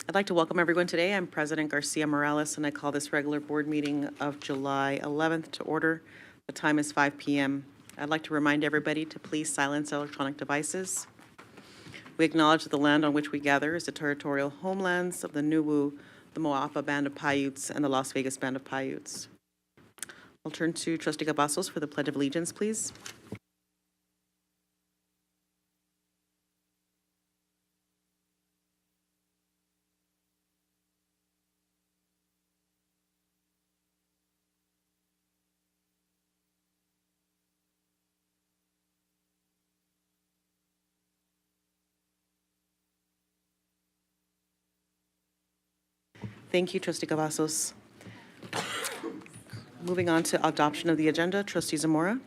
I'd like to welcome everyone today. I'm President Garcia Morales, and I call this regular board meeting of July 11th to order. The time is 5 p.m. I'd like to remind everybody to please silence electronic devices. We acknowledge that the land on which we gather is the territorial homelands of the Nuwu, the Moapa Band of Paiutes, and the Las Vegas Band of Paiutes. I'll turn to Trustee Cavazos for the Pledge of Allegiance, please. Thank you, Trustee Cavazos. Moving on to adoption of the agenda, Trustee Zamora.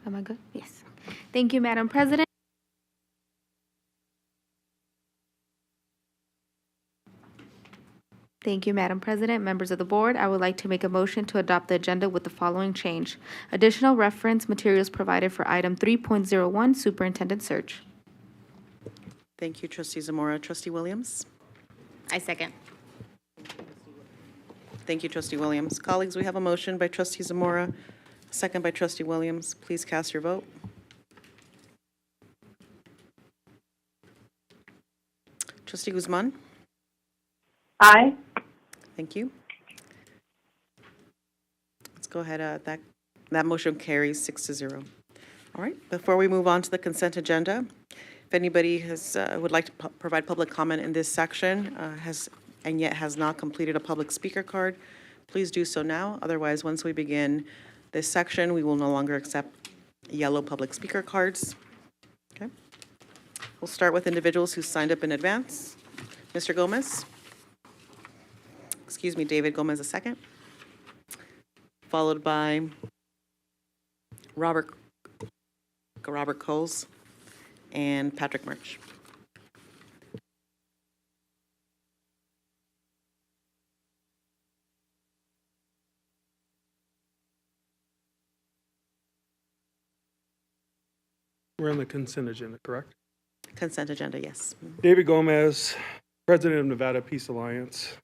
Am I good? Yes. Thank you, Madam President. Thank you, Madam President. Members of the board, I would like to make a motion to adopt the agenda with the following change. Additional reference materials provided for item 3.01, Superintendent Search. Thank you, Trustee Zamora. Trustee Williams? I second. Thank you, Trustee Williams. Colleagues, we have a motion by Trustee Zamora, second by Trustee Williams. Please cast your vote. Trustee Guzman? Aye. Thank you. Let's go ahead. That motion carries 6-0. All right. Before we move on to the consent agenda, if anybody would like to provide public comment in this section and yet has not completed a public speaker card, please do so now. Otherwise, once we begin this section, we will no longer accept yellow public speaker cards. Okay. We'll start with individuals who signed up in advance. Mr. Gomez. Excuse me, David Gomez II. Followed by Robert Coles and Patrick Murch. We're on the consent agenda, correct? Consent agenda, yes. David Gomez, President of Nevada Peace Alliance.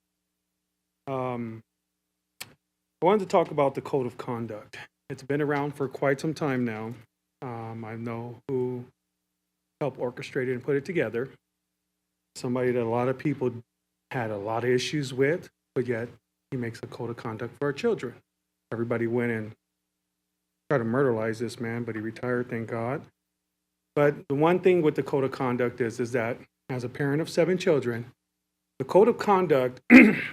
I wanted to talk about the Code of Conduct. It's been around for quite some time now. I know who helped orchestrate it and put it together. Somebody that a lot of people had a lot of issues with, but yet he makes a code of conduct for our children. Everybody went and tried to murderize this man, but he retired, thank God. But the one thing with the code of conduct is that as a parent of 7 children, the code of conduct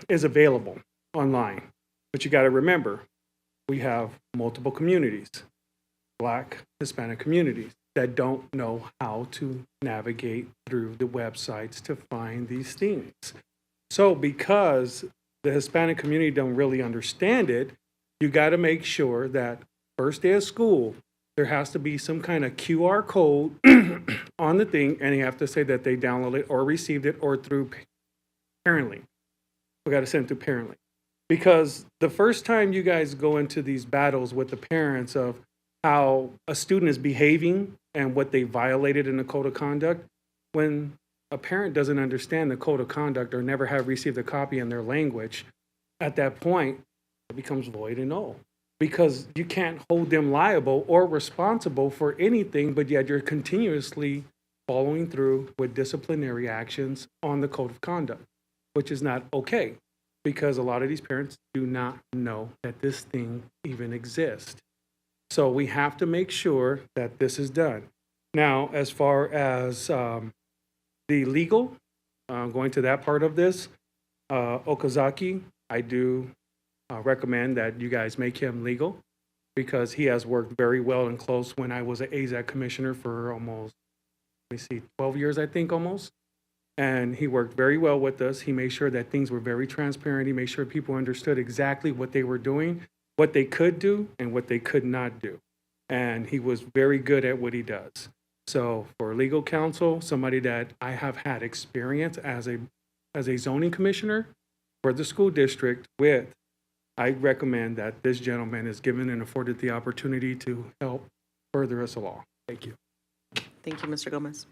is available online. But you got to remember, we have multiple communities, Black, Hispanic communities, that don't know how to navigate through the websites to find these things. So because the Hispanic community don't really understand it, you got to make sure that first day of school, there has to be some kind of QR code on the thing, and you have to say that they downloaded it or received it or through Parently. We got to send it through Parently. Because the first time you guys go into these battles with the parents of how a student is behaving and what they violated in the code of conduct, when a parent doesn't understand the code of conduct or never have received a copy in their language, at that point, it becomes void and null. Because you can't hold them liable or responsible for anything, but yet you're continuously following through with disciplinary actions on the code of conduct, which is not okay. Because a lot of these parents do not know that this thing even exists. So we have to make sure that this is done. Now, as far as the legal, going to that part of this, Okazaki, I do recommend that you guys make him legal because he has worked very well and close when I was an AZAC commissioner for almost, 12 years, I think, almost. And he worked very well with us. He made sure that things were very transparent. He made sure people understood exactly what they were doing, what they could do, and what they could not do. and he was very good at what he does. So for legal counsel, somebody that I have had experience as a zoning commissioner for the school district with, I recommend that this gentleman is given and afforded the opportunity to help further us along. Thank you. Thank you, Mr. Gomez.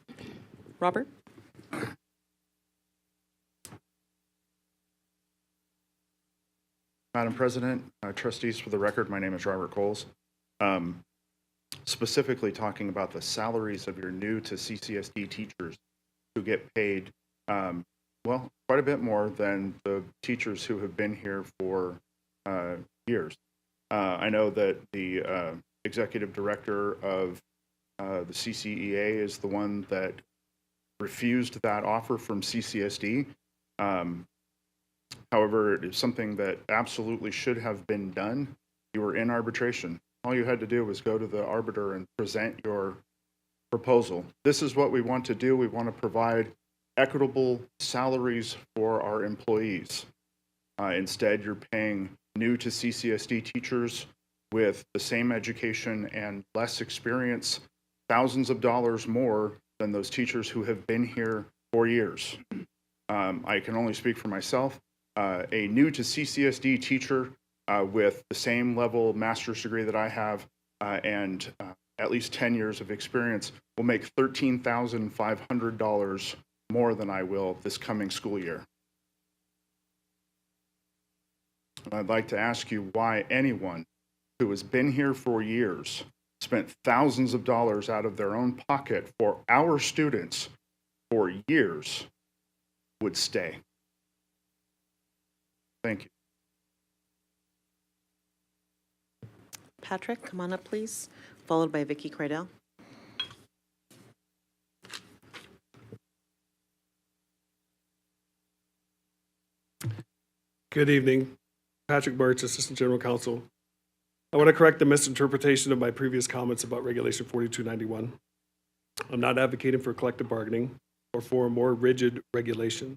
Robert? Madam President, trustees, for the record, my name is Robert Coles. Specifically talking about the salaries of your new to CCSD teachers who get paid, well, quite a bit more than the teachers who have been here for years. I know that the executive director of the CCEA is the one that refused that offer from CCSD. However, it is something that absolutely should have been done. You were in arbitration. All you had to do was go to the arbiter and present your proposal. This is what we want to do. We want to provide equitable salaries for our employees. Instead, you're paying new to CCSD teachers with the same education and less experience, thousands of dollars more than those teachers who have been here for years. I can only speak for myself. A new to CCSD teacher with the same level of master's degree that I have and at least 10 years of experience will make $13,500 more than I will this coming school year. And I'd like to ask you why anyone who has been here for years, spent thousands of dollars out of their own pocket for our students for years, would stay. Thank you. Patrick, come on up, please, followed by Vicky Cradell. Good evening. Patrick Birch, Assistant General Counsel. I want to correct the misinterpretation of my previous comments about Regulation 4291. I'm not advocating for collective bargaining or for a more rigid regulation.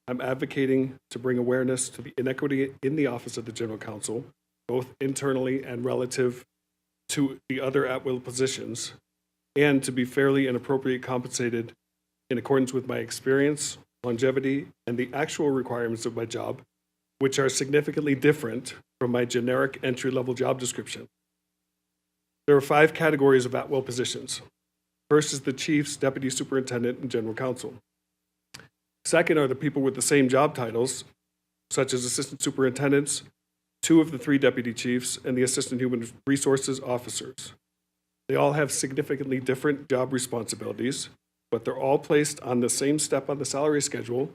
I'm advocating to bring awareness to the inequity in the Office of the General Counsel, both internally and relative to the other at-will positions, and to be fairly and appropriately compensated in accordance with my experience, longevity, and the actual requirements of my job, which are significantly different from my generic entry-level job description. There are 5 categories of at-will positions. First is the chiefs, deputy superintendent, and general counsel. Second are the people with the same job titles, such as assistant superintendents, 2 of the 3 deputy chiefs, and the assistant human resources officers. They all have significantly different job responsibilities, but they're all placed on the same step on the salary schedule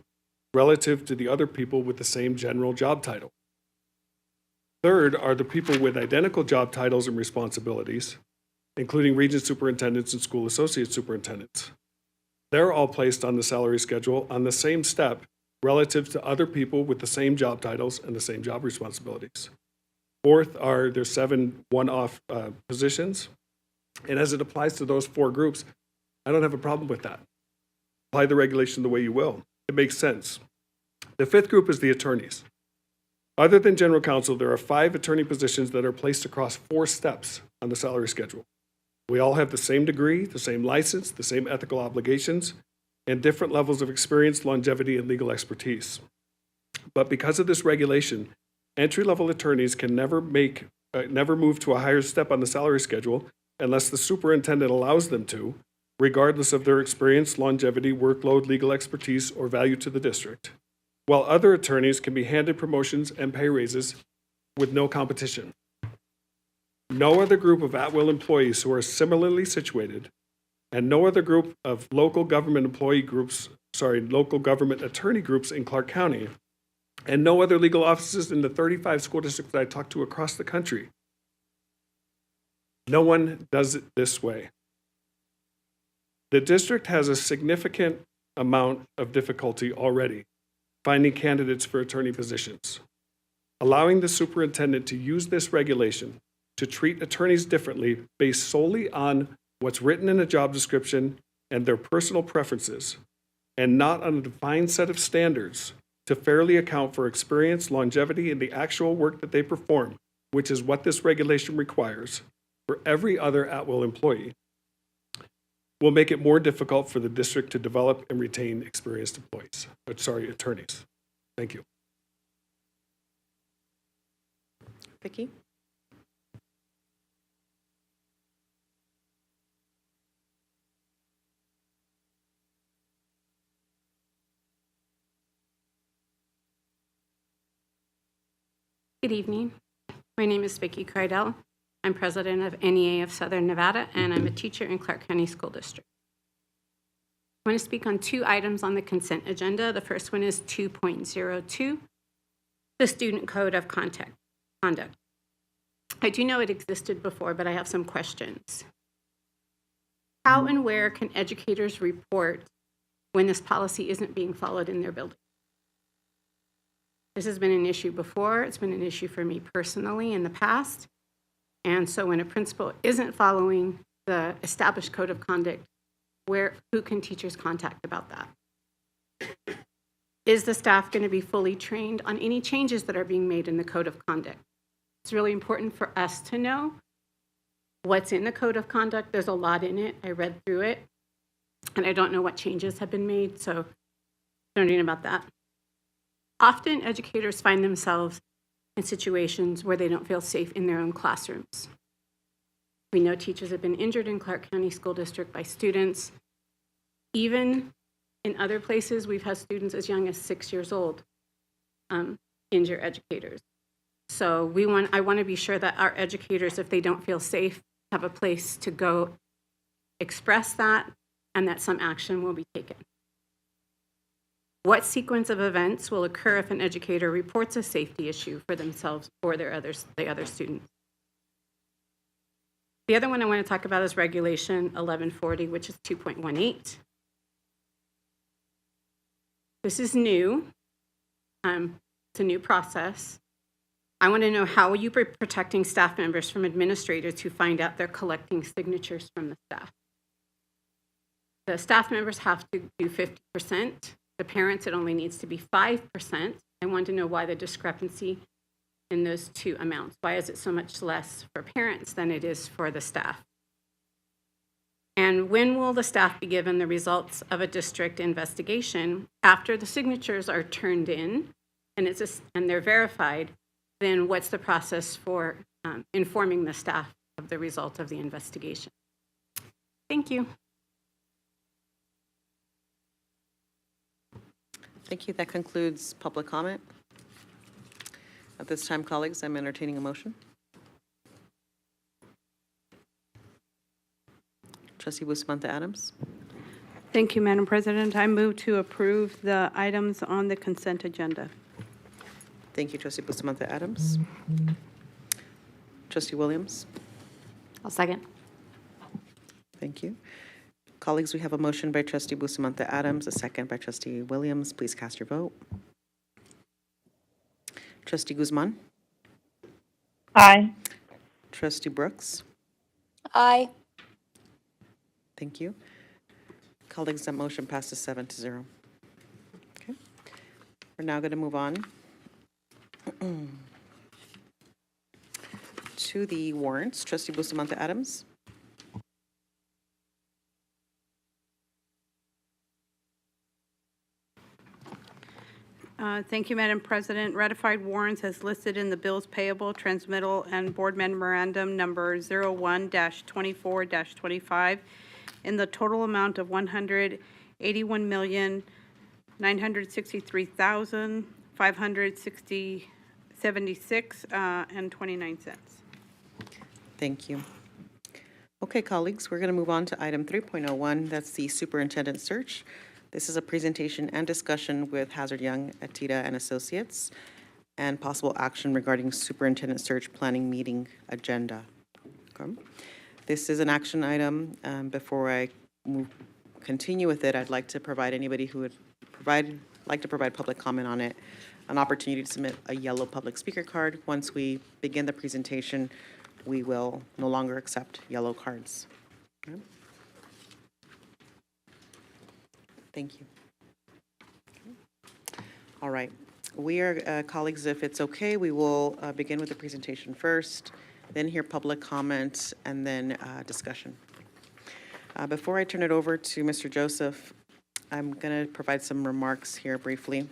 relative to the other people with the same general job title. Third are the people with identical job titles and responsibilities, including region superintendents and school associate superintendents. They're all placed on the salary schedule on the same step relative to other people with the same job titles and the same job responsibilities. Fourth are their 7 one-off positions. And as it applies to those 4 groups, I don't have a problem with that. Apply the regulation the way you will. It makes sense. The 5th group is the attorneys. Other than general counsel, there are 5 attorney positions that are placed across 4 steps on the salary schedule. We all have the same degree, the same license, the same ethical obligations, and different levels of experience, longevity, and legal expertise. But because of this regulation, entry-level attorneys can never move to a higher step on the salary schedule unless the superintendent allows them to, regardless of their experience, longevity, workload, legal expertise, or value to the district, while other attorneys can be handed promotions and pay raises with no competition. No other group of at-will employees who are similarly situated, and no other group of local government attorney groups in Clark County, and no other legal offices in the 35 school districts that I talk to across the country. No one does it this way. The district has a significant amount of difficulty already finding candidates for attorney positions. Allowing the superintendent to use this regulation to treat attorneys differently based solely on what's written in a job description and their personal preferences, and not on a defined set of standards to fairly account for experience, longevity, and the actual work that they perform, which is what this regulation requires, for every other at-will employee will make it more difficult for the district to develop and retain experienced attorneys. Thank you. Vicky? Good evening. My name is Vicki Kreidel. I'm president of NEA of Southern Nevada, and I'm a teacher in Clark County School District. I want to speak on 2 items on the consent agenda. The first one is 2.02, the Student Code of Conduct. I do know it existed before, but I have some questions. How and where can educators report when this policy isn't being followed in their building? This has been an issue before. It's been an issue for me personally in the past. And so when a principal isn't following the established code of conduct, who can teachers contact about that? Is the staff going to be fully trained on any changes that are being made in the code of conduct? It's really important for us to know what's in the code of conduct. There's a lot in it. I read through it, and I don't know what changes have been made, so learning about that. Often educators find themselves in situations where they don't feel safe in their own classrooms. We know teachers have been injured in Clark County School District by students. Even in other places, we've had students as young as 6 years old injure educators. So I want to be sure that our educators, if they don't feel safe, have a place to go express that and that some action will be taken. What sequence of events will occur if an educator reports a safety issue for themselves or the other students? The other one I want to talk about is Regulation 1140, which is 2.18. This is new. It's a new process. I want to know, how are you protecting staff members from administrators who find out they're collecting signatures from the staff? The staff members have to do 50%. The parents, it only needs to be 5%. I want to know why the discrepancy in those 2 amounts. Why is it so much less for parents than it is for the staff? And when will the staff be given the results of a district investigation after the signatures are turned in and they're verified? Then what's the process for informing the staff of the result of the investigation? Thank you. Thank you. That concludes public comment. At this time, colleagues, I'm entertaining a motion. Trustee Bustamante Adams. Thank you, Madam President. I move to approve the items on the consent agenda. Thank you, Trustee Bustamante Adams. Trustee Williams. I'll second. Thank you. Colleagues, we have a motion by Trustee Bustamante Adams, a second by Trustee Williams. Please cast your vote. Trustee Guzman. Aye. Trustee Brooks. Aye. Thank you. Colleagues, that motion passes 7-0. Okay. We're now going to move on to the warrants. Trustee Bustamante Adams. Thank you, Madam President. Ratified warrants as listed in the bills payable, transmittal, and board memorandum number 01-24-25 in the total amount of $181,963,576 and 29 cents. Thank you. Okay, colleagues, we're going to move on to item 3.01. That's the superintendent search. This is a presentation and discussion with Hazard Young, Atita and Associates, and possible action regarding superintendent search planning meeting agenda. Okay. This is an action item. Before I continue with it, I'd like to provide anybody who would like to provide public comment on it an opportunity to submit a yellow public speaker card. Once we begin the presentation, we will no longer accept yellow cards. Okay. Thank you. Okay. All right. We are, colleagues, if it's okay, we will begin with the presentation first. then hear public comment, and then discussion. Before I turn it over to Mr. Joseph, I'm going to provide some remarks here briefly.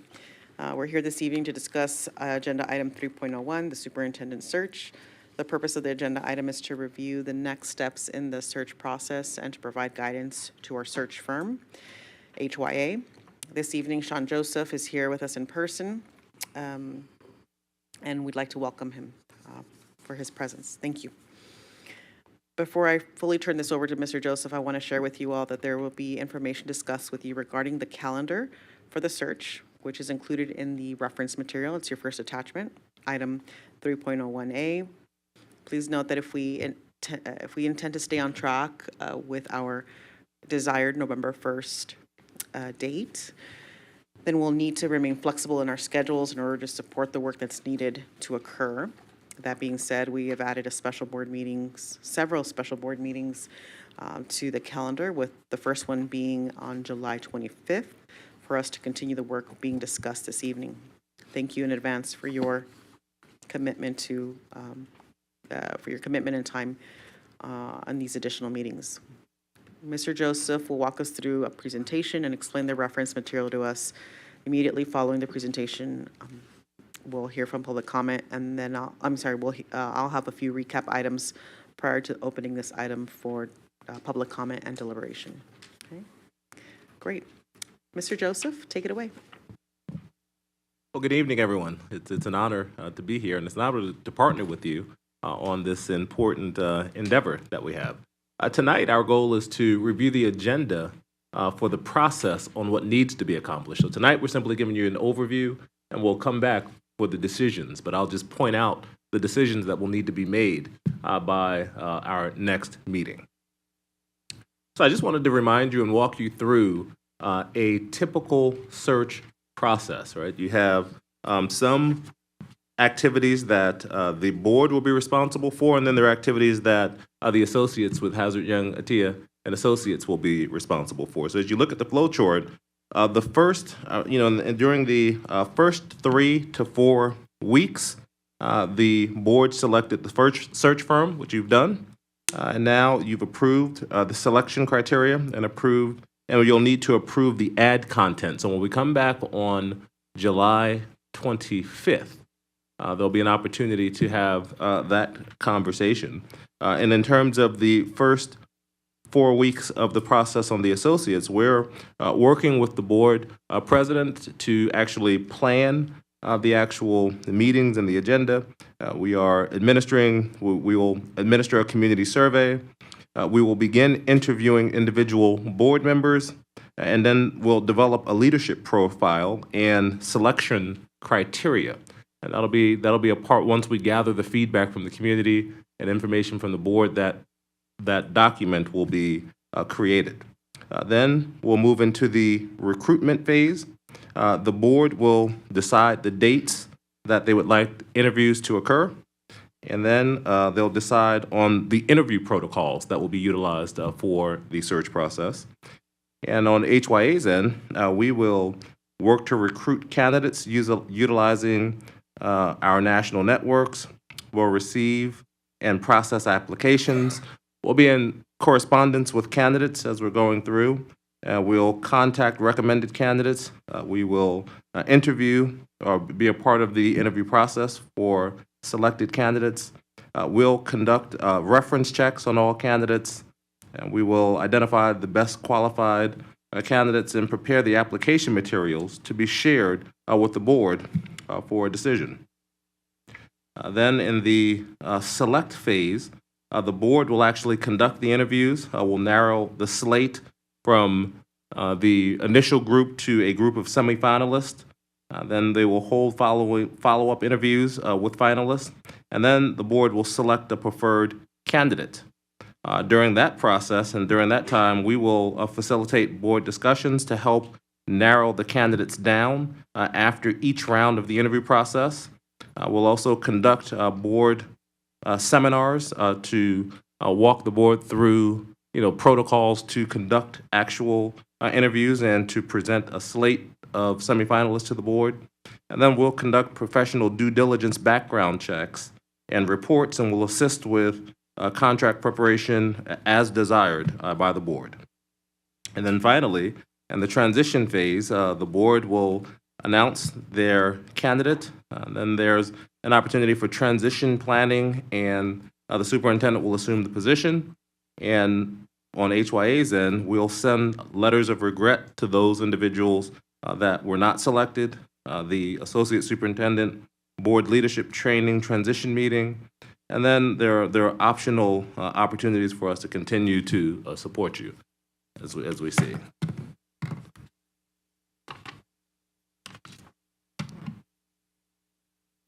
We're here this evening to discuss Agenda Item 3.01, the Superintendent Search. The purpose of the agenda item is to review the next steps in the search process and to provide guidance to our search firm, HYA. This evening, Sean Joseph is here with us in person, and we'd like to welcome him for his presence. Thank you. Before I fully turn this over to Mr. Joseph, I want to share with you all that there will be information discussed with you regarding the calendar for the search, which is included in the reference material. It's your first attachment, item 3.01A. Please note that if we intend to stay on track with our desired November 1st date, then we'll need to remain flexible in our schedules in order to support the work that's needed to occur. That being said, we have added several special board meetings to the calendar, with the first one being on July 25th for us to continue the work being discussed this evening. Thank you in advance for your commitment and time on these additional meetings. Mr. Joseph will walk us through a presentation and explain the reference material to us. Immediately following the presentation, we'll hear from public comment, and then I'll have a few recap items prior to opening this item for public comment and deliberation. Okay, great. Mr. Joseph, take it away. Well, good evening, everyone. It's an honor to be here, and it's an honor to partner with you on this important endeavor that we have. Tonight, our goal is to review the agenda for the process on what needs to be accomplished. So tonight, we're simply giving you an overview, and we'll come back for the decisions, but I'll just point out the decisions that will need to be made by our next meeting. So I just wanted to remind you and walk you through a typical search process, right? You have some activities that the board will be responsible for, and then there are activities that the associates with Hazard Young Atia and Associates will be responsible for. So as you look at the flow chart, the first, during the first 3 to 4 weeks, the board selected the first search firm, which you've done, and now you've approved the selection criteria and you'll need to approve the ad content. So when we come back on July 25th, there'll be an opportunity to have that conversation. And in terms of the first 4 weeks of the process on the associates, we're working with the board president to actually plan the actual meetings and the agenda. We will administer a community survey. We will begin interviewing individual board members, and then we'll develop a leadership profile and selection criteria. And that'll be a part, once we gather the feedback from the community and information from the board, that document will be created. Then we'll move into the recruitment phase. The board will decide the dates that they would like interviews to occur, and then they'll decide on the interview protocols that will be utilized for the search process. And on HYA's end, we will work to recruit candidates utilizing our national networks. We'll receive and process applications. We'll be in correspondence with candidates as we're going through. We'll contact recommended candidates. We will interview or be a part of the interview process for selected candidates. We'll conduct reference checks on all candidates, and we will identify the best qualified candidates and prepare the application materials to be shared with the board for a decision. Then in the select phase, the board will actually conduct the interviews. We'll narrow the slate from the initial group to a group of semifinalists. Then they will hold follow-up interviews with finalists, and then the board will select a preferred candidate. During that process and during that time, we will facilitate board discussions to help narrow the candidates down after each round of the interview process. We'll also conduct board seminars to walk the board through protocols to conduct actual interviews and to present a slate of semifinalists to the board. And then we'll conduct professional due diligence background checks and reports and will assist with contract preparation as desired by the board. And then finally, in the transition phase, the board will announce their candidate. Then there's an opportunity for transition planning, and the superintendent will assume the position. And on HYA's end, we'll send letters of regret to those individuals that were not selected, the associate superintendent, board leadership training, transition meeting, and then there are optional opportunities for us to continue to support you as we see.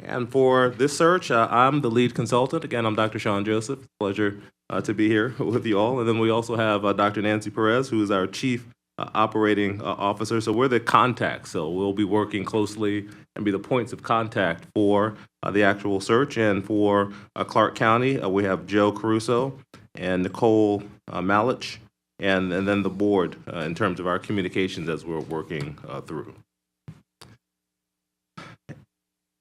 And for this search, I'm the lead consultant. Again, I'm Dr. Sean Joseph. Pleasure to be here with you all. And then we also have Dr. Nancy Perez, who is our chief operating officer. So we're the contact. So we'll be working closely and be the points of contact for the actual search. And for Clark County, we have Joe Caruso and Nicole Malich, and then the board in terms of our communications as we're working through.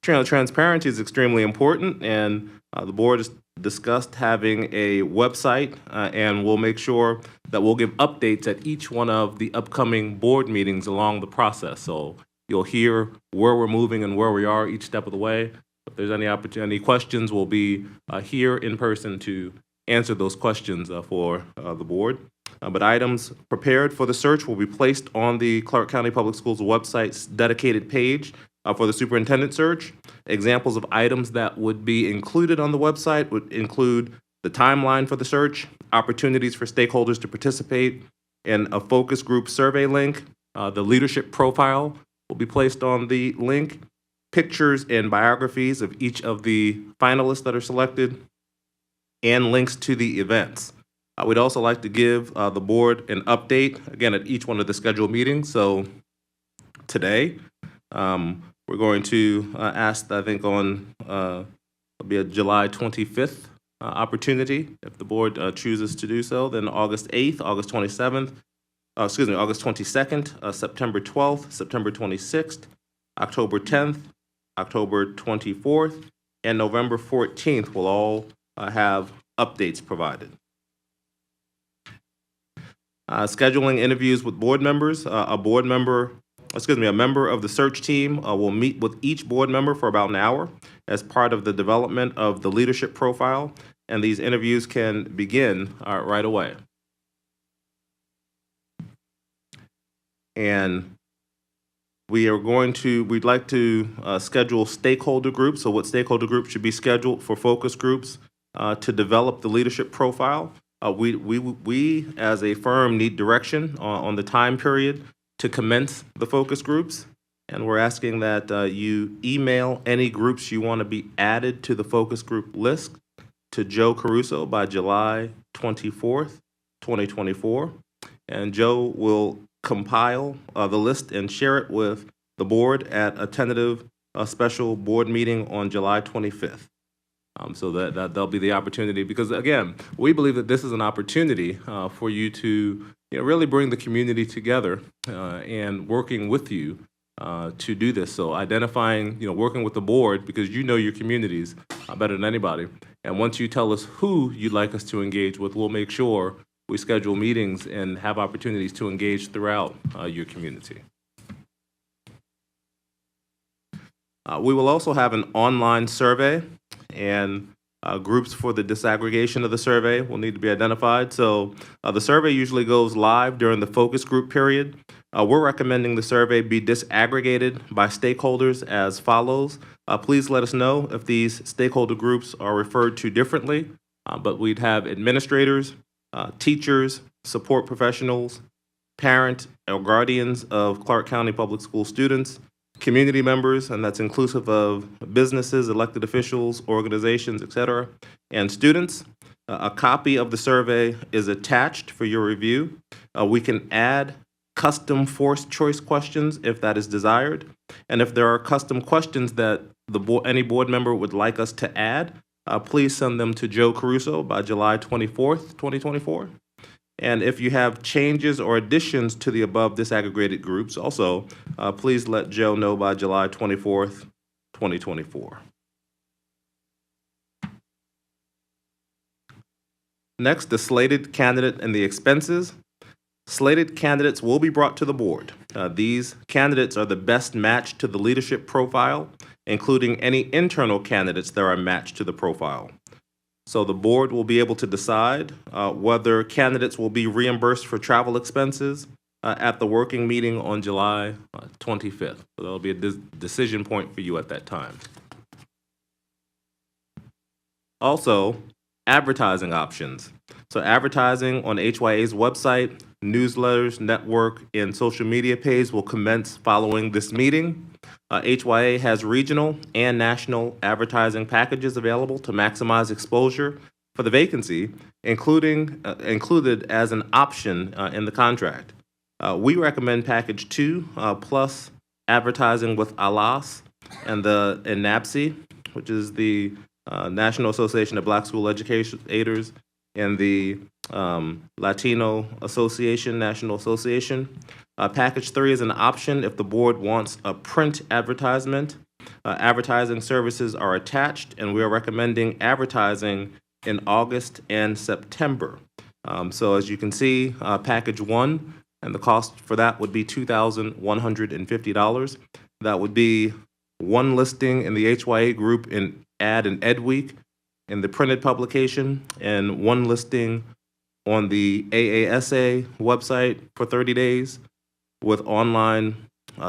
Transparency is extremely important, and the board has discussed having a website, and we'll make sure that we'll give updates at each one of the upcoming board meetings along the process. So you'll hear where we're moving and where we are each step of the way. If there's any questions, we'll be here in person to answer those questions for the board. But items prepared for the search will be placed on the Clark County Public Schools website's dedicated page for the superintendent search. Examples of items that would be included on the website would include the timeline for the search, opportunities for stakeholders to participate in a focus group survey link. The leadership profile will be placed on the link, pictures and biographies of each of the finalists that are selected, and links to the events. We'd also like to give the board an update, again, at each one of the scheduled meetings. So today, we're going to ask, I think, on it'll be a July 25th opportunity, if the board chooses to do so. Then August 8th, August 27th, August 22nd, September 12th, September 26th, October 10th, October 24th, and November 14th will all have updates provided. Scheduling interviews with board members. A member of the search team will meet with each board member for about an hour as part of the development of the leadership profile, and these interviews can begin right away. And we'd like to schedule stakeholder groups. So what stakeholder groups should be scheduled for focus groups to develop the leadership profile. We as a firm need direction on the time period to commence the focus groups, and we're asking that you email any groups you want to be added to the focus group list to Joe Caruso by July 24th, 2024, and Joe will compile the list and share it with the board at a tentative special board meeting on July 25th. So that there'll be the opportunity, because again, we believe that this is an opportunity for you to really bring the community together and working with you to do this. So identifying, working with the board, because you know your communities better than anybody. And once you tell us who you'd like us to engage with, we'll make sure we schedule meetings and have opportunities to engage throughout your community. We will also have an online survey, and groups for the disaggregation of the survey will need to be identified. So the survey usually goes live during the focus group period. We're recommending the survey be disaggregated by stakeholders as follows. Please let us know if these stakeholder groups are referred to differently, but we'd have administrators, teachers, support professionals, parent or guardians of Clark County Public School students, community members, and that's inclusive of businesses, elected officials, organizations, etc., and students. A copy of the survey is attached for your review. We can add custom forced choice questions if that is desired. And if there are custom questions that any board member would like us to add, please send them to Joe Caruso by July 24th, 2024. And if you have changes or additions to the above disaggregated groups, also, please let Joe know by July 24th, 2024. Next, the slated candidate and the expenses. Slated candidates will be brought to the board. These candidates are the best match to the leadership profile, including any internal candidates that are matched to the profile. So the board will be able to decide whether candidates will be reimbursed for travel expenses at the working meeting on July 25th. So that'll be a decision point for you at that time. Also, advertising options. So advertising on HYA's website, newsletters, network, and social media page will commence following this meeting. HYA has regional and national advertising packages available to maximize exposure for the vacancy, included as an option in the contract. We recommend package 2 plus advertising with ALAS and the NAPSI, which is the National Association of Black School Educators, and the Latino Association, National Association. Package 3 is an option if the board wants a print advertisement. Advertising services are attached, and we are recommending advertising in August and September. So as you can see, package 1, and the cost for that would be $2,150. That would be one listing in the HYA group in Ad and Ed Week in the printed publication, and one listing on the AASA website for 30 days with online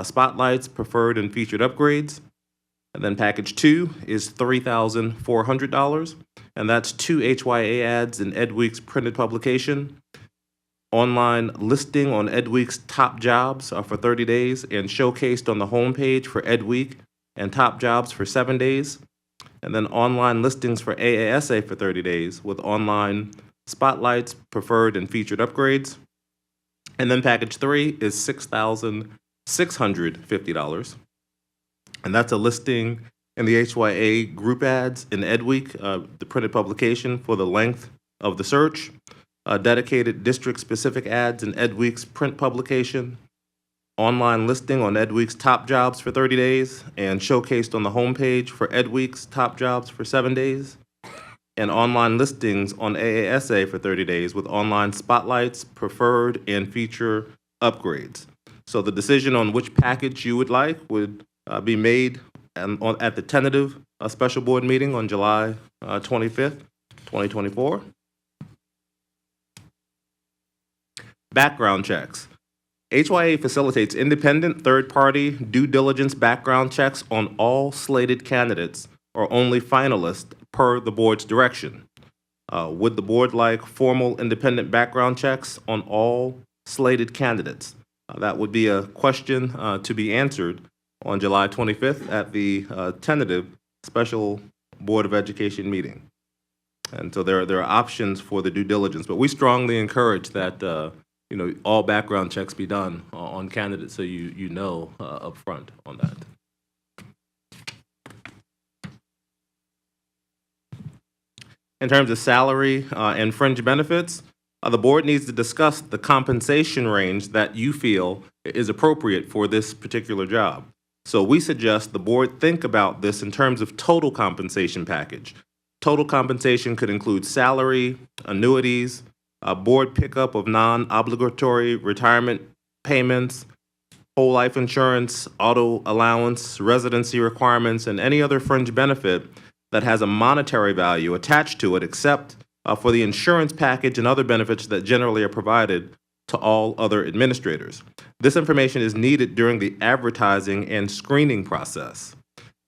spotlights, preferred and featured upgrades. And then package 2 is $3,400, and that's 2 HYA ads in Ed Week's printed publication, online listing on Ed Week's top jobs for 30 days and showcased on the homepage for Ed Week and top jobs for 7 days, and then online listings for AASA for 30 days with online spotlights, preferred and featured upgrades. And then package 3 is $6,650. And that's a listing in the HYA group ads in Ed Week, the printed publication for the length of the search, dedicated district-specific ads in Ed Week's print publication, online listing on Ed Week's top jobs for 30 days, and showcased on the homepage for Ed Week's top jobs for 7 days, and online listings on AASA for 30 days with online spotlights, preferred, and feature upgrades. So the decision on which package you would like would be made at the tentative special board meeting on July 25th, 2024. Background checks. HYA facilitates independent third-party due diligence background checks on all slated candidates or only finalists per the board's direction. Would the board like formal independent background checks on all slated candidates? That would be a question to be answered on July 25th at the tentative special Board of Education meeting. And so there are options for the due diligence, but we strongly encourage that all background checks be done on candidates so you know up front on that. In terms of salary and fringe benefits, the board needs to discuss the compensation range that you feel is appropriate for this particular job. So we suggest the board think about this in terms of total compensation package. Total compensation could include salary, annuities, board pickup of non-obligatory retirement payments, whole life insurance, auto allowance, residency requirements, and any other fringe benefit that has a monetary value attached to it, except for the insurance package and other benefits that generally are provided to all other administrators. This information is needed during the advertising and screening process.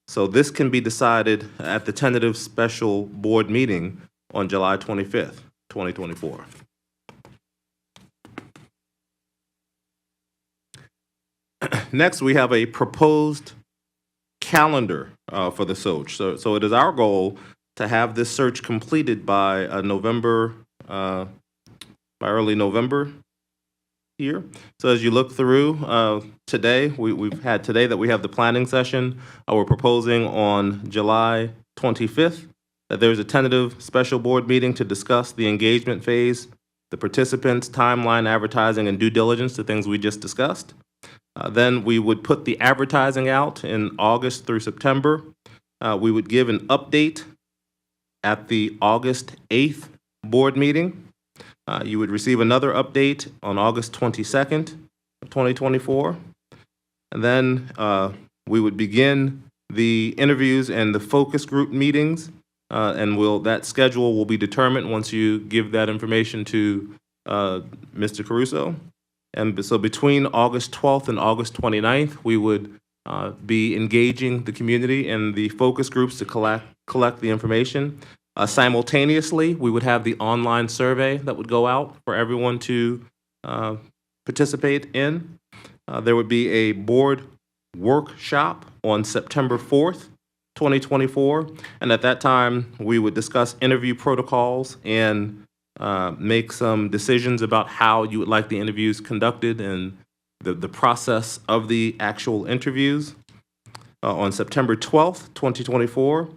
So this can be decided at the tentative special board meeting on July 25th, 2024. Next, we have a proposed calendar for the search. So it is our goal to have this search completed by early November here. So as you look through today, we've had today that we have the planning session. We're proposing on July 25th that there's a tentative special board meeting to discuss the engagement phase, the participants, timeline, advertising, and due diligence, the things we just discussed. Then we would put the advertising out in August through September. We would give an update at the August 8th board meeting. You would receive another update on August 22nd of 2024. And then we would begin the interviews and the focus group meetings, and that schedule will be determined once you give that information to Mr. Caruso. And so between August 12th and August 29th, we would be engaging the community and the focus groups to collect the information. Simultaneously, we would have the online survey that would go out for everyone to participate in. There would be a board workshop on September 4th, 2024, and at that time, we would discuss interview protocols and make some decisions about how you would like the interviews conducted and the process of the actual interviews. On September 12th, 2024,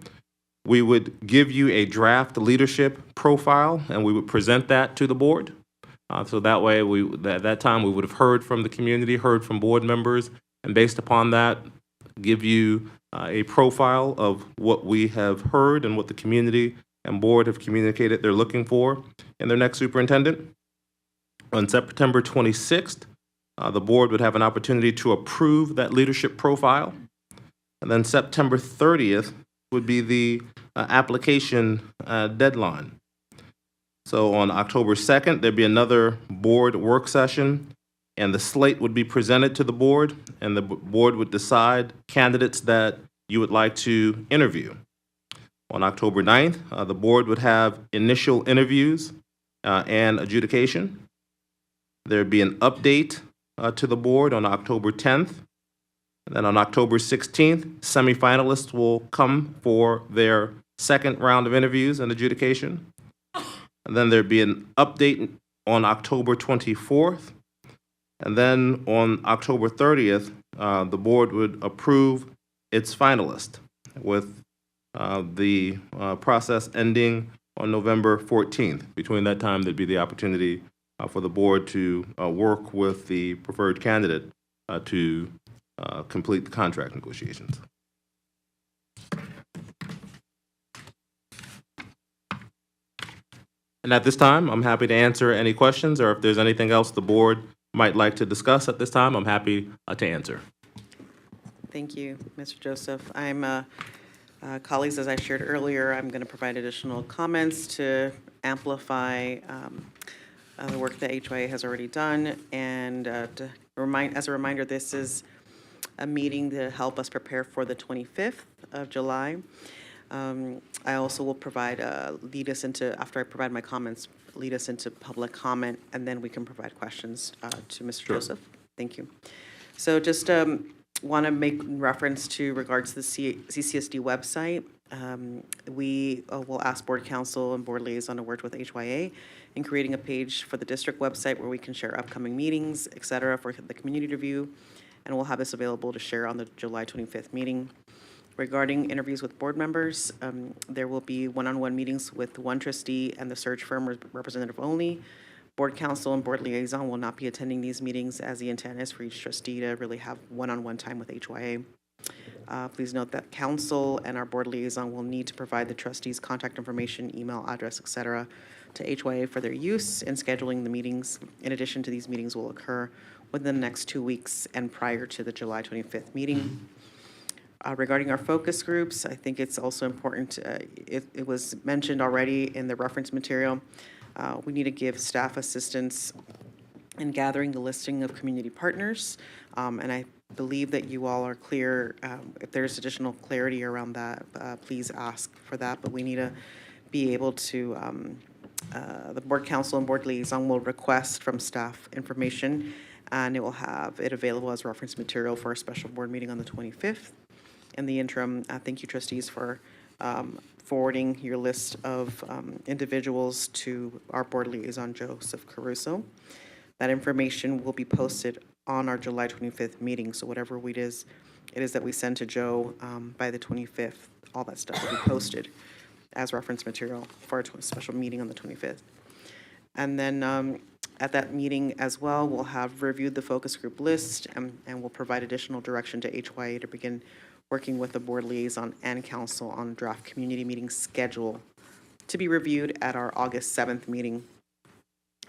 we would give you a draft leadership profile, and we would present that to the board. So that way, at that time, we would have heard from the community, heard from board members, and based upon that, give you a profile of what we have heard and what the community and board have communicated they're looking for in their next superintendent. On September 26th, the board would have an opportunity to approve that leadership profile. And then September 30th would be the application deadline. So on October 2nd, there'd be another board work session, and the slate would be presented to the board, and the board would decide candidates that you would like to interview. On October 9th, the board would have initial interviews and adjudication. There'd be an update to the board on October 10th. And then on October 16th, semifinalists will come for their second round of interviews and adjudication. And then there'd be an update on October 24th. And then on October 30th, the board would approve its finalist, with the process ending on November 14th. Between that time, there'd be the opportunity for the board to work with the preferred candidate to complete the contract negotiations. And at this time, I'm happy to answer any questions, or if there's anything else the board might like to discuss at this time, I'm happy to answer. Thank you, Mr. Joseph. Colleagues, as I shared earlier, I'm going to provide additional comments to amplify the work that HYA has already done. And as a reminder, this is a meeting to help us prepare for the 25th of July. I also will provide, after I provide my comments, lead us into public comment, and then we can provide questions to Mr. Sure. Joseph. Thank you. So just want to make reference to regards to the CCSD website. We will ask Board Counsel and Board Liaison to work with HYA in creating a page for the district website where we can share upcoming meetings, et cetera, for the community to view, and we'll have this available to share on the July 25th meeting. Regarding interviews with board members, there will be one-on-one meetings with one trustee and the search firm representative only. Board counsel and board liaison will not be attending these meetings, as the intent is for each trustee to really have one-on-one time with HYA. Please note that counsel and our board liaison will need to provide the trustees' contact information, email address, et cetera, to HYA for their use in scheduling the meetings. In addition to these meetings will occur within the next 2 weeks and prior to the July 25th meeting. Regarding our focus groups, I think it's also important, it was mentioned already in the reference material, we need to give staff assistance in gathering the listing of community partners, and I believe that you all are clear. If there's additional clarity around that, please ask for that, but we need to be able to, the board counsel and board liaison will request from staff information, and it will have it available as reference material for a special board meeting on the 25th. In the interim, thank you, trustees, for forwarding your list of individuals to our board liaison, Joseph Caruso. That information will be posted on our July 25th meeting. So whatever it is that we send to Joe by the 25th, all that stuff will be posted as reference material for our special meeting on the 25th. And then at that meeting as well, we'll have reviewed the focus group list, and we'll provide additional direction to HYA to begin working with the board liaison and council on draft community meeting schedule to be reviewed at our August 7th meeting.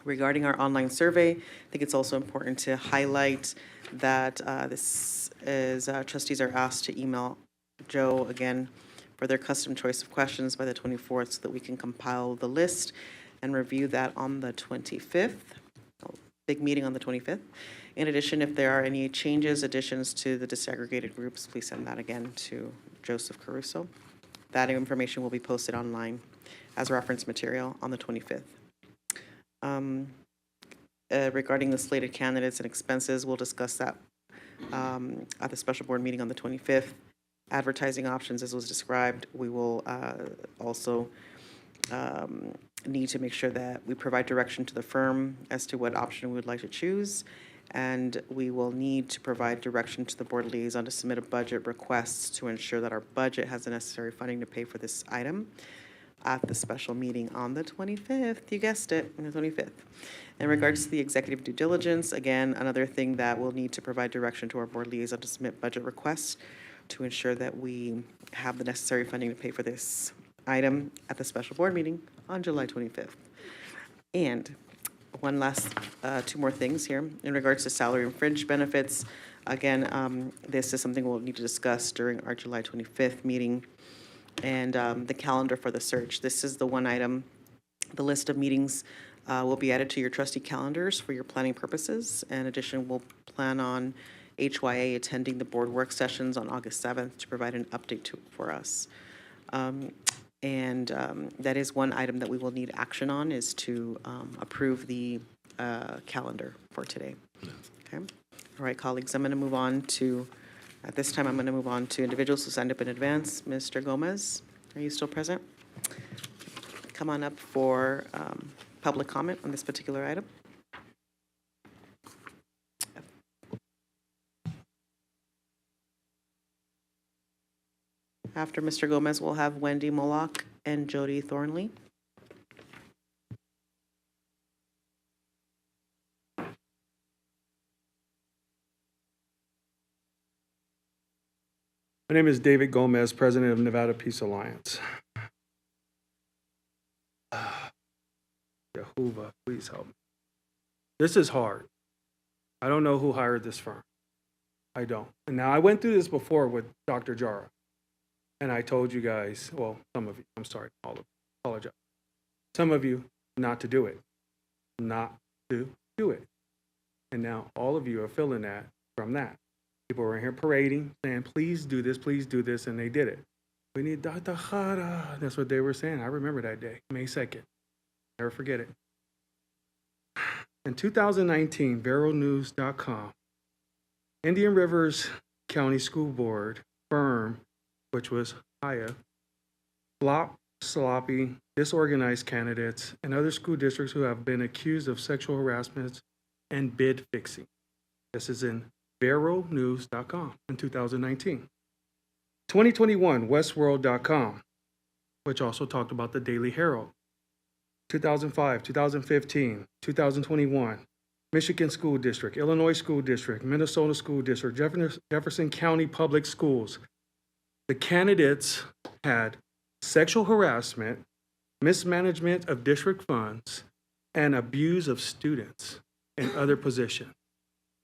Regarding our online survey, I think it's also important to highlight that this is, trustees are asked to email Joe again for their custom choice of questions by the 24th so that we can compile the list and review that on the 25th. Big meeting on the 25th. In addition, if there are any changes, additions to the disaggregated groups, please send that again to Joseph Caruso. That information will be posted online as reference material on the 25th. Regarding the slated candidates and expenses, we'll discuss that at the special board meeting on the 25th. Advertising options, as was described, we will also need to make sure that we provide direction to the firm as to what option we would like to choose. And we will need to provide direction to the board liaison to submit a budget request to ensure that our budget has the necessary funding to pay for this item at the special meeting on the 25th. You guessed it, on the 25th. In regards to the executive due diligence, again, another thing that we'll need to provide direction to our board liaison to submit budget requests to ensure that we have the necessary funding to pay for this item at the special board meeting on July 25th. And one last, two more things here. In regards to salary and fringe benefits, again, this is something we'll need to discuss during our July 25th meeting. And the calendar for the search. This is the one item. The list of meetings will be added to your trustee calendars for your planning purposes. In addition, we'll plan on HYA attending the board work sessions on August 7th to provide an update for us. That is one item that we will need action on, is to approve the calendar for today. Okay. All right, colleagues, I'm going to move on to, at this time, I'm going to move on to individuals who signed up in advance. Mr. Gomez, are you still present? Come on up for public comment on this particular item. After Mr. Gomez, we'll have Wendy Moloch and Jody Thornley. My name is David Gomez, president of Nevada Peace Alliance. Yahuwah, please help me. This is hard. I don't know who hired this firm. I don't. And now I went through this before with Dr. Jara. And I told you guys, well, some of you, I'm sorry, all of you, apologize. Some of you not to do it. Not to do it. And now all of you are feeling that from that. People were in here parading, saying, please do this, and they did it. We need Dr. Jara. That's what they were saying. I remember that day, May 2nd. Never forget it. In 2019, VeroNews.com, Indian Rivers County School Board firm, which was Haya, sloppy, disorganized candidates, and other school districts who have been accused of sexual harassment and bid fixing. This is in VeroNews.com in 2019. 2021, Westworld.com, which also talked about the Daily Herald. 2005, 2015, 2021, Michigan School District, Illinois School District, Minnesota School District, Jefferson County Public Schools. The candidates had sexual harassment, mismanagement of district funds, and abuse of students in other positions.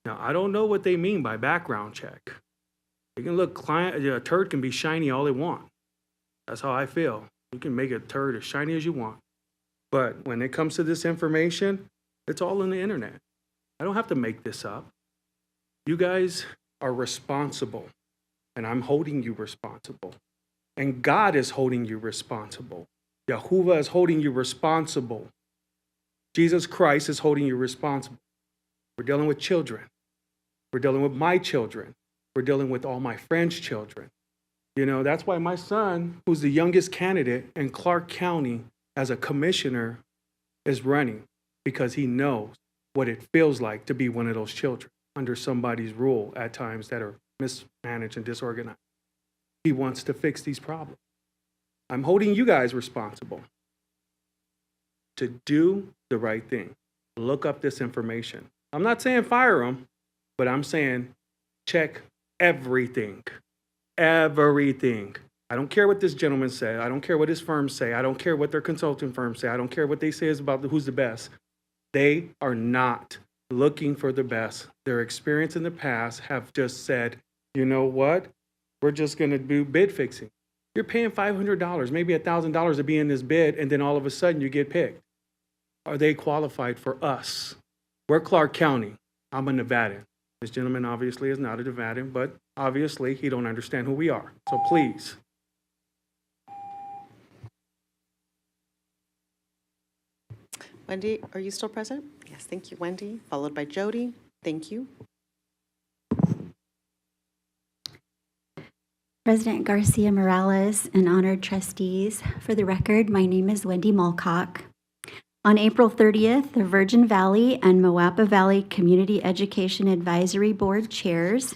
Now, I don't know what they mean by background check. You can look, a turd can be shiny all they want. That's how I feel. You can make a turd as shiny as you want. But when it comes to this information, it's all on the internet. I don't have to make this up. You guys are responsible, and I'm holding you responsible. And God is holding you responsible. Yahuwah is holding you responsible. Jesus Christ is holding you responsible. We're dealing with children. We're dealing with my children. We're dealing with all my friends' children. You know, that's why my son, who's the youngest candidate in Clark County as a commissioner, is running, because he knows what it feels like to be one of those children under somebody's rule at times that are mismanaged and disorganized. He wants to fix these problems. I'm holding you guys responsible to do the right thing. Look up this information. I'm not saying fire them, but I'm saying check everything. Everything. I don't care what this gentleman said. I don't care what his firms say. I don't care what their consulting firms say. I don't care what they say is about who's the best. They are not looking for the best. Their experience in the past have just said, you know what? We're just going to do bid fixing. You're paying $500, maybe $1,000 to be in this bid, and then all of a sudden you get picked. Are they qualified for us? We're Clark County. I'm a Nevadan. This gentleman obviously is not a Nevadan, but obviously he don't understand who we are. So please. Wendy, are you still present? Yes, thank you, Wendy, followed by Jody. Thank you. President Garcia Morales and honored trustees, for the record, my name is Wendy Mulcock. On April 30th, the Virgin Valley and Moapa Valley Community Education Advisory Board chairs,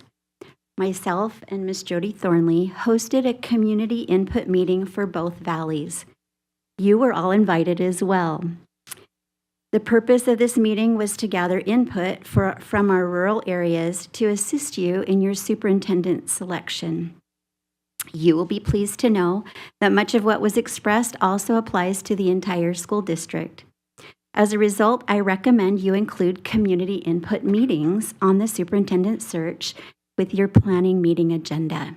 myself and Ms. Jody Thornley, hosted a community input meeting for both valleys. You were all invited as well. The purpose of this meeting was to gather input from our rural areas to assist you in your superintendent selection. You will be pleased to know that much of what was expressed also applies to the entire school district. As a result, I recommend you include community input meetings on the superintendent search with your planning meeting agenda.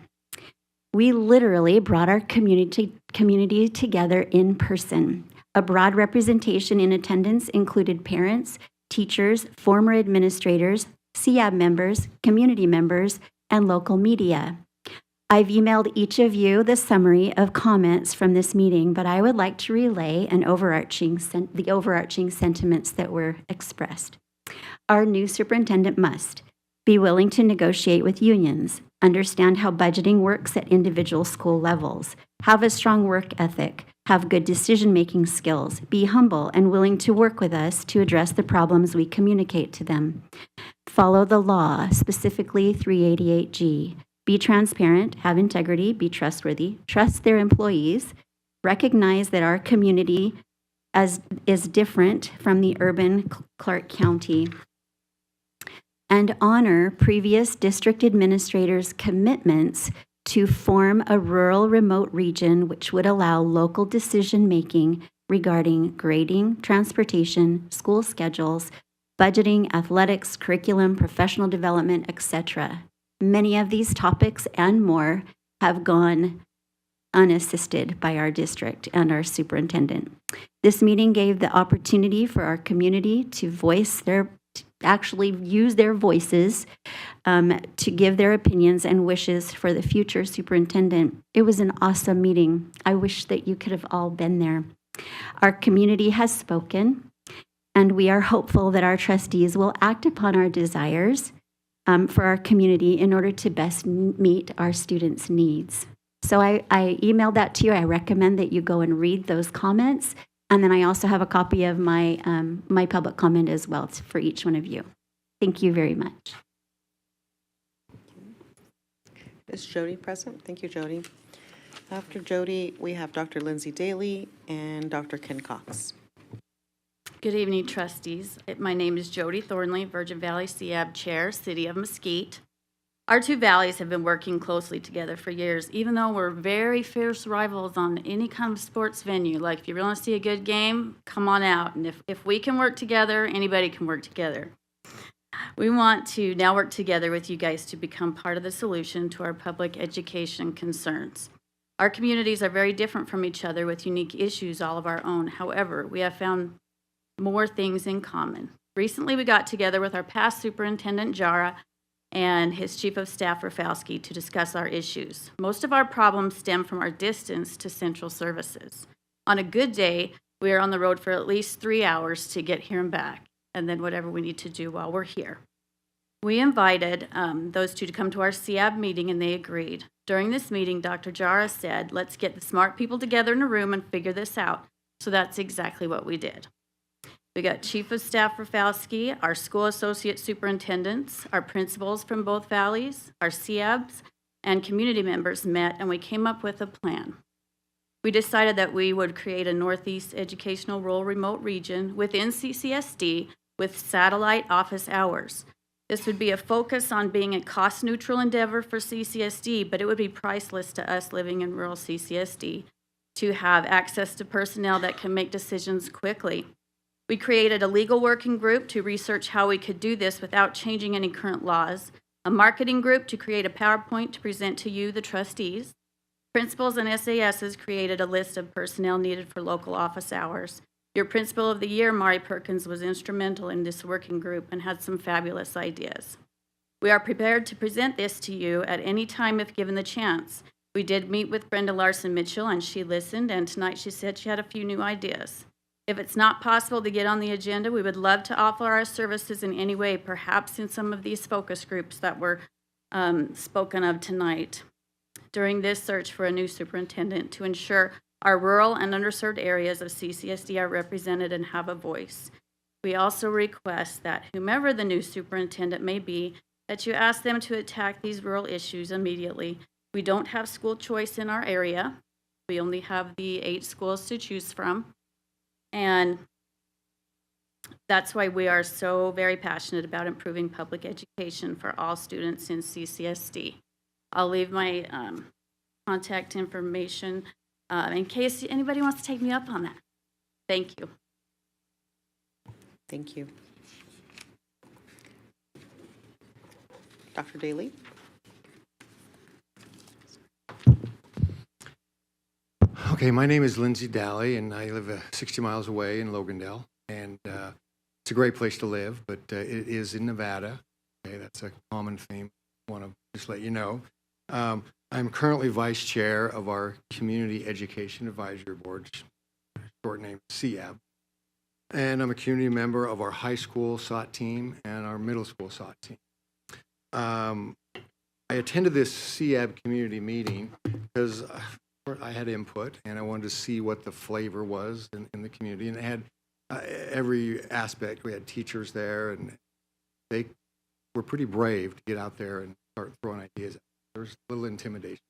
We literally brought our community together in person. A broad representation in attendance included parents, teachers, former administrators, CAB members, community members, and local media. I've emailed each of you the summary of comments from this meeting, but I would like to relay the overarching sentiments that were expressed. Our new superintendent must be willing to negotiate with unions, understand how budgeting works at individual school levels, have a strong work ethic, have good decision-making skills, be humble and willing to work with us to address the problems we communicate to them. Follow the law, specifically 388G. Be transparent, have integrity, be trustworthy, trust their employees, recognize that our community is different from the urban Clark County, and honor previous district administrators' commitments to form a rural remote region which would allow local decision-making regarding grading, transportation, school schedules, budgeting, athletics, curriculum, professional development, etc. Many of these topics and more have gone unassisted by our district and our superintendent. This meeting gave the opportunity for our community to actually use their voices to give their opinions and wishes for the future superintendent. It was an awesome meeting. I wish that you could have all been there. Our community has spoken, and we are hopeful that our trustees will act upon our desires for our community in order to best meet our students' needs. So I emailed that to you. I recommend that you go and read those comments. And then I also have a copy of my my public comment as well for each one of you. Thank you very much. Is Jody present? Thank you, Jody. After Jody, we have Dr. Lindsay Daly and Dr. Ken Cox. Good evening, trustees. My name is Jody Thornley, Virgin Valley CAB Chair, City of Mesquite. Our two valleys have been working closely together for years, even though we're very fierce rivals on any kind of sports venue. Like, if you want to see a good game, come on out. And if we can work together, anybody can work together. We want to now work together with you guys to become part of the solution to our public education concerns. Our communities are very different from each other with unique issues all of our own. However, we have found more things in common. Recently, we got together with our past superintendent, Jara, and his chief of staff, Rafalski, to discuss our issues. Most of our problems stem from our distance to central services. On a good day, we are on the road for at least 3 hours to get here and back, and then whatever we need to do while we're here. We invited those two to come to our CAB meeting, and they agreed. During this meeting, Dr. Jara said, let's get the smart people together in a room and figure this out. So that's exactly what we did. We got Chief of Staff Rafalski, our school associate superintendents, our principals from both valleys, our CABs, and community members met, and we came up with a plan. We decided that we would create a Northeast Educational Rural Remote Region within CCSD with satellite office hours. This would be a focus on being a cost-neutral endeavor for CCSD, but it would be priceless to us living in rural CCSD to have access to personnel that can make decisions quickly. We created a legal working group to research how we could do this without changing any current laws, a marketing group to create a PowerPoint to present to you, the trustees. Principals and SASs created a list of personnel needed for local office hours. Your Principal of the Year, Mari Perkins, was instrumental in this working group and had some fabulous ideas. We are prepared to present this to you at any time if given the chance. We did meet with Brenda Larson Mitchell, and she listened, and tonight she said she had a few new ideas. If it's not possible to get on the agenda, we would love to offer our services in any way, perhaps in some of these focus groups that were spoken of tonight during this search for a new superintendent to ensure our rural and underserved areas of CCSD are represented and have a voice. We also request that whomever the new superintendent may be, that you ask them to attack these rural issues immediately. We don't have school choice in our area. We only have the 8 schools to choose from. And that's why we are so very passionate about improving public education for all students in CCSD. I'll leave my contact information in case anybody wants to take me up on that. Thank you. Thank you. Dr. Daly? Okay, my name is Lindsay Daly, and I live 60 miles away in Logandale, and it's a great place to live, but it is in Nevada. Okay, that's a common theme. I want to just let you know. I'm currently vice chair of our Community Education Advisory Board, short name CEAB, and I'm a community member of our high school SOT team and our middle school SOT team. I attended this CEAB community meeting because I had input and I wanted to see what the flavor was in the community, and it had every aspect. We had teachers there, and they were pretty brave to get out there and start throwing ideas. There was a little intimidation.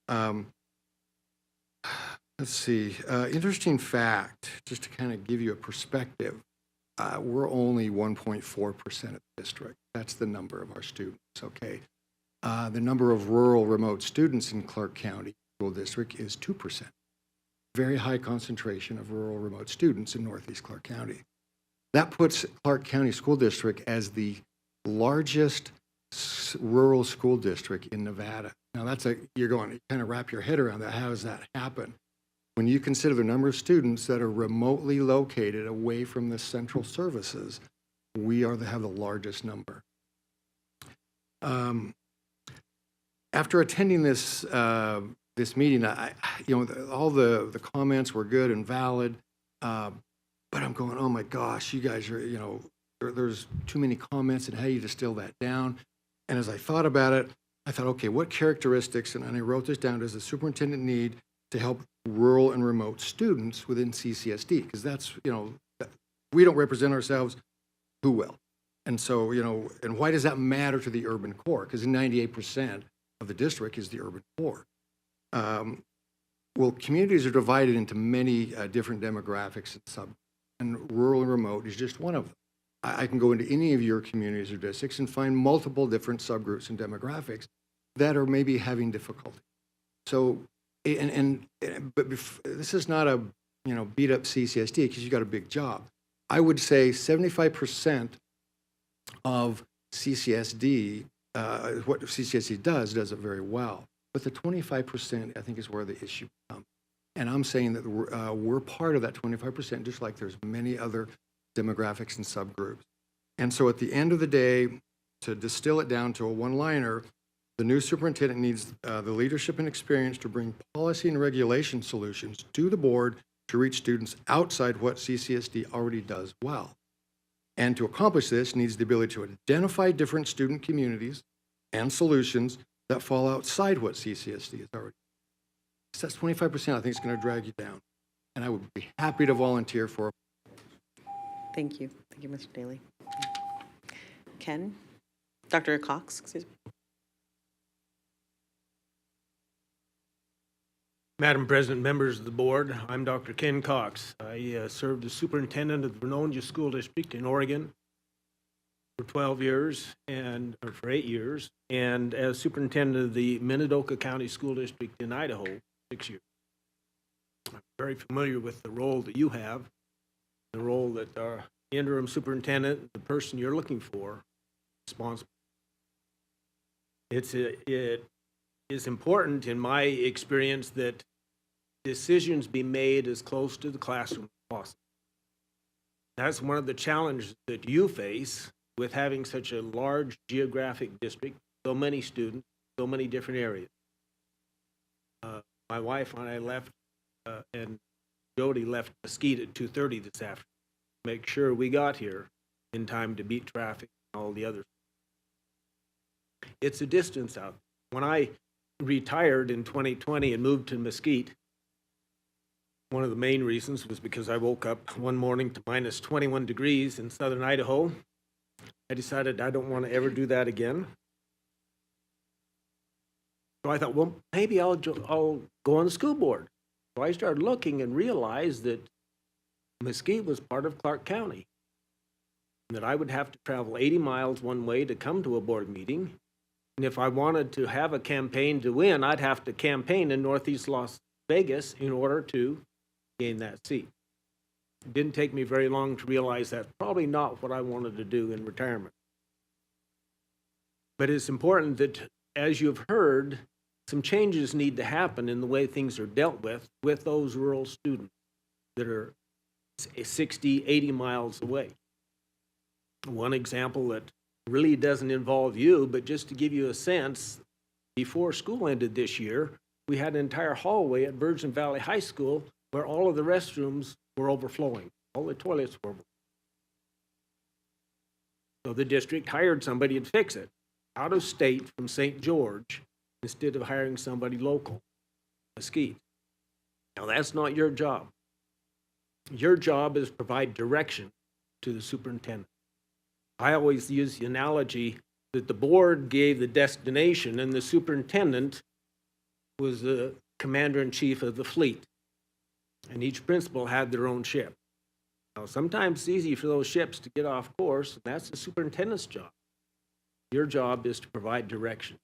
Let's see. Interesting fact, just to kind of give you a perspective, we're only 1.4% of the district. That's the number of our students, okay? The number of rural remote students in Clark County School District is 2%. Very high concentration of rural remote students in Northeast Clark County. That puts Clark County School District as the largest rural school district in Nevada. Now you're going to kind of wrap your head around that. How does that happen? When you consider the number of students that are remotely located away from the central services, we have the largest number. After attending this meeting, all the comments were good and valid, but I'm going, oh my gosh, you guys are, there's too many comments, and how you distill that down. And as I thought about it, I thought, okay, what characteristics, and I wrote this down, does the superintendent need to help rural and remote students within CCSD? Because that's, we don't represent ourselves, who will? And so, and why does that matter to the urban core? Because 98% of the district is the urban core. Well, communities are divided into many different demographics and rural and remote is just one of them. I can go into any of your communities or districts and find multiple different subgroups and demographics that are maybe having difficulty. So, but this is not a beat up CCSD because you got a big job. I would say 75% of CCSD, what CCSD does it very well. But the 25%, I think, is where the issue comes. And I'm saying that we're part of that 25%, just like there's many other demographics and subgroups. And so at the end of the day, to distill it down to a one-liner, the new superintendent needs the leadership and experience to bring policy and regulation solutions to the board to reach students outside what CCSD already does well. And to accomplish this, needs the ability to identify different student communities and solutions that fall outside what CCSD is already. So that's 25%. I think it's going to drag you down. And I would be happy to volunteer for. Thank you. Thank you, Mr. Daly. Ken? Dr. Cox, excuse me. Madam President, members of the board, I'm Dr. Ken Cox. I served as superintendent of the Vernonia School District in Oregon for 12 years or for 8 years, and as superintendent of the Minidoka County School District in Idaho, 6 years. I'm very familiar with the role that you have, the role that our interim superintendent, the person you're looking for, is responsible. It is important, in my experience, that decisions be made as close to the classroom as possible. That's one of the challenges that you face with having such a large geographic district, so many students, so many different areas. My wife and I left, and Jody left Mesquite at 2:30 this afternoon to make sure we got here in time to beat traffic and all the others. It's a distance out. When I retired in 2020 and moved to Mesquite, one of the main reasons was because I woke up one morning to minus 21 degrees in southern Idaho. I decided I don't want to ever do that again. So I thought, well, maybe I'll go on the school board. So I started looking and realized that Mesquite was part of Clark County, and that I would have to travel 80 miles one way to come to a board meeting. And if I wanted to have a campaign to win, I'd have to campaign in Northeast Las Vegas in order to gain that seat. It didn't take me very long to realize that's probably not what I wanted to do in retirement. But it's important that, as you've heard, some changes need to happen in the way things are dealt with those rural students that are 60, 80 miles away. One example that really doesn't involve you, but just to give you a sense, before school ended this year, we had an entire hallway at Virgin Valley High School where all of the restrooms were overflowing. All the toilets were overflowing. So the district hired somebody to fix it, out of state from St. George, instead of hiring somebody local, Mesquite. Now, that's not your job. Your job is to provide direction to the superintendent. I always use the analogy that the board gave the destination and the superintendent was the commander-in-chief of the fleet. And each principal had their own ship. Now, sometimes it's easy for those ships to get off course, and that's the superintendent's job. Your job is to provide direction.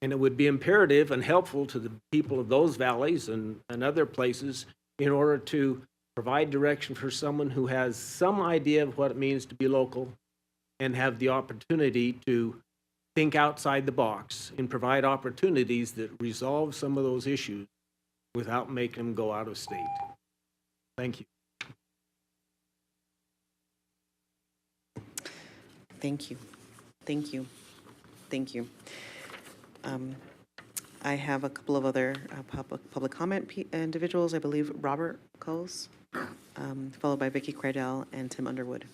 And it would be imperative and helpful to the people of those valleys and other places in order to provide direction for someone who has some idea of what it means to be local and have the opportunity to think outside the box and provide opportunities that resolve some of those issues without making them go out of state. Thank you. Thank you. Thank you. Thank you. I have a couple of other public comment individuals. I believe Robert Coles, followed by Vicky Cradell and Tim Underwood.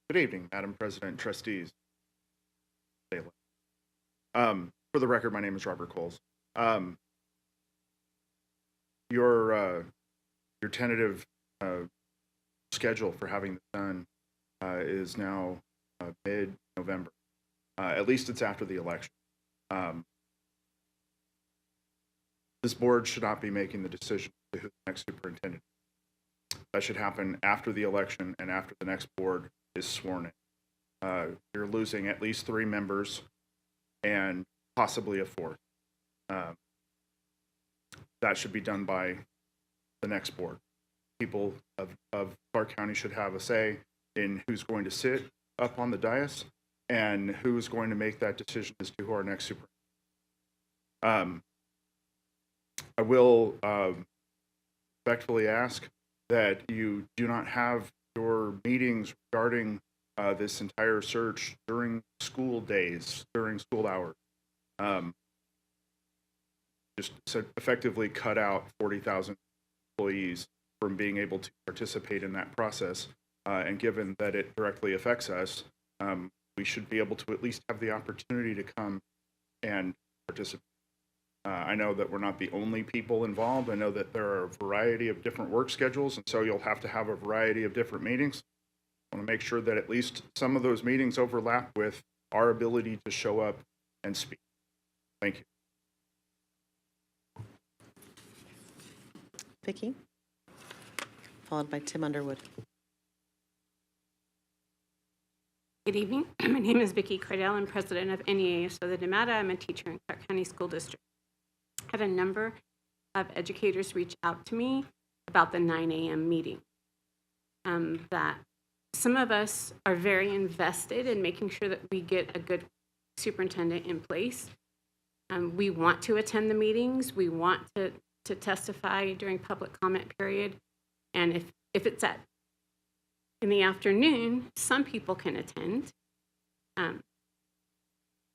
Good evening, Madam President, trustees. For the record, my name is Robert Coles. Your tentative schedule for having this done is now mid-November. At least it's after the election. This board should not be making the decision to who the next superintendent is. That should happen after the election and after the next board is sworn in. You're losing at least 3 members and possibly a 4th. That should be done by the next board. People of Clark County should have a say in who's going to sit up on the dais and who's going to make that decision as to who our next superintendent. I will respectfully ask that you do not have your meetings regarding this entire search during school days, during school hours. Just effectively cut out 40,000 employees from being able to participate in that process. And given that it directly affects us, we should be able to at least have the opportunity to come and participate. I know that we're not the only people involved. I know that there are a variety of different work schedules, and so you'll have to have a variety of different meetings. I want to make sure that at least some of those meetings overlap with our ability to show up and speak. Thank you. Vicki? followed by Tim Underwood. Good evening. My name is Vicki Cardell. I'm president of NEA of Southern Nevada. I'm a teacher in Clark County School District. I had a number of educators reach out to me about the 9 a.m. meeting. That some of us are very invested in making sure that we get a good superintendent in place. We want to attend the meetings. We want to testify during public comment period. And if it's in the afternoon, some people can attend. And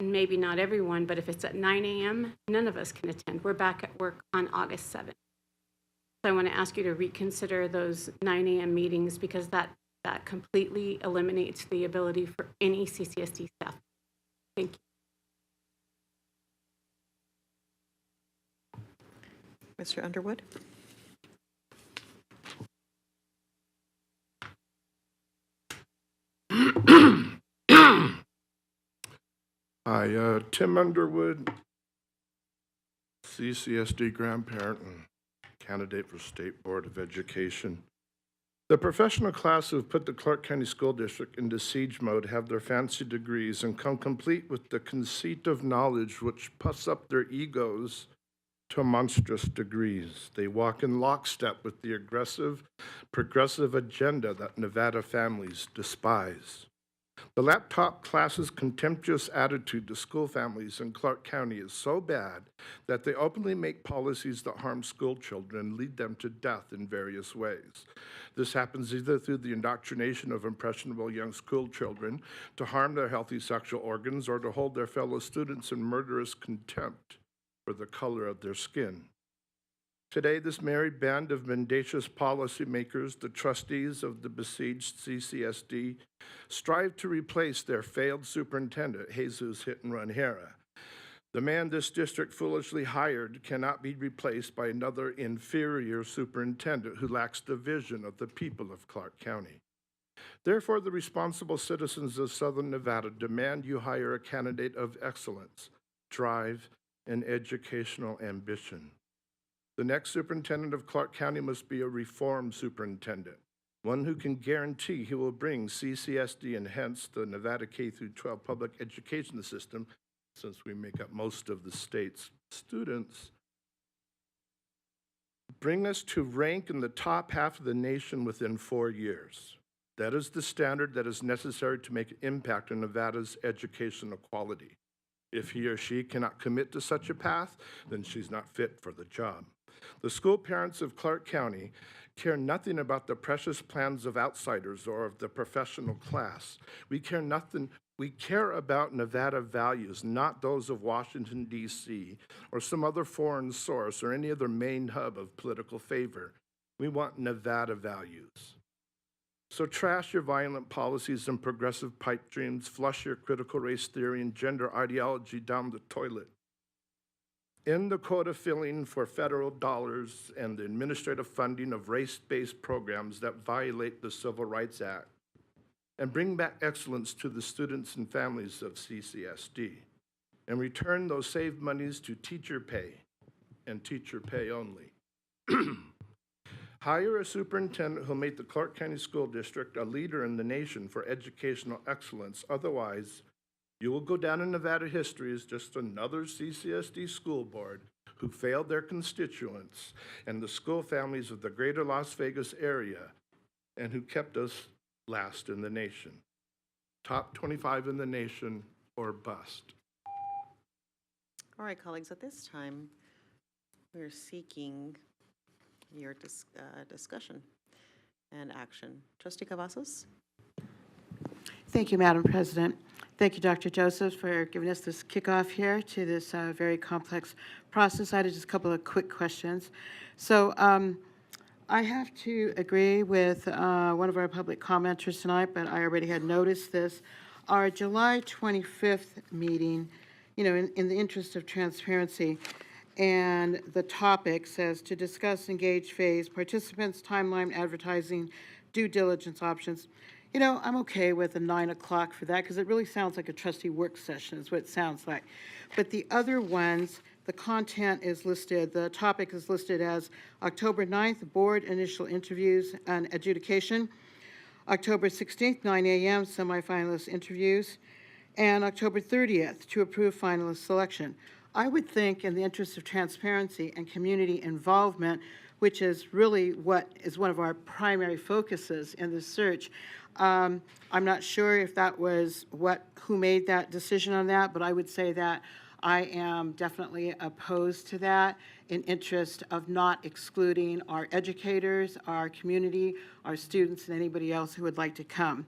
maybe not everyone, but if it's at 9 a.m., none of us can attend. We're back at work on August 7th. So I want to ask you to reconsider those 9 a.m. meetings because that completely eliminates the ability for any CCSD staff. Thank you. Mr. Underwood? Hi, Tim Underwood, CCSD grandparent and candidate for State Board of Education. The professional class who have put the Clark County School District into siege mode have their fancy degrees and come complete with the conceit of knowledge which puffs up their egos to monstrous degrees. They walk in lockstep with the aggressive, progressive agenda that Nevada families despise. The laptop class's contemptuous attitude to school families in Clark County is so bad that they openly make policies that harm school children and lead them to death in various ways. This happens either through the indoctrination of impressionable young school children to harm their healthy sexual organs or to hold their fellow students in murderous contempt for the color of their skin. Today, this merry band of mendacious policymakers, the trustees of the besieged CCSD, strive to replace their failed superintendent, Jesus Hit-and-Run Hera. The man this district foolishly hired cannot be replaced by another inferior superintendent who lacks the vision of the people of Clark County. Therefore, the responsible citizens of Southern Nevada demand you hire a candidate of excellence, drive, and educational ambition. The next superintendent of Clark County must be a reformed superintendent, one who can guarantee he will bring CCSD and hence the Nevada K-12 public education system, since we make up most of the state's students, bring us to rank in the top half of the nation within 4 years. That is the standard that is necessary to make an impact on Nevada's educational quality. If he or she cannot commit to such a path, then she's not fit for the job. The school parents of Clark County care nothing about the precious plans of outsiders or of the professional class. We care about Nevada values, not those of Washington, D.C., or some other foreign source or any other main hub of political favor. We want Nevada values. So trash your violent policies and progressive pipe dreams, flush your critical race theory and gender ideology down the toilet. End the quota filling for federal dollars and the administrative funding of race-based programs that violate the Civil Rights Act, and bring back excellence to the students and families of CCSD, and return those saved monies to teacher pay and teacher pay only. Hire a superintendent who'll make the Clark County School District a leader in the nation for educational excellence. Otherwise, you will go down in Nevada history as just another CCSD school board who failed their constituents and the school families of the greater Las Vegas area and who kept us last in the nation. Top 25 in the nation or bust. All right, colleagues, at this time, we're seeking your discussion and action. Trustee Cavazos? Thank you, Madam President. Thank you, Dr. Joseph, for giving us this kickoff here to this very complex process. I had just a couple of quick questions. So I have to agree with one of our public commenters tonight, but I already had noticed this. Our July 25th meeting, you know, in the interest of transparency, and the topic says to discuss engage phase, participants, timeline, advertising, due diligence options. You know, I'm okay with a 9 o'clock for that because it really sounds like a trustee work session is what it sounds like. But the other ones the content is listed, the topic is listed as October 9th, board initial interviews and adjudication, October 16th, 9 a.m., semifinalist interviews, and October 30th to approve finalist selection. I would think, in the interest of transparency and community involvement, which is really what is one of our primary focuses in this search, I'm not sure if that was who made that decision on that, but I would say that I am definitely opposed to that in interest of not excluding our educators, our community, our students, and anybody else who would like to come.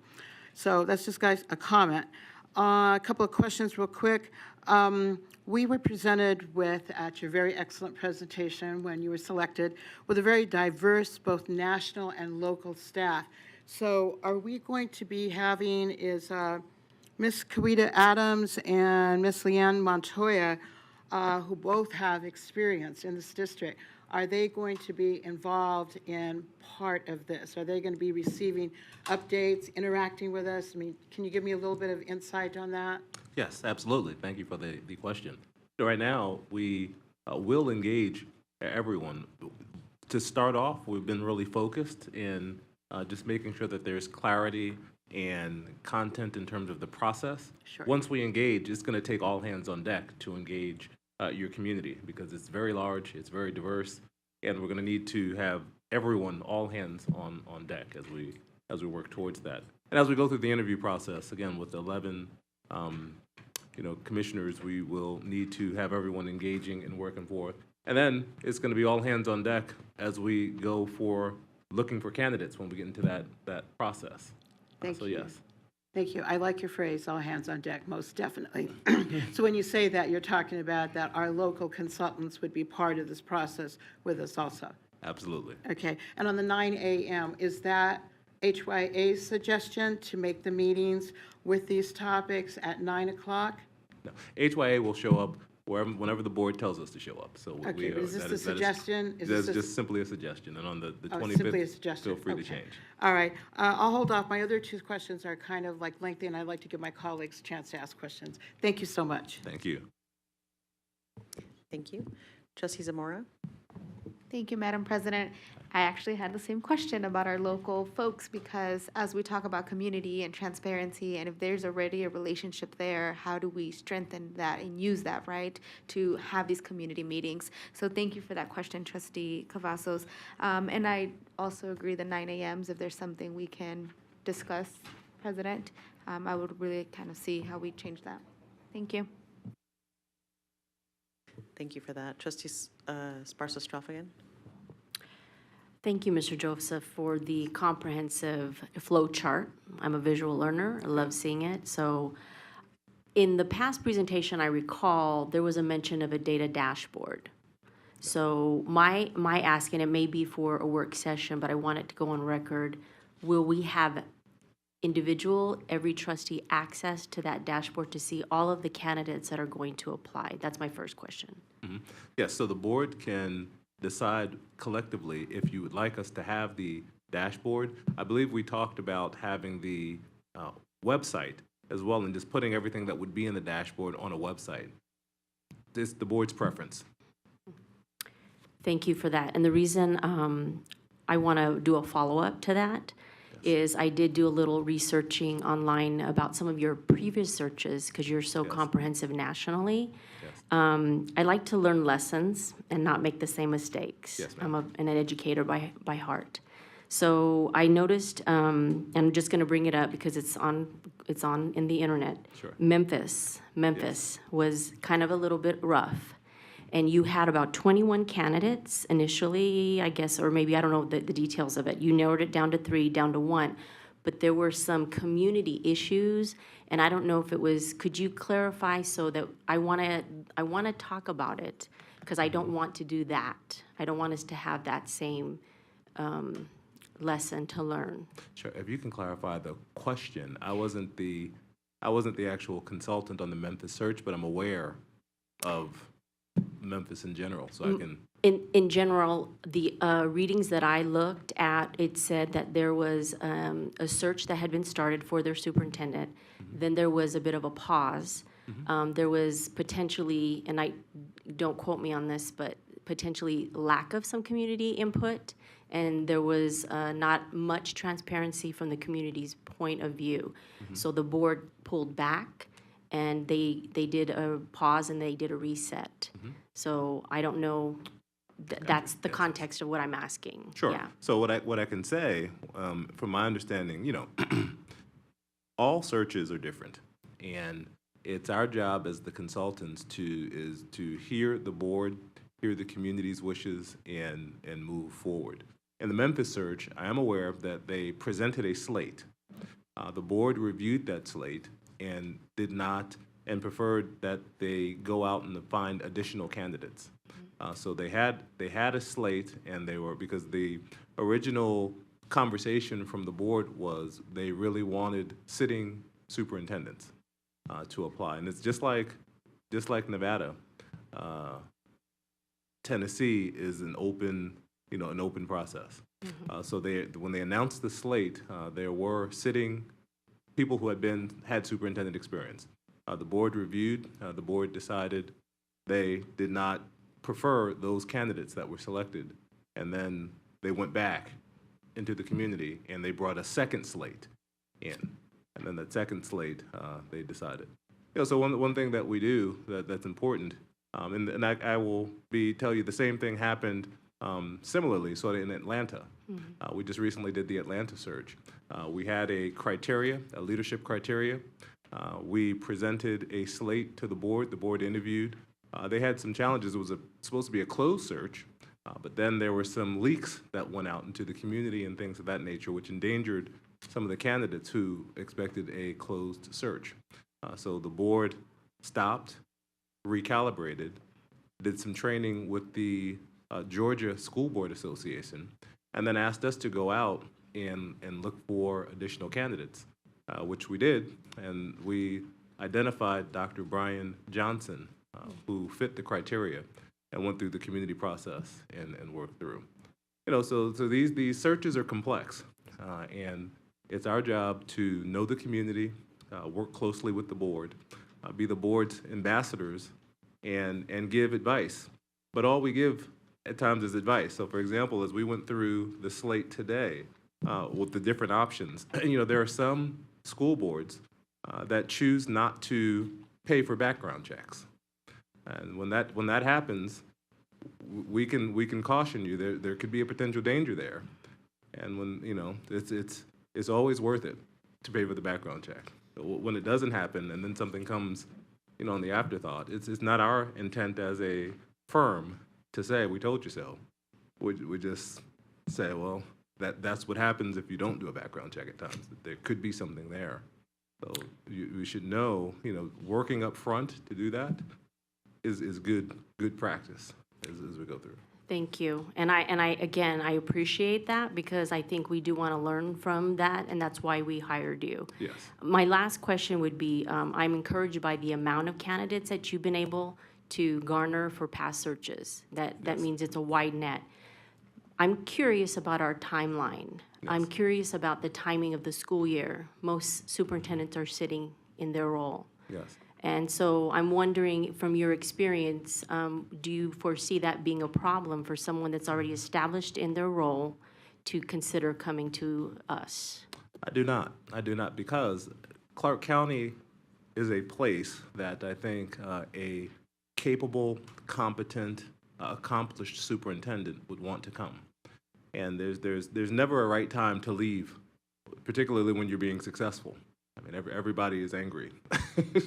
So that's just, guys, a comment. A couple of questions real quick. We were presented with, at your very excellent presentation when you were selected, with a very diverse, both national and local staff. So are we going to be having, Ms. Kawita Adams and Ms. Leanne Montoya, who both have experience in this district, are they going to be involved in part of this? Are they going to be receiving updates, interacting with us? I mean, can you give me a little bit of insight on that? Yes, absolutely. Thank you for the question. So right now, we will engage everyone. To start off, we've been really focused in just making sure that there's clarity and content in terms of the process. Sure. Once we engage, it's going to take all hands on deck to engage your community because it's very large, it's very diverse, and we're going to need to have everyone, all hands on deck as we work towards that. And as we go through the interview process, again, with 11 commissioners, we will need to have everyone engaging and working forth. And then it's going to be all hands on deck as we go for looking for candidates when we get into that process. Thank so you. Yes. Thank you. I like your phrase, all hands on deck, most definitely. So when you say that, you're talking about that our local consultants would be part of this process with us also? Absolutely. Okay. And on the 9 a.m., is that HYA's suggestion to make the meetings with these topics at 9 o'clock? No. HYA will show up whenever the board tells us to show up. So Okay, but is this a suggestion? That's just simply a suggestion. And on the Oh, 25th, simply a suggestion. feel free to Okay. change. All right. I'll hold off. My other two questions are kind of like lengthy, and I'd like to give my colleagues a chance to ask questions. Thank you so much. Thank you. Thank you. Trustee Zamora? Thank you, Madam President. I actually had the same question about our local folks because as we talk about community and transparency, and if there's already a relationship there, how do we strengthen that and use that, right, to have these community meetings? So thank you for that question, Trustee Cavazos. And I also agree the 9 a.m.s, if there's something we can discuss, President, I would really kind of see how we change that. Thank you. Thank you for that. Trustee Sparso-Stroff. Thank you, Mr. Joseph, for the comprehensive flow chart. I'm a visual learner. I love seeing it. So in the past presentation, I recall there was a mention of a data dashboard. So my ask, and it may be for a work session, but I want it to go on record, will we have every trustee access to that dashboard to see all of the candidates that are going to apply? That's my first question. Mm-hmm. Yes, so the board can decide collectively if you would like us to have the dashboard. I believe we talked about having the website as well and just putting everything that would be in the dashboard on a website. This is the board's preference. Thank you for that. And the reason I want to do a follow-up to that is I did do a little researching online about some of your previous searches because you're so comprehensive nationally. I like to learn lessons and not make the same mistakes. Yes, I'm an educator by heart. So I noticed, and I'm just going to bring it up because it's on in the internet. Sure. Memphis was kind of a little bit rough. And you had about 21 candidates initially, I guess, or maybe I don't know the details of it. You narrowed it down to 3, down to 1. But there were some community issues, and I don't know if it was, could you clarify so that I want to talk about it because I don't want to do that. I don't want us to have that same lesson to learn. Sure. If you can clarify the question, I wasn't the actual consultant on the Memphis search, but I'm aware of Memphis in general, so I can. In general, the readings that I looked at, it said that there was a search that had been started for their superintendent. Mm-hmm. Then there was a bit of a pause. There was potentially, and don't quote me on this, but potentially lack of some community input, and there was not much transparency from the community's point of view. So the board pulled back, and they did a pause and they did a reset. So I don't know, that's the context of what I'm asking. Sure. Yeah. So what I can say, from my understanding, all searches are different, and it's our job as the consultants to hear the board, hear the community's wishes, and move forward. In the Memphis search, I am aware that they presented a slate. The board reviewed that slate and did not, and preferred that they go out and find additional candidates. So they had a slate, and because the original conversation from the board was they really wanted sitting superintendents to apply, and it's just like Nevada. Tennessee is an open process. So when they announced the slate, there were sitting people who had superintendent experience. The board reviewed. The board decided they did not prefer those candidates that were selected, and then they went back into the community and they brought a second slate in, and then that second slate they decided. So one thing that we do that's important, and I will tell you the same thing happened similarly sort of in Atlanta. We just recently did the Atlanta search. We had a leadership criteria. We presented a slate to the board. The board interviewed. They had some challenges. It was supposed to be a closed search, but then there were some leaks that went out into the community and things of that nature, which endangered some of the candidates who expected a closed search. So the board stopped, recalibrated, did some training with the Georgia School Board Association, and then asked us to go out and look for additional candidates, which we did, and we identified Dr. Brian Johnson, who fit the criteria and went through the community process and worked through. So these searches are complex, and it's our job to know the community, work closely with the board, be the board's ambassadors, and give advice. But all we give at times is advice. So for example, as we went through the slate today with the different options, there are some school boards that choose not to pay for background checks. And when that happens, we can caution you. There could be a potential danger there, and when it's always worth it to pay for the background check. But when it doesn't happen, and then something comes, on the afterthought, it's not our intent as a firm to say we told you so. We just say, well, that's what happens if you don't do a background check at times. There could be something there, so we should know. Working up front to do that is good practice as we go through. Thank you. And I appreciate that, because I think we do want to learn from that, and that's why we hired you. Yes. My last question would be, I'm encouraged by the amount of candidates that you've been able to garner for past searches. That means it's a wide net. I'm curious about our timeline. Yes. I'm curious about the timing of the school year. Most superintendents are sitting in their role. Yes. And so I'm wondering, from your experience, do you foresee that being a problem for someone that's already established in their role to consider coming to us? I do not, because Clark County is a place that I think a capable, competent, accomplished superintendent would want to come. And there's never a right time to leave, particularly when you're being successful. I mean, everybody is angry,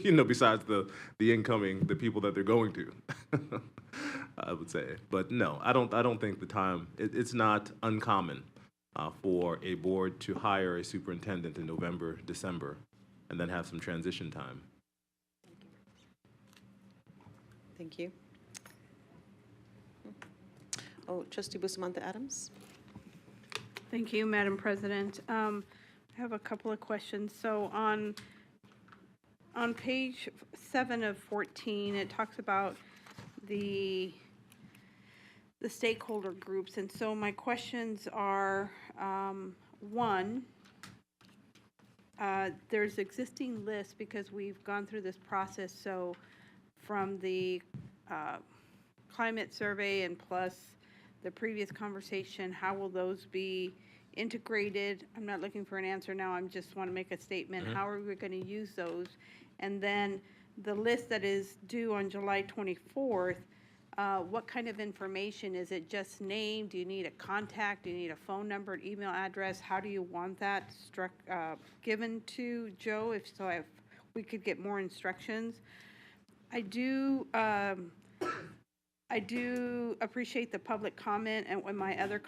besides the people that they're going to, I would say. But no, I don't think the time, it's not uncommon for a board to hire a superintendent in November, December, and then have some transition time. Thank you. Oh, Trustee Bustamante Adams? Thank you, Madam President. I have a couple of questions. So on page 7 of 14, it talks about the stakeholder groups. And so my questions are, one, there's existing lists because we've gone through this process, so from the climate survey and plus the previous conversation, how will those be integrated? I'm not looking for an answer now, I just want to make a statement. How are we going to use those? And then the list that is due on July 24th, what kind of information? Is it just name? Do you need a contact? Do you need a phone number, an email address? How do you want that given to Joe? If we could get more instructions. I do appreciate the public comment and what my other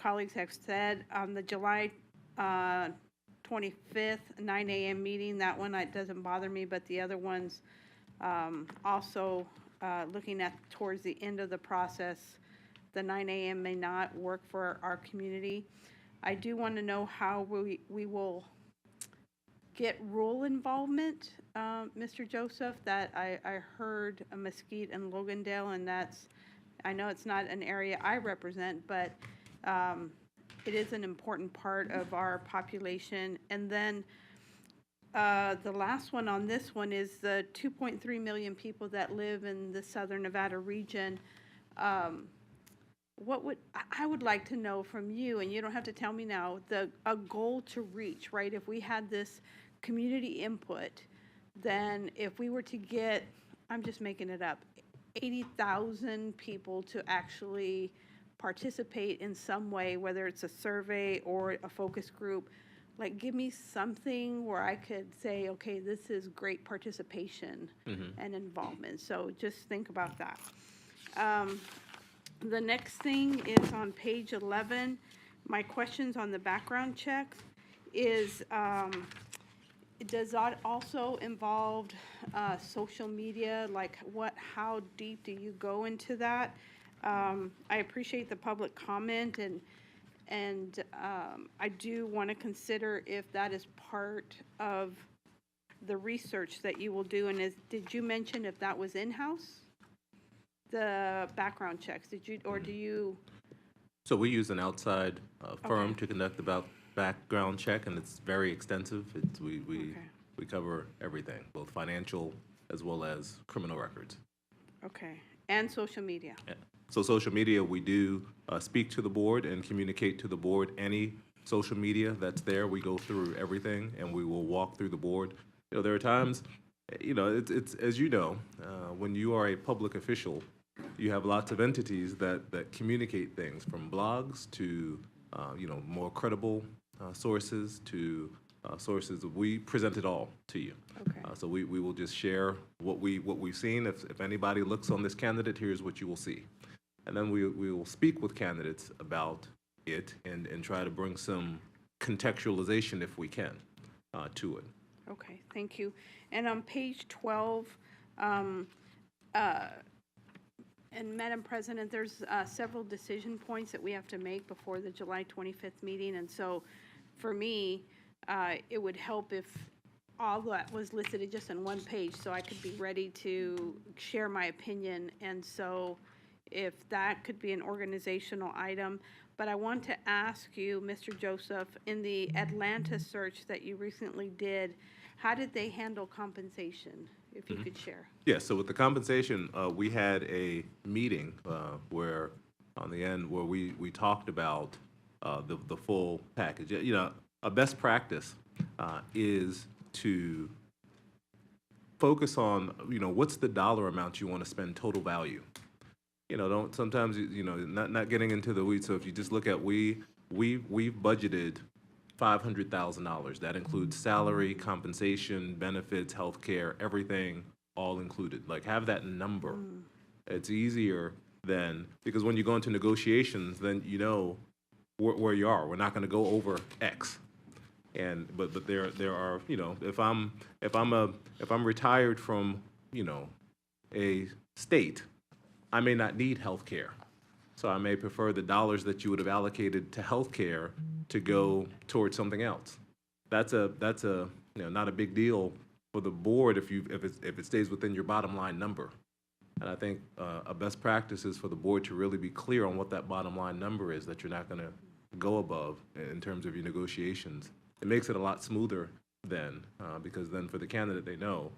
colleagues have said on the July 25th, 9 a.m. meeting. That one doesn't bother me, but the other ones also looking at towards the end of the process, the 9 a.m. may not work for our community. I do want to know how we will get rural involvement, Mr. Joseph, that I heard Mesquite and Logandale, and I know it's not an area I represent, but it is an important part of our population. And then the last one on this one is the 2.3 million people that live in the Southern Nevada region. I would like to know from you, and you don't have to tell me now, a goal to reach, right? If we had this community input, then if we were to get, I'm just making it up, 80,000 people to actually participate in some way, whether it's a survey or a focus group, like give me something where I could say, okay, this is great participation and involvement. So just think about that. The next thing is on page 11. My questions on the background checks is, does that also involve social media? Like how deep do you go into that? I appreciate the public comment, and I do want to consider if that is part of the research that you will do. And did you mention if that was in-house? The background checks, do you? So we use an outside firm to conduct the background check, and it's very extensive. We cover everything, both financial as well as criminal records. Okay, and social media. Yeah. So social media, we do speak to the board and communicate to the board. Any social media that's there, we go through everything, and we will walk through the board. There are times, it's as you know, when you are a public official, you have lots of entities that communicate things, from blogs to more credible sources to sources. We present it all to you. Okay. So we will just share what we've seen. If anybody looks on this candidate, here's what you will see. And then we will speak with candidates about it and try to bring some contextualization, if we can, to it. Okay, thank you. And on page 12, and Madam President, there's several decision points that we have to make before the July 25th meeting. And so for me, it would help if all that was listed just on one page so I could be ready to share my opinion. And so if that could be an organizational item. But I want to ask you, Mr. Joseph, in the Atlanta search that you recently did, how did they handle compensation, if you could share? Yeah, so with the compensation, we had a meeting where, on the end, where we talked about the full package. A best practice is to focus on, what's the dollar amount you want to spend total value. Don't sometimes, not getting into the weeds. So if you just look at, we've budgeted $500,000. That includes salary, compensation, benefits, healthcare, everything, all included. Like, have that number. It's easier than, because when you go into negotiations, then you know where you are. We're not going to go over X. But there are, if I'm retired from, a state, I may not need health care. So I may prefer the dollars that you would have allocated to health care to go towards something else. That's a not a big deal for the board if it stays within your bottom line number. And I think a best practice is for the board to really be clear on what that bottom line number is that you're not going to go above in terms of your negotiations. It makes it a lot smoother then, because then for the candidate, they know,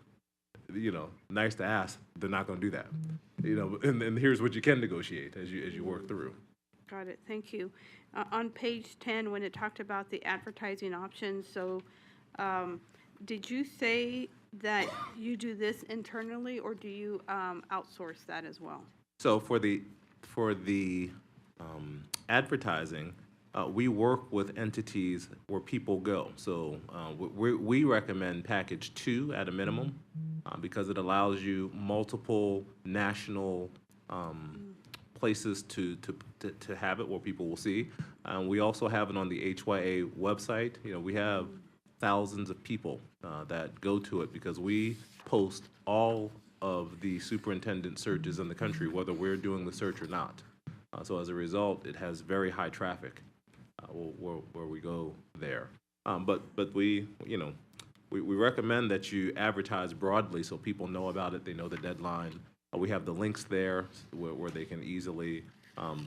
nice to ask, they're not going to do that. And here's what you can negotiate as you work through. Got it, thank you. On page 10, when it talked about the advertising options, so did you say that you do this internally, or do you outsource that as well? So for the advertising, we work with entities where people go. So we recommend package 2 at a minimum because it allows you multiple national places to have it where people will see. We also have it on the HYA website. We have thousands of people that go to it because we post all of the superintendent searches in the country, whether we're doing the search or not. So as a result, it has very high traffic where we go there. But we recommend that you advertise broadly so people know about it, they know the deadline. We have the links there where they can easily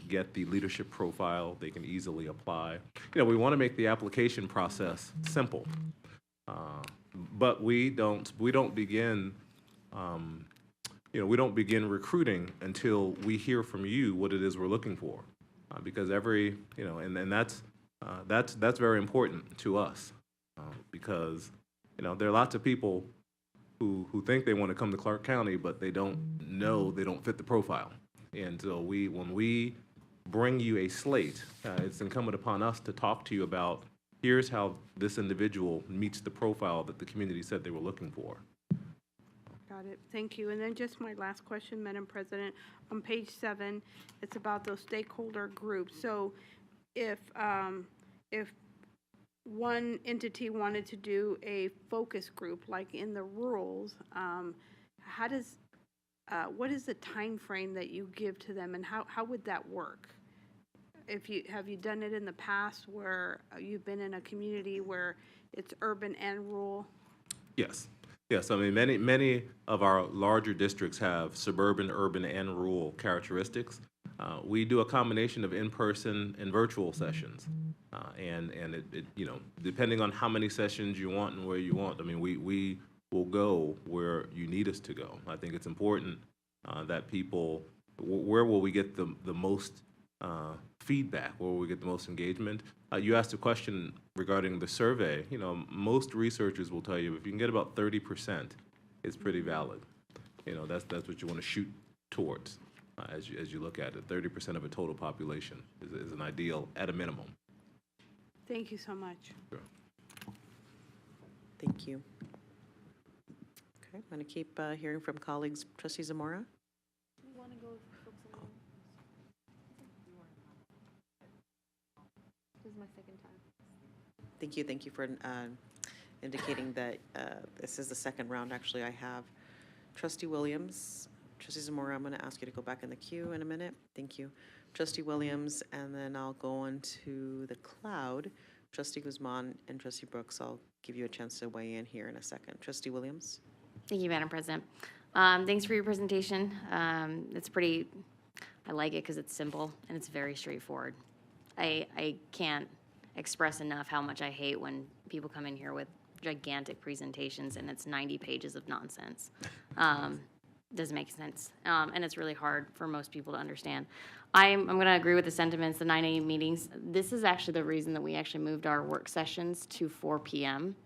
get the leadership profile, they can easily apply. We want to make the application process simple, but we don't begin we don't begin recruiting until we hear from you what it is we're looking for, because and that's very important to us, because there are lots of people who think they want to come to Clark County, but they don't know they don't fit the profile. And so when we bring you a slate, it's incumbent upon us to talk to you about, here's how this individual meets the profile that the community said they were looking for. Got it, thank you. And then just my last question, Madam President, on page 7, it's about those stakeholder groups. So if one entity wanted to do a focus group, like in the rules, what is the time frame that you give to them, and how would that work? Have you done it in the past where you've been in a community where it's urban and rural? Yes. I mean, many of our larger districts have suburban, urban, and rural characteristics. We do a combination of in-person and virtual sessions, and it depending on how many sessions you want and where you want. I mean, we will go where you need us to go. I think it's important that people, where will we get the most feedback, where will we get the most engagement? You asked a question regarding the survey. Most researchers will tell you if you can get about 30%, it's pretty valid. That's what you want to shoot towards as you look at it. 30% of a total population is an ideal at a minimum. Thank you so much. Sure. Thank you. Okay, I'm going to keep hearing from colleagues. Trustee Zamora? This is my second time. Thank you for indicating that this is the second round. Actually, I have Trustee Williams. Trustee Zamora, I'm going to ask you to go back in the queue in a minute. Thank you. Trustee Williams, and then I'll go on to the cloud. Trustee Guzman and Trustee Brooks, I'll give you a chance to weigh in here in a second. Trustee Williams? Thank you, Madam President. Thanks for your presentation. I like it because it's simple and it's very straightforward. I can't express enough how much I hate when people come in here with gigantic presentations and it's 90 pages of nonsense. Doesn't make sense. And it's really hard for most people to understand. I'm going to agree with the sentiments, the 9 a.m. meetings. This is actually the reason that we actually moved our work sessions to 4 p.m.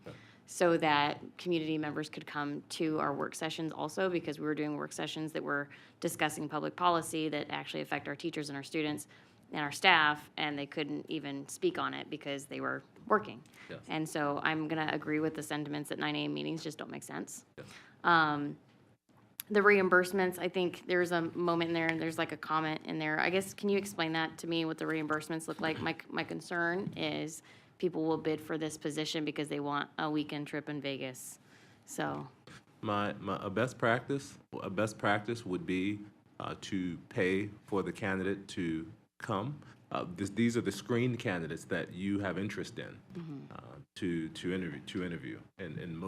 so that community members could come to our work sessions also, because we were doing work sessions that were discussing public policy that actually affect our teachers and our students and our staff, and they couldn't even speak on it because they were working. Yes. And so I'm going to agree with the sentiments that 9 a.m. meetings just don't make sense. Yes. The reimbursements, I think there's a moment in there and there's like a comment in there. I guess, can you explain that to me, what the reimbursements look like? My concern is people will bid for this position because they want a weekend trip in Vegas. So A best practice would be to pay for the candidate to come. These are the screened candidates that you have interest in to interview, and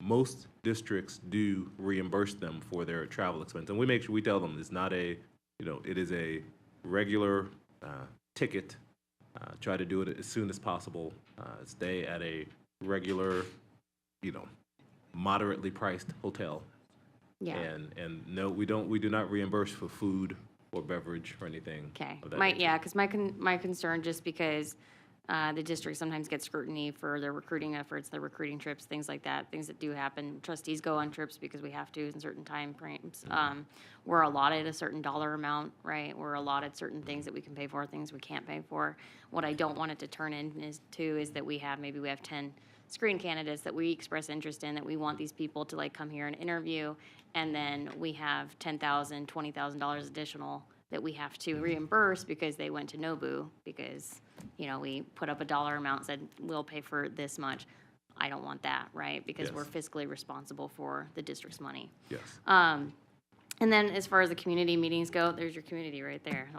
most districts do reimburse them for their travel expense, and we tell them it's not it is a regular ticket. Try to do it as soon as possible. Stay at a regular moderately priced hotel. Yeah. And no, we do not reimburse for food or beverage or anything Okay. of that nature. Yeah, because my concern, just because the district sometimes gets scrutiny for their recruiting efforts, their recruiting trips, things like that, things that do happen. Trustees go on trips because we have to in certain time frames. We're allotted a certain dollar amount, right? We're allotted certain things that we can pay for, things we can't pay for. What I don't want it to turn into is that we have 10 screen candidates that we express interest in, that we want these people to like come here and interview, and then we have $10,000, $20,000 additional that we have to reimburse because they went to Nobu, because, we put up a dollar amount, said, we'll pay for this much. I don't want that, right? Because Yes. we're fiscally responsible for the district's money. Yes. And then as far as the community meetings go, there's your community right there.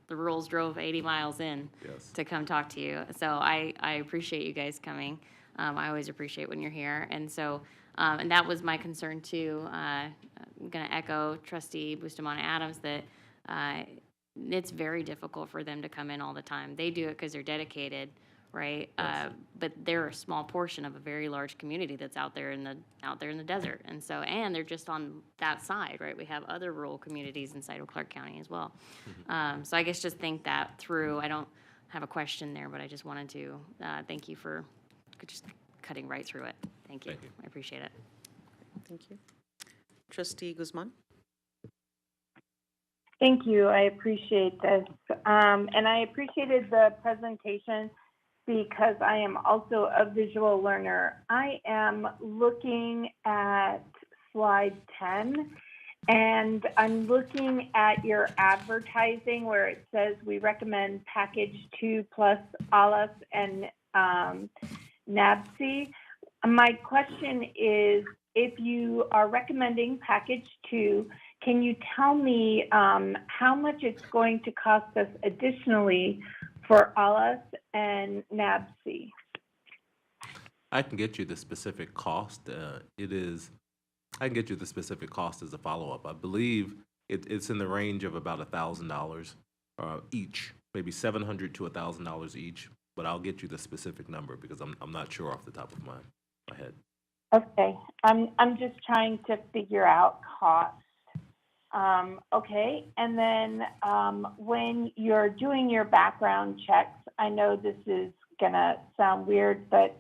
The rules drove 80 miles in Yes. to come talk to you. So I appreciate you guys coming. I always appreciate when you're here. And so, and that was my concern too. I'm going to echo Trustee Bustamante Adams that it's very difficult for them to come in all the time. They do it because they're dedicated, right? But they're a small portion of a very large community that's out there in the desert. And so, and they're just on that side, right? We have other rural communities inside of Clark County as well. So I guess just think that through. I don't have a question there, but I just wanted to thank you for just cutting right through it. Thank you. Thank you. I appreciate it. Thank you. Trustee Guzman? Thank you. I appreciate this. And I appreciated the presentation because I am also a visual learner. I am looking at slide 10, and I'm looking at your advertising where it says we recommend package 2 plus ALAS and NABC. My question is, if you are recommending package 2, can you tell me how much it's going to cost us additionally for ALAS and NABC? I can get you the specific cost. I can get you the specific cost as a follow-up. I believe it's in the range of about $1,000 each, maybe $700 to $1,000 each. But I'll get you the specific number because I'm not sure off the top of my head. Okay, I'm just trying to figure out cost. Okay, and then when you're doing your background checks, I know this is gonna sound weird, but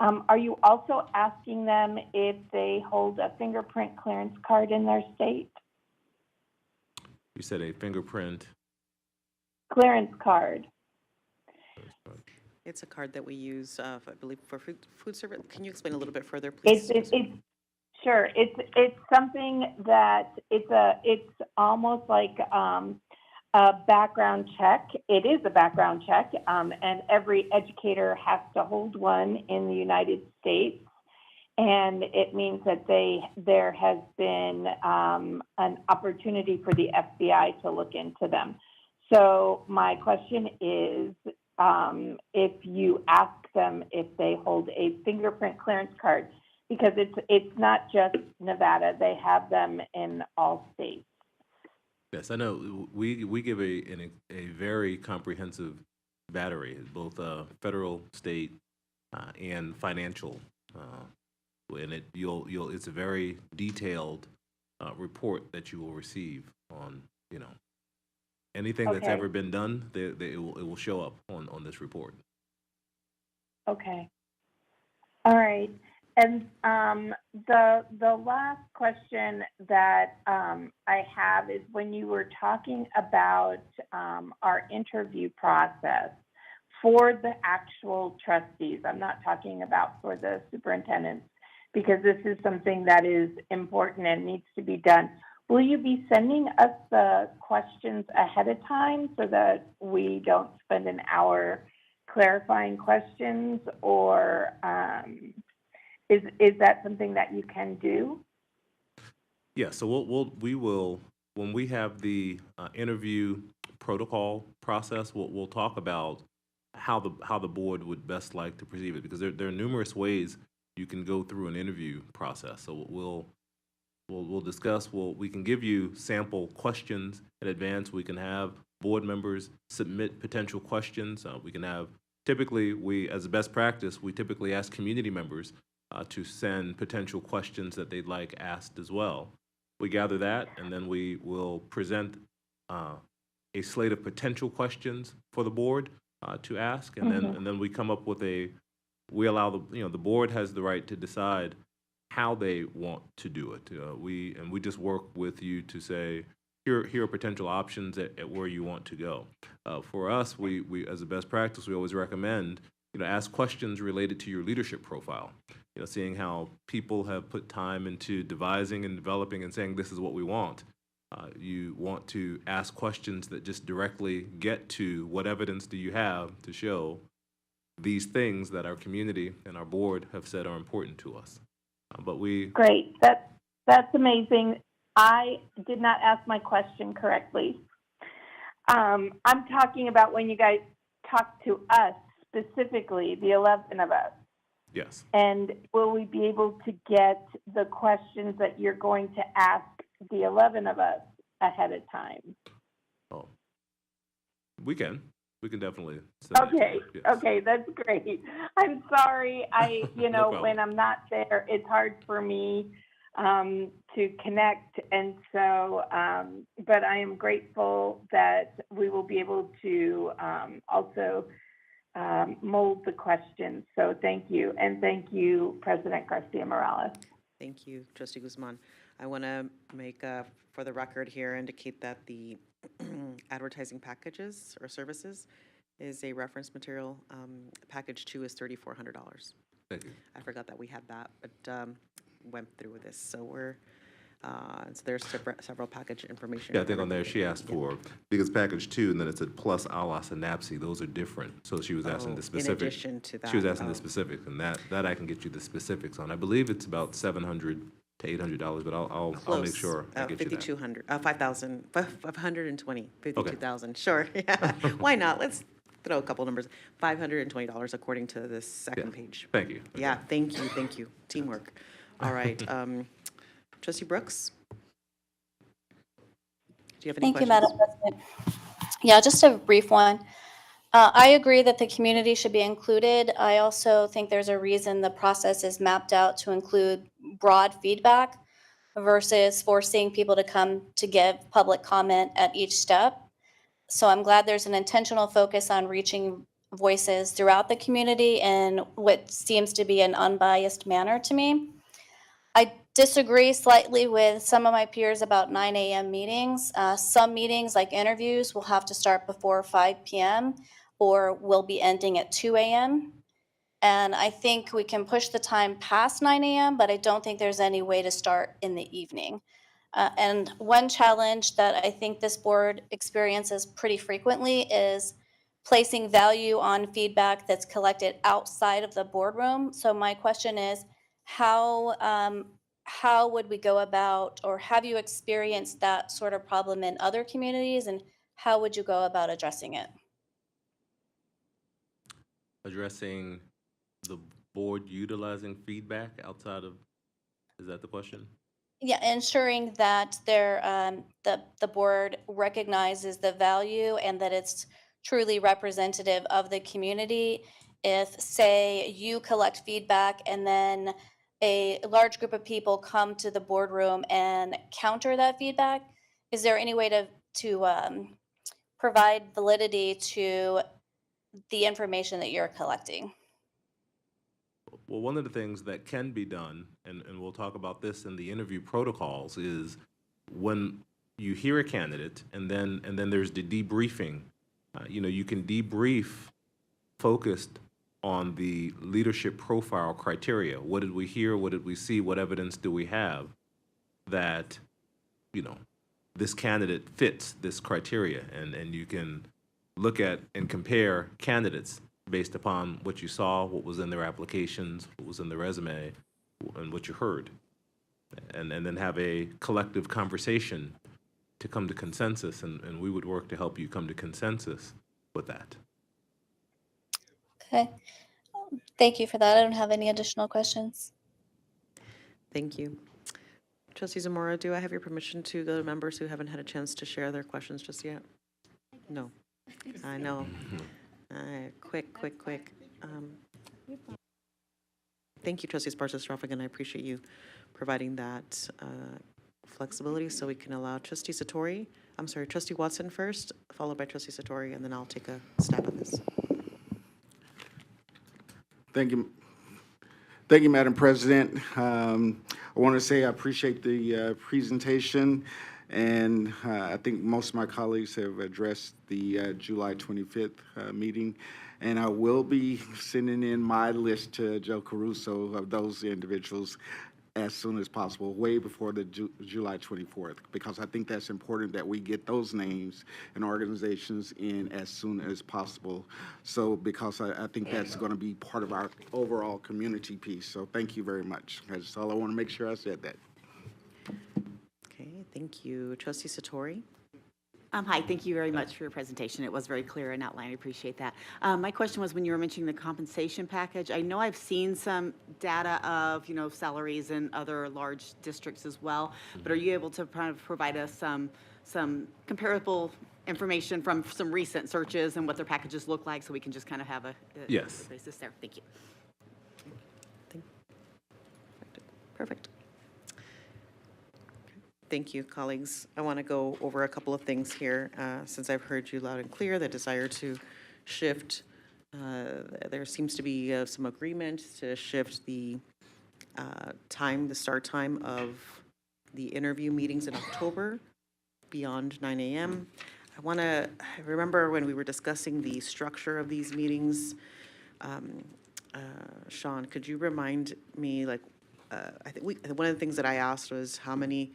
are you also asking them if they hold a fingerprint clearance card in their state? You said a fingerprint Clearance card. It's a card that we use, I believe, for food service. Can you explain a little bit further, please? Sure. It's something that it's almost like a background check. It is a background check, and every educator has to hold one in the United States. And it means that there has been an opportunity for the FBI to look into them. So my question is, if you ask them if they hold a fingerprint clearance card, because it's not just Nevada, they have them in all states. Yes, I know. We give a very comprehensive battery, both federal, state, and financial, and it's a very detailed report that you will receive on anything that's ever been done. It will show up on this report. Okay. All right. And the last question that I have is, when you were talking about our interview process for the actual trustees, I'm not talking about for the superintendents, because this is something that is important and needs to be done. Will you be sending us the questions ahead of time so that we don't spend an hour clarifying questions, or is that something that you can do? Yeah, so we will when we have the interview protocol process, we'll talk about how the board would best like to perceive it, because there are numerous ways you can go through an interview process. So we'll discuss. We can give you sample questions in advance. We can have board members submit potential questions. We can have, typically, as a best practice, we typically ask community members to send potential questions that they'd like asked as well. We gather that, and then we will present a slate of potential questions for the board to ask, and then we come up with we allow the board has the right to decide how they want to do it. We just work with you to say, here are potential options at where you want to go. For us, we as a best practice, we always recommend, ask questions related to your leadership profile. Seeing how people have put time into devising and developing and saying, this is what we want. You want to ask questions that just directly get to what evidence do you have to show these things that our community and our board have said are important to us. Great. That's amazing. I did not ask my question correctly. I'm talking about when you guys talk to us, specifically, the 11 of us. Yes. And will we be able to get the questions that you're going to ask the 11 of us ahead of time? Oh, we can definitely send that to Okay, you. Yes. okay, that's great. I'm sorry, No problem. when I'm not there, it's hard for me to connect, and so, but I am grateful that we will be able to also mold the questions. So thank you, and thank you, President Garcia Morales. Thank you, Trustee Guzman. I want to make, for the record here, indicate that the advertising packages or services is a reference material. Package 2 is $3,400. Thank you. I forgot that we had that, but went through with this. So we're, so there's several package information. Yeah, I think on there she asked for, because package 2, and then it said plus ala synapse, those are different. So she was asking the specific. In addition to that. She was asking the specifics, and that I can get you the specifics on. I believe it's about $700 to $800, but I'll make sure I get you that. 5,200, 5,000, 520, 52,000. Sure, yeah. Why not? Let's throw a couple numbers. $520 according to this second page. Thank you. Yeah, thank you. Teamwork. All right. Trustee Brooks? Do you have any questions? Thank you, Madam President. Yeah, just a brief one. I agree that the community should be included. I also think there's a reason the process is mapped out to include broad feedback versus forcing people to come to give public comment at each step. So I'm glad there's an intentional focus on reaching voices throughout the community in what seems to be an unbiased manner to me. I disagree slightly with some of my peers about 9 a.m. meetings. Some meetings, like interviews, will have to start before 5 p.m. or will be ending at 2 a.m. And I think we can push the time past 9 a.m., but I don't think there's any way to start in the evening. And one challenge that I think this board experiences pretty frequently is placing value on feedback that's collected outside of the boardroom. So my question is, how would we go about, or have you experienced that sort of problem in other communities, and how would you go about addressing it? Addressing the board utilizing feedback outside of, is that the question? Yeah, ensuring that the board recognizes the value and that it's truly representative of the community. If, say, you collect feedback and then a large group of people come to the boardroom and counter that feedback, is there any way to provide validity to the information that you're collecting? Well, one of the things that can be done, and we'll talk about this in the interview protocols, is when you hear a candidate and then there's the debriefing. You can debrief focused on the leadership profile criteria. What did we hear? What did we see? What evidence do we have that, this candidate fits this criteria? And you can look at and compare candidates based upon what you saw, what was in their applications, what was in the resume, and what you heard. And then have a collective conversation to come to consensus, and we would work to help you come to consensus with that. Okay. Thank you for that. I don't have any additional questions. Thank you. Trustee Zamora, do I have your permission to go to members who haven't had a chance to share their questions just yet? No. I know. Quick. Thank you, Trustee Esparza-Stravag, and I appreciate you providing that flexibility so we can allow Trustee Watson first, followed by Trustee Satori, and then I'll take a stab at this. Thank you. Thank you, Madam President. I want to say I appreciate the presentation, and I think most of my colleagues have addressed the July 25th meeting, and I will be sending in my list to Joe Caruso of those individuals as soon as possible, way before the July 24th, because I think that's important that we get those names and organizations in as soon as possible. So, because I think that's going to be part of our overall community piece. So thank you very much. That's all I want to make sure I said that. Okay, thank you. Trustee Satori? Hi, thank you very much for your presentation. It was very clear and outlined. I appreciate that. My question was when you were mentioning the compensation package, I know I've seen some data of, salaries in other large districts as well, but are you able to kind of provide us some comparable information from some recent searches and what their packages look like so we can just kind of have a Yes. basis there? Thank you. Perfect. Thank you, colleagues. I want to go over a couple of things here. Since I've heard you loud and clear, the desire to shift, there seems to be some agreement to shift the the start time of the interview meetings in October beyond 9 a.m. I remember when we were discussing the structure of these meetings, Sean, could you remind me, I think one of the things that I asked was how many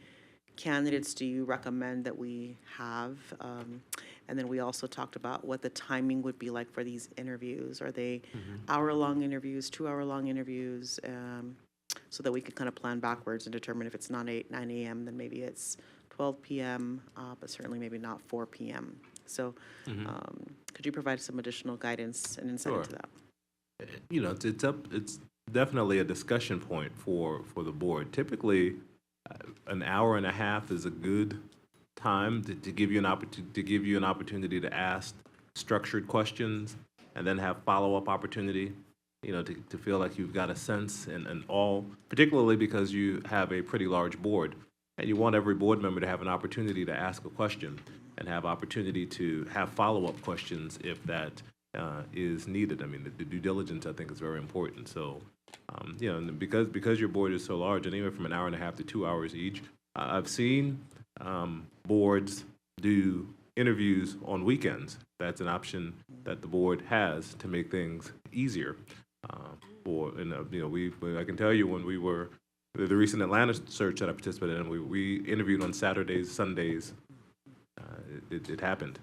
candidates do you recommend that we have? And then we also talked about what the timing would be like for these interviews. Are they hour-long interviews, 2-hour-long interviews? So that we could kind of plan backwards and determine if it's not 9 a.m., then maybe it's 12 p.m., but certainly maybe not 4 p.m. So could you provide some additional guidance and insight into that? It's definitely a discussion point for the board. Typically, an hour and a half is a good time to give you an opportunity to ask structured questions and then have follow-up opportunity, to feel like you've got a sense and all, particularly because you have a pretty large board and you want every board member to have an opportunity to ask a question and have opportunity to have follow-up questions if that is needed. I mean, the due diligence, I think, is very important. So, and because your board is so large, anywhere from an hour and a half to 2 hours each, I've seen boards do interviews on weekends. That's an option that the board has to make things easier. I can tell you when we were the recent Atlanta search that I participated in, we interviewed on Saturdays, Sundays. It happened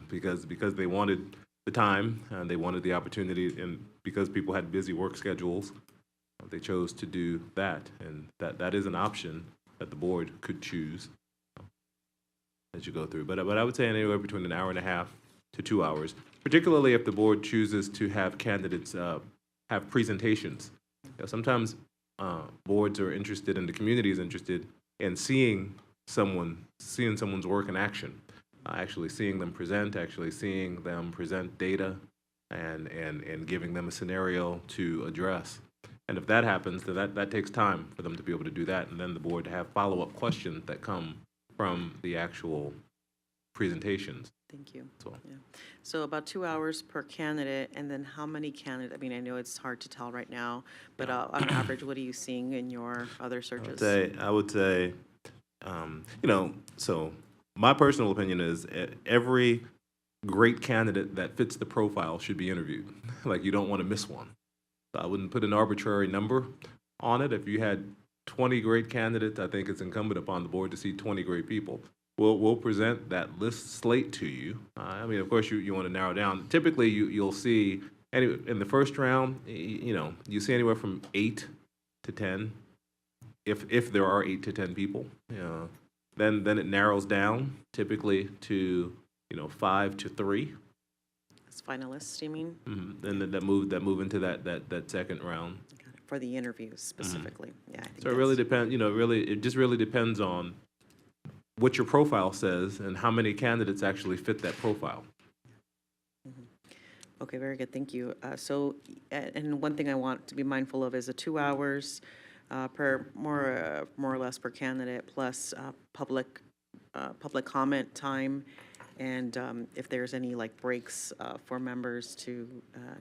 because they wanted the time and they wanted the opportunity, and because people had busy work schedules, they chose to do that, and that is an option that the board could choose as you go through. But I would say anywhere between an hour and a half to 2 hours, particularly if the board chooses to have candidates have presentations. Sometimes boards are interested, and the community is interested in seeing someone's work in action. Actually seeing them present, data, and giving them a scenario to address. And if that happens, then that takes time for them to be able to do that, and then the board to have follow-up questions that come from the actual presentations. Thank you. Yeah. So about 2 hours per candidate, and then how many candidates? I mean, I know it's hard to tell right now, but on average, what are you seeing in your other searches? I would say, so my personal opinion is every great candidate that fits the profile should be interviewed. Like, you don't want to miss one. So I wouldn't put an arbitrary number on it. If you had 20 great candidates, I think it's incumbent upon the board to see 20 great people. We'll present that list slate to you. I mean, of course, you want to narrow down. Typically, you'll see, in the first round, you see anywhere from 8 to 10, if there are 8 to 10 people. Then it narrows down typically to 5 to 3. As finalists, you mean? Then that move into that second round. For the interviews specifically, yeah. I think so it really depends. It just really depends on what your profile says and how many candidates actually fit that profile. Okay, very good, thank you. And one thing I want to be mindful of is the 2 hours per, more or less per candidate, plus public comment time, and if there's any like breaks for members to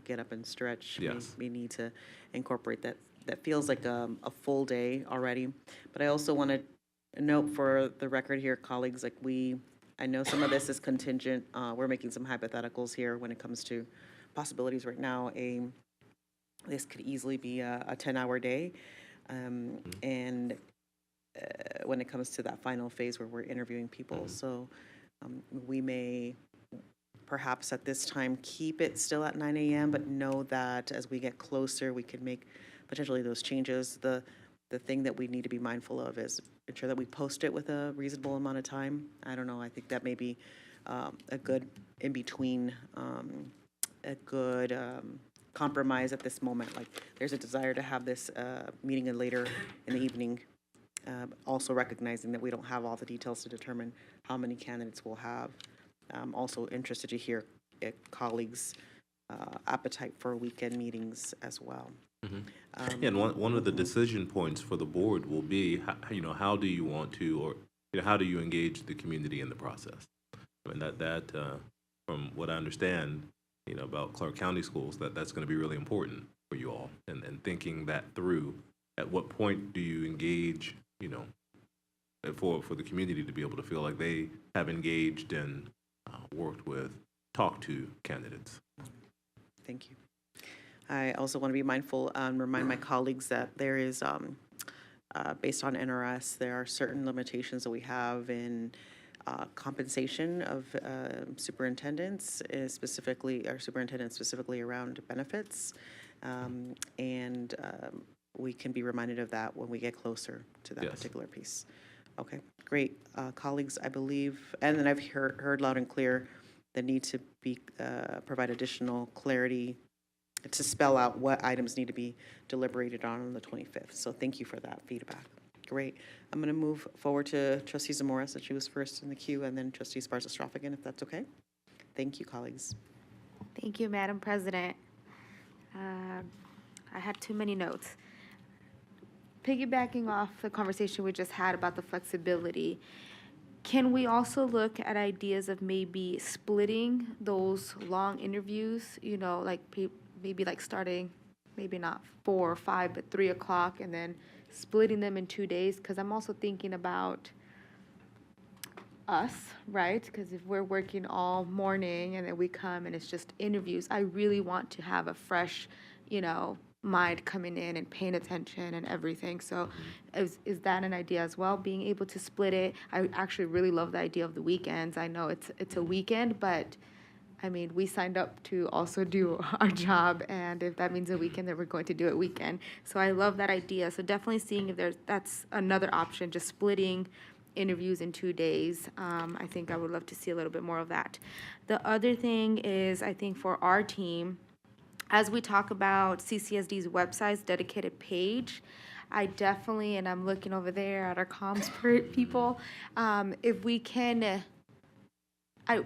get up and stretch. Yes. We need to incorporate that. That feels like a full day already. But I also want to note for the record here, colleagues, like I know some of this is contingent. We're making some hypotheticals here when it comes to possibilities right now. This could easily be a 10-hour day. And when it comes to that final phase where we're interviewing people. So we may perhaps at this time keep it still at 9 a.m., but know that as we get closer, we could make potentially those changes. The thing that we need to be mindful of is ensure that we post it with a reasonable amount of time. I don't know, I think that may be a good in-between, a good compromise at this moment. Like, there's a desire to have this meeting later in the evening, also recognizing that we don't have all the details to determine how many candidates we'll have. I'm also interested to hear colleagues' appetite for weekend meetings as well. And one of the decision points for the board will be, how do you want to, or how do you engage the community in the process? I mean, that from what I understand, about Clark County Schools, that's going to be really important for you all, and thinking that through. At what point do you engage, for the community to be able to feel like they have engaged and worked with, talked to candidates? Thank you. I also want to be mindful and remind my colleagues that there is, based on NRS, there are certain limitations that we have in compensation of superintendents, specifically around benefits. And we can be reminded of that when we get closer to that particular piece. Okay, great. Colleagues, I believe, and then I've heard loud and clear the need to be provide additional clarity to spell out what items need to be deliberated on the 25th. So thank you for that feedback. Great. I'm going to move forward to Trustee Zamora, since she was first in the queue, and then Trustee Sparza-Stroff, if that's okay. Thank you, colleagues. Thank you, Madam President. I had too many notes. Piggybacking off the conversation we just had about the flexibility, can we also look at ideas of maybe splitting those long interviews, like maybe like starting, maybe not 4 or 5, but 3 o'clock, and then splitting them in 2 days? Because I'm also thinking about us, right? Because if we're working all morning and then we come and it's just interviews, I really want to have a fresh, mind coming in and paying attention and everything. So is that an idea as well, being able to split it? I actually really love the idea of the weekends. I know it's a weekend, but I mean, we signed up to also do our job, and if that means a weekend, then we're going to do it weekend. So I love that idea. So definitely seeing if that's another option, just splitting interviews in 2 days. I think I would love to see a little bit more of that. The other thing is, I think for our team, as we talk about CCSD's website's dedicated page, I definitely, and I'm looking over there at our comms people, if we can,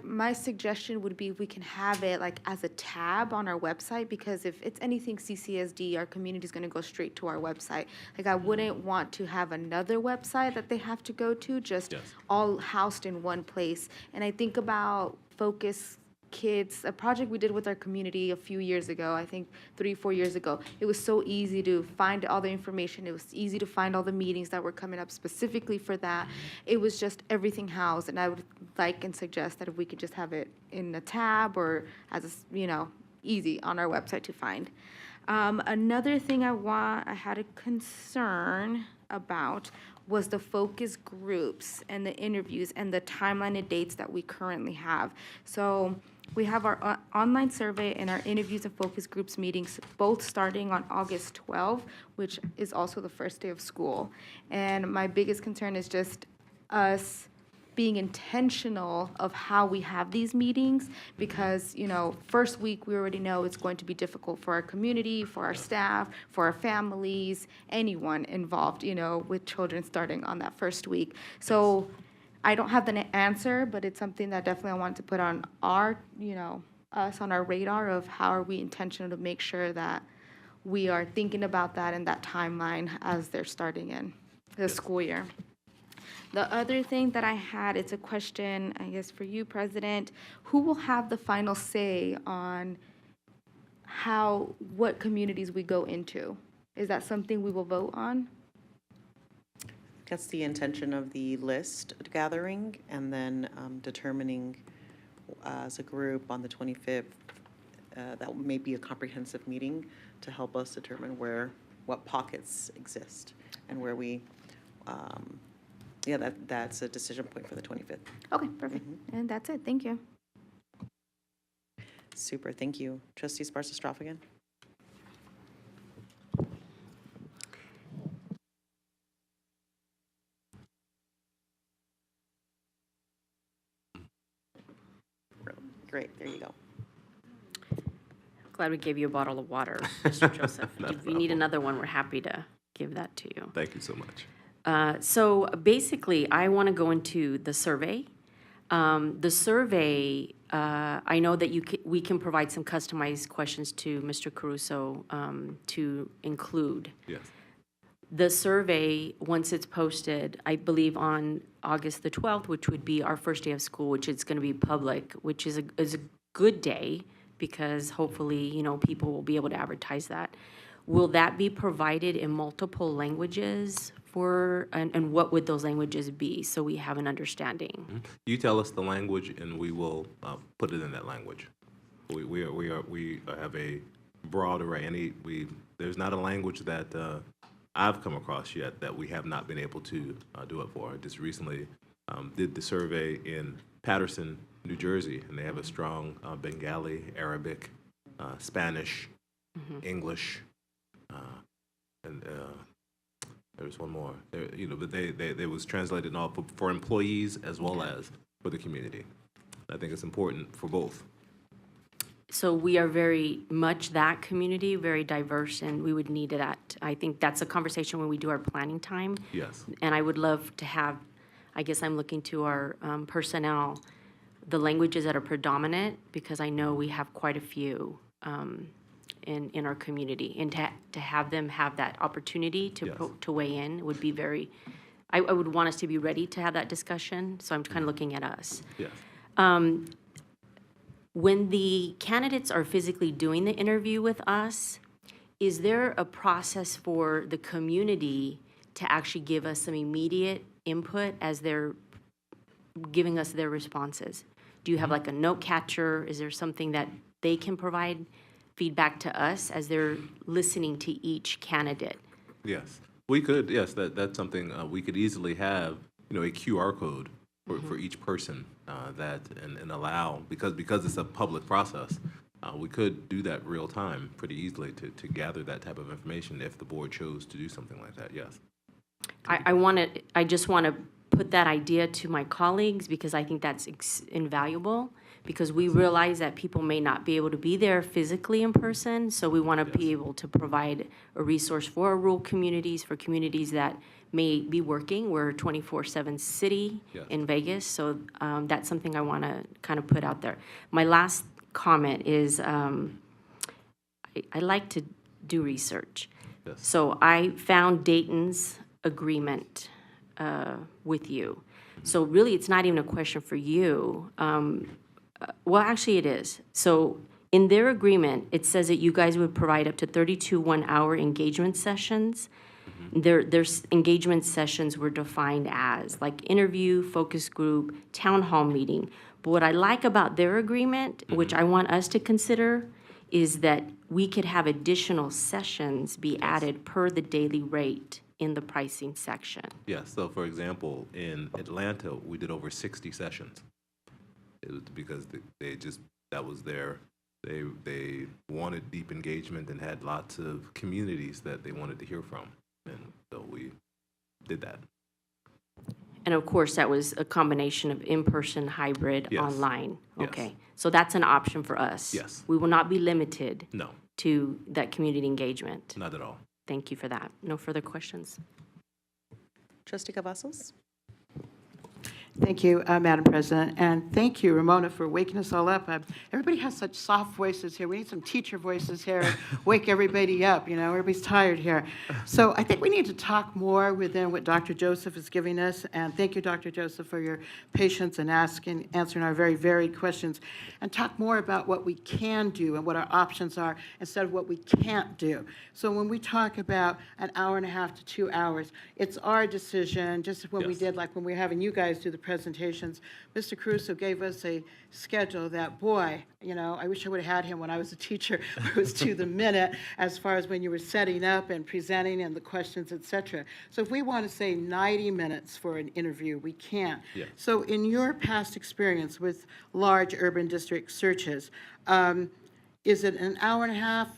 my suggestion would be if we can have it like as a tab on our website, because if it's anything CCSD, our community is going to go straight to our website. Like, I wouldn't want to have another website that they have to go to, just all housed in one place. And I think about Focus Kids, a project we did with our community a few years ago, I think 3-4 years ago. It was so easy to find all the information. It was easy to find all the meetings that were coming up specifically for that. It was just everything housed, and I would like and suggest that if we could just have it in a tab or as a, easy on our website to find. Another thing I had a concern about was the focus groups and the interviews and the timeline and dates that we currently have. So we have our online survey and our interviews and focus groups meetings both starting on August 12th, which is also the first day of school. And my biggest concern is just us being intentional of how we have these meetings, because, first week we already know it's going to be difficult for our community, for our staff, for our families, anyone involved, with children starting on that first week. So I don't have the answer, but it's something that definitely I want to put on our, us on our radar of how are we intentional to make sure that we are thinking about that in that timeline as they're starting in the school year. The other thing that I had, it's a question, I guess, for you, President. Who will have the final say on what communities we go into? Is that something we will vote on? That's the intention of the list gathering, and then determining as a group on the 25th, that may be a comprehensive meeting to help us determine what pockets exist and where we, that's a decision point for the 25th. Okay, perfect. And that's it. Thank you. Super, thank you. Trustee Sparsa-Stroff again. Great, there you go. Glad we gave you a bottle of water, Mr. Joseph. If you need another one, we're happy to give that to you. Thank you so much. So basically, I want to go into the survey. The survey, I know that we can provide some customized questions to Mr. Caruso to include. Yes. The survey, once it's posted, I believe on August the 12th, which would be our first day of school, which is going to be public, which is a good day because hopefully, people will be able to advertise that. Will that be provided in multiple languages and what would those languages be so we have an understanding? You tell us the language and we will put it in that language. We have a broad array. There's not a language that I've come across yet that we have not been able to do it for. I just recently did the survey in Paterson, New Jersey, and they have a strong Bengali, Arabic, Spanish, English, and there's one more. But they was translated all for employees as well as for the community. I think it's important for both. So we are very much that community, very diverse, and we would need that. I think that's a conversation when we do our planning time. Yes. And I would love to have, I guess I'm looking to our personnel, the languages that are predominant, because I know we have quite a few in our community. And to have them have that opportunity to weigh in would be very, I would want us to be ready to have that discussion, so I'm kind of looking at us. Yes. When the candidates are physically doing the interview with us, is there a process for the community to actually give us some immediate input as they're giving us their responses? Do you have like a note catcher? Is there something that they can provide feedback to us as they're listening to each candidate? Yes, we could. Yes, that's something we could easily have. A QR code for each person and allow because it's a public process. We could do that real time pretty easily to gather that type of information if the board chose to do something like that. Yes. I just want to put that idea to my colleagues because I think that's invaluable because we realize that people may not be able to be there physically in person. So we want to be able to provide a resource for our rural communities, for communities that may be working. We're a 24/7 city in Vegas. So that's something I want to kind of put out there. My last comment is I like to do research. Yes. So I found Dayton's agreement with you. So really, it's not even a question for you. Well, actually, it is. So in their agreement, it says that you guys would provide up to 32 one-hour engagement sessions. Their engagement sessions were defined as like interview, focus group, town hall meeting. But what I like about their agreement, which I want us to consider, is that we could have additional sessions be added per the daily rate in the pricing section. Yes. So, for example, in Atlanta, we did over 60 sessions. It was because that was they wanted deep engagement and had lots of communities that they wanted to hear from. And so we did that. And of course, that was a combination of in-person, hybrid, online. Okay. So that's an option for us. Yes. We will not be limited No, to that community engagement. not at all. Thank you for that. No further questions. Trustee Cavazos? Thank you, Madam President, and thank you, Ramona, for waking us all up. Everybody has such soft voices here. We need some teacher voices here. Wake everybody up, everybody's tired here. So I think we need to talk more within what Dr. Joseph is giving us, and thank you, Dr. Joseph, for your patience and answering our very varied questions, and talk more about what we can do and what our options are instead of what we can't do. So when we talk about an hour and a half to 2 hours, it's our decision, just when we did, like when we were having you guys do the presentations. Mr. Caruso gave us a schedule that, boy, I wish I would have had him when I was a teacher. It was to the minute as far as when you were setting up and presenting and the questions, et cetera. So if we want to say 90 minutes for an interview, we can. Yeah. So in your past experience with large urban district searches, is it an hour and a half,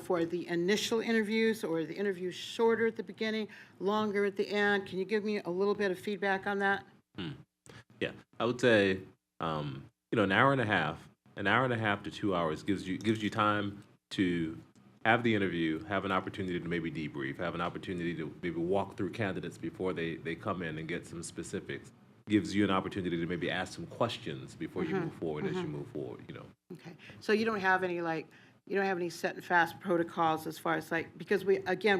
for the initial interviews, or the interviews shorter at the beginning, longer at the end? Can you give me a little bit of feedback on that? Yeah, I would say, an hour and a half to 2 hours gives you time to have the interview, have an opportunity to maybe debrief, have an opportunity to maybe walk through candidates before they come in and get some specifics. Gives you an opportunity to maybe ask some questions before you move forward as you move forward, Okay, so you don't have any set and fast protocols as far as because we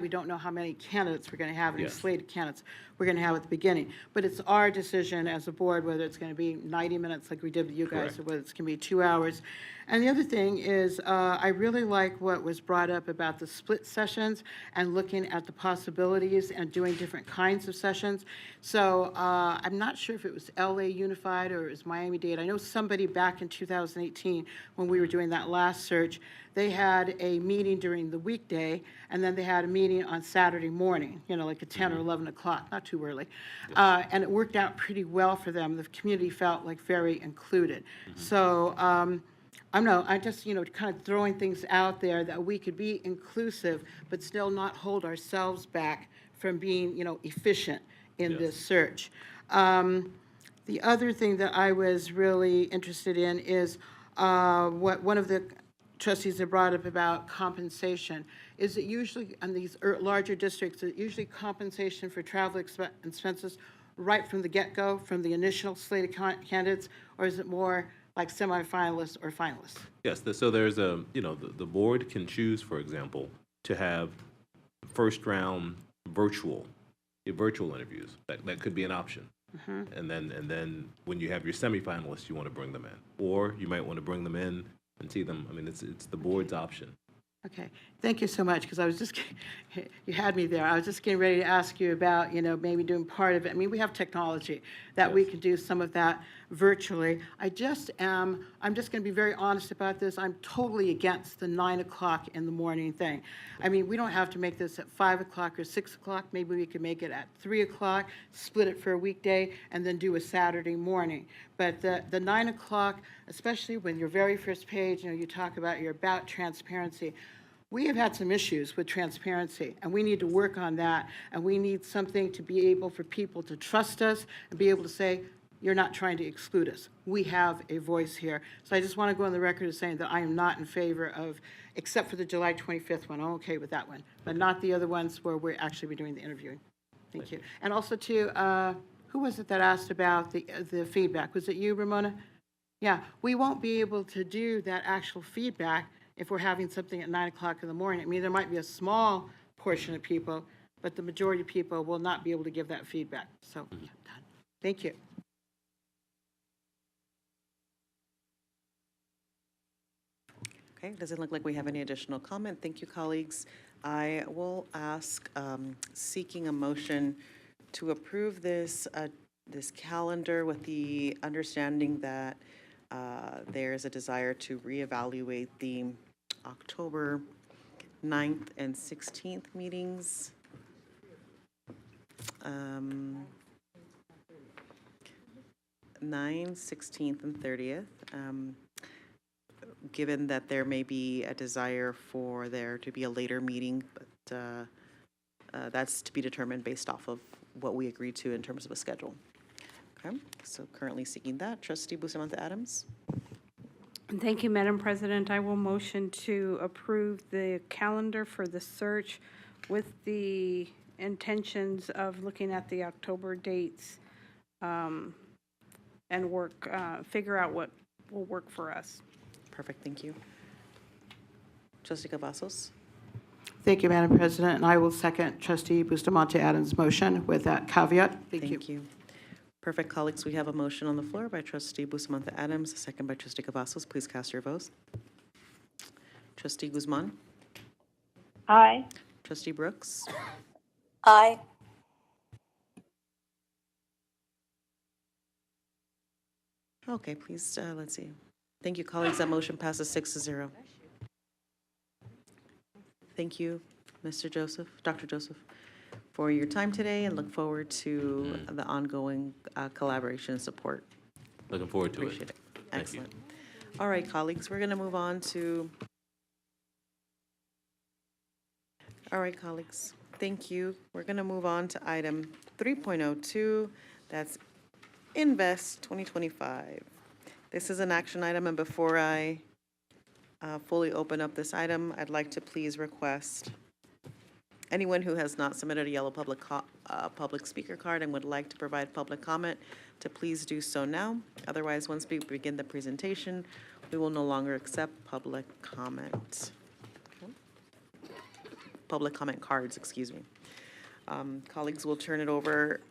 don't know how many candidates we're going to have, any Yes. slated candidates we're going to have at the beginning. But it's our decision as a board whether it's going to be 90 minutes like we did with you guys, Correct. or whether it's going to be 2 hours. And the other thing is, I really like what was brought up about the split sessions and looking at the possibilities and doing different kinds of sessions. So I'm not sure if it was LA Unified or it was Miami-Dade. I know somebody back in 2018, when we were doing that last search, they had a meeting during the weekday, and then they had a meeting on Saturday morning, like at 10 or 11 o'clock, not too early. And it worked out pretty well for them. The community felt like very included. So I'm just, kind of throwing things out there that we could be inclusive, but still not hold ourselves back from being, efficient in this search. The other thing that I was really interested in is what one of the trustees have brought up about compensation. Is it usually, in these larger districts, is it usually compensation for travel expenses right from the get-go, from the initial slate of candidates, or is it more like semifinalists or finalists? Yes, so there's the board can choose, for example, to have first round virtual interviews. That could be an option. And then when you have your semifinalists, you want to bring them in, or you might want to bring them in and see them. I mean, it's the board's option. Okay, thank you so much, because I was just, you had me there. I was just getting ready to ask you about, maybe doing part of it. I mean, we have technology that we can do some of that virtually. I'm just going to be very honest about this. I'm totally against the 9 o'clock in the morning thing. I mean, we don't have to make this at 5 o'clock or 6 o'clock. Maybe we could make it at 3 o'clock, split it for a weekday, and then do a Saturday morning. But the 9 o'clock, especially when your very first page, you talk about transparency. We have had some issues with transparency, and we need to work on that, and we need something to be able for people to trust us and be able to say, you're not trying to exclude us. We have a voice here. So I just want to go on the record as saying that I am not in favor of, except for the July 25th one, I'm okay with that one, but not the other ones where we're actually be doing the interviewing. Thank you. And also to, who was it that asked about the feedback? Was it you, Ramona? Yeah, we won't be able to do that actual feedback if we're having something at 9 o'clock in the morning. I mean, there might be a small portion of people, but the majority of people will not be able to give that feedback. So, thank you. Okay, doesn't look like we have any additional comment. Thank you, colleagues. I will ask, seeking a motion to approve this calendar with the understanding that there is a desire to reevaluate the October 9th and 16th meetings. 9th, 16th, and 30th. Given that there may be a desire for there to be a later meeting, but that's to be determined based off of what we agreed to in terms of a schedule. Okay, so currently seeking that. Trustee Bustamante Adams. Thank you, Madam President. I will motion to approve the calendar for the search with the intentions of looking at the October dates and work, figure out what will work for us. Perfect, thank you. Trustee Cavazos? Thank you, Madam President, and I will second Trustee Bustamante Adams' motion with that caveat. Thank you. Perfect, colleagues, we have a motion on the floor by Trustee Bustamante Adams, a second by Trustee Cavazos. Please cast your votes. Trustee Guzman? Aye. Trustee Brooks? Aye. Okay, please, let's see. Thank you, colleagues. That motion passes 6-0. Thank you, Mr. Joseph, Dr. Joseph, for your time today, and look forward to the ongoing collaboration and support. Looking forward to Appreciate it. it. Excellent. All right, colleagues, we're going to move on to. All right, colleagues, thank you. We're going to move on to item 3.02. That's Invest 2025. This is an action item, and before I fully open up this item, I'd like to please request anyone who has not submitted a yellow public speaker card and would like to provide public comment to please do so now. Otherwise, once we begin the presentation, we will no longer accept public comment. Okay. Public comment cards, excuse me. Colleagues, will turn it over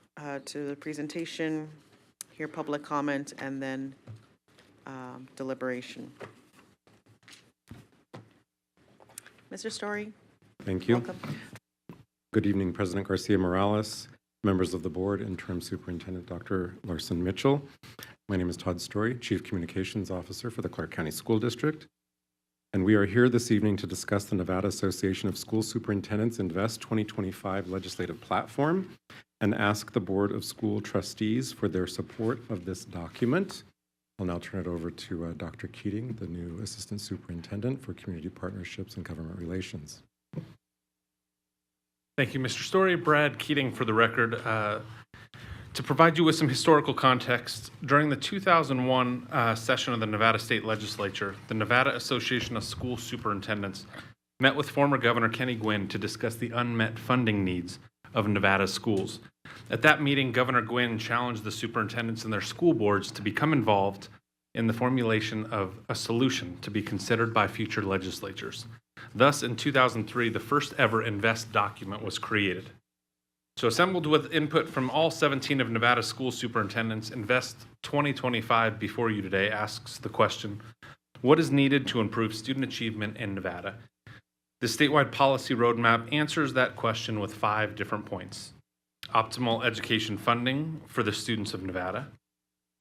to the presentation, hear public comment, and then deliberation. Mr. Story. Thank you. Welcome. Good evening, President Garcia Morales, members of the board, Interim Superintendent Dr. Larson Mitchell. My name is Todd Story, Chief Communications Officer for the Clark County School District. And we are here this evening to discuss the Nevada Association of School Superintendents Invest 2025 legislative platform and ask the Board of School Trustees for their support of this document. I'll now turn it over to Dr. Keating, the new Assistant Superintendent for Community Partnerships and Government Relations. Thank you, Mr. Story. Brad Keating for the record. To provide you with some historical context, during the 2001 session of the Nevada State Legislature, the Nevada Association of School Superintendents met with former Governor Kenny Gwinn to discuss the unmet funding needs of Nevada's schools. At that meeting, Governor Gwinn challenged the superintendents and their school boards to become involved in the formulation of a solution to be considered by future legislatures. Thus, in 2003, the first ever Invest document was created. So, assembled with input from all 17 of Nevada's school superintendents, Invest 2025 before you today asks the question, what is needed to improve student achievement in Nevada? The statewide policy roadmap answers that question with 5 different points. Optimal education funding for the students of Nevada,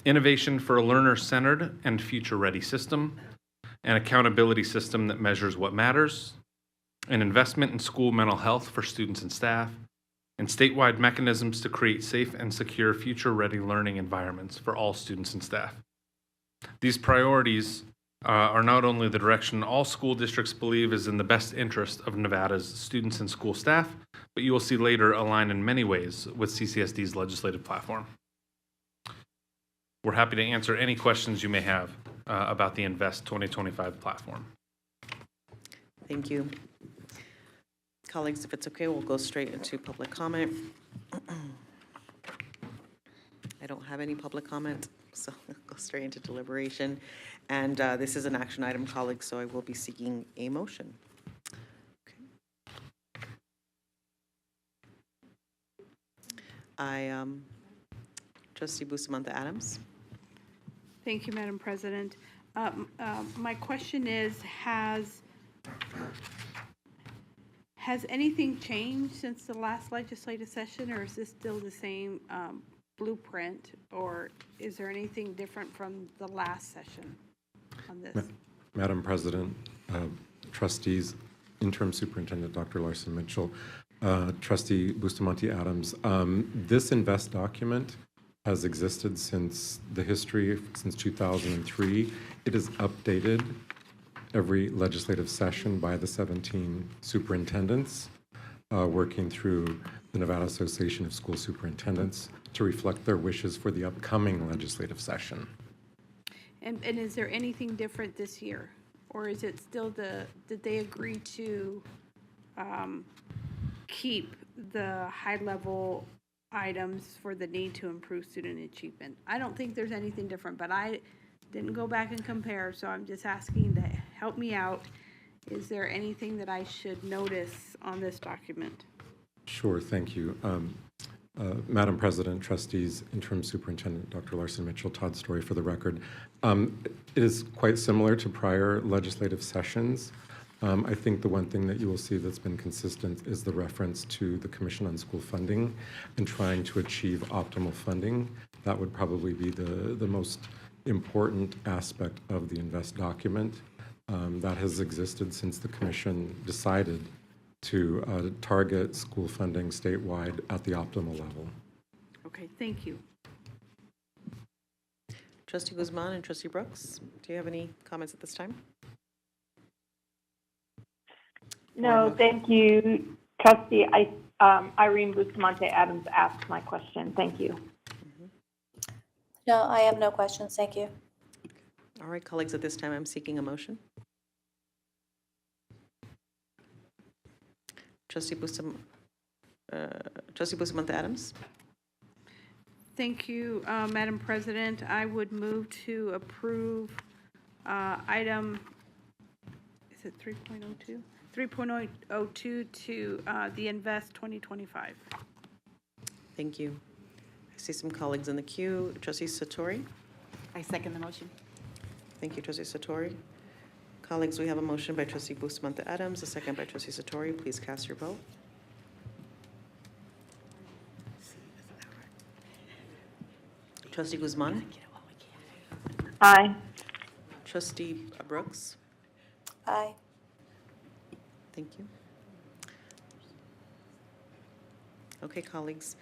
innovation for a learner-centered and future-ready system, an accountability system that measures what matters, an investment in school mental health for students and staff, and statewide mechanisms to create safe and secure future-ready learning environments for all students and staff. These priorities are not only the direction all school districts believe is in the best interest of Nevada's students and school staff, but you will see later align in many ways with CCSD's legislative platform. We're happy to answer any questions you may have about the Invest 2025 platform. Thank you. Colleagues, if it's okay, we'll go straight into public comment. I don't have any public comment, so I'll go straight into deliberation. And this is an action item, colleagues, so I will be seeking a motion. Okay. Trustee Bustamante Adams. Thank you, Madam President. My question is, has anything changed since the last legislative session, or is this still the same blueprint, or is there anything different from the last session on this? Madam President, trustees, Interim Superintendent Dr. Larson Mitchell, Trustee Bustamante Adams, this Invest document has existed since the history, since 2003. It is updated every legislative session by the 17 superintendents working through the Nevada Association of School Superintendents to reflect their wishes for the upcoming legislative session. And is there anything different this year? Or is it still did they agree to keep the high-level items for the need to improve student achievement. I don't think there's anything different, but I didn't go back and compare, so I'm just asking to help me out. Is there anything that I should notice on this document? Sure, thank you. Madam President, Trustees, Interim Superintendent Dr. Larson Mitchell, Todd Story for the record. It is quite similar to prior legislative sessions. I think the one thing that you will see that's been consistent is the reference to the Commission on School Funding and trying to achieve optimal funding. That would probably be the most important aspect of the INVEST document. That has existed since the Commission decided to target school funding statewide at the optimal level. Okay, thank you. Trustee Guzman and Trustee Brooks, do you have any comments at this time? No, thank you, Trustee. Irene Bustamante Adams asked my question. Thank you. No, I have no questions. Thank you. All right, colleagues, at this time, I'm seeking a motion. Trustee Bustamante Adams. Thank you, Madam President. I would move to approve item, is it 3.02? 3.02 to the INVEST 2025. Thank you. I see some colleagues in the queue. Trustee Satori. I second the motion. Thank you, Trustee Satori. Colleagues, we have a motion by Trustee Bustamante Adams, a second by Trustee Satori. Please cast your vote. Trustee Guzman. Aye. Trustee Brooks. Aye. Thank you. Okay, colleagues.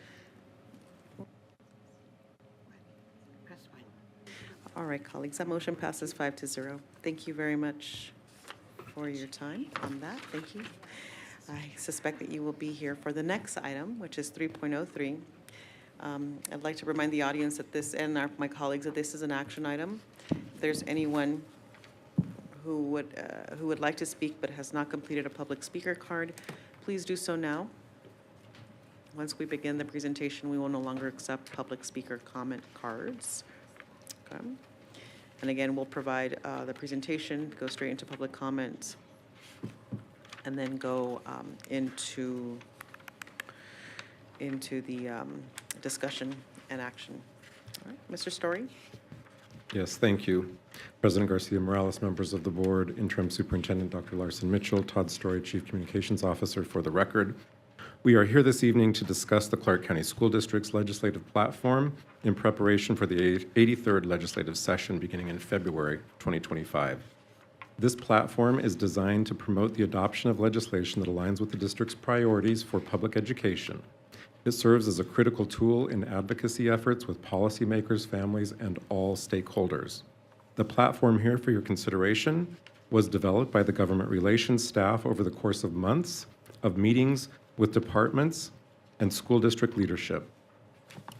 All right, colleagues, that motion passes 5-0. Thank you very much for your time on that. Thank you. I suspect that you will be here for the next item, which is 3.03. I'd like to remind the audience that this, and my colleagues, that this is an action item. If there's anyone who would like to speak but has not completed a public speaker card, please do so now. Once we begin the presentation, we will no longer accept public speaker comment cards. Okay. And again, we'll provide the presentation, go straight into public comment, and then go into the discussion and action. All right, Mr. Story? Yes, thank you. President Garcia-Morales, members of the board, Interim Superintendent Dr. Larson Mitchell, Todd Story, Chief Communications Officer for the record. We are here this evening to discuss the Clark County School District's legislative platform in preparation for the 83rd legislative session beginning in February 2025. This platform is designed to promote the adoption of legislation that aligns with the district's priorities for public education. It serves as a critical tool in advocacy efforts with policymakers, families, and all stakeholders. The platform here for your consideration was developed by the government relations staff over the course of months of meetings with departments and school district leadership.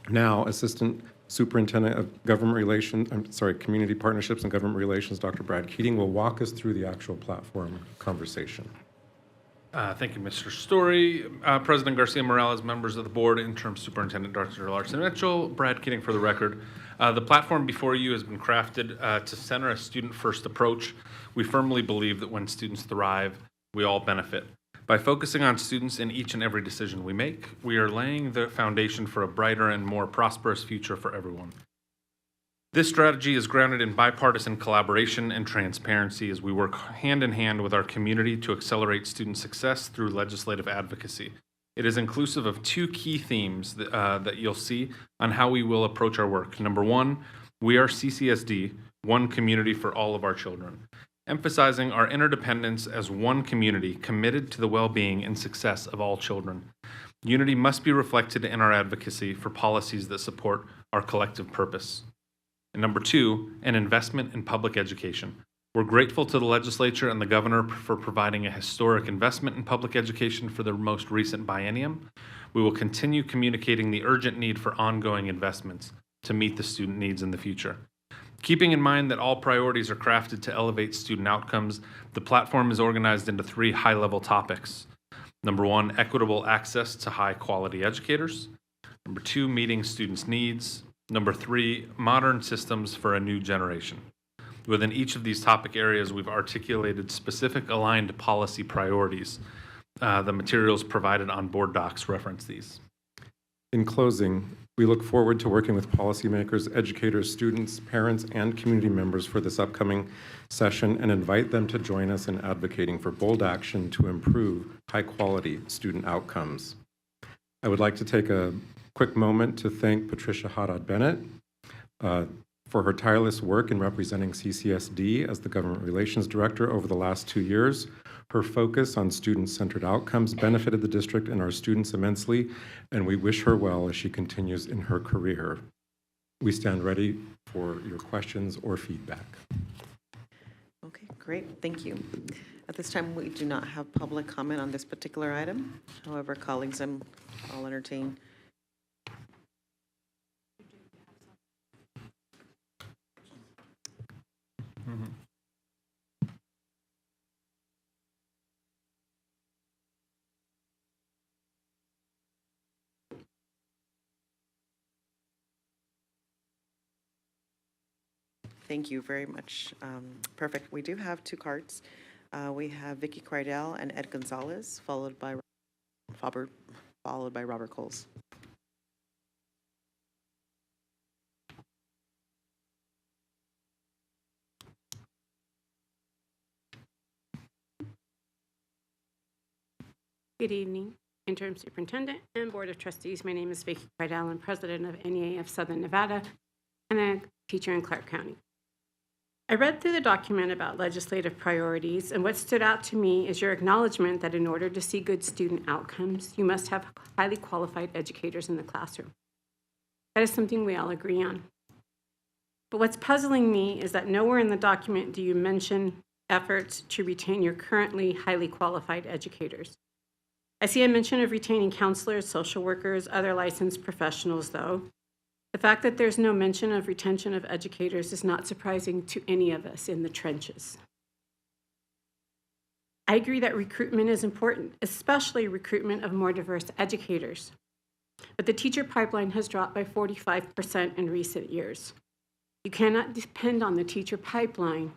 Now, Assistant Superintendent of Government Relations, Community Partnerships and Government Relations, Dr. Brad Keating, will walk us through the actual platform conversation. Thank you, Mr. Story. President Garcia-Morales, members of the board, Interim Superintendent Dr. Larson Mitchell, Brad Keating for the record. The platform before you has been crafted to center a student-first approach. We firmly believe that when students thrive, we all benefit. By focusing on students in each and every decision we make, we are laying the foundation for a brighter and more prosperous future for everyone. This strategy is grounded in bipartisan collaboration and transparency as we work hand in hand with our community to accelerate student success through legislative advocacy. It is inclusive of two key themes that you'll see on how we will approach our work. Number one, we are CCSD, one community for all of our children, emphasizing our interdependence as one community committed to the well-being and success of all children. Unity must be reflected in our advocacy for policies that support our collective purpose. And number two, an investment in public education. We're grateful to the legislature and the governor for providing a historic investment in public education for the most recent biennium. We will continue communicating the urgent need for ongoing investments to meet the student needs in the future. Keeping in mind that all priorities are crafted to elevate student outcomes, the platform is organized into three high-level topics. Number one, equitable access to high-quality educators. Number 2, meeting students' needs. Number 3, modern systems for a new generation. Within each of these topic areas, we've articulated specific aligned policy priorities. The materials provided on board docs reference these. In closing, we look forward to working with policymakers, educators, students, parents, and community members for this upcoming session and invite them to join us in advocating for bold action to improve high-quality student outcomes. I would like to take a quick moment to thank Patricia Haddad-Bennett for her tireless work in representing CCSD as the Government Relations Director over the last 2 years. Her focus on student-centered outcomes benefited the district and our students immensely, and we wish her well as she continues in her career. We stand ready for your questions or feedback. Okay, great, thank you. At this time, we do not have public comment on this particular item. However, colleagues, I'll entertain. Thank you very much. Perfect. We do have 2 cards. We have Vicky Crydell and Ed Gonzalez, followed by Robert Coles. Good evening, Interim Superintendent and Board of Trustees. My name is Vicky Crydell. I'm President of NEA of Southern Nevada and a teacher in Clark County. I read through the document about legislative priorities, and what stood out to me is your acknowledgement that in order to see good student outcomes, you must have highly qualified educators in the classroom. That is something we all agree on. But what's puzzling me is that nowhere in the document do you mention efforts to retain your currently highly qualified educators. I see a mention of retaining counselors, social workers, other licensed professionals, though. The fact that there's no mention of retention of educators is not surprising to any of us in the trenches. I agree that recruitment is important, especially recruitment of more diverse educators. But the teacher pipeline has dropped by 45% in recent years. You cannot depend on the teacher pipeline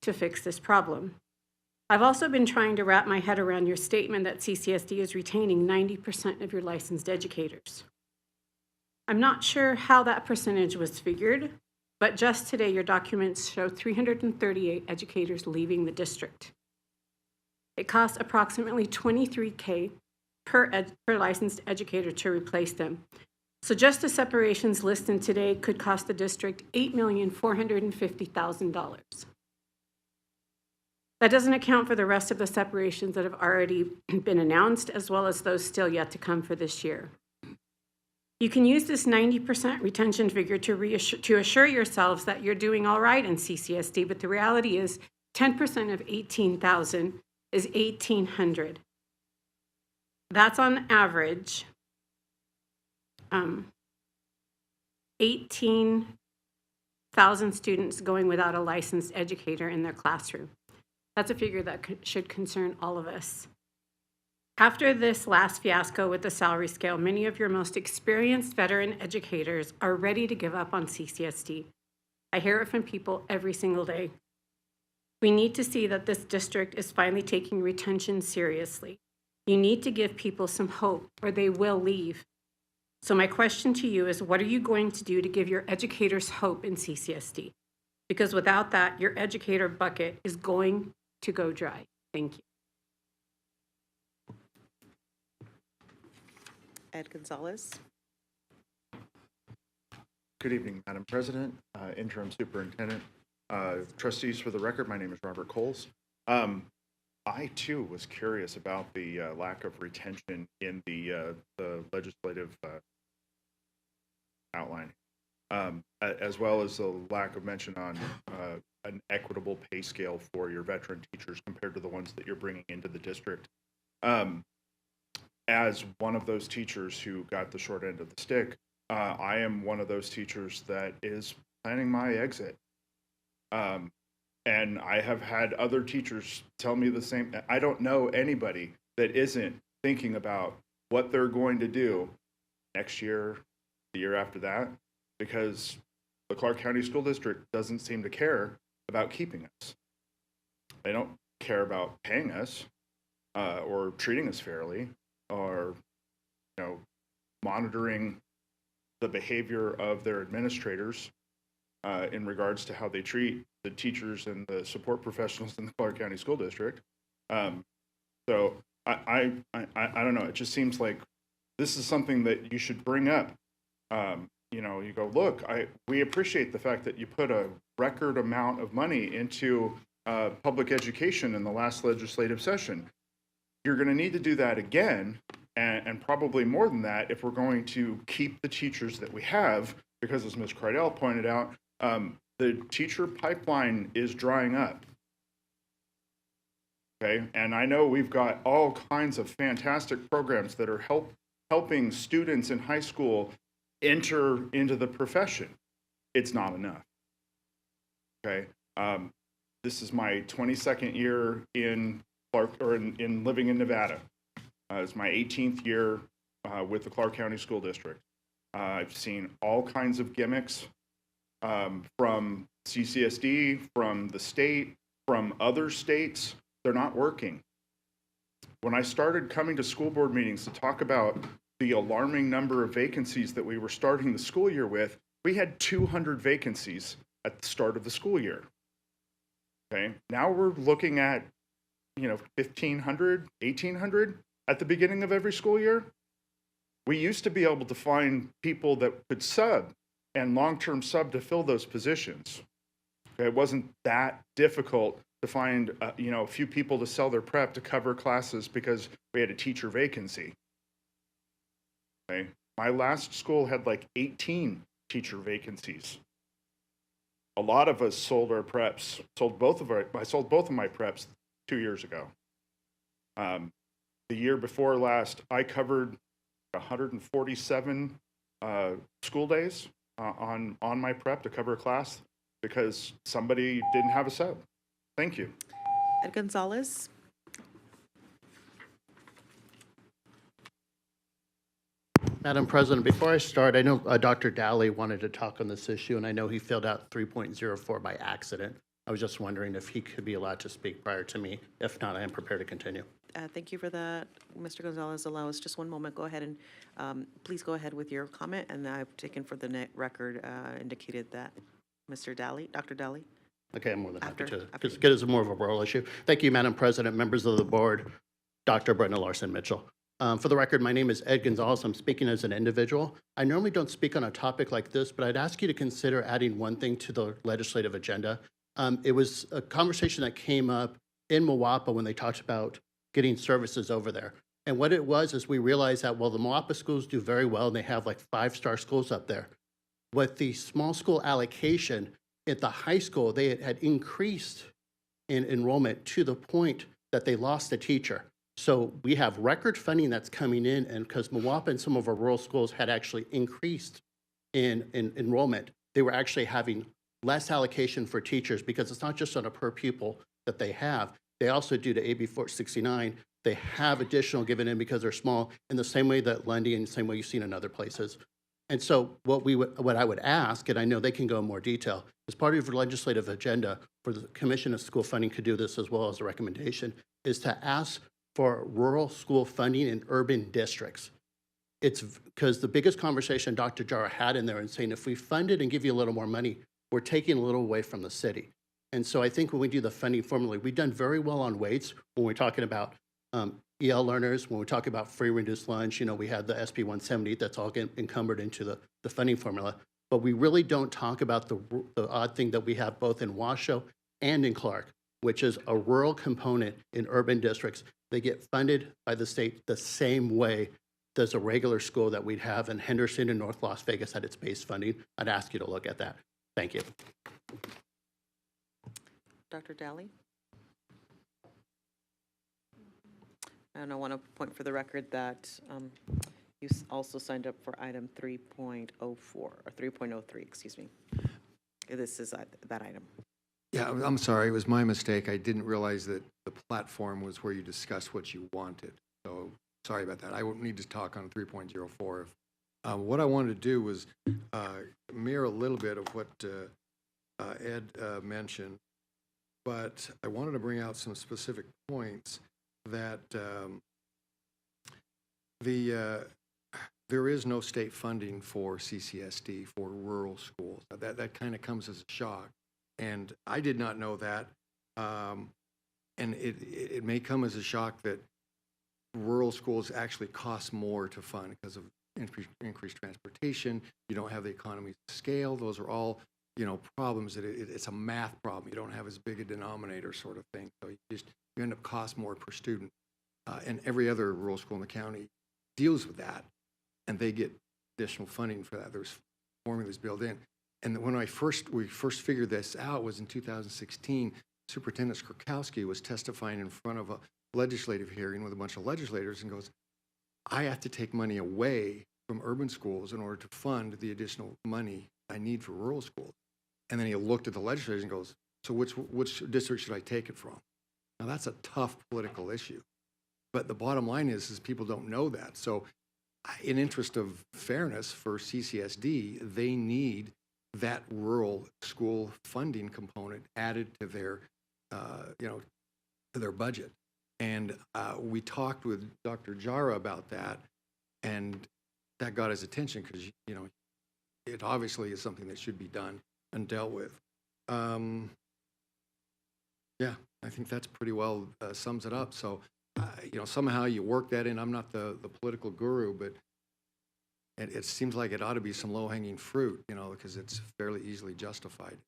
to fix this problem. I've also been trying to wrap my head around your statement that CCSD is retaining 90% of your licensed educators. I'm not sure how that percentage was figured, but just today your documents show 338 educators leaving the district. It costs approximately $23,000 per licensed educator to replace them. So just the separations listed today could cost the district $8,450,000. That doesn't account for the rest of the separations that have already been announced, as well as those still yet to come for this year. You can use this 90% retention figure to assure yourselves that you're doing all right in CCSD, but the reality is 10% of 18,000 is 1,800. That's on average 18,000 students going without a licensed educator in their classroom. That's a figure that should concern all of us. After this last fiasco with the salary scale, many of your most experienced veteran educators are ready to give up on CCSD. I hear it from people every single day. We need to see that this district is finally taking retention seriously. You need to give people some hope or they will leave. So my question to you is, what are you going to do to give your educators hope in CCSD? Because without that, your educator bucket is going to go dry. Thank you. Ed Gonzalez. Good evening, Madam President, Interim Superintendent, Trustees. For the record, my name is Robert Coles. I too was curious about the lack of retention in the legislative outline, as well as the lack of mention on an equitable pay scale for your veteran teachers compared to the ones that you're bringing into the district. As one of those teachers who got the short end of the stick, I am one of those teachers that is planning my exit. And I have had other teachers tell me the same. I don't know anybody that isn't thinking about what they're going to do next year, the year after that, because the Clark County School District doesn't seem to care about keeping us. They don't care about paying us or treating us fairly or, monitoring the behavior of their administrators in regards to how they treat the teachers and the support professionals in the Clark County School District. So I don't know. It just seems like this is something that you should bring up. You go, look, we appreciate the fact that you put a record amount of money into public education in the last legislative session. You're going to need to do that again, and probably more than that if we're going to keep the teachers that we have, because as Ms. Cridell pointed out, the teacher pipeline is drying up. Okay, and I know we've got all kinds of fantastic programs that are helping students in high school enter into the profession. It's not enough. Okay, this is my 22nd year in Clark, or in living in Nevada. It's my 18th year with the Clark County School District. I've seen all kinds of gimmicks from CCSD, from the state, from other states. They're not working. When I started coming to school board meetings to talk about the alarming number of vacancies that we were starting the school year with, we had 200 vacancies at the start of the school year. Okay, now we're looking at 1,500, 1,800 at the beginning of every school year. We used to be able to find people that could sub and long-term sub to fill those positions. Okay, it wasn't that difficult to find a few people to sell their prep to cover classes because we had a teacher vacancy. Okay, my last school had like 18 teacher vacancies. A lot of us sold our preps. I sold both of my preps 2 years ago. The year before last, I covered 147 school days on my prep to cover a class because somebody didn't have a sub. Thank you. Ed Gonzalez. Madam President, before I start, I know Dr. Dowley wanted to talk on this issue, and I know he filled out 3.04 by accident. I was just wondering if he could be allowed to speak prior to me. If not, I am prepared to continue. Thank you for that, Mr. Gonzalez. Allow us just one moment. Go ahead and please go ahead with your comment. And I've taken for the record indicated that Mr. Dowley, Dr. Dowley. Okay, I'm more than happy to, because it is more of a rural issue. Thank you, Madam President, members of the board, Dr. Brenda Larson-Mitchell. For the record, my name is Ed Gonzalez. I'm speaking as an individual. I normally don't speak on a topic like this, but I'd ask you to consider adding one thing to the legislative agenda. It was a conversation that came up in Moapa when they talked about getting services over there. And what it was is we realized that, well, the Moapa schools do very well, and they have like 5-star schools up there. With the small school allocation at the high school, they had increased in enrollment to the point that they lost a teacher. So we have record funding that's coming in, and because Moapa and some of our rural schools had actually increased in enrollment, they were actually having less allocation for teachers because it's not just on a per pupil that they have. They also, due to AB 469, they have additional given in because they're small in the same way that Lundy and the same way you've seen in other places. And so what I would ask, and I know they can go in more detail, as part of your legislative agenda for the Commission of School Funding could do this as well as a recommendation, is to ask for rural school funding in urban districts. It's because the biggest conversation Dr. Jara had in there and saying, if we fund it and give you a little more money, we're taking a little away from the city. And so I think when we do the funding formula, we've done very well on weights when we're talking about EL learners, when we talk about free reduced lunch, we had the SB 170 that's all encumbered into the funding formula. But we really don't talk about the odd thing that we have both in Washoe and in Clark, which is a rural component in urban districts. They get funded by the state the same way as a regular school that we'd have in Henderson and North Las Vegas at its base funding. I'd ask you to look at that. Thank you. Dr. Dowley. And I want to point for the record that you also signed up for item 3.04 or 3.03, excuse me. This is that item. Yeah, I'm sorry. It was my mistake. I didn't realize that the platform was where you discuss what you wanted. So sorry about that. I won't need to talk on 3.04 What I wanted to do was mirror a little bit of what Ed mentioned, but I wanted to bring out some specific points that there is no state funding for CCSD for rural schools. That kind of comes as a shock, and I did not know that. And it may come as a shock that rural schools actually cost more to fund because of increased transportation. You don't have the economies of scale. Those are all, problems that it's a math problem. You don't have as big a denominator sort of thing. So you end up cost more per student. And every other rural school in the county deals with that, and they get additional funding for that. There's formulas built in. And when we first figured this out was in 2016. Superintendent Skrkowski was testifying in front of a legislative hearing with a bunch of legislators and goes, I have to take money away from urban schools in order to fund the additional money I need for rural schools. And then he looked at the legislators and goes, so which district should I take it from? Now that's a tough political issue. But the bottom line is people don't know that. So in interest of fairness for CCSD, they need that rural school funding component added to their to their budget. And we talked with Dr. Jara about that, and that got his attention because, it obviously is something that should be done and dealt with. Yeah, I think that's pretty well sums it up. So, somehow you work that in. I'm not the political guru, but it seems like it ought to be some low-hanging fruit, because it's fairly easily justified.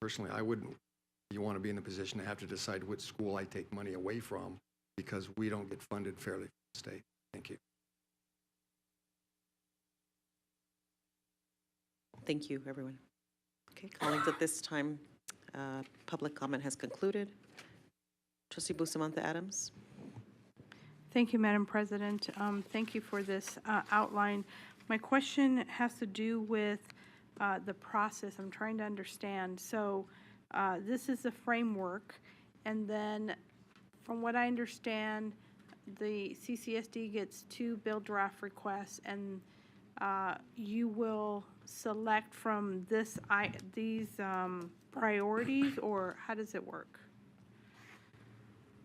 Personally, I wouldn't. You want to be in the position to have to decide which school I take money away from because we don't get funded fairly from the state. Thank you. Thank you, everyone. Okay, colleagues, at this time, public comment has concluded. Trustee Bustamante Adams. Thank you, Madam President. Thank you for this outline. My question has to do with the process. I'm trying to understand. So this is the framework, and then from what I understand, the CCSD gets 2 bill draft requests, and you will select from these priorities, or how does it work?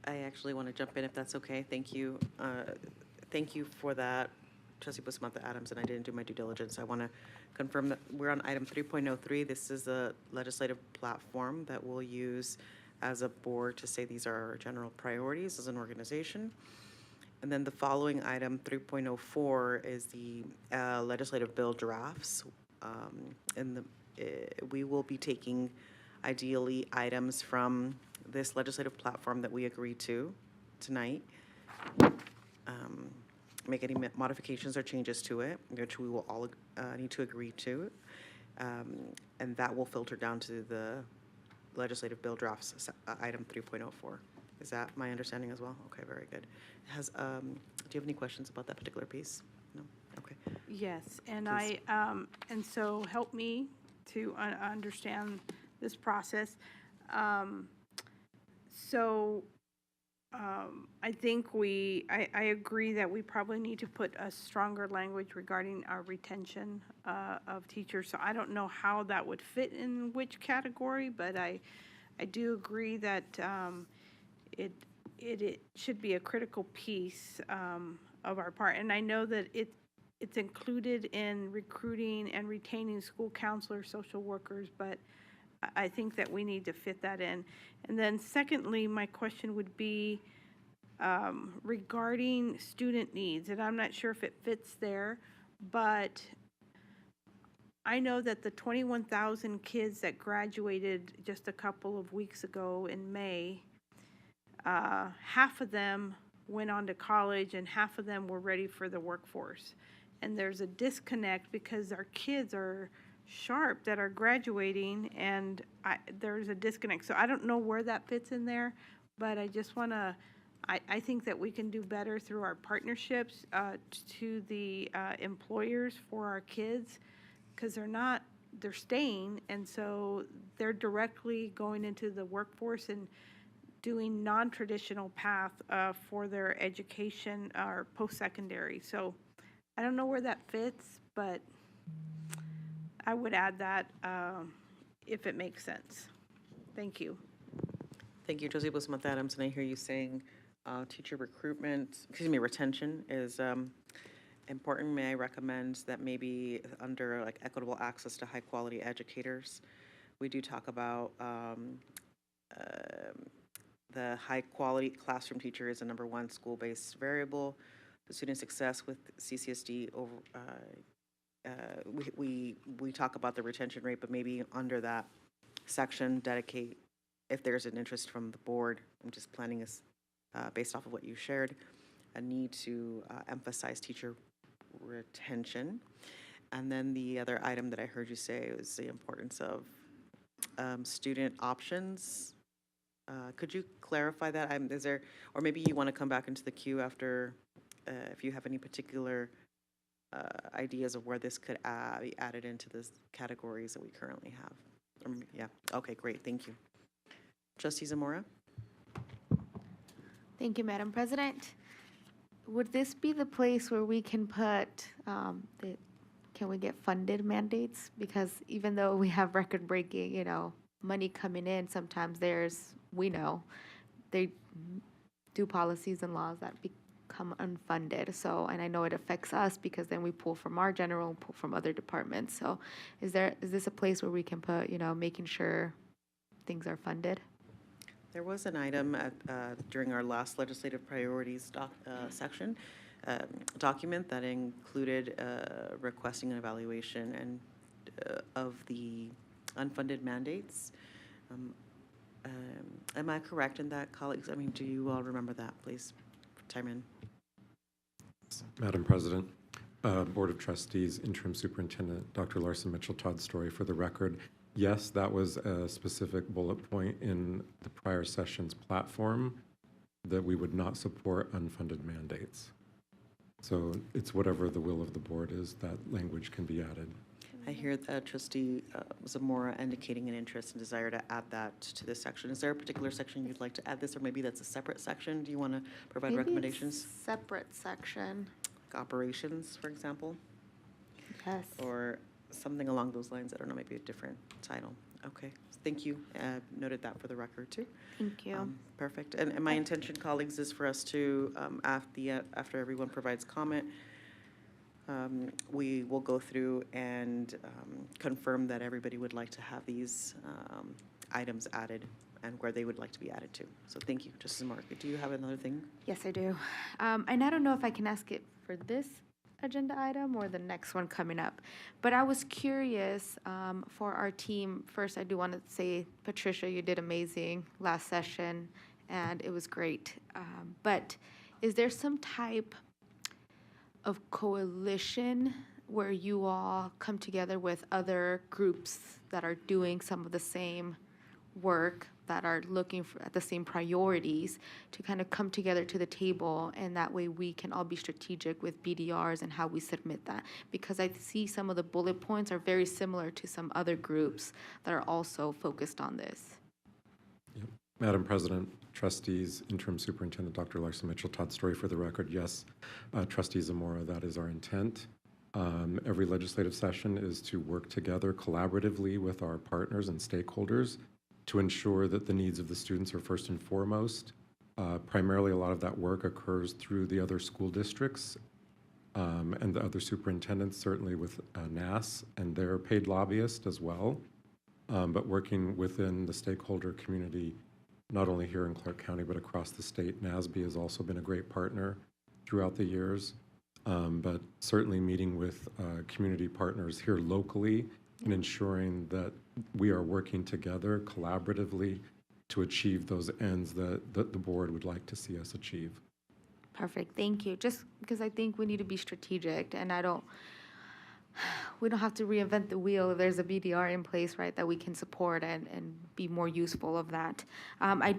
I actually want to jump in if that's okay. Thank you. Thank you for that, Trustee Bustamante Adams, and I didn't do my due diligence. I want to confirm that we're on item 3.03. This is a legislative platform that we'll use as a board to say these are our general priorities as an organization. And then the following item, 3.04, is the legislative bill drafts. We will be taking, ideally, items from this legislative platform that we agreed to tonight, make any modifications or changes to it, which we will all need to agree to, and that will filter down to the legislative bill drafts, item 3.04. Is that my understanding as well? Okay, very good. Do you have any questions about that particular piece? No? Okay. Yes, and Please. and so help me to understand this process. I think I agree that we probably need to put a stronger language regarding our retention of teachers. So I don't know how that would fit in which category, but I do agree that it should be a critical piece of our part. And I know that it's included in recruiting and retaining school counselors, social workers, but I think that we need to fit that in. And then secondly, my question would be regarding student needs, and I'm not sure if it fits there, but I know that the 21,000 kids that graduated just a couple of weeks ago in May, half of them went on to college and half of them were ready for the workforce. And there's a disconnect because our kids are sharp that are graduating, and there's a disconnect. So I don't know where that fits in there, but I just want to, I think that we can do better through our partnerships to the employers for our kids, because they're staying, and so they're directly going into the workforce and doing non-traditional path for their education or post-secondary. So I don't know where that fits, but I would add that if it makes sense. Thank you. Thank you, Trustee Bustamante Adams, and I hear you saying teacher recruitment, retention is important. May I recommend that maybe under like equitable access to high-quality educators, we do talk about the high-quality classroom teacher is the #1 school-based variable. The student success with CCSD over, we talk about the retention rate, but maybe under that section, dedicate, if there's an interest from the board, I'm just planning this based off of what you shared, a need to emphasize teacher retention. And then the other item that I heard you say was the importance of student options. Could you clarify that? Is there, or maybe you want to come back into the queue after, if you have any particular ideas of where this could be added into the categories that we currently have. Yeah, okay, great, thank you. Trustee Zamora? Thank you, Madam President. Would this be the place where we can put, can we get funded mandates? Because even though we have record-breaking, money coming in, sometimes we know, they do policies and laws that become unfunded. So, and I know it affects us because then we pull from our general, pull from other departments. So is this a place where we can put, making sure things are funded? There was an item during our last legislative priorities section document that included requesting an evaluation and of the unfunded mandates. Am I correct in that, colleagues? I mean, do you all remember that? Please chime in. Madam President, Board of Trustees, Interim Superintendent Dr. Larson Mitchell, Todd Story, for the record. Yes, that was a specific bullet point in the prior session's platform that we would not support unfunded mandates. So it's whatever the will of the board is, that language can be added. I hear Trustee Zamora indicating an interest and desire to add that to this section. Is there a particular section you'd like to add this, or maybe that's a separate section? Do you want to provide Maybe recommendations? It's separate section. Like operations, for example? Yes. Or something along those lines. I don't know, maybe a different title. Okay, thank you. Noted that for the record too. Thank you. Perfect. And my intention, colleagues, is for us to, after everyone provides comment, we will go through and confirm that everybody would like to have these items added and where they would like to be added to. So thank you. Justice Zamora, do you have another thing? Yes, I do. And I don't know if I can ask it for this agenda item or the next one coming up. But I was curious for our team. First, I do want to say, Patricia, you did amazing last session, and it was great. But is there some type of coalition where you all come together with other groups that are doing some of the same work, that are looking at the same priorities, to kind of come together to the table, and that way we can all be strategic with BDRs and how we submit that? Because I see some of the bullet points are very similar to some other groups that are also focused on this. Yep. Madam President, Trustees, Interim Superintendent Dr. Larson Mitchell, Todd Story, for the record, yes, Trustee Zamora, that is our intent. Every legislative session is to work together collaboratively with our partners and stakeholders to ensure that the needs of the students are first and foremost. Primarily, a lot of that work occurs through the other school districts and the other superintendents, certainly with NAS and their paid lobbyists as well, but working within the stakeholder community, not only here in Clark County, but across the state. NASB has also been a great partner throughout the years, but certainly meeting with community partners here locally and ensuring that we are working together collaboratively to achieve those ends that the board would like to see us achieve. Perfect, thank you. Just because I think we need to be strategic, and we don't have to reinvent the wheel if there's a BDR in place, right, that we can support and be more useful of that. I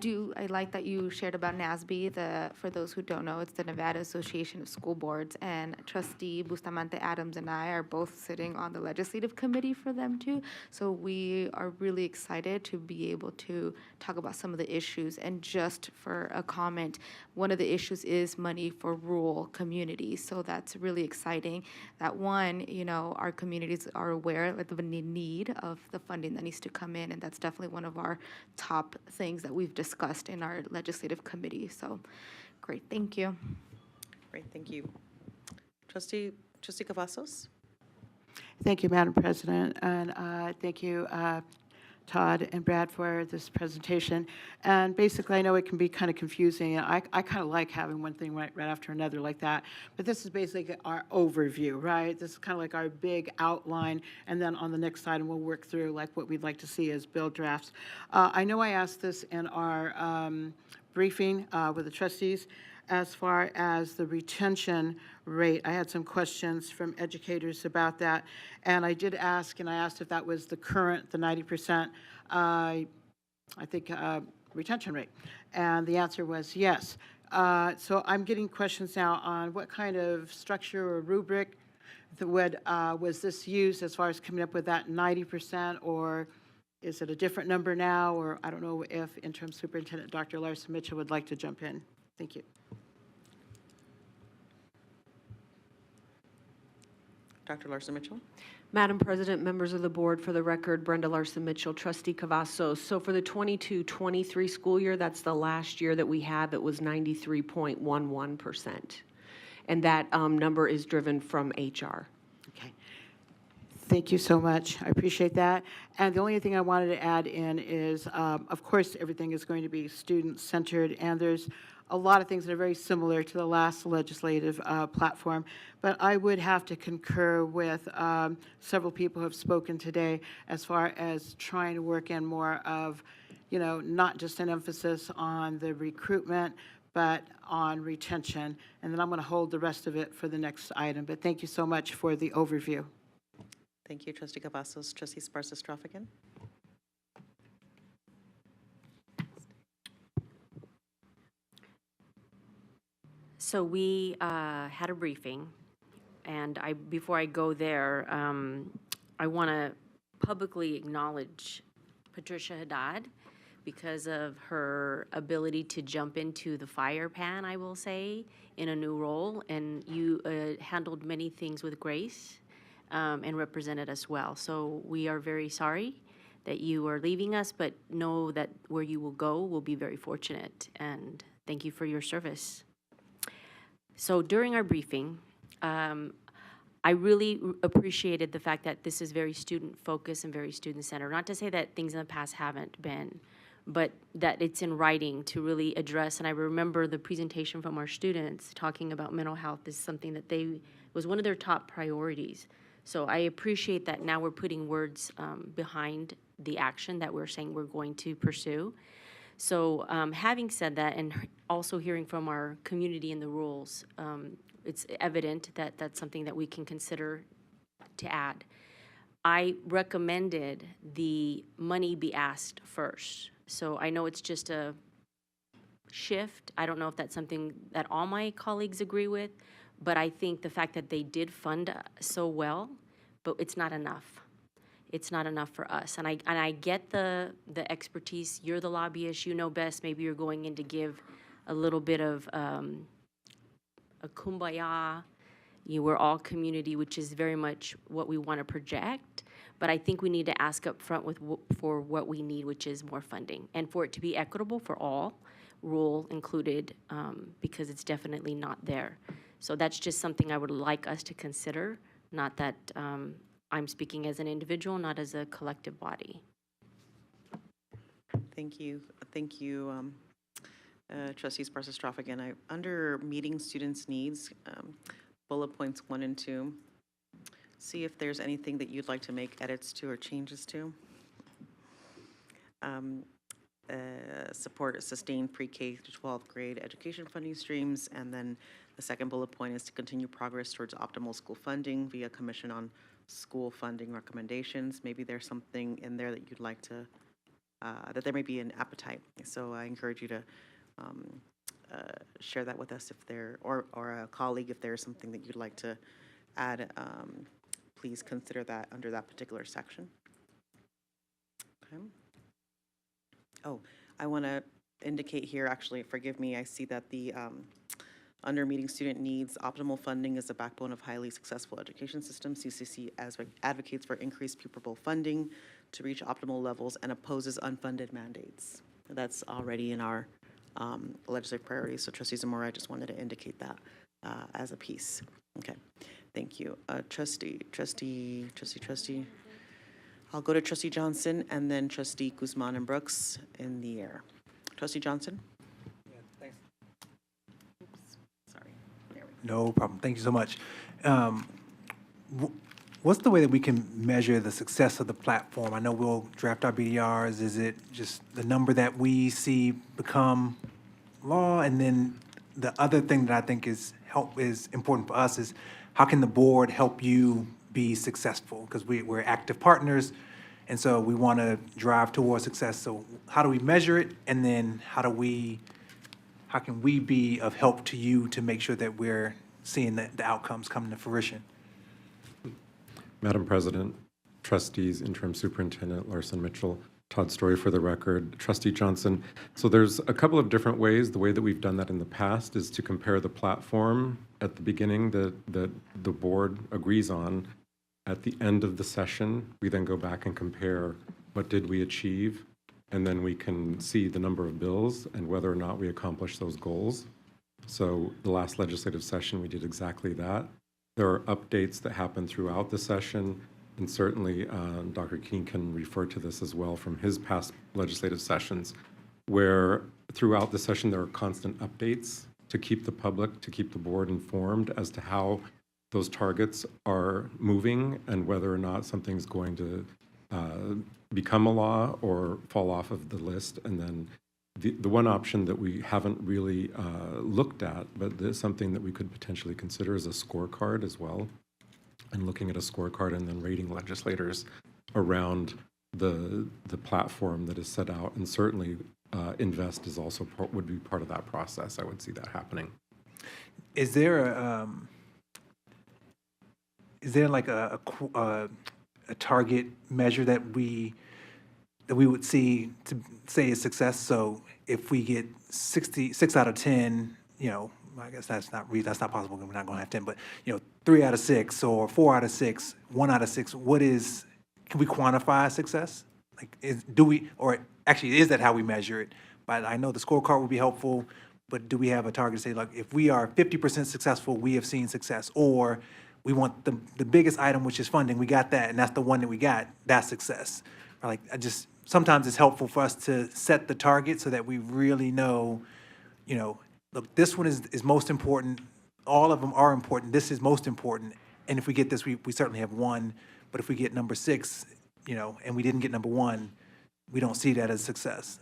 like that you shared about NASB. For those who don't know, it's the Nevada Association of School Boards, and Trustee Bustamante Adams and I are both sitting on the legislative committee for them too. So we are really excited to be able to talk about some of the issues. And just for a comment, one of the issues is money for rural communities. So that's really exciting that our communities are aware of the need of the funding that needs to come in, and that's definitely one of our top things that we've discussed in our legislative committee. So, great, thank you. Great, thank you. Trustee Cavazos? Thank you, Madam President, and thank you, Todd and Brad, for this presentation. And basically, I know it can be kind of confusing. I kind of like having one thing right after another like that. But this is basically our overview, right? This is kind of like our big outline. And then on the next item, we'll work through like what we'd like to see as bill drafts. I know I asked this in our briefing with the trustees. As far as the retention rate, I had some questions from educators about that. And I did ask, and I asked if that was the current, the 90%, I think, retention rate. And the answer was yes. So I'm getting questions now on what kind of structure or rubric was this used as far as coming up with that 90%, or is it a different number now? Or I don't know if Interim Superintendent Dr. Larson Mitchell would like to jump in. Thank you. Dr. Larson Mitchell? Madam President, members of the board, for the record, Brenda Larson Mitchell, Trustee Cavazos. So for the 22-23 school year, that's the last year that we have, it was 93.11%. And that number is driven from HR. Okay. Thank you so much. I appreciate that. And the only thing I wanted to add in is, of course, everything is going to be student-centered, and there's a lot of things that are very similar to the last legislative platform. But I would have to concur with several people who have spoken today as far as trying to work in more of, not just an emphasis on the recruitment, but on retention. And then I'm going to hold the rest of it for the next item. But thank you so much for the overview. Thank you, Trustee Cavazos. Trustee Sparsa-Strophigan? So we had a briefing, and before I go there, I want to publicly acknowledge Patricia Haddad because of her ability to jump into the fire pan, I will say, in a new role. And you handled many things with grace and represented us well. So we are very sorry that you are leaving us, but know that where you will go will be very fortunate. And thank you for your service. So during our briefing, I really appreciated the fact that this is very student-focused and very student-centered. Not to say that things in the past haven't been, but that it's in writing to really address. And I remember the presentation from our students talking about mental health is something that was one of their top priorities. So I appreciate that now we're putting words behind the action that we're saying we're going to pursue. So having said that, and also hearing from our community in the rules, it's evident that that's something that we can consider to add. I recommended the money be asked first. So I know it's just a shift. I don't know if that's something that all my colleagues agree with, but I think the fact that they did fund so well, but it's not enough. It's not enough for us. And I get the expertise. You're the lobbyist. You know best. Maybe you're going in to give a little bit of a kumbaya. We're all community, which is very much what we want to project. But I think we need to ask up front for what we need, which is more funding. And for it to be equitable for all, rural included, because it's definitely not there. So that's just something I would like us to consider, not that I'm speaking as an individual, not as a collective body. Thank you. Thank you, Trustee Sparsa-Strophigan. Under meeting students' needs, bullet points 1 and 2, see if there's anything that you'd like to make edits to or changes to. Support sustained pre-K to 12th grade education funding streams, and then the second bullet point is to continue progress towards optimal school funding via Commission on school funding recommendations. Maybe there's something in there that you'd like to, that there may be an appetite. So I encourage you to share that with us if there, or a colleague, if there's something that you'd like to add. Please consider that under that particular section. Okay. Oh, I want to indicate here, actually, forgive me, I see that the under meeting student needs, optimal funding is the backbone of highly successful education system. CCC advocates for increased pupil funding to reach optimal levels and opposes unfunded mandates. That's already in our legislative priorities. So Trustee Zamora, I just wanted to indicate that as a piece. Okay, thank you. Trustee. I'll go to Trustee Johnson and then Trustee Guzman and Brooks in the air. Trustee Johnson? Yeah, thanks. Oops, sorry. There we go. No problem. Thank you so much. What's the way that we can measure the success of the platform? I know we'll draft our BDRs. Is it just the number that we see become law? And then the other thing that I think is important for us is how can the board help you be successful? Because we're active partners, and so we want to drive towards success. So how do we measure it? And then how can we be of help to you to make sure that we're seeing the outcomes come to fruition? Madam President, trustees, interim superintendent Larson Mitchell, Todd Story for the record, Trustee Johnson. So there's a couple of different ways. The way that we've done that in the past is to compare the platform at the beginning that the board agrees on. At the end of the session, we then go back and compare what did we achieve, and then we can see the number of bills and whether or not we accomplished those goals. So the last legislative session, we did exactly that. There are updates that happen throughout the session, and certainly Dr. King can refer to this as well from his past legislative sessions, where throughout the session there are constant updates to keep the public, to keep the board informed as to how those targets are moving and whether or not something's going to become a law or fall off of the list. And then the one option that we haven't really looked at, but there's something that we could potentially consider is a scorecard as well, and looking at a scorecard and then rating legislators around the platform that is set out. And certainly Invest is also would be part of that process. I would see that happening. Is there like a target measure that we would see to say is success? So if we get 6 out of 10, I guess that's not possible because we're not going to have 10, but 3 out of 6 or 4 out of 6, 1 out of 6, can we quantify success? Like, is that how we measure it? But I know the scorecard would be helpful, but do we have a target to say, like, if we are 50% successful, we have seen success, or we want the biggest item, which is funding, we got that, and that's the one that we got, that's success. Or like, sometimes it's helpful for us to set the target so that we really know, look, this one is most important. All of them are important. This is most important. And if we get this, we certainly have won. But if we get number 6, and we didn't get number 1, we don't see that as success.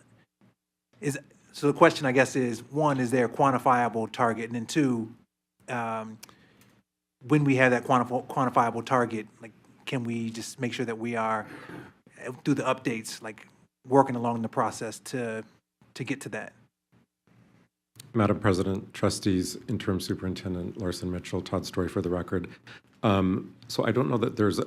So the question, I guess, is, 1, is there a quantifiable target? And then 2, when we have that quantifiable target, like, can we just make sure that we are, through the updates, like, working along the process to get to that? Madam President, trustees, interim superintendent Larson Mitchell, Todd Story for the record. So I don't know that there's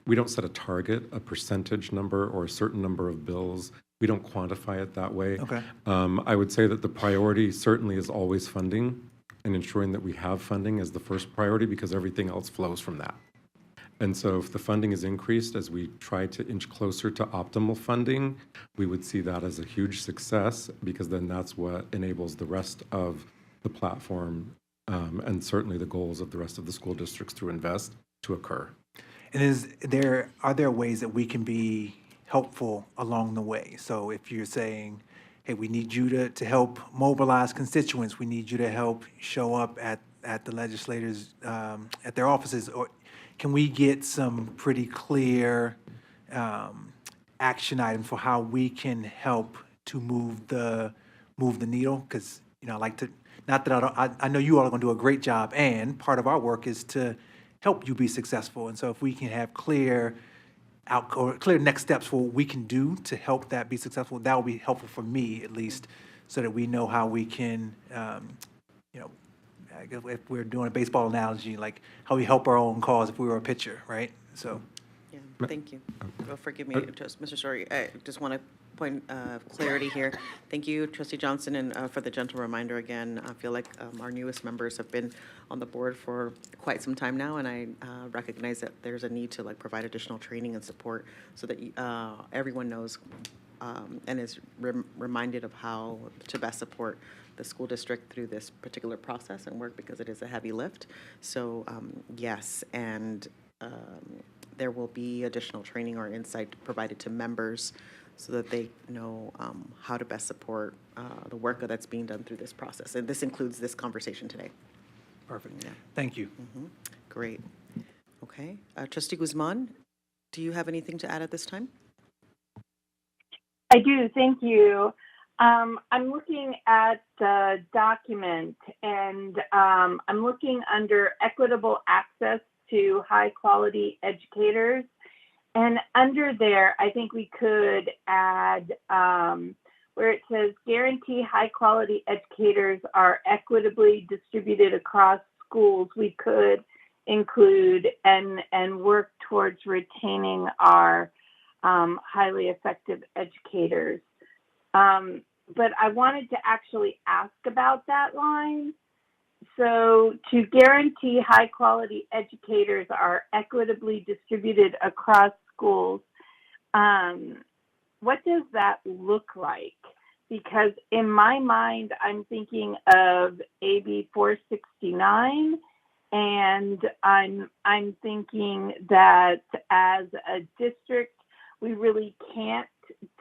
we don't set a target, a percentage number, or a certain number of bills. We don't quantify it that way. Okay. I would say that the priority certainly is always funding, and ensuring that we have funding is the first priority because everything else flows from that. And so if the funding is increased as we try to inch closer to optimal funding, we would see that as a huge success, because then that's what enables the rest of the platform and certainly the goals of the rest of the school districts through Invest to occur. And are there ways that we can be helpful along the way? So if you're saying, hey, we need you to help mobilize constituents, we need you to help show up at the legislators, at their offices, or can we get some pretty clear action items for how we can help to move the needle? Because I like to, not that I know you all are going to do a great job, and part of our work is to help you be successful. And so if we can have clear clear next steps for what we can do to help that be successful, that will be helpful for me at least, so that we know how we can, you know, I guess if we're doing a baseball analogy, like how we help our own cause if we were a pitcher, right? So. Yeah, thank you. Well, forgive me, just, Mr. Story, I just want to point clarity here. Thank you, Trustee Johnson, and for the gentle reminder again. I feel like our newest members have been on the board for quite some time now, and I recognize that there's a need to provide additional training and support so that everyone knows and is reminded of how to best support the school district through this particular process and work, because it is a heavy lift. So yes, and there will be additional training or insight provided to members so that they know how to best support the work that's being done through this process. And this includes this conversation today. Perfect. Yeah. Thank you. Great. Okay. Trustee Guzman, do you have anything to add at this time? I do, thank you. I'm looking at the document, and I'm looking under equitable access to high-quality educators. And under there, I think we could add where it says guarantee high-quality educators are equitably distributed across schools. We could include and work towards retaining our highly effective educators. But I wanted to actually ask about that line. So to guarantee high quality educators are equitably distributed across schools, what does that look like? Because in my mind, I'm thinking of AB 469, and I'm thinking that as a district, we really can't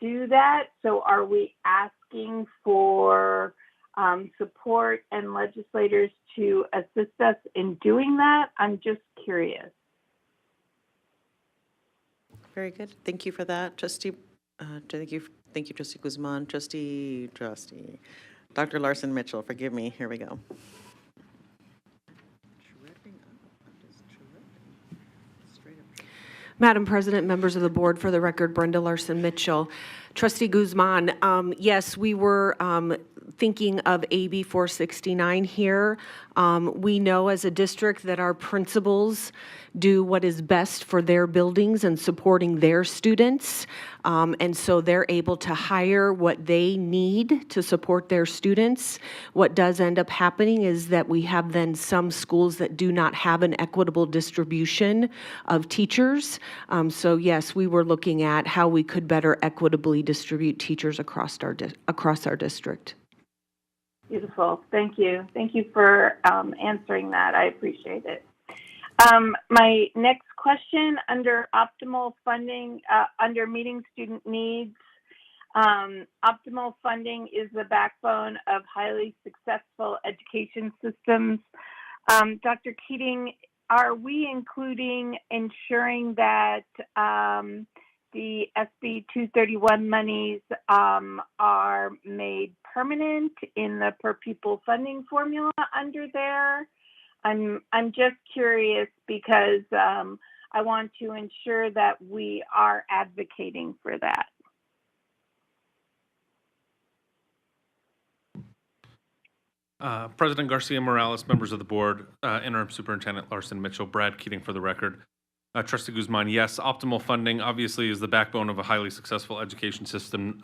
do that. So are we asking for support and legislators to assist us in doing that? I'm just curious. Very good. Thank you for that, Trustee. Thank you, Trustee Guzman. Trustee, Dr. Larson Mitchell. Forgive me. Here we go. Madam President, members of the board, for the record, Brenda Larson Mitchell. Trustee Guzman, yes, we were thinking of AB 469 here. We know as a district that our principals do what is best for their buildings and supporting their students. And so they're able to hire what they need to support their students. What does end up happening is that we have then some schools that do not have an equitable distribution of teachers. So yes, we were looking at how we could better equitably distribute teachers across our district. Beautiful. Thank you. Thank you for answering that. I appreciate it. My next question, under optimal funding, under meeting student needs, optimal funding is the backbone of highly successful education systems. Dr. Keating, are we including ensuring that the SB 231 monies are made permanent in the per pupil funding formula under there? I'm just curious because I want to ensure that we are advocating for that. President Garcia Morales, members of the board, Interim Superintendent Larson Mitchell, Brad Keating for the record. Trustee Guzman, yes, optimal funding obviously is the backbone of a highly successful education system.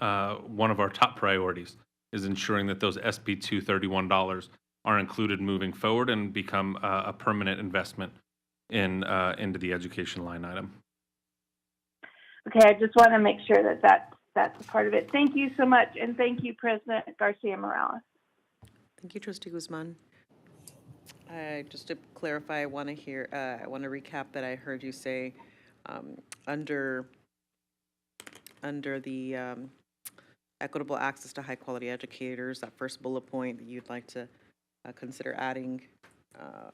One of our top priorities is ensuring that those SB 231 dollars are included moving forward and become a permanent investment into the education line item. Okay, I just want to make sure that that's a part of it. Thank you so much, and thank you, President Garcia Morales. Thank you, Trustee Guzman. Just to clarify, I want to recap that I heard you say under the equitable access to high quality educators, that first bullet point, that you'd like to consider adding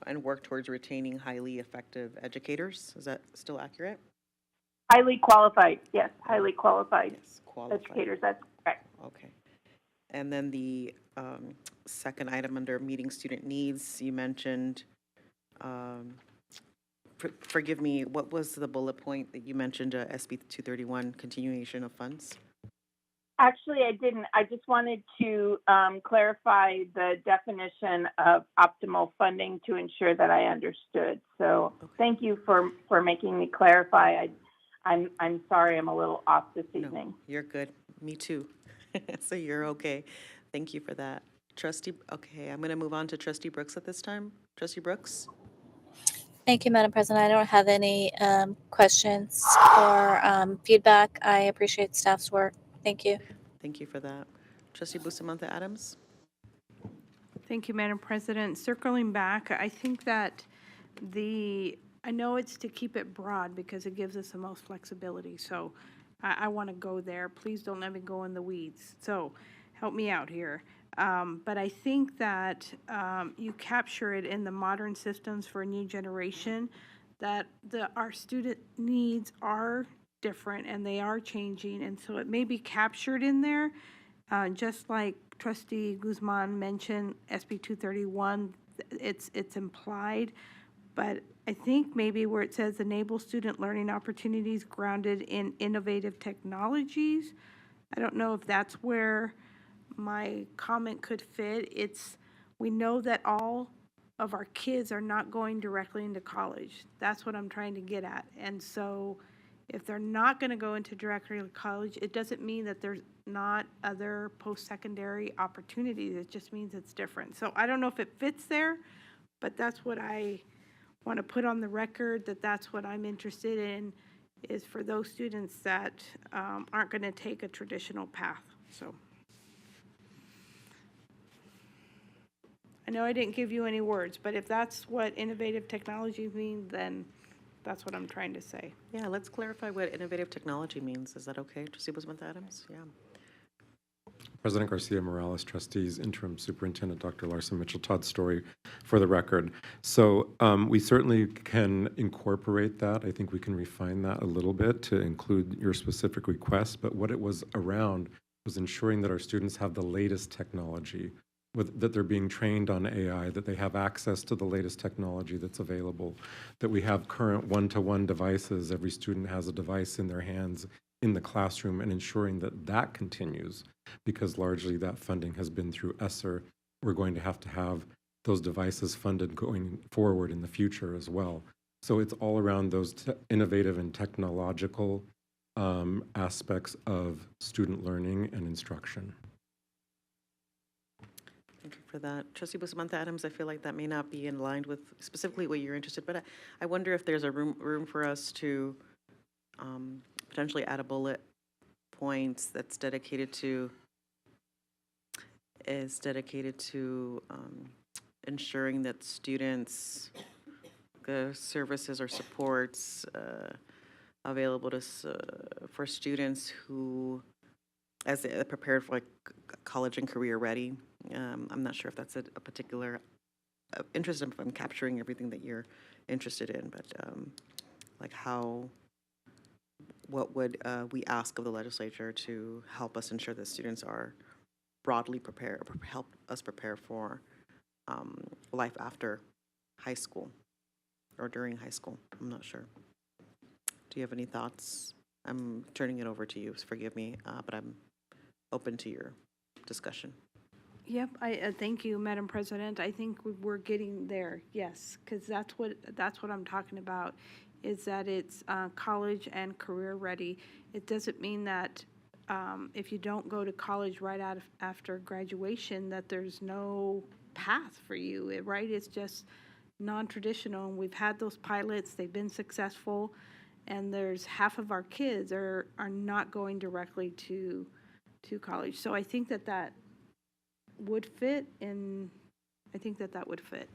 and work towards retaining highly effective educators. Is that still accurate? Highly qualified, yes, highly qualified, yes, qualified educators, that's correct. Okay. And then the second item under meeting student needs, you mentioned forgive me, what was the bullet point that you mentioned, SB 231, continuation of funds? Actually, I didn't. I just wanted to clarify the definition of optimal funding to ensure that I understood. So thank you for making me clarify. I'm sorry I'm a little off this evening. You're good. Me too. So you're okay. Thank you for that. Okay, I'm going to move on to Trustee Brooks at this time. Trustee Brooks? Thank you, Madam President. I don't have any questions or feedback. I appreciate staff's work. Thank you. Thank you for that. Trustee Bustamante Adams? Thank you, Madam President. Circling back, I think that I know it's to keep it broad because it gives us the most flexibility. So I want to go there. Please don't let me go in the weeds. So help me out here. But I think that you capture it in the modern systems for a new generation, that our student needs are different and they are changing. And so it may be captured in there, just like Trustee Guzman mentioned, SB 231, it's implied. But I think maybe where it says enable student learning opportunities grounded in innovative technologies, I don't know if that's where my comment could fit. We know that all of our kids are not going directly into college. That's what I'm trying to get at. And so if they're not going to go into directly college, it doesn't mean that there's not other post-secondary opportunities. It just means it's different. So I don't know if it fits there, but that's what I want to put on the record, that's what I'm interested in, is for those students that aren't going to take a traditional path. So I know I didn't give you any words, but if that's what innovative technology means, then that's what I'm trying to say. Yeah, let's clarify what innovative technology means. Is that okay, Trustee Bustamante Adams? Yeah. President Garcia Morales, trustees, interim superintendent Dr. Larson Mitchell, Todd Story, for the record. So we certainly can incorporate that. I think we can refine that a little bit to include your specific request, but what it was around was ensuring that our students have the latest technology, that they're being trained on AI, that they have access to the latest technology that's available, that we have current one-to-one devices. Every student has a device in their hands in the classroom, and ensuring that that continues, because largely that funding has been through ESSER. We're going to have those devices funded going forward in the future as well. So it's all around those innovative and technological aspects of student learning and instruction. Thank you for that. Trustee Bustamante Adams, I feel like that may not be in line with specifically what you're interested, but I wonder if there's a room for us to potentially add a bullet points that's dedicated to ensuring that students, the services or supports available for students who, as they prepared for like college and career ready. I'm not sure if that's a particular interest, if I'm capturing everything that you're interested in, but like what would we ask of the legislature to help us ensure that students are broadly prepared, help us prepare for life after high school or during high school? I'm not sure. Do you have any thoughts? I'm turning it over to you, forgive me, but I'm open to your discussion. Yep, I thank you, Madam President. I think we're getting there, yes, because that's what I'm talking about, is that it's college and career ready. It doesn't mean that if you don't go to college right after graduation that there's no path for you, right? It's just non-traditional. We've had those pilots, they've been successful, and there's half of our kids are not going directly to college. So I think that would fit, and I think that would fit.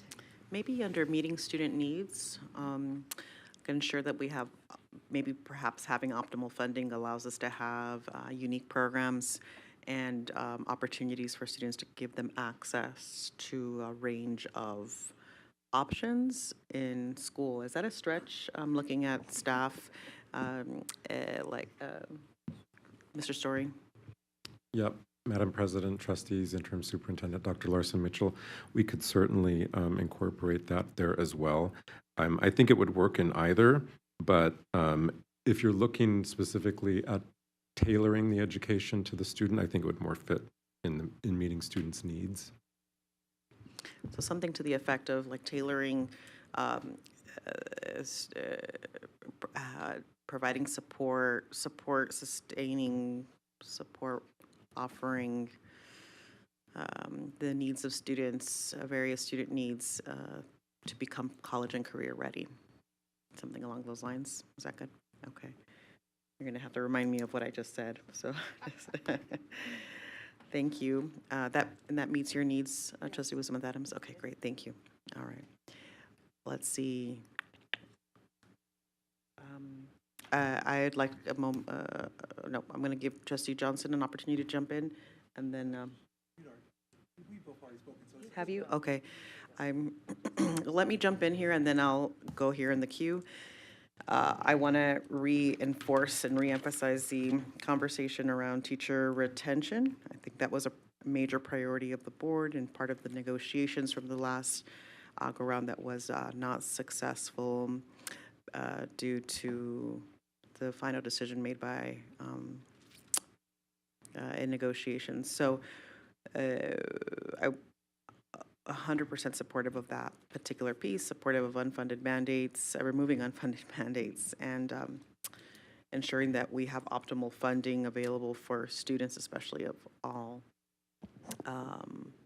Maybe under meeting student needs, ensure that we have, maybe perhaps having optimal funding allows us to have unique programs and opportunities for students to give them access to a range of options in school. Is that a stretch? I'm looking at staff, like Mr. Story. Yep. Madam President, trustees, interim superintendent, Dr. Larson Mitchell, we could certainly incorporate that there as well. I think it would work in either, but if you're looking specifically at tailoring the education to the student, I think it would more fit in meeting students' needs. So something to the effect of like tailoring, providing support, sustaining, support, offering the needs of students, various student needs to become college and career ready. Something along those lines. Is that good? Okay. You're going to have to remind me of what I just said. So thank you. And that meets your needs, Trustee Wisdom-Adams? Okay, great. Thank you. All right. Let's see. I'd like a moment. No, I'm going to give Trustee Johnson an opportunity to jump in, and then. Have you? Okay. Let me jump in here, and then I'll go here in the queue. I want to reinforce and reemphasize the conversation around teacher retention. I think that was a major priority of the board and part of the negotiations from the last go-round that was not successful due to the final decision made by in negotiations. So I 100% supportive of that particular piece, supportive of unfunded mandates, removing unfunded mandates, and ensuring that we have optimal funding available for students, especially of all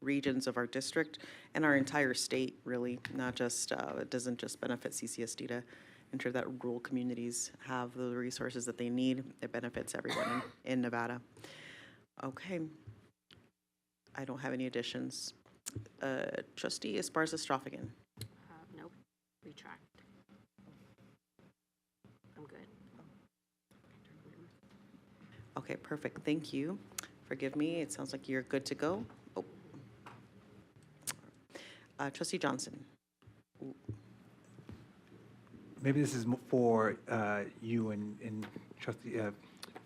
regions of our district and our entire state, really, not just, it doesn't just benefit CCSD to ensure that rural communities have the resources that they need. It benefits everyone in Nevada. Okay. I don't have any additions. Trustee Esparza-Strophigan. Nope, retract. I'm good. Okay, perfect. Thank you. Forgive me. It sounds like you're good to go. Oh. Trustee Johnson. Maybe this is for you and Trustee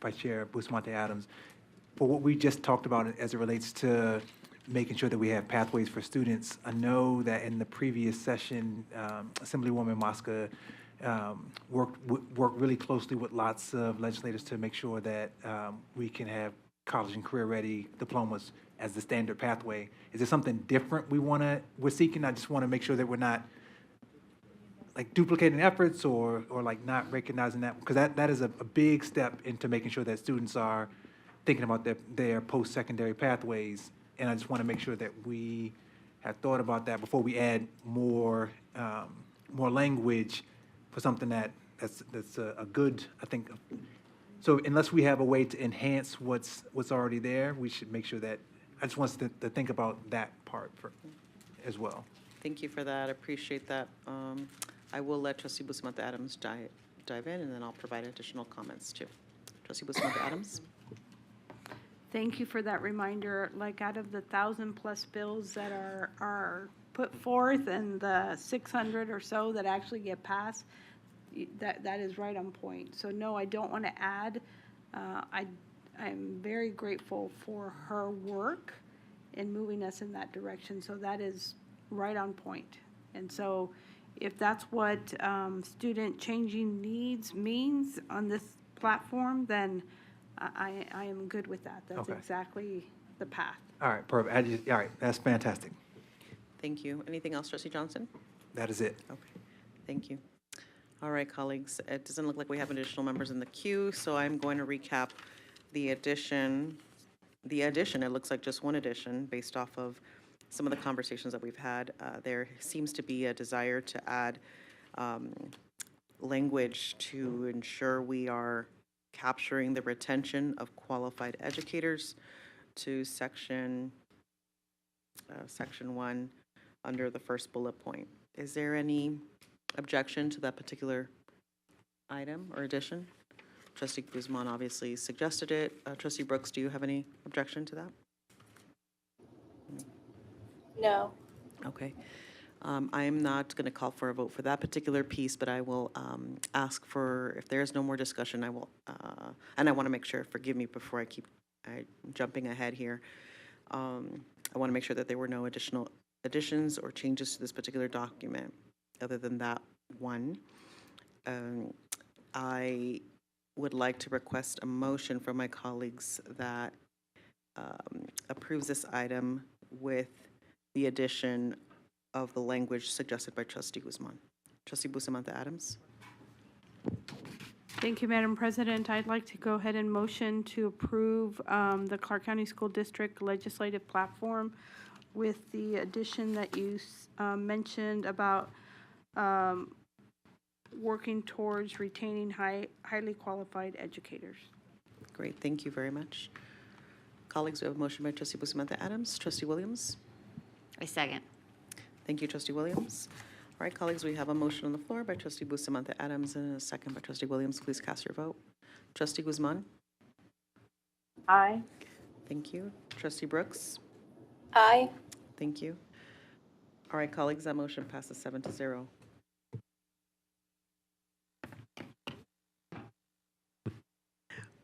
Vice Chair Bustamante-Adams. For what we just talked about as it relates to making sure that we have pathways for students, I know that in the previous session, Assemblywoman Mosca worked really closely with lots of legislators to make sure that we can have college and career-ready diplomas as the standard pathway. Is there something different we're seeking? I just want to make sure that we're not like duplicating efforts or like not recognizing that, because that is a big step into making sure that students are thinking about their post-secondary pathways. And I just want to make sure that we have thought about that before we add more language for something that's a good, I think. So unless we have a way to enhance what's already there, we should make sure that, I just want us to think about that part as well. Thank you for that. I appreciate that. I will let Trustee Bustamante-Adams dive in, and then I'll provide additional comments too. Trustee Bustamante-Adams. Thank you for that reminder. Like out of the 1,000+ bills that are put forth and the 600 or so that actually get passed, that is right on point. So no, I don't want to add. I'm very grateful for her work in moving us in that direction. So that is right on point. And so if that's what student changing needs means on this platform, then I am good with that. That's Okay. exactly the path. All right, perfect. All right, that's fantastic. Thank you. Anything else, Trustee Johnson? That is it. Okay, thank you. All right, colleagues, it doesn't look like we have additional members in the queue, so I'm going to recap the addition. It looks like just one addition based off of some of the conversations that we've had. There seems to be a desire to add language to ensure we are capturing the retention of qualified educators to section 1 under the first bullet point. Is there any objection to that particular item or addition? Trustee Guzman obviously suggested it. Trustee Brooks, do you have any objection to that? No. Okay. I am not going to call for a vote for that particular piece, but I will ask for, if there is no more discussion, I will, and I want to make sure, forgive me before I keep I'm jumping ahead here. I want to make sure that there were no additional additions or changes to this particular document, other than that one. I would like to request a motion from my colleagues that approves this item with the addition of the language suggested by Trustee Guzman. Trustee Bustamante Adams? Thank you, Madam President. I'd like to go ahead and motion to approve the Clark County School District Legislative Platform with the addition that you mentioned about working towards retaining highly qualified educators. Great, thank you very much. Colleagues, we have a motion by Trustee Bustamante Adams. Trustee Williams? I second. Thank you, Trustee Williams. All right, colleagues, we have a motion on the floor by Trustee Bustamante Adams and a second by Trustee Williams. Please cast your vote. Trustee Guzman? Aye. Thank you. Trustee Brooks? Aye. Thank you. All right, colleagues, that motion passes 7-0.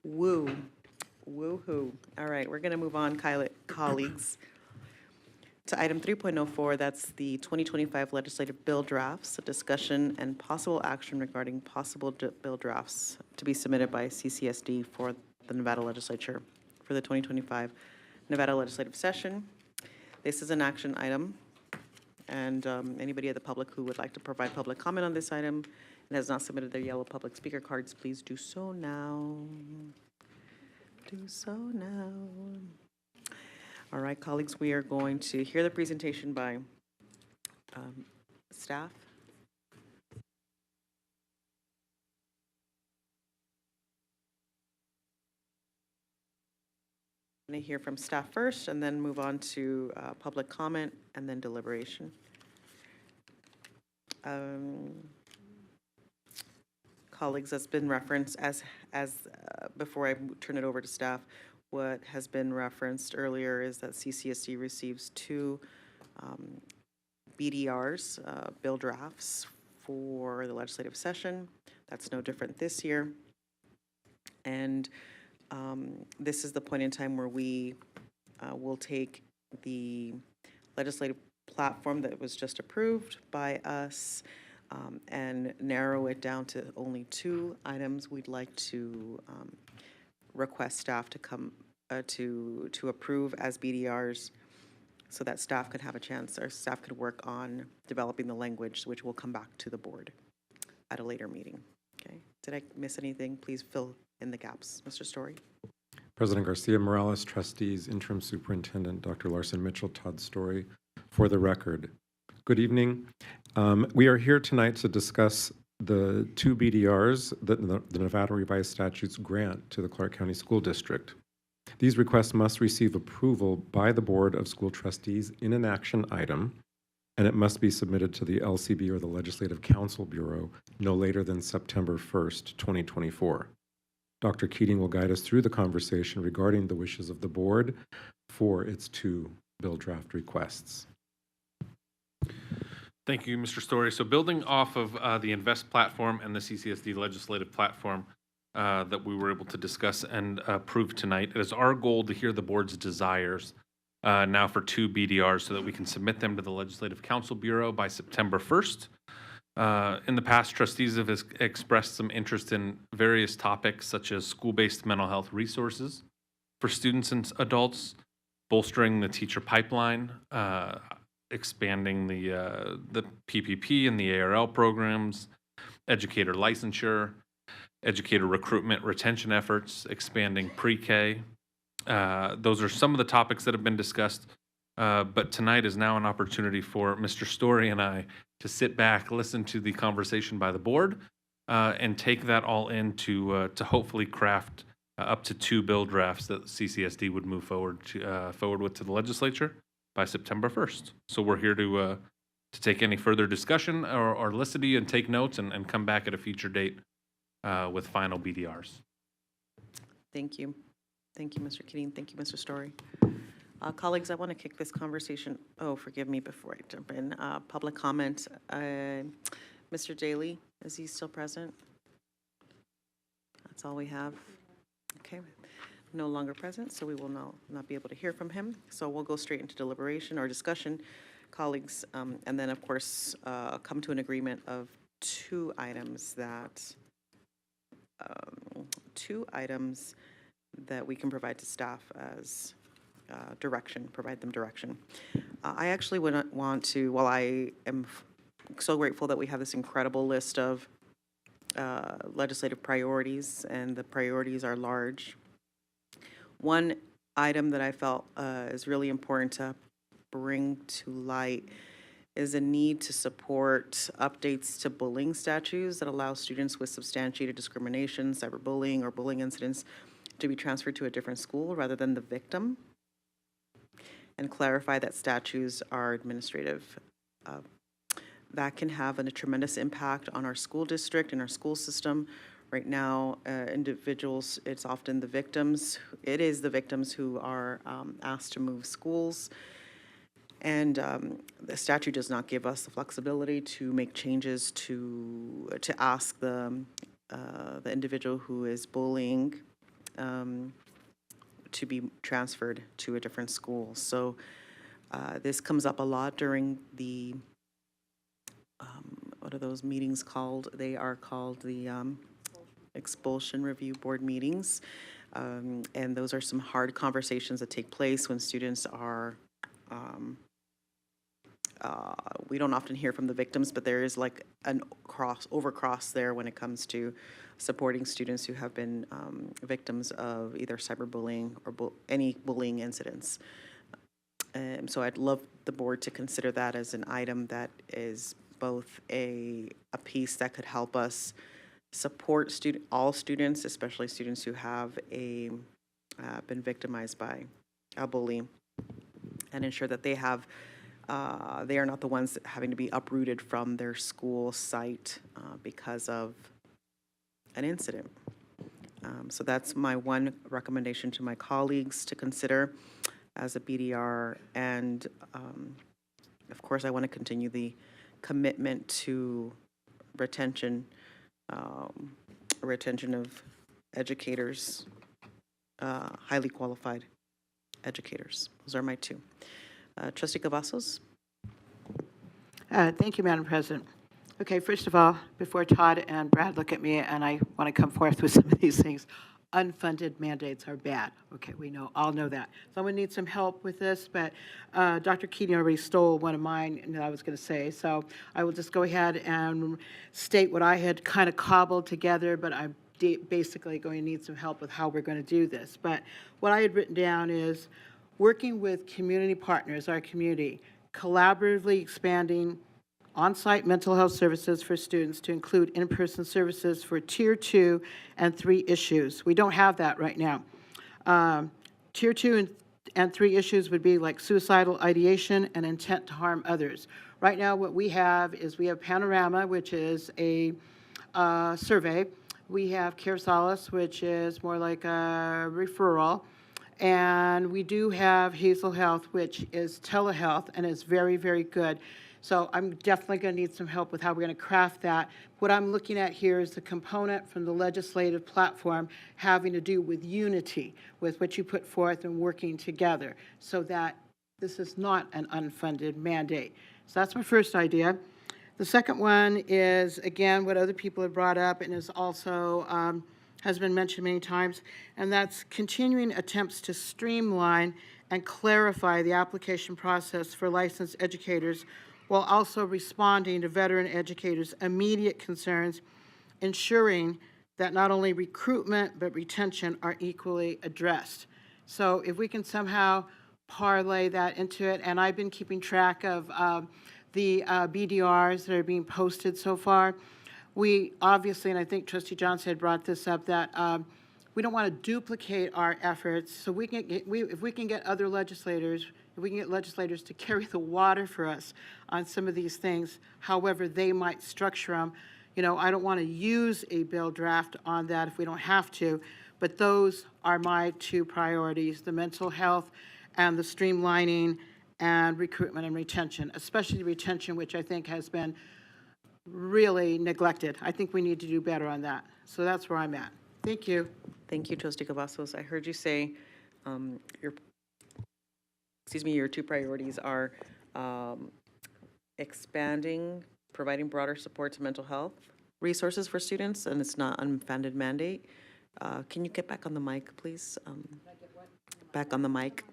Woo. Woo-hoo. All right, we're going to move on, colleagues, to item 3.04. That's the 2025 legislative bill drafts, a discussion and possible action regarding possible bill drafts to be submitted by CCSD for the Nevada legislature for the 2025 Nevada legislative session. This is an action item, and anybody at the public who would like to provide public comment on this item and has not submitted their yellow public speaker cards, please do so now. Do so now. All right, colleagues, we are going to hear the presentation by staff. I'm going to hear from staff first and then move on to public comment and then deliberation. Colleagues, that's been referenced as before I turn it over to staff, what has been referenced earlier is that CCSD receives 2 BDRs, bill drafts, for the legislative session. That's no different this year. And this is the point in time where we will take the legislative platform that was just approved by us and narrow it down to only 2 items. We'd like to request staff to come to approve as BDRs so that staff could have a chance, or staff could work on developing the language, which will come back to the board at a later meeting. Okay. Did I miss anything? Please fill in the gaps. Mr. Story. President Garcia Morales, trustees, interim superintendent, Dr. Larson Mitchell, Todd Story. For the record, good evening. We are here tonight to discuss the 2 BDRs that the Nevada Revised Statutes grant to the Clark County School District. These requests must receive approval by the Board of School Trustees in an action item, and it must be submitted to the LCB or the Legislative Council Bureau no later than September 1st, 2024. Dr. Keating will guide us through the conversation regarding the wishes of the board for its 2 bill draft requests. Thank you, Mr. Story. So building off of the INVEST platform and the CCSD legislative platform that we were able to discuss and approve tonight, it is our goal to hear the board's desires now for 2 BDRs so that we can submit them to the Legislative Council Bureau by September 1st. In the past, trustees have expressed some interest in various topics such as school-based mental health resources for students and adults, bolstering the teacher pipeline, expanding the PPP and the ARL programs, educator licensure, educator recruitment retention efforts, expanding pre-K. Those are some of the topics that have been discussed, but tonight is now an opportunity for Mr. Story and I to sit back, listen to the conversation by the board, and take that all in to hopefully craft up to 2 bill drafts that CCSD would move forward with to the legislature by September 1st. So we're here to take any further discussion or listen to you and take notes and come back at a future date with final BDRs. Thank you. Thank you, Mr. Keating. Thank you, Mr. Story. Colleagues, I want to kick this conversation. Oh, forgive me before I jump in. Public comment. Mr. Daly, is he still present? That's all we have. Okay. no longer present, so we will not be able to hear from him. So we'll go straight into deliberation or discussion, colleagues, and then, of course, come to an agreement of two items that we can provide to staff as direction, provide them direction. I actually would want to, while I am so grateful that we have this incredible list of legislative priorities, and the priorities are large. One item that I felt is really important to bring to light is a need to support updates to bullying statutes that allow students with substantiated discrimination, cyberbullying, or bullying incidents to be transferred to a different school rather than the victim, and clarify that statutes are administrative. That can have a tremendous impact on our school district and our school system. Right now, individuals, it's often the victims. It is the victims who are asked to move schools. And the statute does not give us the flexibility to make changes to ask the individual who is bullying to be transferred to a different school. So this comes up a lot during the what are those meetings called? They are called the expulsion review board meetings. And those are some hard conversations that take place when students are, we don't often hear from the victims, but there is like an overcross there when it comes to supporting students who have been victims of either cyberbullying or any bullying incidents. So I'd love the board to consider that as an item that is both a piece that could help us support all students, especially students who have been victimized by a bully, and ensure that they are not the ones having to be uprooted from their school site because of an incident. So that's my one recommendation to my colleagues to consider as a BDR. And of course, I want to continue the commitment to retention of educators, highly qualified educators. Those are my two. Trustee Cavazos. Thank you, Madam President. Okay, first of all, before Todd and Brad look at me and I want to come forth with some of these things, unfunded mandates are bad. Okay, all know that. Someone needs some help with this, but Dr. Keating already stole one of mine that I was going to say, so I will just go ahead and state what I had kind of cobbled together, but I'm basically going to need some help with how we're going to do this. But what I had written down is working with community partners, our community, collaboratively expanding on-site mental health services for students to include in-person services for Tier 2 and 3 issues. We don't have that right now. Tier 2 and 3 issues would be like suicidal ideation and intent to harm others. Right now, what we have is we have Panorama, which is a survey. We have Care Solace, which is more like a referral. And we do have Hazel Health, which is telehealth and is very, very good. So I'm definitely going to need some help with how we're going to craft that. What I'm looking at here is the component from the legislative platform having to do with unity, with what you put forth and working together, so that this is not an unfunded mandate. So that's my first idea. The second one is, again, what other people have brought up and is also has been mentioned many times, and that's continuing attempts to streamline and clarify the application process for licensed educators while also responding to veteran educators' immediate concerns, ensuring that not only recruitment but retention are equally addressed. So if we can somehow parlay that into it, and I've been keeping track of the BDRs that are being posted so far. We obviously, and I think Trustee Johnson had brought this up, that we don't want to duplicate our efforts. So if we can get other legislators, if we can get legislators to carry the water for us on some of these things, however they might structure them, I don't want to use a bill draft on that if we don't have to, but those are my two priorities, the mental health and the streamlining and recruitment and retention, especially retention, which I think has been really neglected. I think we need to do better on that. So that's where I'm at. Thank you. Thank you, Trustee Cavazos. I heard you say your, your two priorities are expanding, providing broader support to mental health resources for students, and it's not unfunded mandate. Can you get back on the mic, please? Back on the mic.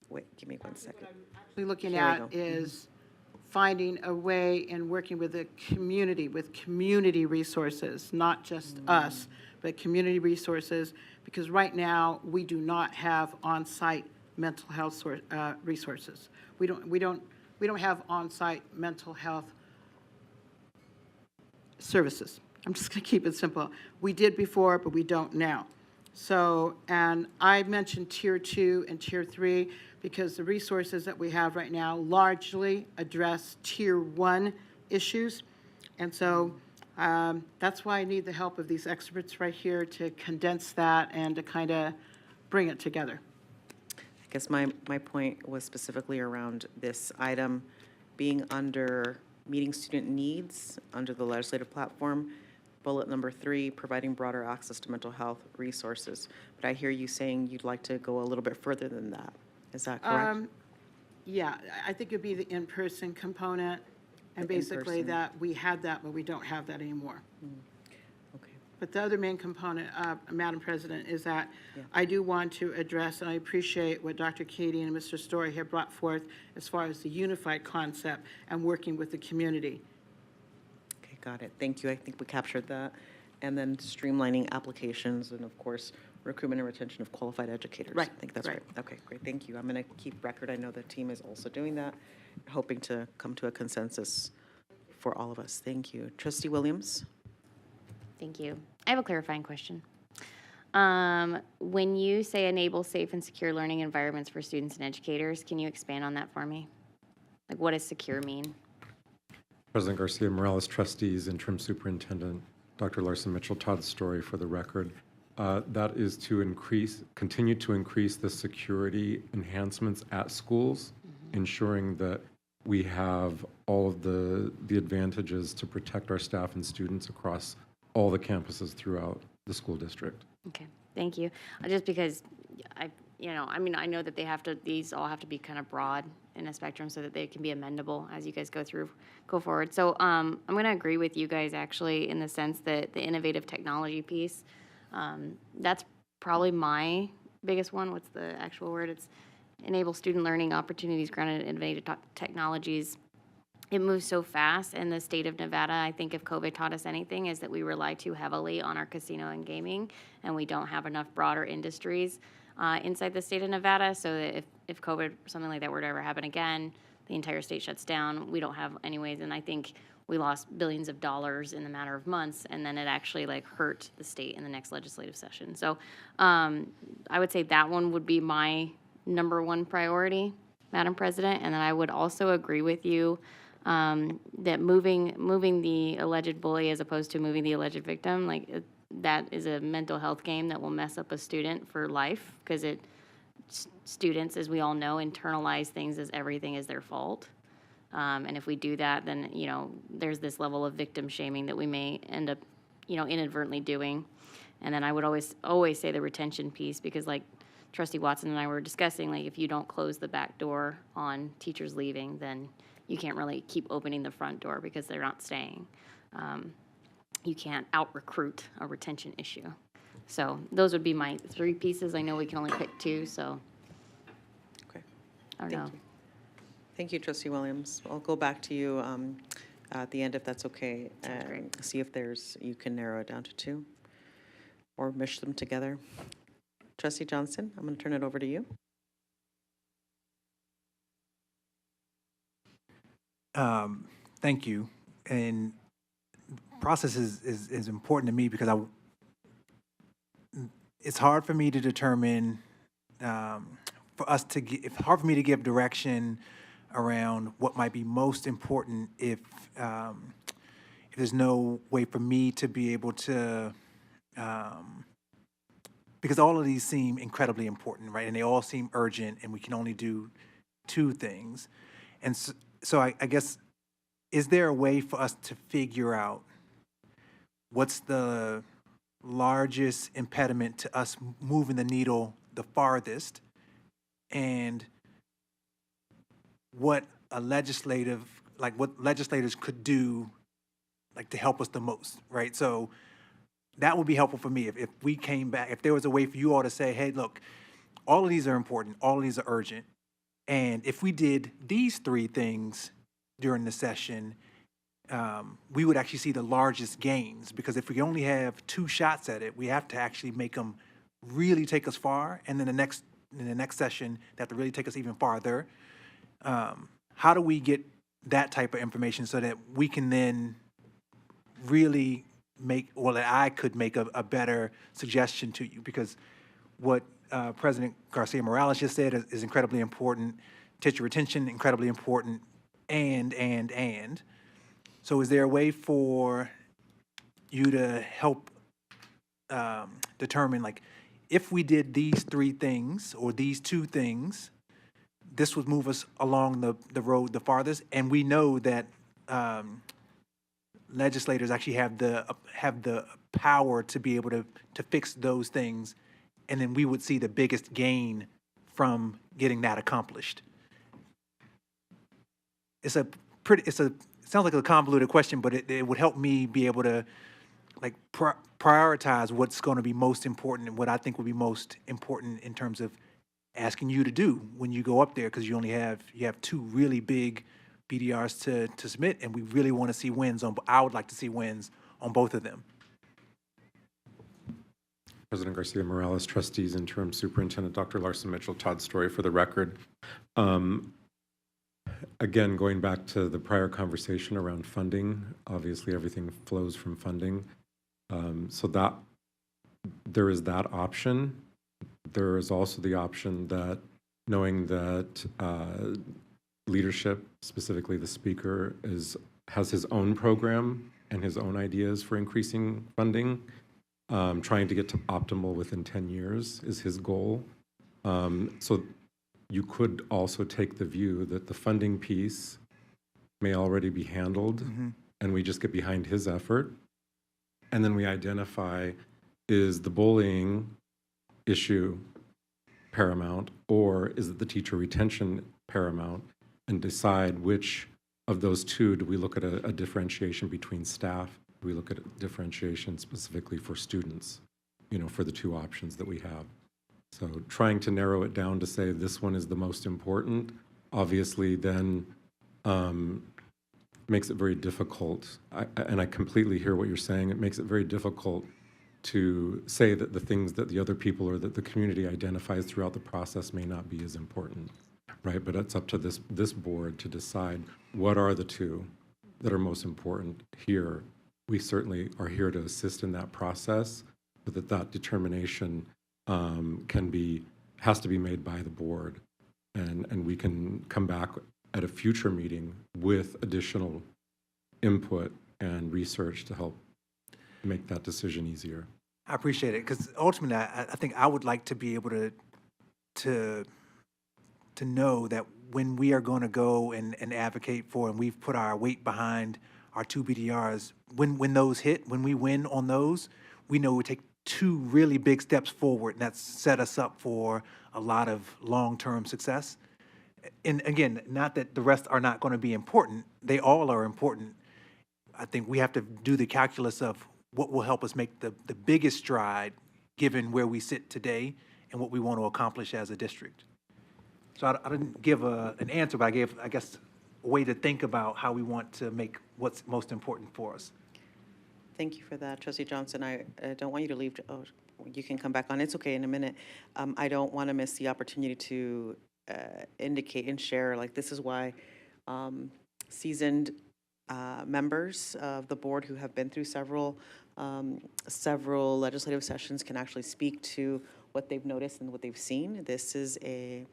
Wait, give me 1 second. We're looking Here we at go. is finding a way and working with the community, with community resources, not just us, but community resources, because right now, we do not have on-site mental health resources. We don't have on-site mental health services. I'm just going to keep it simple. We did before, but we don't now. So, and I mentioned Tier 2 and Tier 3 because the resources that we have right now largely address Tier 1 issues. And so that's why I need the help of these experts right here to condense that and to kind of bring it together. I guess my point was specifically around this item being under meeting student needs under the legislative platform. Bullet number 3, providing broader access to mental health resources. But I hear you saying you'd like to go a little bit further than that. Is that correct? Yeah, I think it'd be the in-person component, and The basically in-person. that we had that, but we don't have that anymore. Okay. But the other main component, Madam President, is that Yeah. I do want to address, and I appreciate what Dr. Katie and Mr. Story have brought forth as far as the unified concept and working with the community. Okay, got it. Thank you. I think we captured that. And then streamlining applications and, of course, recruitment and retention of qualified educators. Right, I think that's right. right. Okay, great. Thank you. I'm going to keep record. I know the team is also doing that, hoping to come to a consensus for all of us. Thank you. Trustee Williams? Thank you. I have a clarifying question. When you say enable safe and secure learning environments for students and educators, can you expand on that for me? Like, what does secure mean? President Garcia Morales, trustees, interim superintendent, Dr. Larson Mitchell, Todd Story for the record. That is to continue to increase the security enhancements at schools, ensuring that we have all of the advantages to protect our staff and students across all the campuses throughout the school district. Okay, thank you. Just because I know that these all have to be kind of broad in a spectrum so that they can be amendable as you guys go forward. So I'm going to agree with you guys actually in the sense that the innovative technology piece, that's probably my biggest one. What's the actual word? It's enable student learning opportunities grounded in innovative technologies. It moves so fast in the state of Nevada. I think if COVID taught us anything is that we rely too heavily on our casino and gaming, and we don't have enough broader industries inside the state of Nevada, so that if COVID, something like that were to ever happen again, the entire state shuts down. We don't have anyways, and I think we lost billions of dollars in a matter of months, and then it actually hurt the state in the next legislative session. So I would say that one would be my #1 priority, Madam President, and then I would also agree with you that moving the alleged bully as opposed to moving the alleged victim, that is a mental health game that will mess up a student for life, because students, as we all know, internalize things as everything is their fault. And if we do that, then, there's this level of victim shaming that we may end up, inadvertently doing. And then I would always say the retention piece, because like Trustee Watson and I were discussing, if you don't close the back door on teachers leaving, then you can't really keep opening the front door because they're not staying. You can't out-recruit a retention issue. So those would be my 3 pieces. I know we can only pick 2, so. Okay. I don't know. Thank you. Thank you, Trustee Williams. I'll go back to you at the end if that's okay, and see if you can narrow it down to 2 or mesh them together. Trustee Johnson, I'm going to turn it over to you. Thank you. And process is important to me because it's hard for me to determine, it's hard for me to give direction around what might be most important if there's no way for me to be able to, because all of these seem incredibly important, right? And they all seem urgent, and we can only do 2 things. And so I guess, is there a way for us to figure out what's the largest impediment to us moving the needle the farthest, and what what legislators could do, like, to help us the most, right? So that would be helpful for me if we came back, if there was a way for you all to say, hey, look, all of these are important, all of these are urgent, and if we did these three things during the session, we would actually see the largest gains, because if we only have 2 shots at it, we have to actually make them really take us far, and then in the next session, they have to really take us even farther. How do we get that type of information so that we can then really that I could make a better suggestion to you? Because what President Garcia Morales just said is incredibly important. Teacher retention, incredibly important, and. So is there a way for you to help determine, like, if we did these 3 things or these 2 things, this would move us along the road the farthest, and we know that legislators actually have the power to be able to fix those things, and then we would see the biggest gain from getting that accomplished. It sounds like a convoluted question, but it would help me be able to, like, prioritize what's going to be most important and what I think would be most important in terms of asking you to do when you go up there, because you have 2 really big BDRs to submit, and we really want to see wins on. I would like to see wins on both of them. President Garcia Morales, Trustees, Interim Superintendent Dr. Larson Mitchell, Todd Story for the record. Again, going back to the prior conversation around funding, obviously everything flows from funding. So that there is that option. There is also the option that, knowing that leadership, specifically the speaker, has his own program and his own ideas for increasing funding, trying to get to optimal within 10 years is his goal. So you could also take the view that the funding piece may already be handled, and we just get behind his effort. And then we identify, is the bullying issue paramount, or is it the teacher retention paramount, and decide which of those 2 do we look at a differentiation between staff, do we look at a differentiation specifically for students, for the 2 options that we have. So trying to narrow it down to say this one is the most important, obviously then makes it very difficult. And I completely hear what you're saying. It makes it very difficult to say that the things that the other people or that the community identifies throughout the process may not be as important, right? But it's up to this board to decide what are the 2 that are most important here. We certainly are here to assist in that process, but that determination has to be made by the board, and we can come back at a future meeting with additional input and research to help make that decision easier. I appreciate it, because ultimately, I think I would like to be able to know that when we are going to go and advocate for, and we've put our weight behind our 2 BDRs, when those hit, when we win on those, we know we take 2 really big steps forward, and that's set us up for a lot of long-term success. And again, not that the rest are not going to be important. They all are important. I think we have to do the calculus of what will help us make the biggest stride given where we sit today and what we want to accomplish as a district. So I didn't give an answer, but I gave, I guess, a way to think about how we want to make what's most important for us. Thank you for that, Trustee Johnson. I don't want you to leave. Oh, you can come back on. It's okay in a minute. I don't want to miss the opportunity to indicate and share, like, this is why seasoned members of the board who have been through several legislative sessions can actually speak to what they've noticed and what they've seen. This is it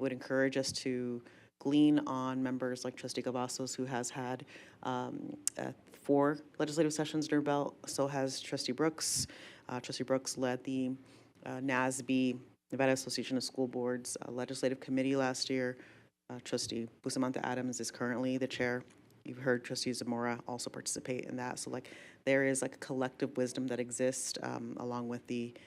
would encourage us to glean on members like Trustee Cavazos, who has had 4 legislative sessions under her belt. So has Trustee Brooks. Trustee Brooks led the NASB, Nevada Association of School Boards, legislative committee last year. Trustee Bustamante Adams is currently the chair. you've heard Trustee Zamora also participate in that. So like there is like a collective wisdom that exists along with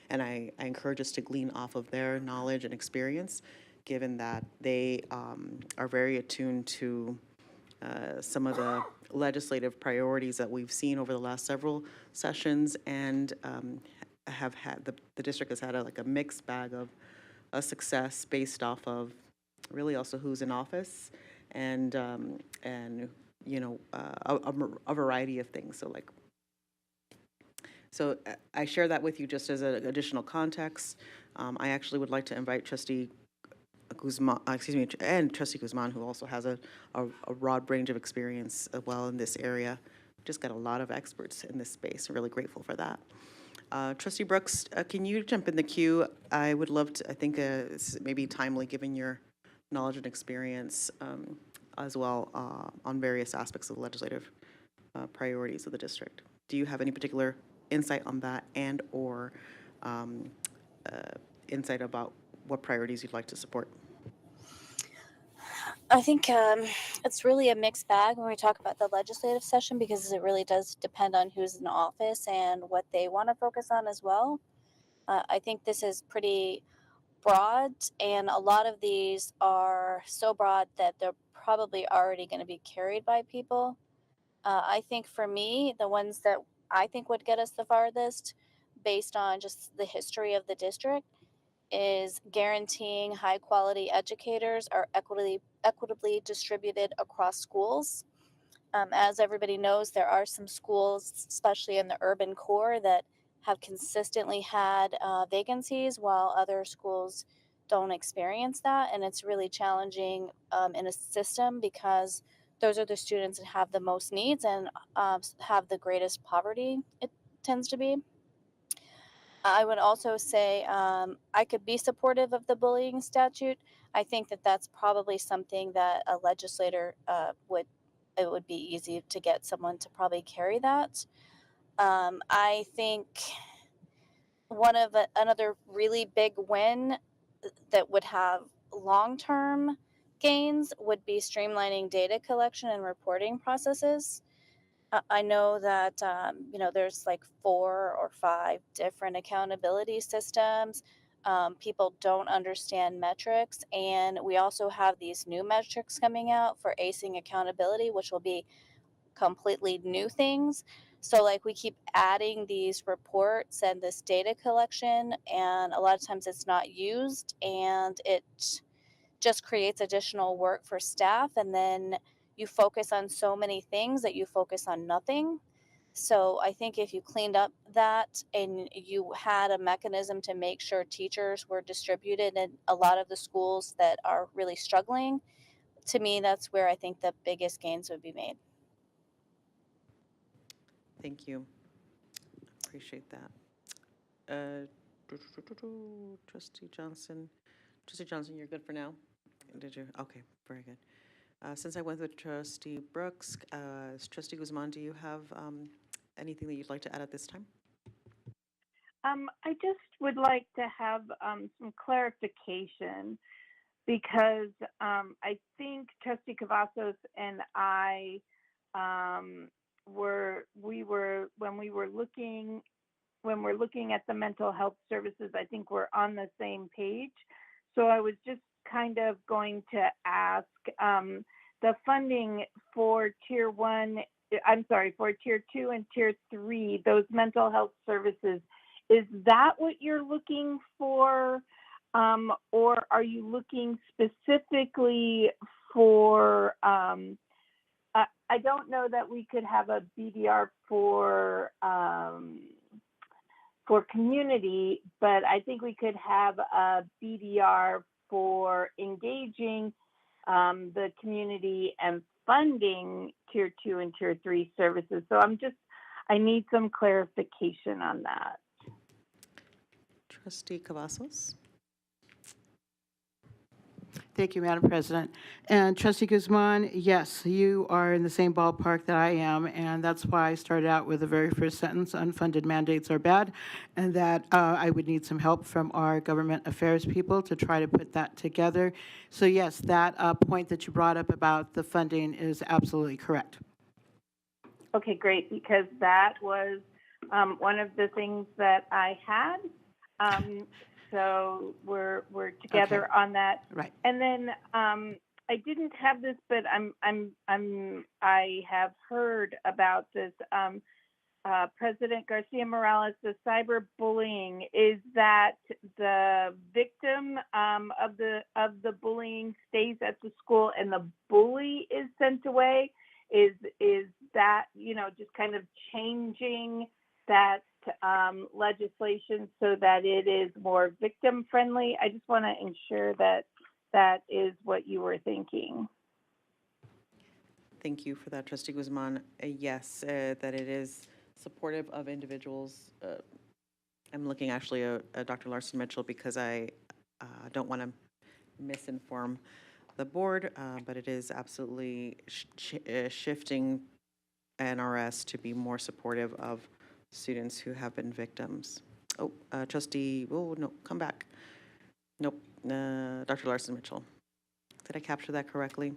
and I encourage us to glean off of their knowledge and experience, given that they are very attuned to some of the legislative priorities that we've seen over the last several sessions, and have had, the district has had like a mixed bag of a success based off of really also who's in office and you know, a variety of things. So I share that with you just as an additional context. I actually would like to invite Trustee Guzman, and Trustee Guzman, who also has a broad range of experience as well in this area. Just got a lot of experts in this space. I'm really grateful for that. Trustee Brooks, can you jump in the queue? I would love to, I think it's maybe timely given your knowledge and experience as well on various aspects of the legislative priorities of the district. Do you have any particular insight on that and or insight about what priorities you'd like to support? I think it's really a mixed bag when we talk about the legislative session, because it really does depend on who's in office and what they want to focus on as well. I think this is pretty broad, and a lot of these are so broad that they're probably already going to be carried by people. I think for me, the ones that I think would get us the farthest, based on just the history of the district, is guaranteeing high quality educators are equitably distributed across schools. As everybody knows, there are some schools, especially in the urban core, that have consistently had vacancies, while other schools don't experience that. And it's really challenging in a system, because those are the students that have the most needs and have the greatest poverty, it tends to be. I would also say I could be supportive of the bullying statute. I think that that's probably something that a legislator it would be easy to get someone to probably carry that. I think another really big win that would have long-term gains would be streamlining data collection and reporting processes. I know that there's like 4 or 5 different accountability systems. People don't understand metrics, and we also have these new metrics coming out for acing accountability, which will be completely new things. So like we keep adding these reports and this data collection, and a lot of times it's not used, and it just creates additional work for staff, and then you focus on so many things that you focus on nothing. So I think if you cleaned up that and you had a mechanism to make sure teachers were distributed in a lot of the schools that are really struggling, to me, that's where I think the biggest gains would be made. Thank you. Appreciate that. Trustee Johnson. Trustee Johnson, you're good for now? Did you? Okay, very good. Since I went with Trustee Brooks, Trustee Guzman, do you have anything that you'd like to add at this time? I just would like to have some clarification, because I think Trustee Cavazos and I when we're looking at the mental health services, I think we're on the same page. So I was just kind of going to ask, the funding for tier 2 and tier 3, those mental health services, is that what you're looking for? Or are you looking specifically for, I don't know that we could have a BDR for community, but I think we could have a BDR for engaging the community and funding tier 2 and tier 3 services. So I need some clarification on that. Trustee Cavazos. Thank you, Madam President. And Trustee Guzman, yes, you are in the same ballpark that I am, and that's why I started out with the very first sentence, unfunded mandates are bad, and that I would need some help from our government affairs people to try to put that together. So yes, that point that you brought up about the funding is absolutely correct. Okay, great, because that was one of the things that I had. So we're together on that. Right. And then I didn't have this, but I have heard about this. President Garcia Morales, the cyberbullying, is that the victim of the bullying stays at the school and the bully is sent away? Is that, just kind of changing that legislation so that it is more victim friendly? I just want to ensure that that is what you were thinking. Thank you for that, Trustee Guzman. Yes, that it is supportive of individuals. I'm looking actually at Dr. Larson Mitchell because I don't want to misinform the board, but it is absolutely shifting NRS to be more supportive of students who have been victims. Oh, Trustee, oh, no, come back. Nope, Dr. Larson Mitchell. Did I capture that correctly?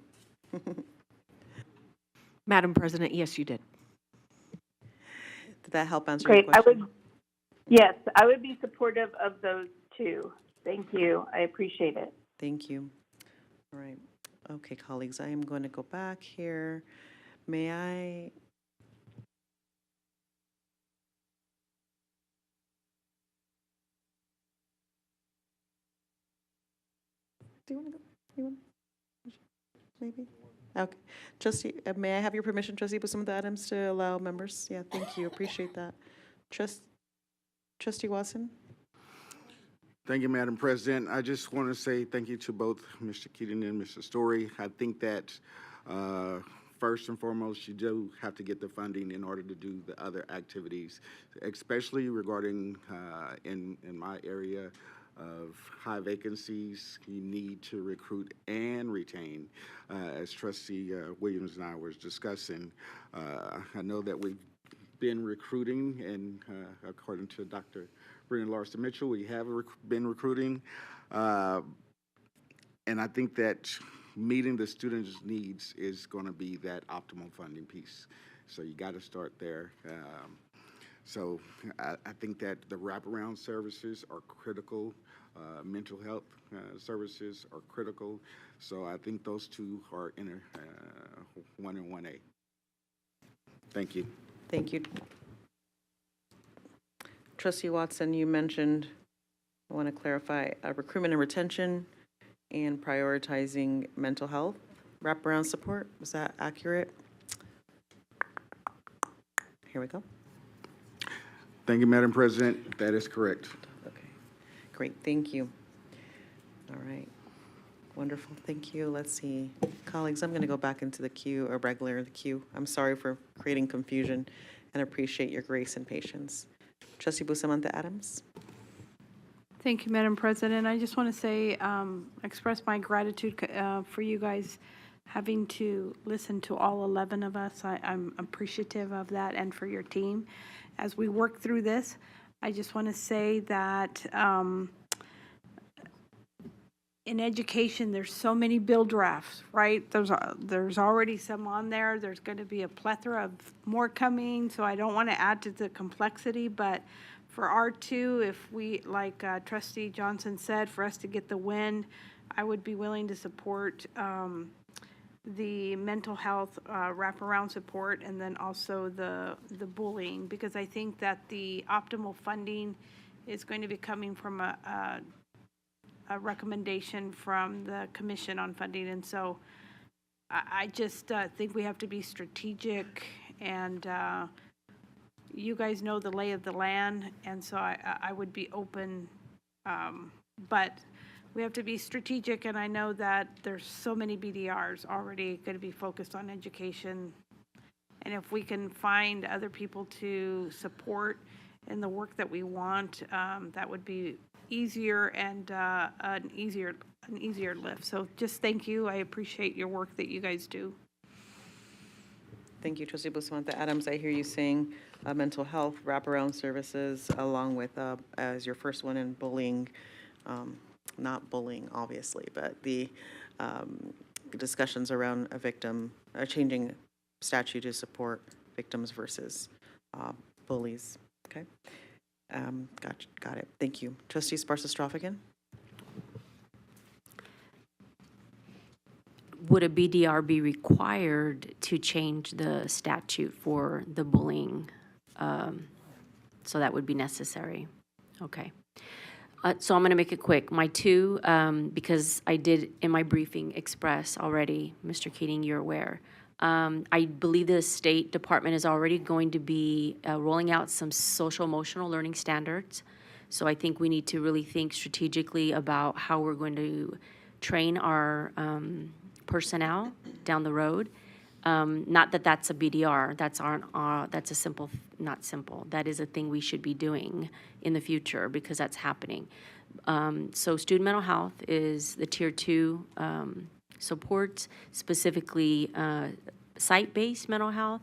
Madam President, yes, you did. Did that help answer Great. your question? Yes, I would be supportive of those two. Thank you. I appreciate it. Thank you. All right. Okay, colleagues, I am going to go back here. May I? Do you want to go? You want? Maybe? Okay. Trustee, may I have your permission, Trustee Bustamante Adams, to allow members? Yeah, thank you. Appreciate that. Trustee Watson? Thank you, Madam President. I just want to say thank you to both Mr. Keating and Mr. Story. I think that first and foremost, you do have to get the funding in order to do the other activities, especially regarding in my area of high vacancies. You need to recruit and retain. As Trustee Williams and I were discussing, I know that we've been recruiting, and according to Dr. Brennan Larson Mitchell, we have been recruiting. And I think that meeting the students' needs is going to be that optimal funding piece. So you got to start there. So I think that the wraparound services are critical. Mental health services are critical. So I think those two are in 1 and 1A. Thank you. Thank you. Trustee Watson, you mentioned, I want to clarify, recruitment and retention and prioritizing mental health wraparound support. Was that accurate? Here we go. Thank you, Madam President. That is correct. Okay, great, thank you. All right, wonderful, thank you. Let's see. Colleagues, I'm going to go back into the queue, or regular the queue. I'm sorry for creating confusion and appreciate your grace and patience. Trustee Bustamante Adams. Thank you, Madam President. I just want to say, express my gratitude for you guys having to listen to all 11 of us. I'm appreciative of that, and for your team. As we work through this, I just want to say that in education, there's so many bill drafts, right? There's already some on there. There's going to be a plethora of more coming, so I don't want to add to the complexity, but for R2, if we, like Trustee Johnson said, for us to get the win, I would be willing to support the mental health wraparound support, and then also the bullying, because I think that the optimal funding is going to be coming from a recommendation from the Commission on Funding. And so I just think we have to be strategic, and you guys know the lay of the land, and so I would be open, but we have to be strategic, and I know that there's so many BDRs already going to be focused on education, and if we can find other people to support in the work that we want, that would be easier and an easier lift. So just thank you. I appreciate your work that you guys do. Thank you, Trustee Bustamante Adams. I hear you saying mental health wraparound services along with, as your first one, in bullying, not bullying, obviously, but the discussions around a victim, changing statute to support victims versus bullies. Okay. Got it. Thank you. Trustee Sparsa-Strophigan? Would a BDR be required to change the statute for the bullying? So that would be necessary. Okay. So I'm going to make it quick. My two, because I did in my briefing express already, Mr. Keating, you're aware. I believe the State Department is already going to be rolling out some social emotional learning standards. So I think we need to really think strategically about how we're going to train our personnel down the road. Not that that's a BDR, that's a simple, not simple, that is a thing we should be doing in the future because that's happening. So student mental health is the tier 2 support, specifically site-based mental health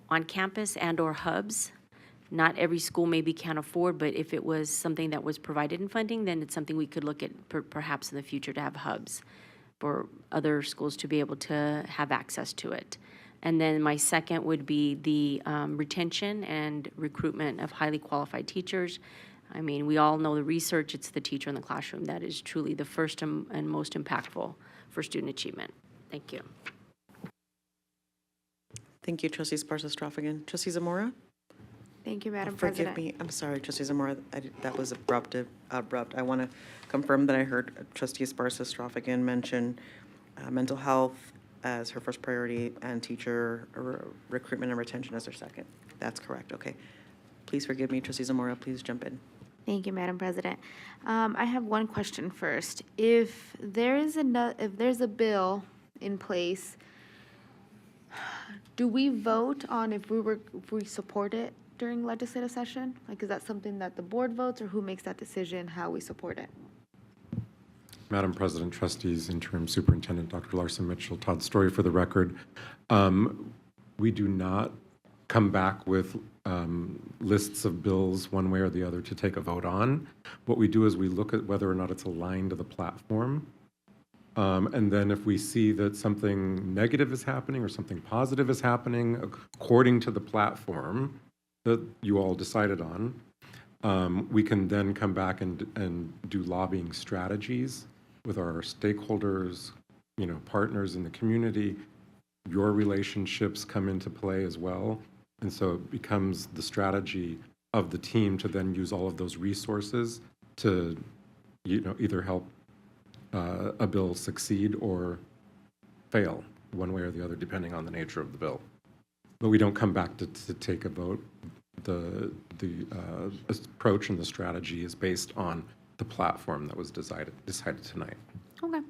on campus and or hubs. Not every school maybe can afford, but if it was something that was provided in funding, then it's something we could look at perhaps in the future to have hubs for other schools to be able to have access to it. And then my second would be the retention and recruitment of highly qualified teachers. I mean, we all know the research, it's the teacher in the classroom that is truly the first and most impactful for student achievement. Thank you. Thank you, Trustee Sparsa-Strophigan. Trustee Zamora? Thank you, Madam Forgive President. me, I'm sorry, Trustee Zamora, that was abrupt. I want to confirm that I heard Trustee Sparsa-Strophigan mention mental health as her first priority and teacher recruitment and retention as her second. That's correct, okay. Please forgive me, Trustee Zamora, please jump in. Thank you, Madam President. I have one question first. If there's a bill in place, do we vote on if we support it during legislative session? Like, is that something that the board votes, or who makes that decision how we support it? Madam President, Trustees, Interim Superintendent Dr. Larson Mitchell, Todd Story for the record. We do not come back with lists of bills one way or the other to take a vote on. What we do is we look at whether or not it's aligned to the platform. And then if we see that something negative is happening or something positive is happening according to the platform that you all decided on, we can then come back and do lobbying strategies with our stakeholders, partners in the community. Your relationships come into play as well. And so it becomes the strategy of the team to then use all of those resources to, either help a bill succeed or fail one way or the other, depending on the nature of the bill. But we don't come back to take a vote. The approach and the strategy is based on the platform that was decided tonight. Okay.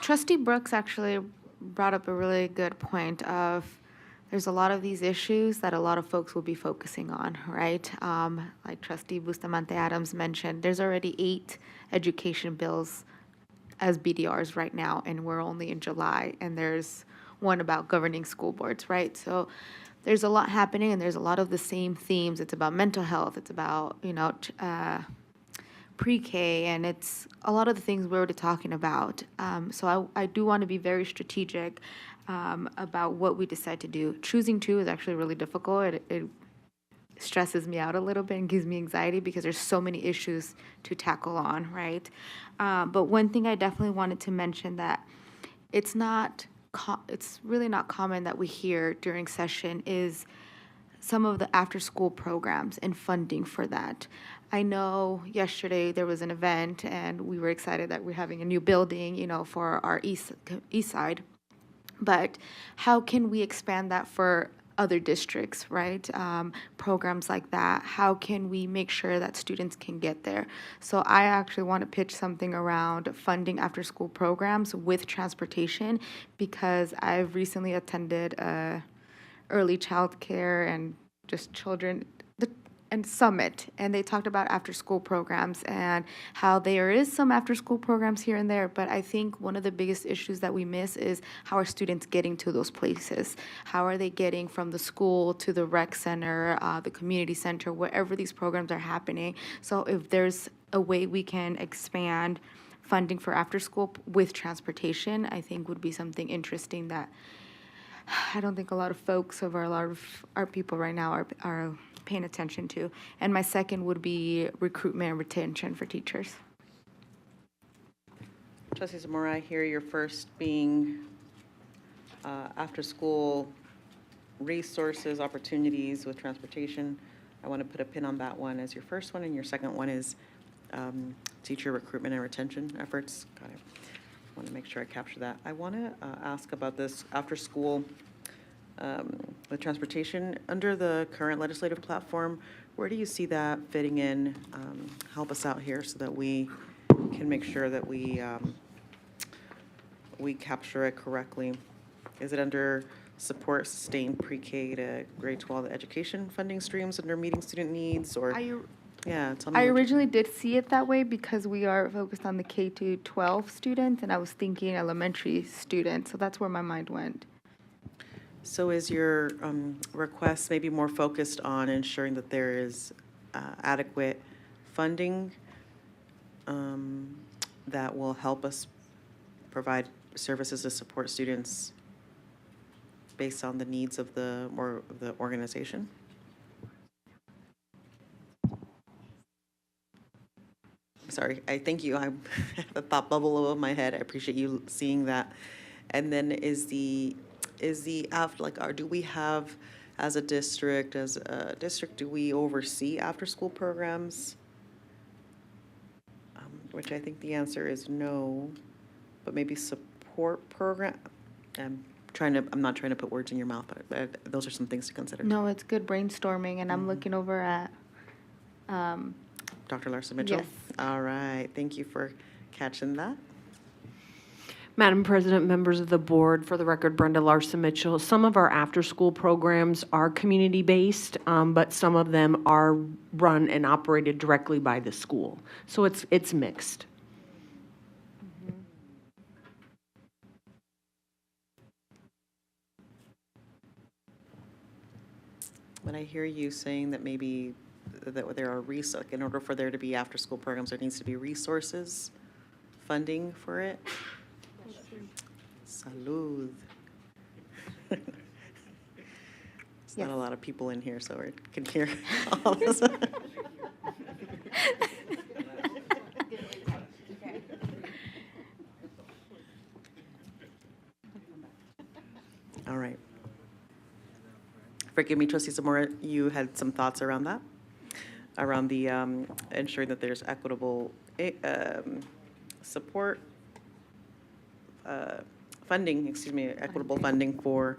Trustee Brooks actually brought up a really good point of there's a lot of these issues that a lot of folks will be focusing on, right? Like Trustee Bustamante Adams mentioned, there's already 8 education bills as BDRs right now, and we're only in July, and there's one about governing school boards, right? So there's a lot happening, and there's a lot of the same themes. It's about mental health. It's about, pre-K, and it's a lot of the things we're already talking about. So I do want to be very strategic about what we decide to do. Choosing two is actually really difficult. It stresses me out a little bit and gives me anxiety because there's so many issues to tackle on, right? But one thing I definitely wanted to mention that it's really not common that we hear during session is some of the after-school programs and funding for that. I know yesterday there was an event and we were excited that we're having a new building, for our east side. But how can we expand that for other districts, right? Programs like that. How can we make sure that students can get there? So I actually want to pitch something around funding after-school programs with transportation, because I've recently attended early childcare and just children and summit, and they talked about after-school programs and how there is some after-school programs here and there, but I think one of the biggest issues that we miss is how are students getting to those places? How are they getting from the school to the rec center, the community center, wherever these programs are happening? So if there's a way we can expand funding for after-school with transportation, I think would be something interesting that I don't think a lot of folks or a lot of our people right now are paying attention to. And my second would be recruitment and retention for teachers. Trustee Zamora, I hear your first being after-school resources, opportunities with transportation. I want to put a pin on that one as your first one, and your second one is teacher recruitment and retention efforts. Got it. I want to make sure I capture that. I want to ask about this after-school with transportation. Under the current legislative platform, where do you see that fitting in? Help us out here so that we can make sure that we capture it correctly. Is it under support sustained pre-K to grade 12 education funding streams under meeting student needs, or? Yeah, tell me. I what you- originally did see it that way because we are focused on the K to 12 students, and I was thinking elementary students, so that's where my mind went. So is your request maybe more focused on ensuring that there is adequate funding that will help us provide services to support students based on the needs of the organization? Sorry, I thank you. I have a thought bubble above my head. I appreciate you seeing that. And then do we have, as a district, do we oversee after-school programs? Which I think the answer is no, but maybe support program. I'm not trying to put words in your mouth, but those are some things to consider. No, it's good brainstorming, and I'm looking over at Dr. Larson Mitchell? Yes. All right, thank you for catching that. Madam President, members of the board, for the record, Brenda Larson Mitchell. Some of our after-school programs are community-based, but some of them are run and operated directly by the school. So it's mixed. When I hear you saying that maybe that there are in order for there to be after-school programs, there needs to be resources, funding for it. Salud. There's not a lot of people in here, so we can hear all this. All right. Forgive me, Trustee Zamora, you had some thoughts around that? Around the ensuring that there's equitable support, equitable funding for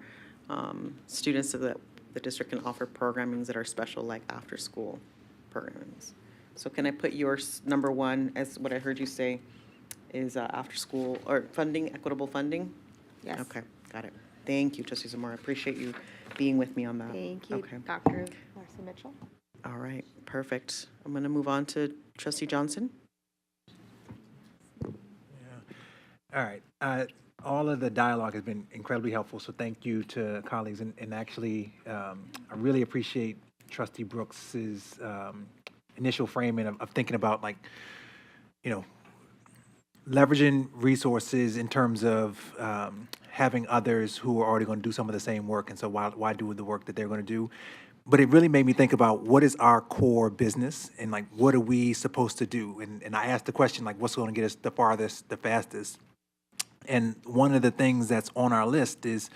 students so that the district can offer programmings that are special, like after-school programs. So can I put yours number one as what I heard you say is after-school or funding, equitable funding? Yes. Okay, got it. Thank you, Trustee Zamora. I appreciate you being with me on that. Thank you, Okay. Dr. Larson Mitchell. All right, perfect. I'm going to move on to Trustee Johnson. All right. All of the dialogue has been incredibly helpful, so thank you to colleagues. And actually, I really appreciate Trustee Brooks's initial framing of thinking about, like, leveraging resources in terms of having others who are already going to do some of the same work, and so why do the work that they're going to do? But it really made me think about what is our core business and, like, what are we supposed to do? And I asked the question, like, what's going to get us the farthest, the fastest? And one of the things that's on our list is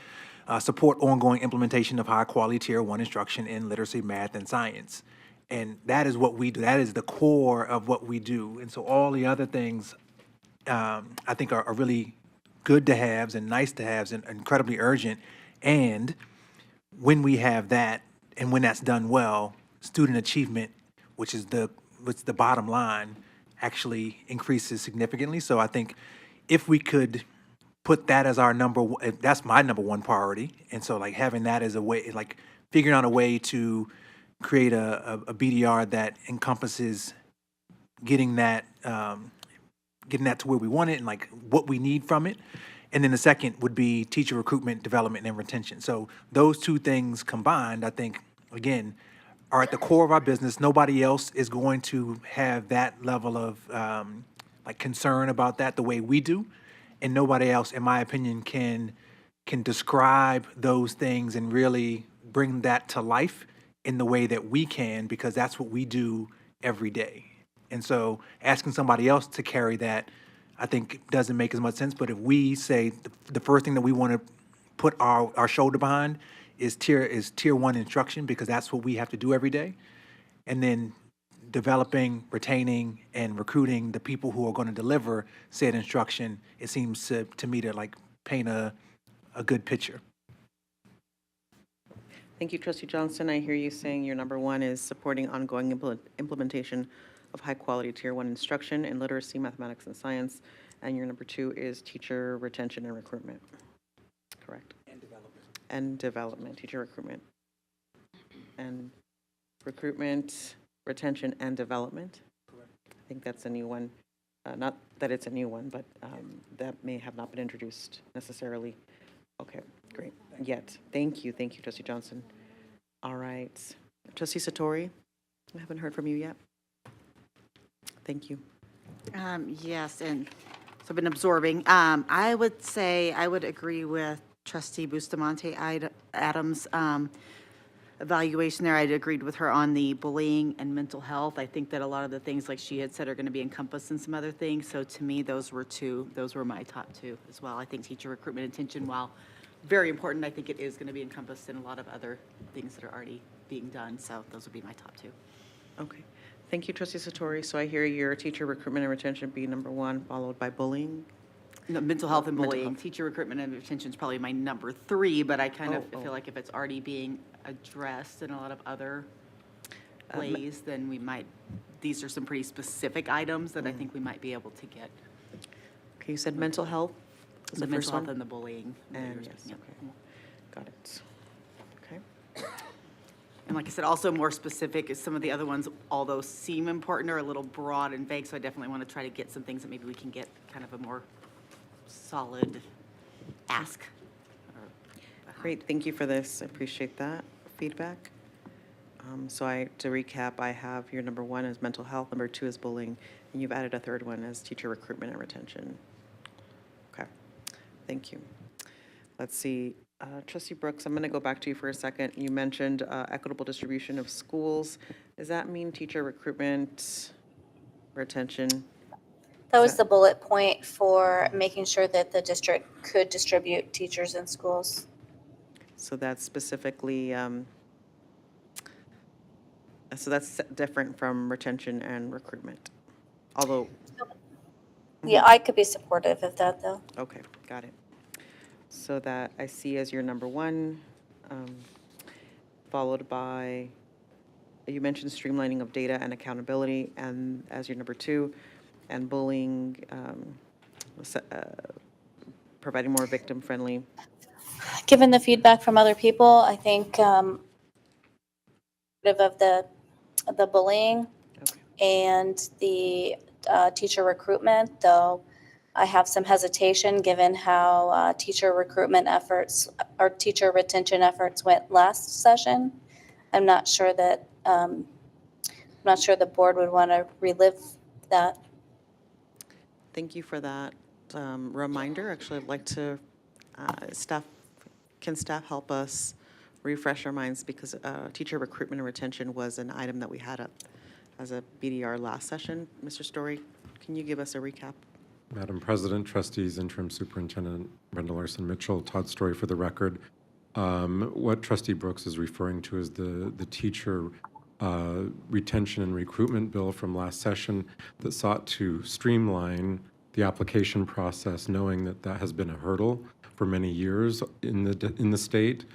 support ongoing implementation of high-quality Tier 1 instruction in literacy, math, and science. And that is what we do. That is the core of what we do. And so all the other things I think are really good to haves and nice to haves and incredibly urgent. And when we have that, and when that's done well, student achievement, which is the bottom line, actually increases significantly. So I think if we could put that as our that's my number one priority. And so, like, having that as a way, like figuring out a way to create a BDR that encompasses getting that to where we want it and, like, what we need from it. And then the second would be teacher recruitment, development, and retention. So those two things combined, I think, again, are at the core of our business. Nobody else is going to have that level of concern about that the way we do. And nobody else, in my opinion, can can describe those things and really bring that to life in the way that we can, because that's what we do every day. And so asking somebody else to carry that, I think doesn't make as much sense. But if we say the first thing that we want to put our shoulder behind is tier one instruction, because that's what we have to do every day. And then developing, retaining, and recruiting the people who are going to deliver said instruction, it seems to me to like paint a good picture. Thank you, Trustee Johnston. I hear you saying your number one is supporting ongoing implementation of high-quality Tier 1 instruction in literacy, mathematics, and science. And your number two is teacher retention and recruitment. Correct? And development. And development, teacher recruitment. And recruitment, retention, and development. Correct. I think that's a new one. Not that it's a new one, but that may have not been introduced necessarily. Okay, great. Yet. Thank you, Trustee Johnson. All right. Trustee Satori, I haven't heard from you yet. Thank you. Yes, and so I've been absorbing. I would say I would agree with Trustee Bustamante Adams' evaluation there. I'd agreed with her on the bullying and mental health. I think that a lot of the things, like she had said, are going to be encompassed in some other things. So to me, those were my top two as well. I think teacher recruitment and retention, while very important, I think it is going to be encompassed in a lot of other things that are already being done. So those would be my top two. Okay. Thank you, Trustee Satori. So I hear your teacher recruitment and retention be number one, followed by bullying. No, mental health and bullying. Teacher recruitment and retention is probably my number three, but I kind of feel like if it's already being addressed in a lot of other ways, then we might, these are some pretty specific items that I think we might be able to get. Okay, you said mental health? Was The the first mental health one? and the bullying. And yes, okay. Got it. Okay. And like I said, also more specific is some of the other ones, although seem important, are a little broad and vague, so I definitely want to try to get some things that maybe we can get kind of a more solid ask. Great, thank you for this. I appreciate that feedback. To recap, I have your number one is mental health, number two is bullying, and you've added a third one as teacher recruitment and retention. Okay, thank you. Let's see, Trustee Brooks, I'm going to go back to you for a second. You mentioned equitable distribution of schools. Does that mean teacher recruitment, retention? That was the bullet point for making sure that the district could distribute teachers in schools. So that's specifically, so that's different from retention and recruitment, although. Yeah, I could be supportive of that, though. Okay, got it. So that I see as your number one, followed by, you mentioned streamlining of data and accountability, and as your number two, and bullying, providing more victim-friendly. Given the feedback from other people, I think of the bullying and the teacher recruitment, though I have some hesitation given how teacher recruitment efforts or teacher retention efforts went last session. I'm not sure that the board would want to relive that. Thank you for that reminder. Actually, I'd like to, can staff help us refresh our minds, because teacher recruitment and retention was an item that we had up as a BDR last session. Mr. Story, can you give us a recap? Madam President, Trustees, Interim Superintendent Brenda Larson Mitchell, Todd Story for the record. What Trustee Brooks is referring to is the teacher retention and recruitment bill from last session that sought to streamline the application process, knowing that that has been a hurdle for many years in the state.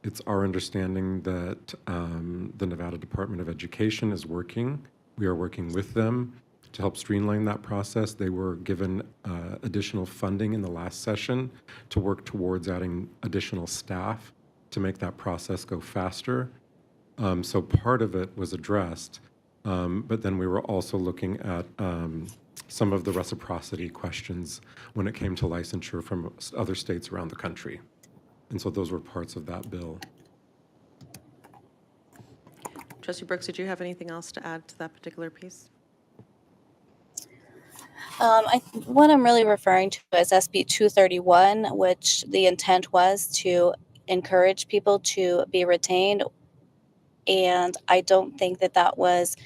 It's our understanding that the Nevada Department of Education is working. We are working with them to help streamline that process. They were given additional funding in the last session to work towards adding additional staff to make that process go faster. So part of it was addressed, but then we were also looking at some of the reciprocity questions when it came to licensure from other states around the country. And so those were parts of that bill. Trustee Brooks, did you have anything else to add to that particular piece? What I'm really referring to is SB 231, which the intent was to encourage people to be retained. And I don't think that that was,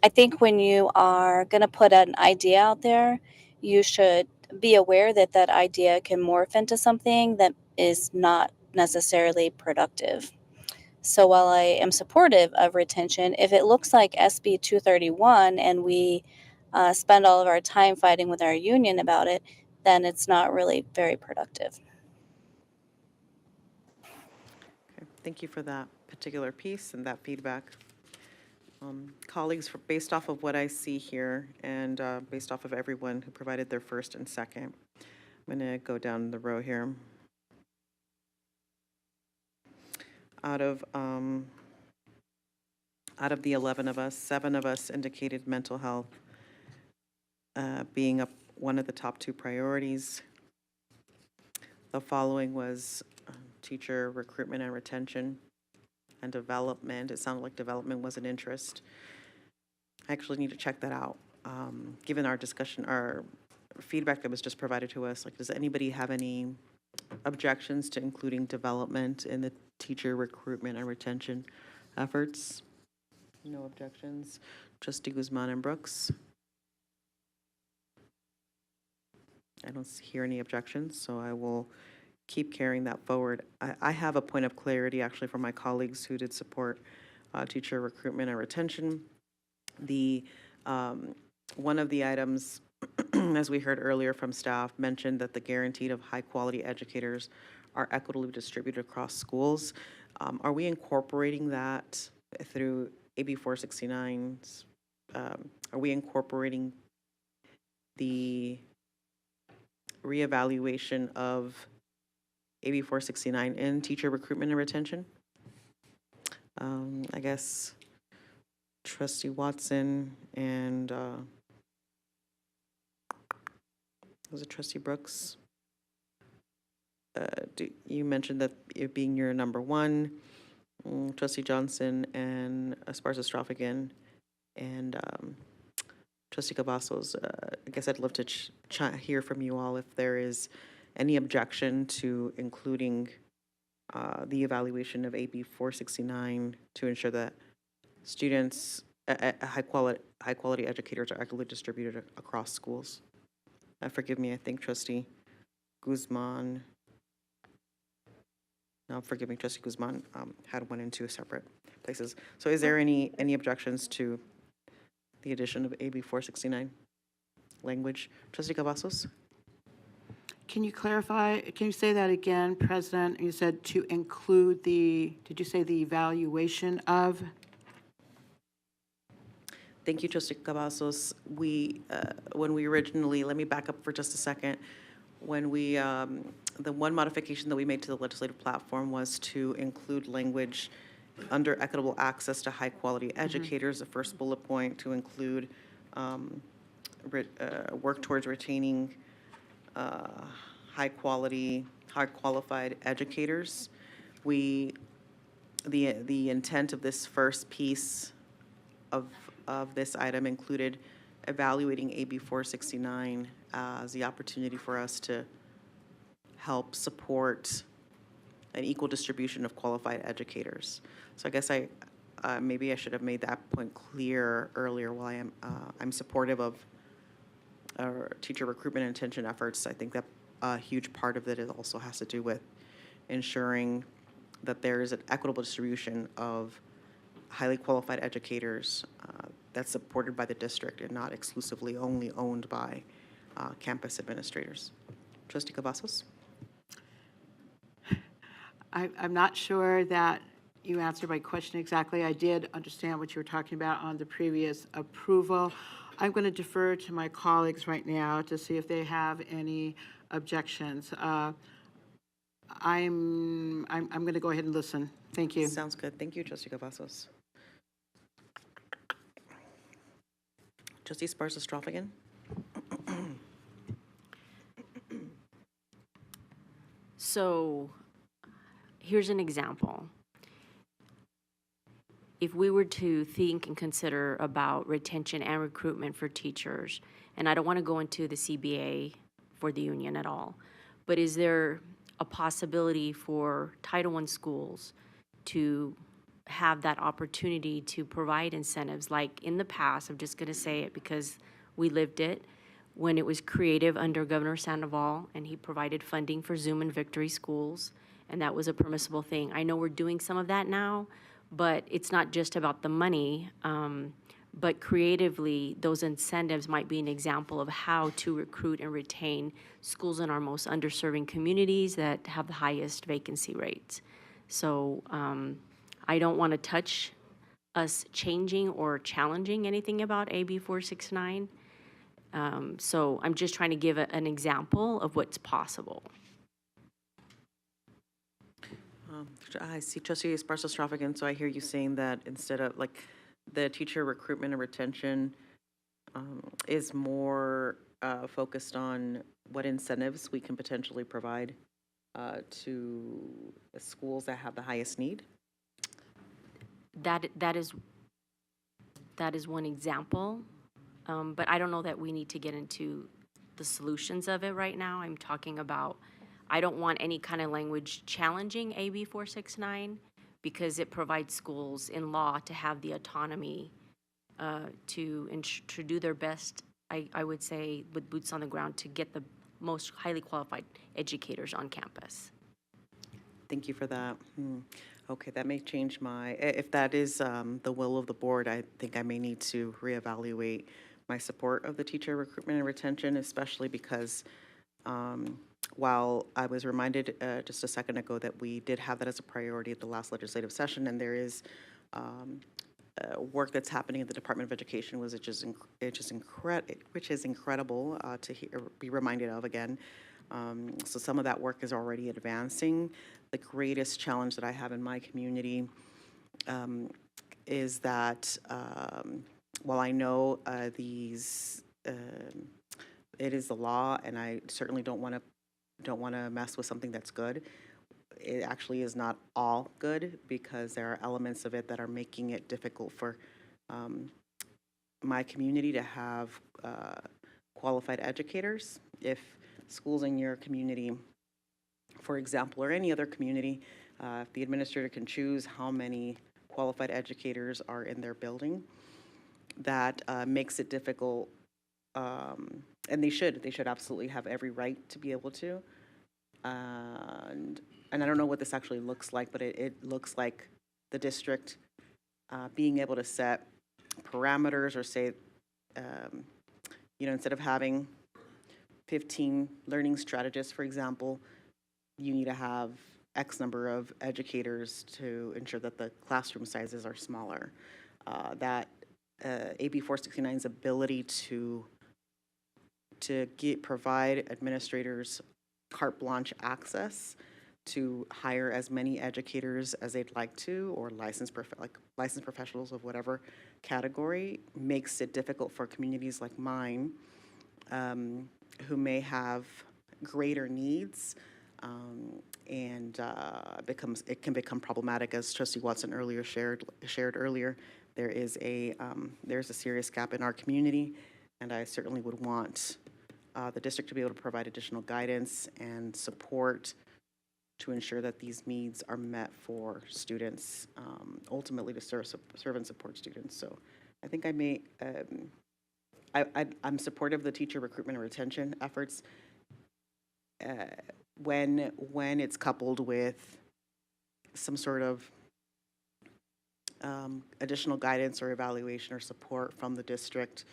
I think when you are going to put an idea out there, you should be aware that that idea can morph into something that is not necessarily productive. So while I am supportive of retention, if it looks like SB 231 and we spend all of our time fighting with our union about it, then it's not really very productive. Okay, thank you for that particular piece and that feedback. Colleagues, based off of what I see here and based off of everyone who provided their first and second, I'm going to go down the row here. Out of the 11 of us, 7 of us indicated mental health being one of the top 2 priorities. The following was teacher recruitment and retention and development. It sounded like development was an interest. I actually need to check that out. Given our discussion, our feedback that was just provided to us, like, does anybody have any objections to including development in the teacher recruitment and retention efforts? No objections. Trustee Guzman and Brooks? I don't hear any objections, so I will keep carrying that forward. I have a point of clarity actually from my colleagues who did support teacher recruitment and retention. One of the items, as we heard earlier from staff, mentioned that the guaranteed of high quality educators are equitably distributed across schools. Are we incorporating that through AB 469? Are we incorporating the reevaluation of AB 469 in teacher recruitment and retention? I guess Trustee Watson and was it Trustee Brooks? You mentioned that it being your number 1, Trustee Johnson and Esparza-Strofigan and Trustee Cavazos. I guess I'd love to hear from you all if there is any objection to including the evaluation of AB 469 to ensure that students, high quality educators are equitably distributed across schools. Forgive me, I think Trustee Guzman, no, forgive me, Trustee Guzman had 1 and 2 separate places. So is there any objections to the addition of AB 469 language? Trustee Cavazos? Can you clarify, can you say that again, President? You said to include did you say the evaluation of? Thank you, Trustee Cavazos. When we originally, let me back up for just a second. When we, the one modification that we made to the legislative platform was to include language under equitable access to high-quality educators, the first bullet point to include work towards retaining high-qualified educators. The intent of this first piece of this item included evaluating AB 469 as the opportunity for us to help support an equal distribution of qualified educators. So I guess maybe I should have made that point clear earlier. While I'm supportive of teacher recruitment and retention efforts, I think that a huge part of it also has to do with ensuring that there is an equitable distribution of highly qualified educators that's supported by the district and not exclusively only owned by campus administrators. Trustee Cavazos? I'm not sure that you answered my question exactly. I did understand what you were talking about on the previous approval. I'm going to defer to my colleagues right now to see if they have any objections. I'm going to go ahead and listen. Thank you. Sounds good. Thank you, Trustee Cavazos. Trustee Esparza-Strofigan? So here's an example. If we were to think and consider about retention and recruitment for teachers, and I don't want to go into the CBA for the union at all, but is there a possibility for Title I schools to have that opportunity to provide incentives like in the past? I'm just going to say it because we lived it when it was creative under Governor Sandoval, and he provided funding for Zoom and Victory schools, and that was a permissible thing. I know we're doing some of that now, but it's not just about the money, but creatively, those incentives might be an example of how to recruit and retain schools in our most underserving communities that have the highest vacancy rates. So I don't want to touch us changing or challenging anything about AB 469. So I'm just trying to give an example of what's possible. I see Trustee Esparza again, so I hear you saying that instead of like the teacher recruitment and retention is more focused on what incentives we can potentially provide to schools that have the highest need. That is one example, but I don't know that we need to get into the solutions of it right now. I'm talking about, I don't want any kind of language challenging AB 469 because it provides schools in law to have the autonomy to do their best, I would say, with boots on the ground to get the most highly qualified educators on campus. Thank you for that. Okay, that may change if that is the will of the board, I think I may need to reevaluate my support of the teacher recruitment and retention, especially because while I was reminded just a second ago that we did have that as a priority at the last legislative session, and there is work that's happening at the Department of Education, which is incredible to be reminded of again. So some of that work is already advancing. The greatest challenge that I have in my community is that while I know it is the law, and I certainly don't want to mess with something that's good, it actually is not all good because there are elements of it that are making it difficult for my community to have qualified educators. If schools in your community, for example, or any other community, if the administrator can choose how many qualified educators are in their building, that makes it difficult, and they should absolutely have every right to be able to. And I don't know what this actually looks like, but it looks like the district being able to set parameters or say, instead of having 15 learning strategists, for example, you need to have X number of educators to ensure that the classroom sizes are smaller. That AB 469's ability to provide administrators carte blanche access to hire as many educators as they'd like to, or licensed professionals of whatever category, makes it difficult for communities like mine who may have greater needs, and it can become problematic, as Trustee Watson earlier shared earlier. There's a serious gap in our community, and I certainly would want the district to be able to provide additional guidance and support to ensure that these needs are met for students, ultimately to serve and support students. So I think I'm supportive of the teacher recruitment and retention efforts when it's coupled with some sort of additional guidance or evaluation or support from the district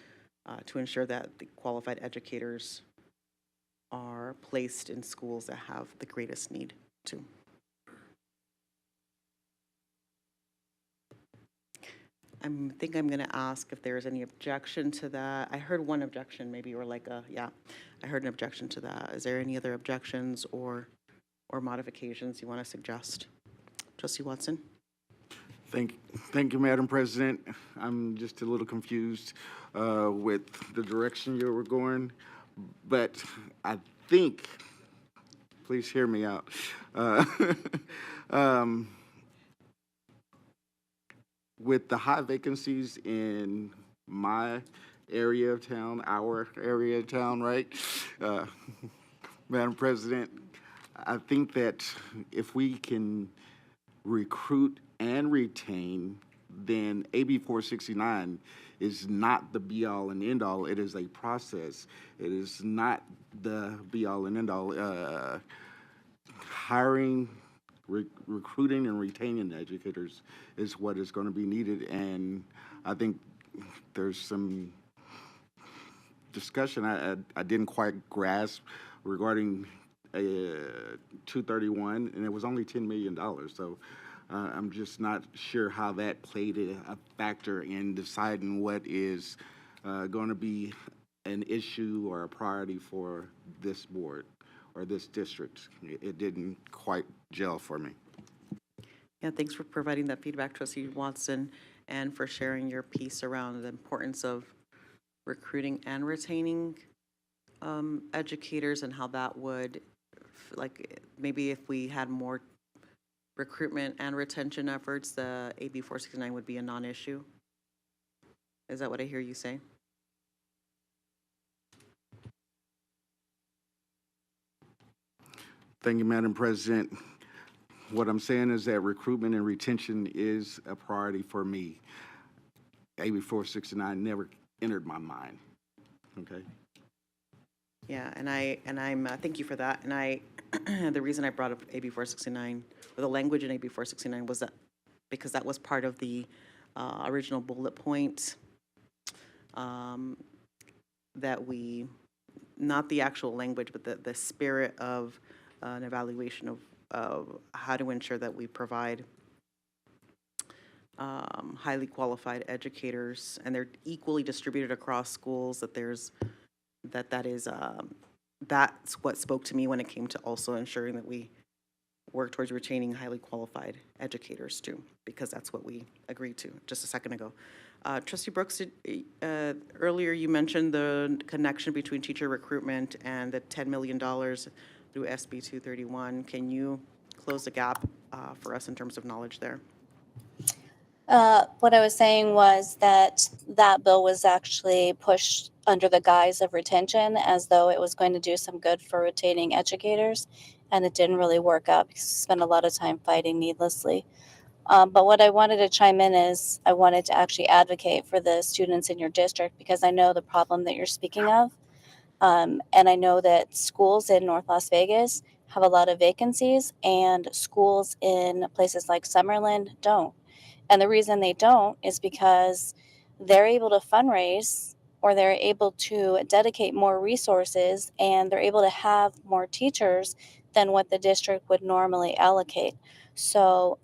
to ensure that the qualified educators are placed in schools that have the greatest need too. I think I'm going to ask if there's any objection to that. I heard one objection, maybe, or I heard an objection to that. Is there any other objections or modifications you want to suggest? Trustee Watson? Thank you, Madam President. I'm just a little confused with the direction you were going, but I think, please hear me out. With the high vacancies in my area of town, our area of town, right? Madam President, I think that if we can recruit and retain, then AB 469 is not the be-all and end-all. It is a process. It is not the be-all and end-all. Hiring, recruiting, and retaining educators is what is going to be needed, and I think there's some discussion I didn't quite grasp regarding 231, and it was only $10 million. So I'm just not sure how that played a factor in deciding what is going to be an issue or a priority for this board or this district. It didn't quite gel for me. Yeah, thanks for providing that feedback, Trustee Watson, and for sharing your piece around the importance of recruiting and retaining educators and how that would, like, maybe if we had more recruitment and retention efforts, the AB 469 would be a non-issue. Is that what I hear you say? Thank you, Madam President. What I'm saying is that recruitment and retention is a priority for me. AB 469 never entered my mind. Okay. Yeah, and I'm thank you for that. And the reason I brought up AB 469 or the language in AB 469 was that because that was part of the original bullet point that we, not the actual language, but the spirit of an evaluation of how to ensure that we provide highly qualified educators and they're equally distributed across schools, that there's that is that's what spoke to me when it came to also ensuring that we work towards retaining highly qualified educators too, because that's what we agreed to just a second ago. Trustee Brooks, earlier you mentioned the connection between teacher recruitment and the $10 million through SB 231. Can you close the gap for us in terms of knowledge there? What I was saying was that that bill was actually pushed under the guise of retention as though it was going to do some good for retaining educators, and it didn't really work out because we spent a lot of time fighting needlessly. But what I wanted to chime in is I wanted to actually advocate for the students in your district because I know the problem that you're speaking of. And I know that schools in North Las Vegas have a lot of vacancies and schools in places like Summerlin don't. And the reason they don't is because they're able to fundraise or they're able to dedicate more resources and they're able to have more teachers than what the district would normally allocate. So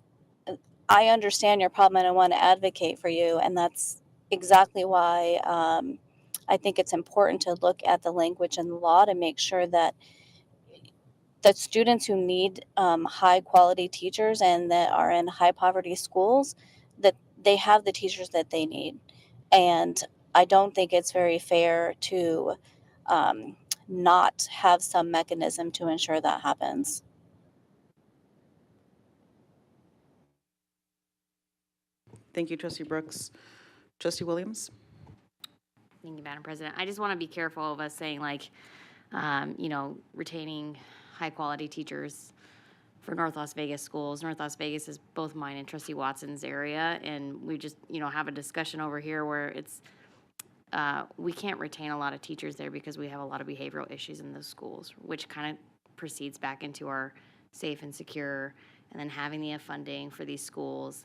I understand your problem and I want to advocate for you. And that's exactly why I think it's important to look at the language in the law to make sure that students who need high quality teachers and that are in high poverty schools, that they have the teachers that they need. And I don't think it's very fair to not have some mechanism to ensure that happens. Thank you, Trustee Brooks. Trustee Williams? Thank you, Madam President. I just want to be careful of us saying like, retaining high-quality teachers for North Las Vegas schools. North Las Vegas is both mine and Trustee Watson's area, and we just, have a discussion over here where it's, we can't retain a lot of teachers there because we have a lot of behavioral issues in those schools, which kind of proceeds back into our safe and secure, and then having the funding for these schools.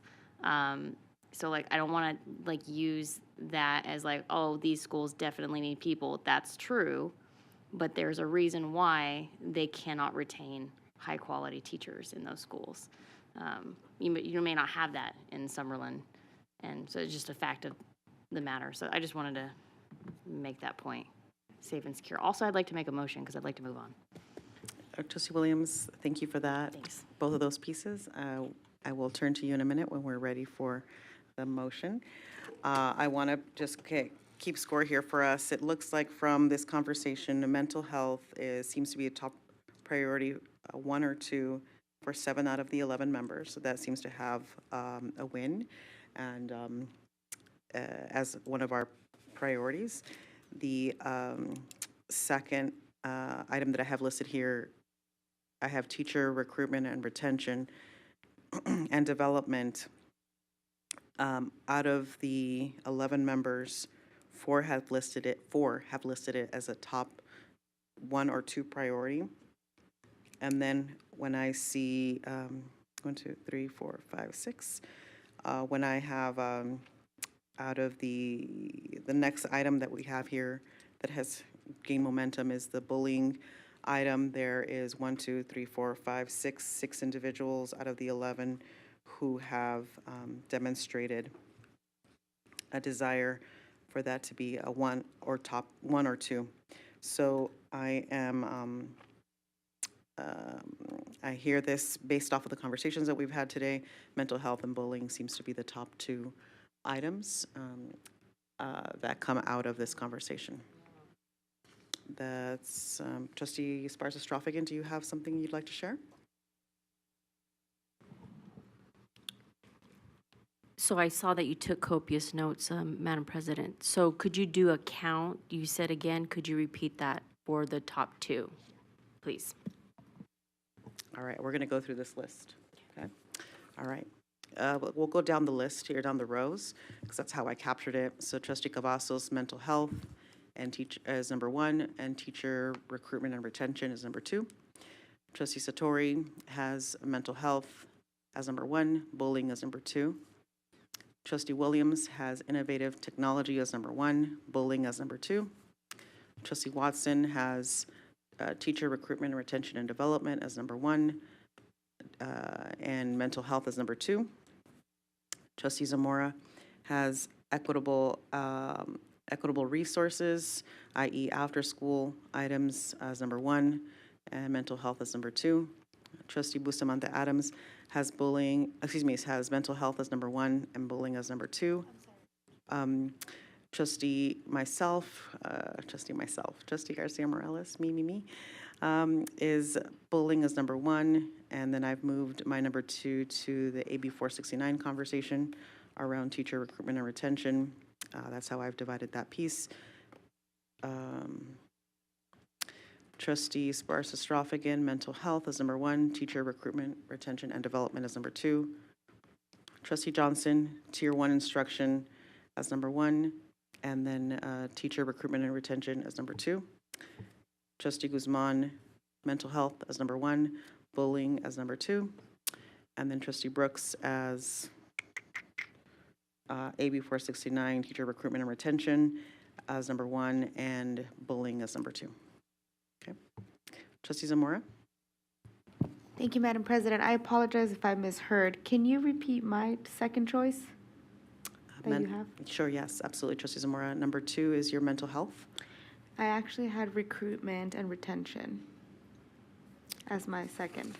So, like, I don't want to, like, use that as, like, oh, these schools definitely need people. That's true, but there's a reason why they cannot retain high-quality teachers in those schools. You may not have that in Summerlin, and so it's just a fact of the matter. So I just wanted to make that point, safe and secure. Also, I'd like to make a motion because I'd like to move on. Trustee Williams, thank you for that. Thanks. Both of those pieces. I will turn to you in a minute when we're ready for the motion. I want to just keep score here for us. It looks like from this conversation, mental health seems to be a top priority, 1 or 2 for 7 out of the 11 members. So that seems to have a win. And as one of our priorities. The second item that I have listed here, I have teacher recruitment and retention and development. Out of the 11 members, four have listed it as a top 1 or 2 priority. And then when I see 1, 2, 3, 4, 5, 6, when I have out of the next item that we have here that has gained momentum is the bullying item. There is 1, 2, 3, 4, 5, 6 individuals out of the 11 who have demonstrated a desire for that to be a 1 or top 1 or 2. So I am, I hear this based off of the conversations that we've had today. Mental health and bullying seems to be the top 2 items that come out of this conversation. That's Trustee Esparza-Strophigan, do you have something you'd like to share? So I saw that you took copious notes, Madam President. So could you do a count? You said again, could you repeat that for the top 2, please? All right, we're going to go through this list. Okay. All right. We'll go down the list here, down the rows, because that's how I captured it. So Trustee Cavazos, mental health and is number 1, and teacher recruitment and retention is number 2. Trustee Satori has mental health as number 1, bullying as number 2. Trustee Williams has innovative technology as number 1, bullying as number 2. Trustee Watson has teacher recruitment and retention and development as number 1, and mental health as number 2. Trustee Zamora has equitable resources, i.e. after-school items as number 1, and mental health as number 2. Trustee Bustamante Adams has has mental health as number 1 and bullying as number 2. Trustee Garcia Morales, me, is bullying as number 1, and then I've moved my number 2 to the AB 469 conversation around teacher recruitment and retention. That's how I've divided that piece. Trustee Esparza-Strophigan, mental health as number 1, teacher recruitment, retention, and development as number 2. Trustee Johnson, tier 1 instruction as number 1, and then teacher recruitment and retention as number 2. Trustee Guzman, mental health as number 1, bullying as number 2, and then Trustee Brooks as AB 469, teacher recruitment and retention as number 1, and bullying as number 2. Okay. Trustee Zamora? Thank you, Madam President. I apologize if I misheard. Can you repeat my second choice that you have? Sure, yes, absolutely, Trustee Zamora. Number 2 is your mental health. I actually had recruitment and retention as my second.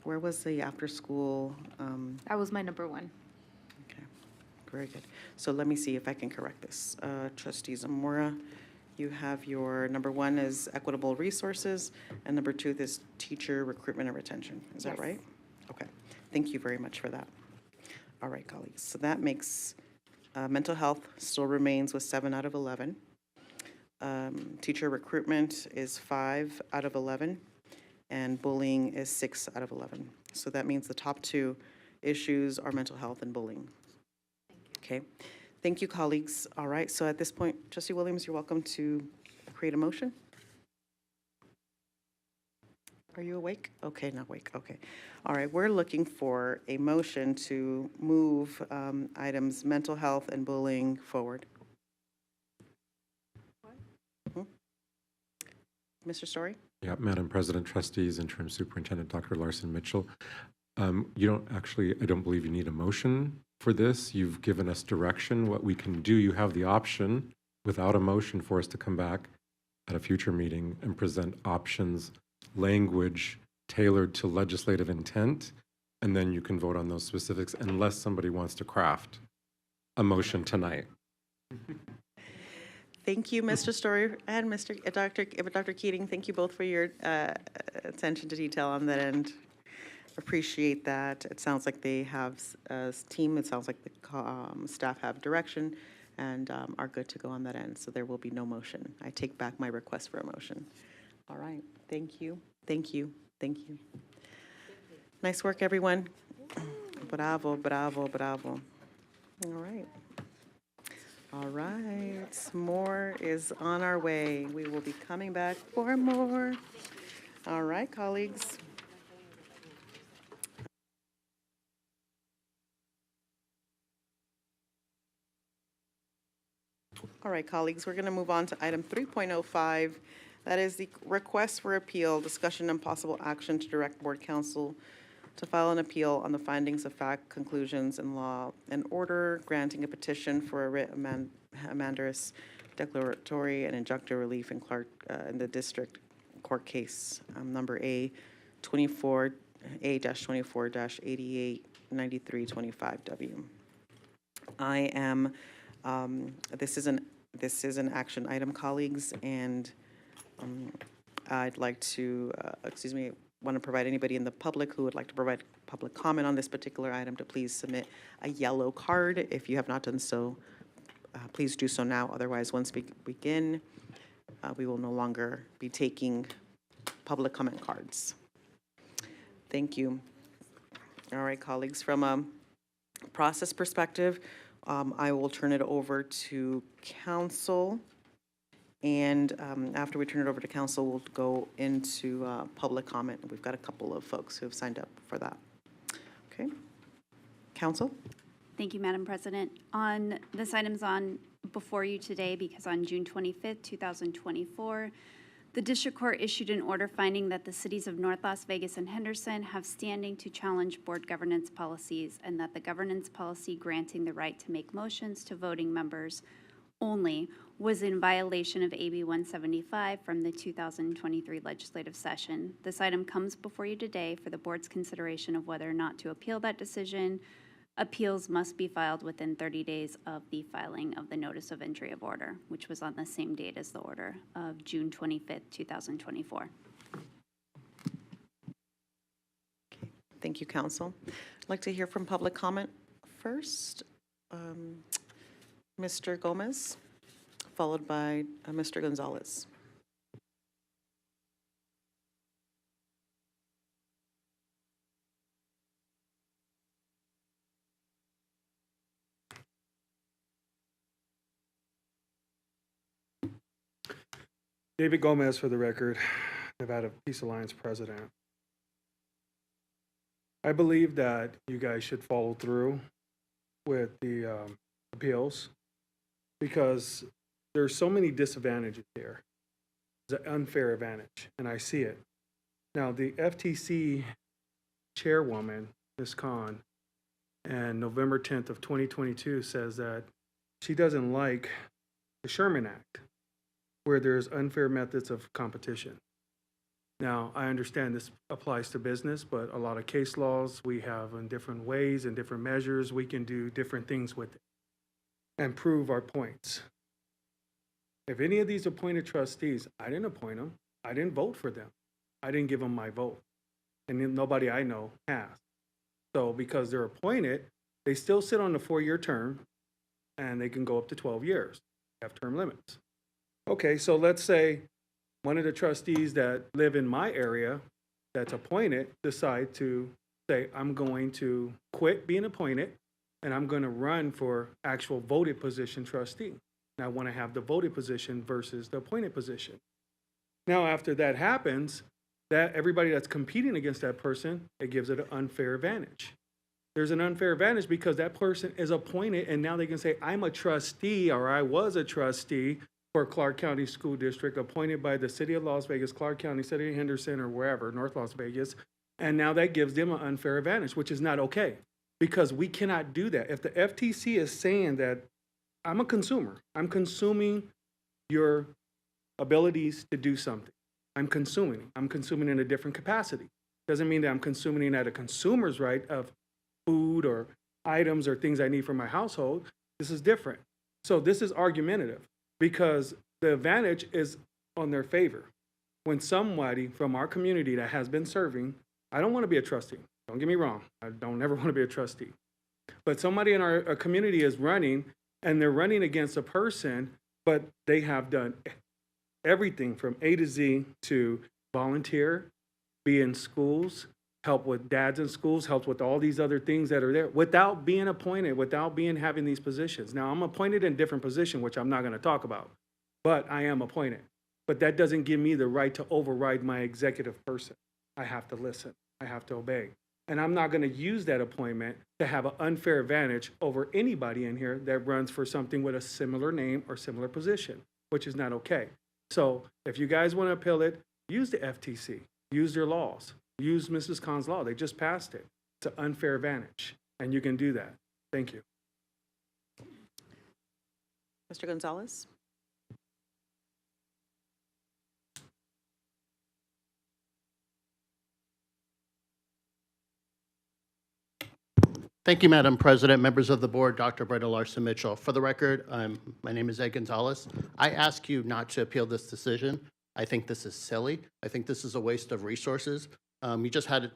Where was the after-school? That was my number 1. Okay, very good. So let me see if I can correct this. Trustee Zamora, you have your number 1 is equitable resources, and number 2 is teacher recruitment and retention. Is that right? Okay, thank you very much for that. All right, colleagues, so that makes mental health still remains with 7 out of 11. Teacher recruitment is 5 out of 11, and bullying is 6 out of 11. So that means the top 2 issues are mental health and bullying. Okay, thank you, colleagues. All right, so at this point, Trustee Williams, you're welcome to create a motion. Are you awake? Okay, not awake, okay. All right, we're looking for a motion to move items mental health and bullying forward. Mr. Story? Yeah, Madam President, Trustees, Interim Superintendent Dr. Larson Mitchell. You don't actually, I don't believe you need a motion for this. You've given us direction. What we can do, you have the option without a motion for us to come back at a future meeting and present options, language tailored to legislative intent, and then you can vote on those specifics unless somebody wants to craft a motion tonight. Thank you, Mr. Story and Dr. Keating. Thank you both for your attention to detail on that end. appreciate that. It sounds like they have a team, it sounds like the staff have direction and are good to go on that end, so there will be no motion. I take back my request for a motion. All right, thank you, thank you, thank you. Nice work, everyone. Bravo, bravo, bravo. All right. All right, more is on our way. We will be coming back for more. All right, colleagues. All right, colleagues, we're going to move on to item 3.05. That is the request for appeal, discussion and possible action to direct board counsel to file an appeal on the findings of fact, conclusions, and law and order, granting a petition for a writ mandamus declaratory and injunctive relief in Clark, in the district court case, number A-24-889325W. I am, this is an action item, colleagues, and I'd like to, want to provide anybody in the public who would like to provide public comment on this particular item to please submit a yellow card. If you have not done so, please do so now. Otherwise, once we begin, we will no longer be taking public comment cards. Thank you. All right, colleagues, from a process perspective, I will turn it over to council. And after we turn it over to council, we'll go into public comment. We've got a couple of folks who have signed up for that. Okay. Council? Thank you, Madam President. On this item's on before you today because on June 25th, 2024, the district court issued an order finding that the cities of North Las Vegas and Henderson have standing to challenge board governance policies and that the governance policy granting the right to make motions to voting members only was in violation of AB 175 from the 2023 legislative session. This item comes before you today for the board's consideration of whether or not to appeal that decision. Appeals must be filed within 30 days of the filing of the notice of entry of order, which was on the same date as the order of June 25th, 2024. Okay. Thank you, council. I'd like to hear from public comment first. Mr. Gomez, followed by Mr. Gonzalez. David Gomez, for the record, Nevada Peace Alliance president. I believe that you guys should follow through with the appeals because there's so many disadvantages here. It's an unfair advantage, and I see it. Now, the FTC chairwoman, Ms. Khan, and November 10th of 2022 says that she doesn't like the Sherman Act, where there's unfair methods of competition. Now, I understand this applies to business, but a lot of case laws we have in different ways and different measures, we can do different things with it and prove our points. If any of these appointed trustees, I didn't appoint them, I didn't vote for them, I didn't give them my vote, and nobody I know has. So because they're appointed, they still sit on the 4-year term, and they can go up to 12 years, have term limits. Okay, so let's say one of the trustees that live in my area that's appointed decide to say, I'm going to quit being appointed and I'm going to run for actual voted position trustee. And I want to have the voted position versus the appointed position. Now, after that happens, that everybody that's competing against that person, it gives it an unfair advantage. There's an unfair advantage because that person is appointed and now they can say, I'm a trustee or I was a trustee for Clark County School District appointed by the City of Las Vegas, Clark County, City of Henderson, or wherever, North Las Vegas. And now that gives them an unfair advantage, which is not okay because we cannot do that. If the FTC is saying that I'm a consumer, I'm consuming your abilities to do something. I'm consuming in a different capacity. Doesn't mean that I'm consuming at a consumer's right of food or items or things I need for my household. This is different. So this is argumentative because the advantage is on their favor. When somebody from our community that has been serving, I don't want to be a trustee. Don't get me wrong. I don't ever want to be a trustee. But somebody in our community is running, and they're running against a person, but they have done everything from A to Z to volunteer, be in schools, help with dads in schools, help with all these other things that are there without being appointed, without having these positions. Now, I'm appointed in a different position, which I'm not going to talk about, but I am appointed. But that doesn't give me the right to override my executive person. I have to listen. I have to obey. And I'm not going to use that appointment to have an unfair advantage over anybody in here that runs for something with a similar name or similar position, which is not okay. So if you guys want to appeal it, use the FTC, use their laws, use Mrs. Khan's law. They just passed it. It's an unfair advantage, and you can do that. Thank you. Mr. Gonzalez? Thank you, Madam President, members of the board, Dr. Brenda Larson Mitchell. For the record, my name is Ed Gonzalez. I ask you not to appeal this decision. I think this is silly. I think this is a waste of resources. You just had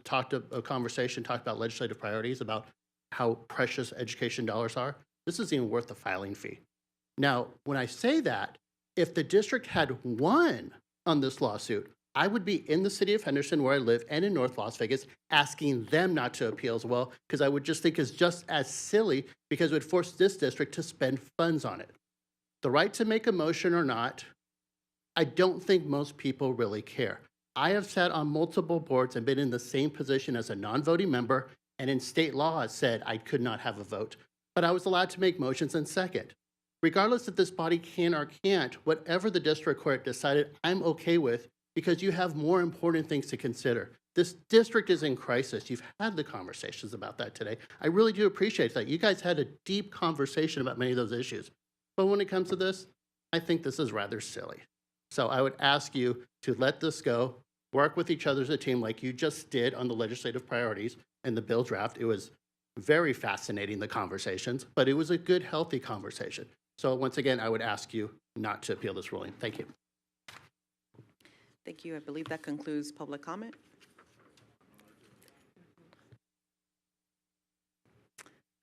a conversation, talked about legislative priorities, about how precious education dollars are. This isn't even worth the filing fee. Now, when I say that, if the district had won on this lawsuit, I would be in the city of Henderson where I live and in North Las Vegas asking them not to appeal as well, because I would just think it's just as silly because it would force this district to spend funds on it. The right to make a motion or not, I don't think most people really care. I have sat on multiple boards and been in the same position as a non-voting member, and in state law it said I could not have a vote, but I was allowed to make motions and second. Regardless if this body can or can't, whatever the district court decided, I'm okay with, because you have more important things to consider. This district is in crisis. You've had the conversations about that today. I really do appreciate that. You guys had a deep conversation about many of those issues. But when it comes to this, I think this is rather silly. So I would ask you to let this go, work with each other as a team like you just did on the legislative priorities and the bill draft. It was very fascinating, the conversations, but it was a good, healthy conversation. So once again, I would ask you not to appeal this ruling. Thank you. Thank you. I believe that concludes public comment.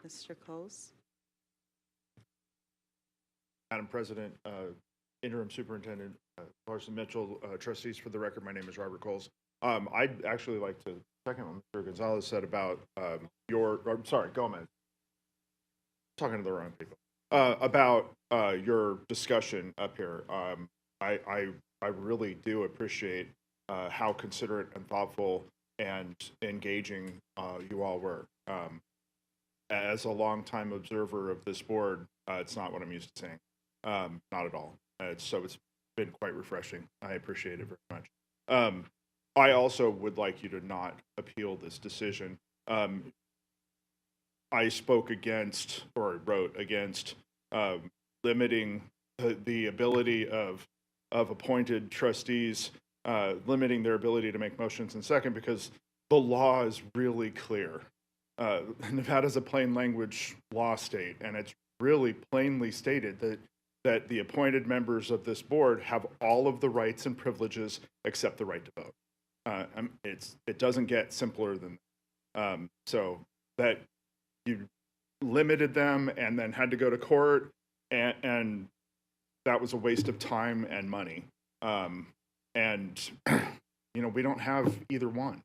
Mr. Coles? Madam President, Interim Superintendent Larson Mitchell, trustees, for the record, my name is Robert Coles. I'd actually like to second what Mr. Gonzalez said about Gomez. Talking to the wrong people. About your discussion up here. I really do appreciate how considerate and thoughtful and engaging you all were. As a longtime observer of this board, it's not what I'm used to seeing. Not at all. So it's been quite refreshing. I appreciate it very much. I also would like you to not appeal this decision. I spoke against, or wrote against, limiting the ability of appointed trustees, limiting their ability to make motions in second, because the law is really clear. Nevada's a plain language law state, and it's really plainly stated that the appointed members of this board have all of the rights and privileges except the right to vote. It doesn't get simpler than that. So that you limited them and then had to go to court, and that was a waste of time and money. And we don't have either one.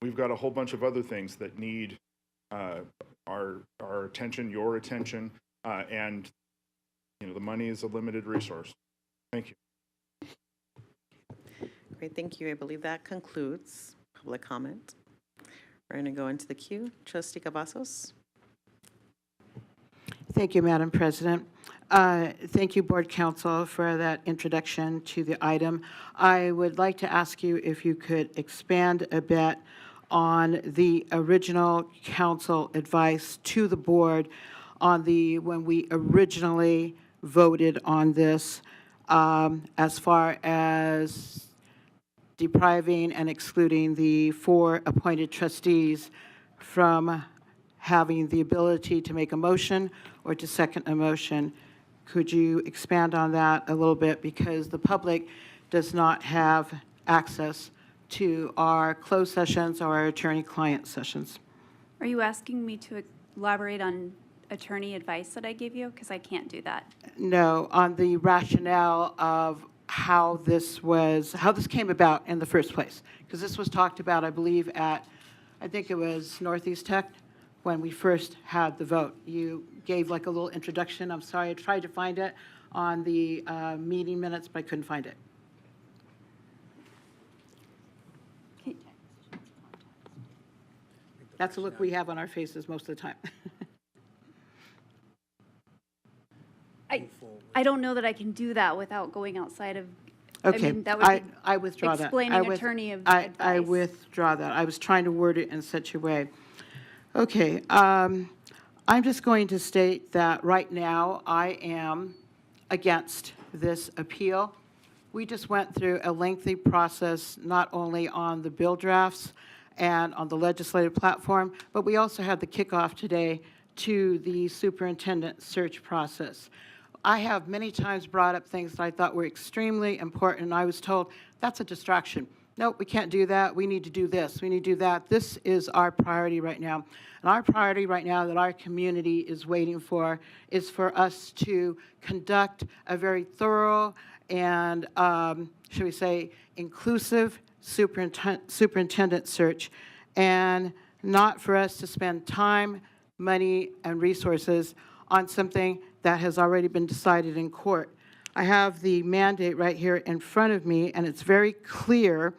We've got a whole bunch of other things that need our attention, your attention, and the money is a limited resource. Thank you. Great, thank you. I believe that concludes public comment. We're going to go into the queue. Trustee Cavazos. Thank you, Madam President. Thank you, Board Counsel, for that introduction to the item. I would like to ask you if you could expand a bit on the original council advice to the board on when we originally voted on this, as far as depriving and excluding the 4 appointed trustees from having the ability to make a motion or to second a motion. Could you expand on that a little bit? Because the public does not have access to our closed sessions or our attorney-client sessions. Are you asking me to elaborate on attorney advice that I gave you? Because I can't do that. No, on the rationale of how this came about in the first place. Because this was talked about, I believe, I think it was Northeast Tech, when we first had the vote. You gave like a little introduction. I'm sorry, I tried to find it on the meeting minutes, but I couldn't find it. That's the look we have on our faces most of the time. I don't know that I can do that without going outside of, Okay, I mean, that would be I withdraw that. explaining attorney I advice. withdraw that. I was trying to word it in such a way. Okay, I'm just going to state that right now I am against this appeal. We just went through a lengthy process, not only on the bill drafts and on the legislative platform, but we also had the kickoff today to the superintendent search process. I have many times brought up things that I thought were extremely important, and I was told, that's a distraction. Nope, we can't do that. We need to do this. We need to do that. This is our priority right now. And our priority right now that our community is waiting for is for us to conduct a very thorough and, should we say, inclusive superintendent search, and not for us to spend time, money, and resources on something that has already been decided in court. I have the mandate right here in front of me, and it's very clear.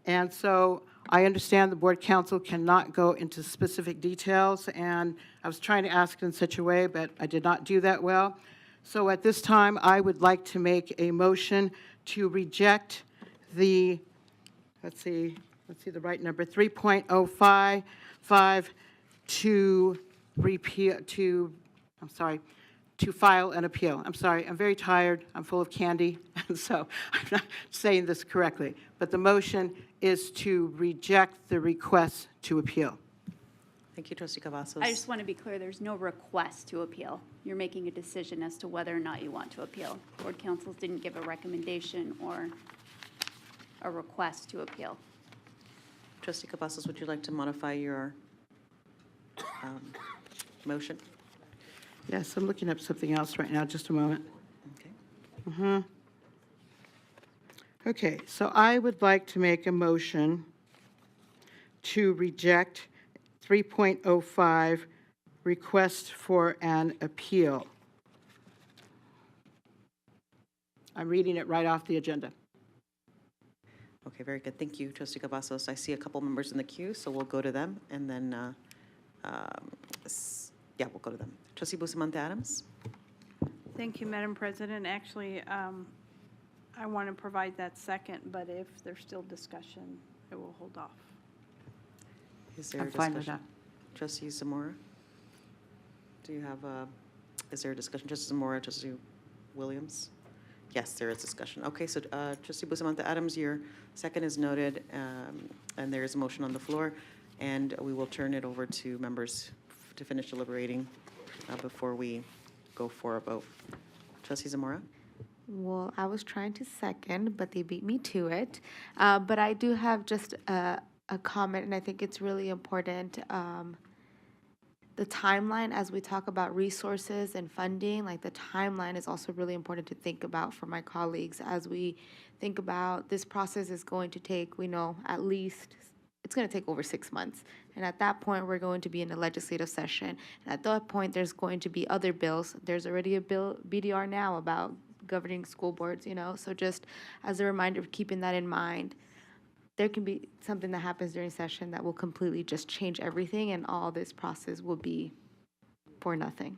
And so I understand the board counsel cannot go into specific details, and I was trying to ask in such a way, but I did not do that well. So at this time, I would like to make a motion to reject the, let's see the right number, 3.055 to repeal, to file an appeal. I'm sorry, I'm very tired, I'm full of candy, and so I'm not saying this correctly. But the motion is to reject the request to appeal. Thank you, Trustee Cavazos. I just want to be clear, there's no request to appeal. You're making a decision as to whether or not you want to appeal. Board councils didn't give a recommendation or a request to appeal. Trustee Cavazos, would you like to modify your motion? Yes, I'm looking up something else right now, just a moment. Okay. Okay, so I would like to make a motion to reject 3.05, request for an appeal. I'm reading it right off the agenda. Okay, very good. Thank you, Trustee Cavazos. I see a couple members in the queue, so we'll go to them, and then, yeah, we'll go to them. Trustee Bustamante Adams? Thank you, Madam President. Actually, I want to provide that second, but if there's still discussion, I will hold off. Is there a I'm fine with discussion? Trustee Zamora? Do you have is there a discussion? Trustee Zamora, Trustee Williams? Yes, there is discussion. Okay, so Trustee Bustamante Adams, your second is noted, and there is a motion on the floor, and we will turn it over to members to finish deliberating before we go for a vote. Trustee Zamora? Well, I was trying to second, but they beat me to it. But I do have just a comment, and I think it's really important. The timeline, as we talk about resources and funding, like the timeline is also really important to think about for my colleagues as we think about this process is going to take, we know, at least, it's going to take over 6 months. And at that point, we're going to be in a legislative session. And at that point, there's going to be other bills. There's already a bill, BDR now, about governing school boards, so just as a reminder of keeping that in mind. There can be something that happens during session that will completely just change everything, and all this process will be for nothing.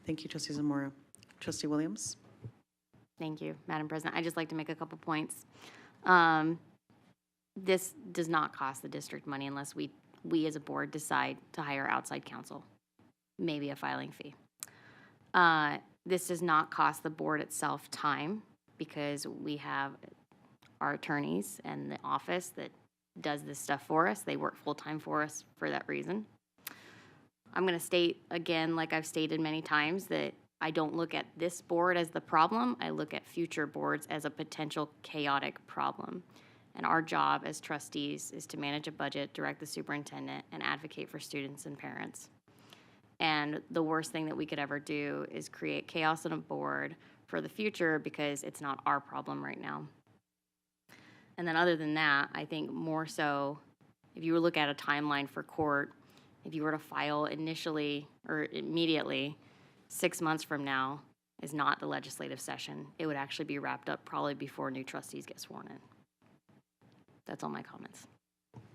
Thank you, Trustee Zamora. Trustee Williams? Thank you, Madam President. I'd just like to make a couple points. This does not cost the district money unless we as a board decide to hire outside counsel, maybe a filing fee. This does not cost the board itself time because we have our attorneys and the office that does this stuff for us. They work full-time for us for that reason. I'm going to state again, like I've stated many times, that I don't look at this board as the problem. I look at future boards as a potential chaotic problem. And our job as trustees is to manage a budget, direct the superintendent, and advocate for students and parents. And the worst thing that we could ever do is create chaos on a board for the future because it's not our problem right now. And then other than that, I think more so, if you were to look at a timeline for court, if you were to file initially or immediately, 6 months from now is not the legislative session. It would actually be wrapped up probably before new trustees get sworn in. That's all my comments.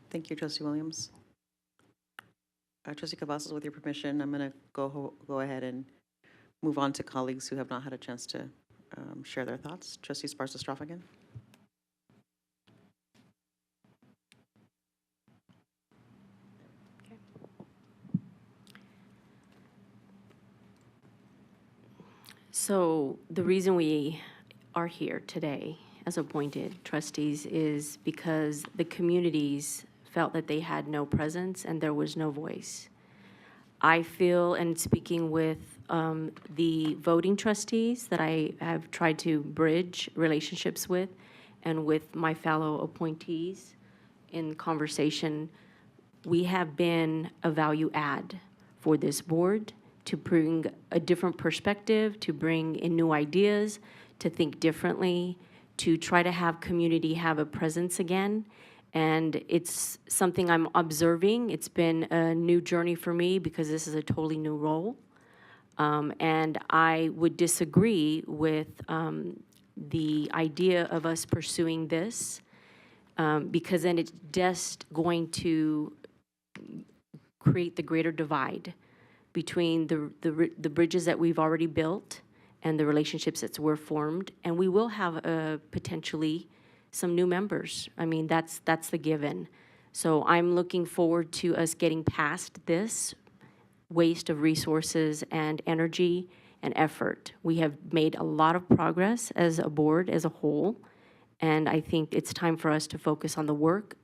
Thank you, Trustee Williams. Trustee Cavazos, with your permission, I'm going to go ahead and move on to colleagues who have not had a chance to share their thoughts. Trustee Sparsa-Stroff again. So the reason we are here today as appointed trustees is because the communities felt that they had no presence and there was no voice. I feel, and speaking with the voting trustees that I have tried to bridge relationships with, and with my fellow appointees in conversation, we have been a value add for this board to bring a different perspective, to bring in new ideas, to think differently, to try to have community have a presence again. And it's something I'm observing. It's been a new journey for me because this is a totally new role. And I would disagree with the idea of us pursuing this because then it's just going to create the greater divide between the bridges that we've already built and the relationships that were formed. And we will have potentially some new members. I mean, that's the given. So I'm looking forward to us getting past this waste of resources and energy and effort. We have made a lot of progress as a board as a whole, and I think it's time for us to focus on the work,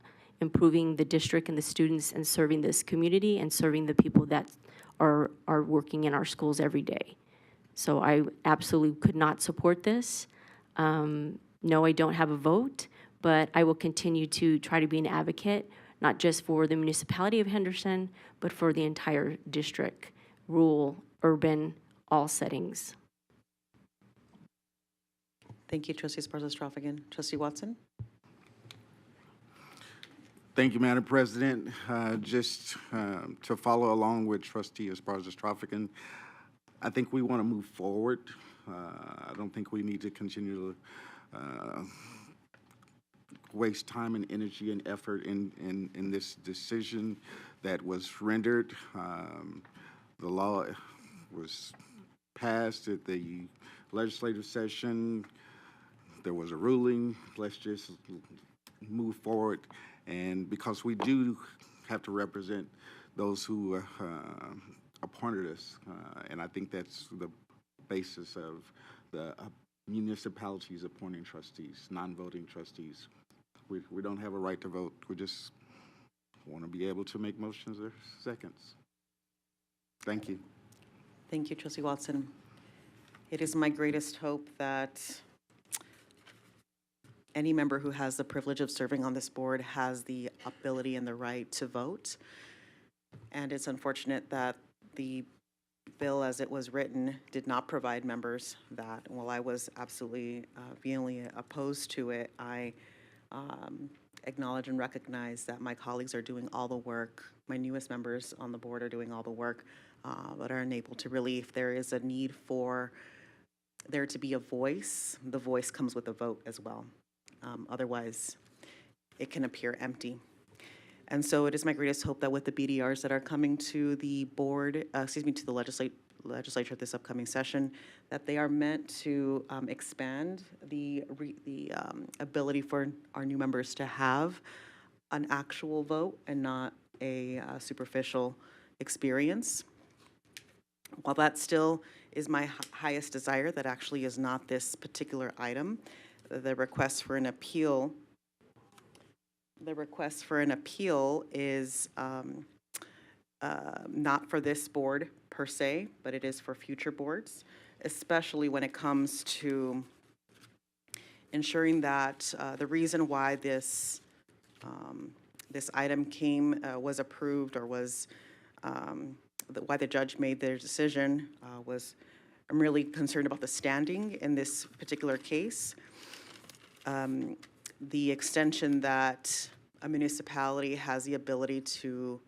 improving the district and the students, and serving this community and serving the people that are working in our schools every day. So I absolutely could not support this. No, I don't have a vote, but I will continue to try to be an advocate, not just for the municipality of Henderson, but for the entire district, rural, urban, all settings. Thank you, Trustee Sparsa-Stroff again. Trustee Watson? Thank you, Madam President. Just to follow along with Trustee Sparsa-Stroff again, I think we want to move forward. I don't think we need to continue to waste time and energy and effort in this decision that was rendered. The law was passed at the legislative session. There was a ruling. Let's just move forward. And because we do have to represent those who appointed us, and I think that's the basis of the municipalities appointing trustees, non-voting trustees. We don't have a right to vote. We just want to be able to make motions or seconds. Thank you. Thank you, Trustee Watson. It is my greatest hope that any member who has the privilege of serving on this board has the ability and the right to vote. And it's unfortunate that the bill as it was written did not provide members that. While I was absolutely vehemently opposed to it, I acknowledge and recognize that my colleagues are doing all the work. My newest members on the board are doing all the work, but are unable to really, if there is a need for there to be a voice, the voice comes with a vote as well. Otherwise, it can appear empty. And so it is my greatest hope that with the BDRs that are coming to the board, to the legislature this upcoming session, that they are meant to expand the ability for our new members to have an actual vote and not a superficial experience. While that still is my highest desire, that actually is not this particular item. The request for an appeal is not for this board per se, but it is for future boards, especially when it comes to ensuring that the reason why this item was approved or was why the judge made their decision was, I'm really concerned about the standing in this particular case. The extension that a municipality has the ability to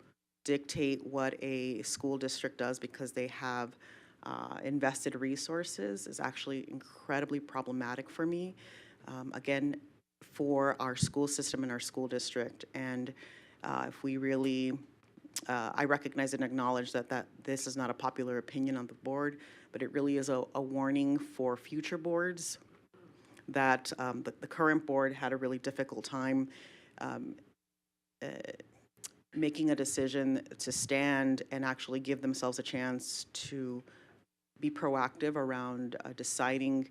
dictate what a school district does because they have invested resources is actually incredibly problematic for me. Again, for our school system and our school district. And if we really, I recognize and acknowledge that this is not a popular opinion on the board, but it really is a warning for future boards that the current board had a really difficult time making a decision to stand and actually give themselves a chance to be proactive around deciding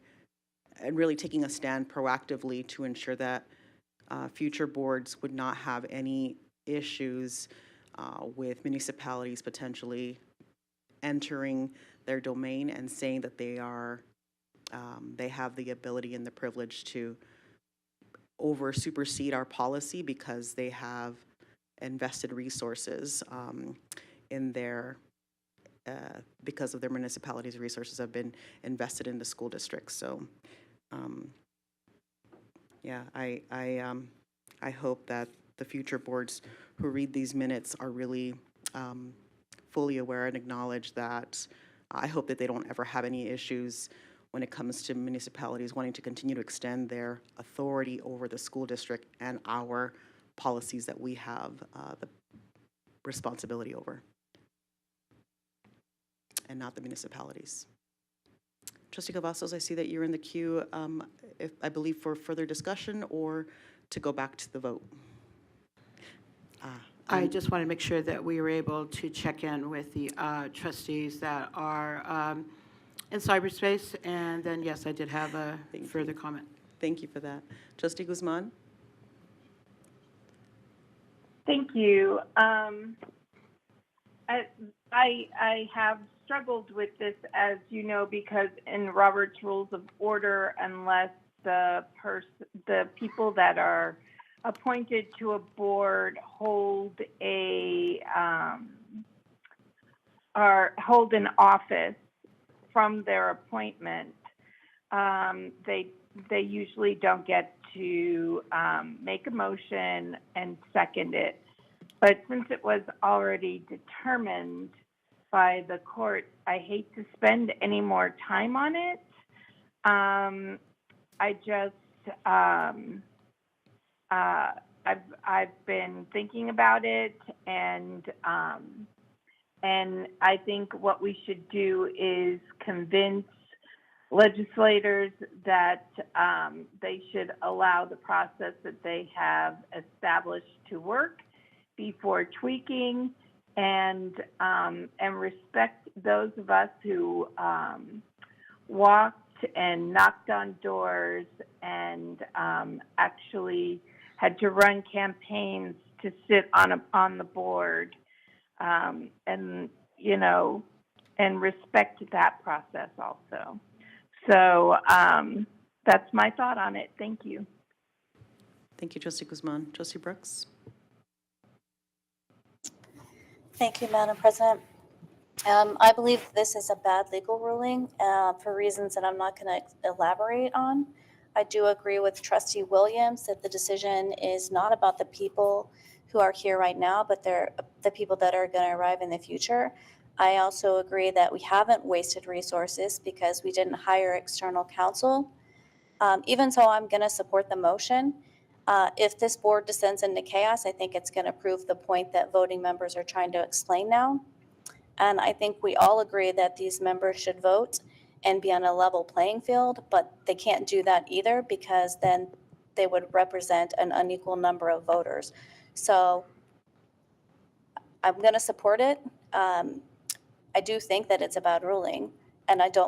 and really taking a stand proactively to ensure that future boards would not have any issues with municipalities potentially entering their domain and saying that they have the ability and the privilege to supersede our policy because they have invested resources in their because of their municipalities' resources have been invested in the school districts. So, yeah, I hope that the future boards who read these minutes are really fully aware and acknowledge that. I hope that they don't ever have any issues when it comes to municipalities wanting to continue to extend their authority over the school district and our policies that we have the responsibility over, and not the municipalities. Trustee Cavazos, I see that you're in the queue, I believe for further discussion or to go back to the vote. I just want to make sure that we were able to check in with the trustees that are in cyberspace, and then, yes, I did have a further comment. Thank you for that. Trustee Guzman? Thank you. I have struggled with this, as you know, because in Robert's Rules of Order, unless the people that are appointed to a board hold an office from their appointment, they usually don't get to make a motion and second it. But since it was already determined by the court, I hate to spend any more time on it. I've been thinking about it, and I think what we should do is convince legislators that they should allow the process that they have established to work before tweaking, and respect those of us who walked and knocked on doors and actually had to run campaigns to sit on the board, and respect that process also. So that's my thought on it. Thank you. Thank you, Trustee Guzman. Trustee Brooks? Thank you, Madam President. I believe this is a bad legal ruling for reasons that I'm not going to elaborate on. I do agree with Trustee Williams that the decision is not about the people who are here right now, but they're the people that are going to arrive in the future. I also agree that we haven't wasted resources because we didn't hire external counsel. Even so, I'm going to support the motion. If this board descends into chaos, I think it's going to prove the point that voting members are trying to explain now. And I think we all agree that these members should vote and be on a level playing field, but they can't do that either because then they would represent an unequal number of voters. So I'm going to support it. I do think that it's a bad ruling, and I do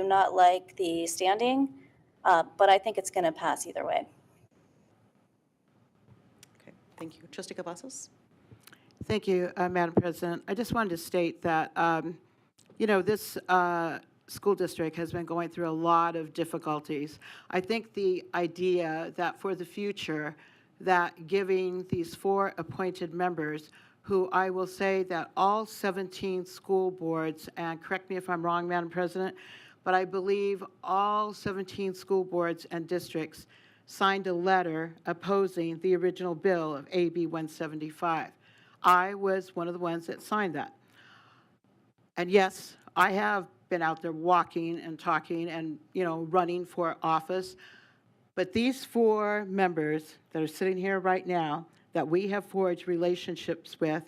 not like the standing, but I think it's going to pass either way. Okay, thank you. Trustee Cavazos? Thank you, Madam President. I just wanted to state that, this school district has been going through a lot of difficulties. I think the idea that for the future, that giving these 4 appointed members, who I will say that all 17 school boards, and correct me if I'm wrong, Madam President, but I believe all 17 school boards and districts signed a letter opposing the original bill of AB 175. I was one of the ones that signed that. And yes, I have been out there walking and talking and, running for office. But these 4 members that are sitting here right now that we have forged relationships with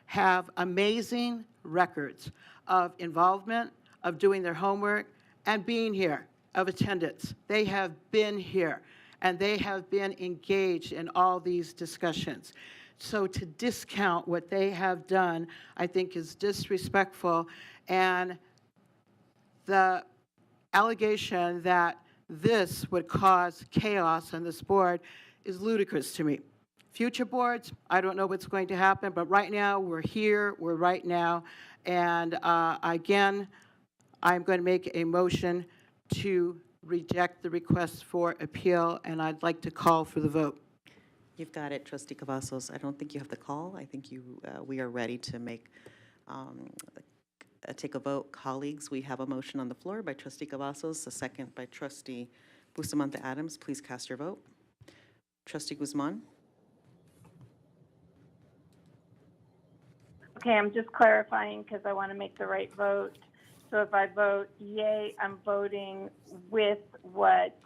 have amazing records of involvement, of doing their homework, and being here, of attendance. They have been here, and they have been engaged in all these discussions. So to discount what they have done, I think is disrespectful, and the allegation that this would cause chaos on this board is ludicrous to me. Future boards, I don't know what's going to happen, but right now, we're here, we're right now, and again, I'm going to make a motion to reject the request for appeal, and I'd like to call for the vote. You've got it, Trustee Cavazos. I don't think you have the call. I think we are ready to take a vote. Colleagues, we have a motion on the floor by Trustee Cavazos, a second by Trustee Bustamante Adams. Please cast your vote. Trustee Guzman? Okay, I'm just clarifying because I want to make the right vote. So if I vote yay, I'm voting with what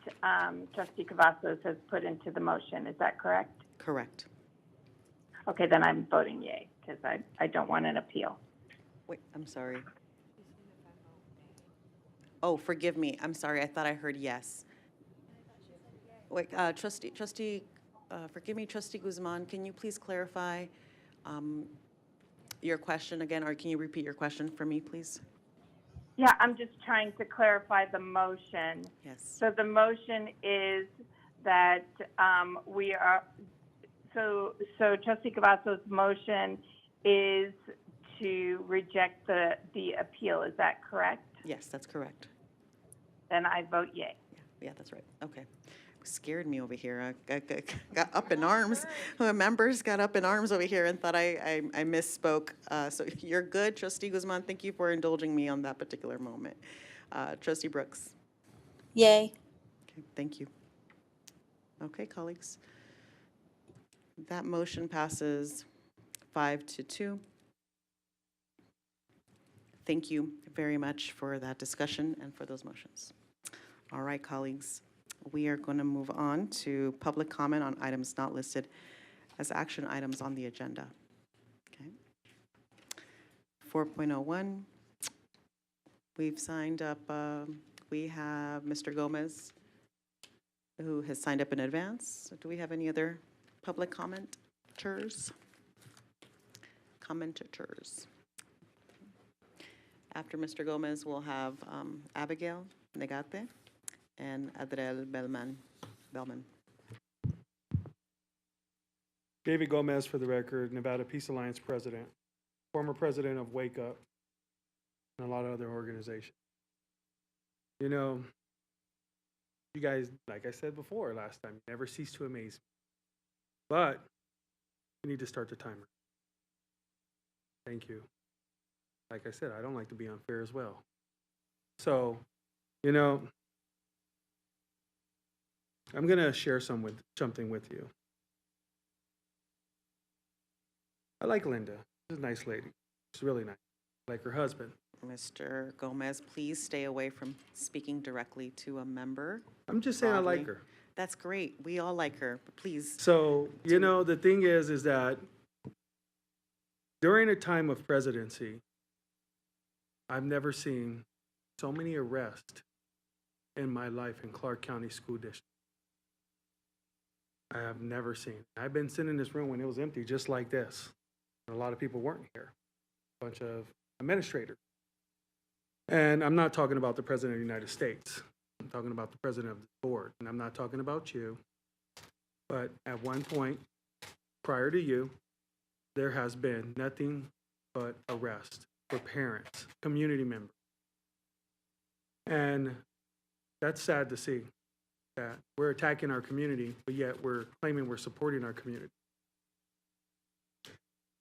Trustee Cavazos has put into the motion. Is that correct? Correct. Okay, then I'm voting yay because I don't want an appeal. Wait, I'm sorry. Oh, forgive me. I'm sorry. I thought I heard yes. Wait, forgive me, Trustee Guzman. Can you please clarify your question again, or can you repeat your question for me, please? Yeah, I'm just trying to clarify the motion. Yes. So the motion is that we are, so Trustee Cavazos' motion is to reject the appeal. Is that correct? Yes, that's correct. Then I vote yay. Yeah, that's right. Okay. Scared me over here. I got up in arms. Members got up in arms over here and thought I misspoke. So you're good, Trustee Guzman. Thank you for indulging me on that particular moment. Trustee Brooks. Yay. Okay, thank you. Okay, colleagues. That motion passes 5-2. Thank you very much for that discussion and for those motions. All right, colleagues. We are going to move on to public comment on items not listed as action items on the agenda. Okay. 4.01, we've signed up, we have Mr. Gomez, who has signed up in advance. Do we have any other public commenters? After Mr. Gomez, we'll have Abigail Negate and Adriel Bellman. David Gomez, for the record, Nevada Peace Alliance president, former president of Wake Up, and a lot of other organizations. You know, you guys, like I said before last time, never cease to amaze me. But you need to start the timer. Thank you. Like I said, I don't like to be unfair as well. So, you know, I'm going to share something with you. I like Linda. She's a nice lady. She's really nice. I like her husband. Mr. Gomez, please stay away from speaking directly to a member. I'm just saying broadly. I like her. That's great. We all like her, but please. So, you know, the thing is that during a time of presidency, I've never seen so many arrests in my life in Clark County School District. I have never seen. I've been sitting in this room when it was empty, just like this. And a lot of people weren't here. A bunch of administrators. And I'm not talking about the President of the United States. I'm talking about the President of the board. And I'm not talking about you. But at one point, prior to you, there has been nothing but arrest for parents, community members. And that's sad to see, that we're attacking our community, but yet we're claiming we're supporting our community.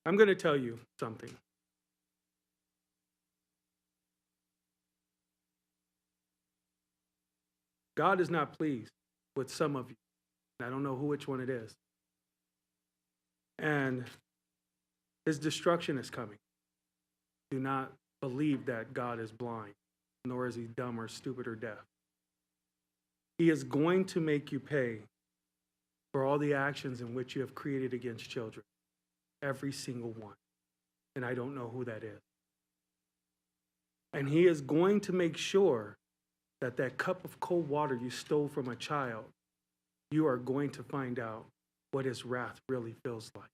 I'm going to tell you something. God is not pleased with some of you. I don't know which one it is. And his destruction is coming. Do not believe that God is blind, nor is he dumb or stupid or deaf. He is going to make you pay for all the actions in which you have created against children. Every single one. And I don't know who that is. And he is going to make sure that that cup of cold water you stole from a child, you are going to find out what his wrath really feels like.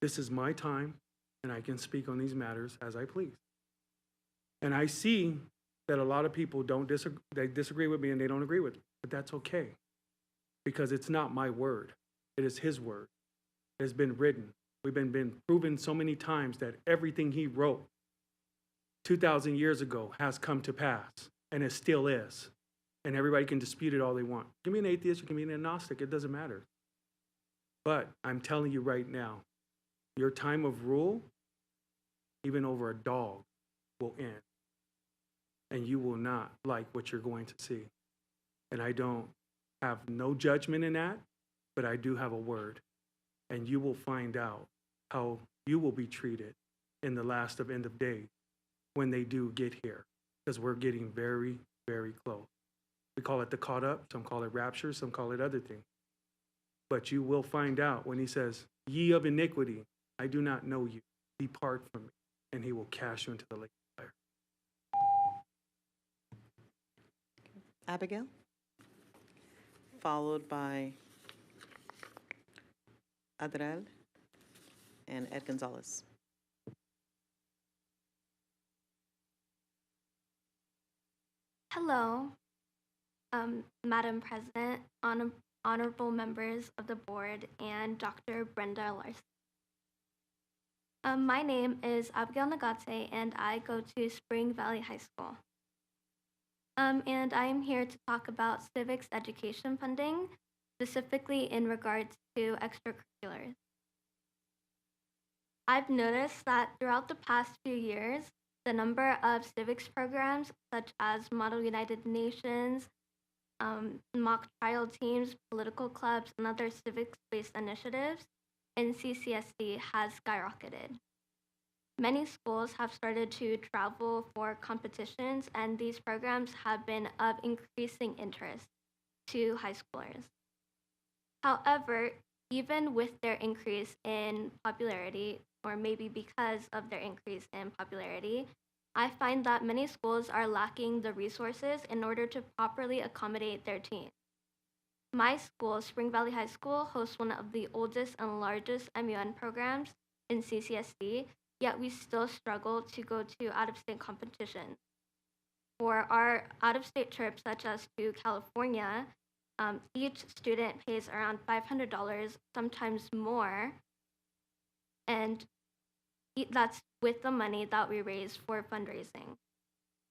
This is my time, and I can speak on these matters as I please. And I see that a lot of people they disagree with me and they don't agree with me, but that's okay, because it's not my word. It is his word. It has been written. We've been proven so many times that everything he wrote 2,000 years ago has come to pass, and it still is. And everybody can dispute it all they want. Give me an atheist, you can be an agnostic, it doesn't matter. But I'm telling you right now, your time of rule, even over a dog, will end. And you will not like what you're going to see. And I don't have no judgment in that, but I do have a word. And you will find out how you will be treated in the last of end of days when they do get here. Because we're getting very, very close. We call it the caught up, some call it rapture, some call it other things. But you will find out when he says, ye of iniquity, I do not know you. Depart from me. And he will cast you into the lake of fire. Abigail, followed by Adriel and Ed Gonzalez. Hello, Madam President, honorable members of the board, and Dr. Brenda Larson. My name is Abigail Nagate, and I go to Spring Valley High School. And I am here to talk about civics education funding, specifically in regards to extracurriculars. I've noticed that throughout the past few years, the number of civics programs, such as Model United Nations, mock trial teams, political clubs, and other civics-based initiatives in CCSD has skyrocketed. Many schools have started to travel for competitions, and these programs have been of increasing interest to high schoolers. However, even with their increase in popularity, or maybe because of their increase in popularity, I find that many schools are lacking the resources in order to properly accommodate their teams. My school, Spring Valley High School, hosts one of the oldest and largest MUN programs in CCSD, yet we still struggle to go to out-of-state competitions. For our out-of-state trips, such as to California, each student pays around $500, sometimes more, and that's with the money that we raise for fundraising.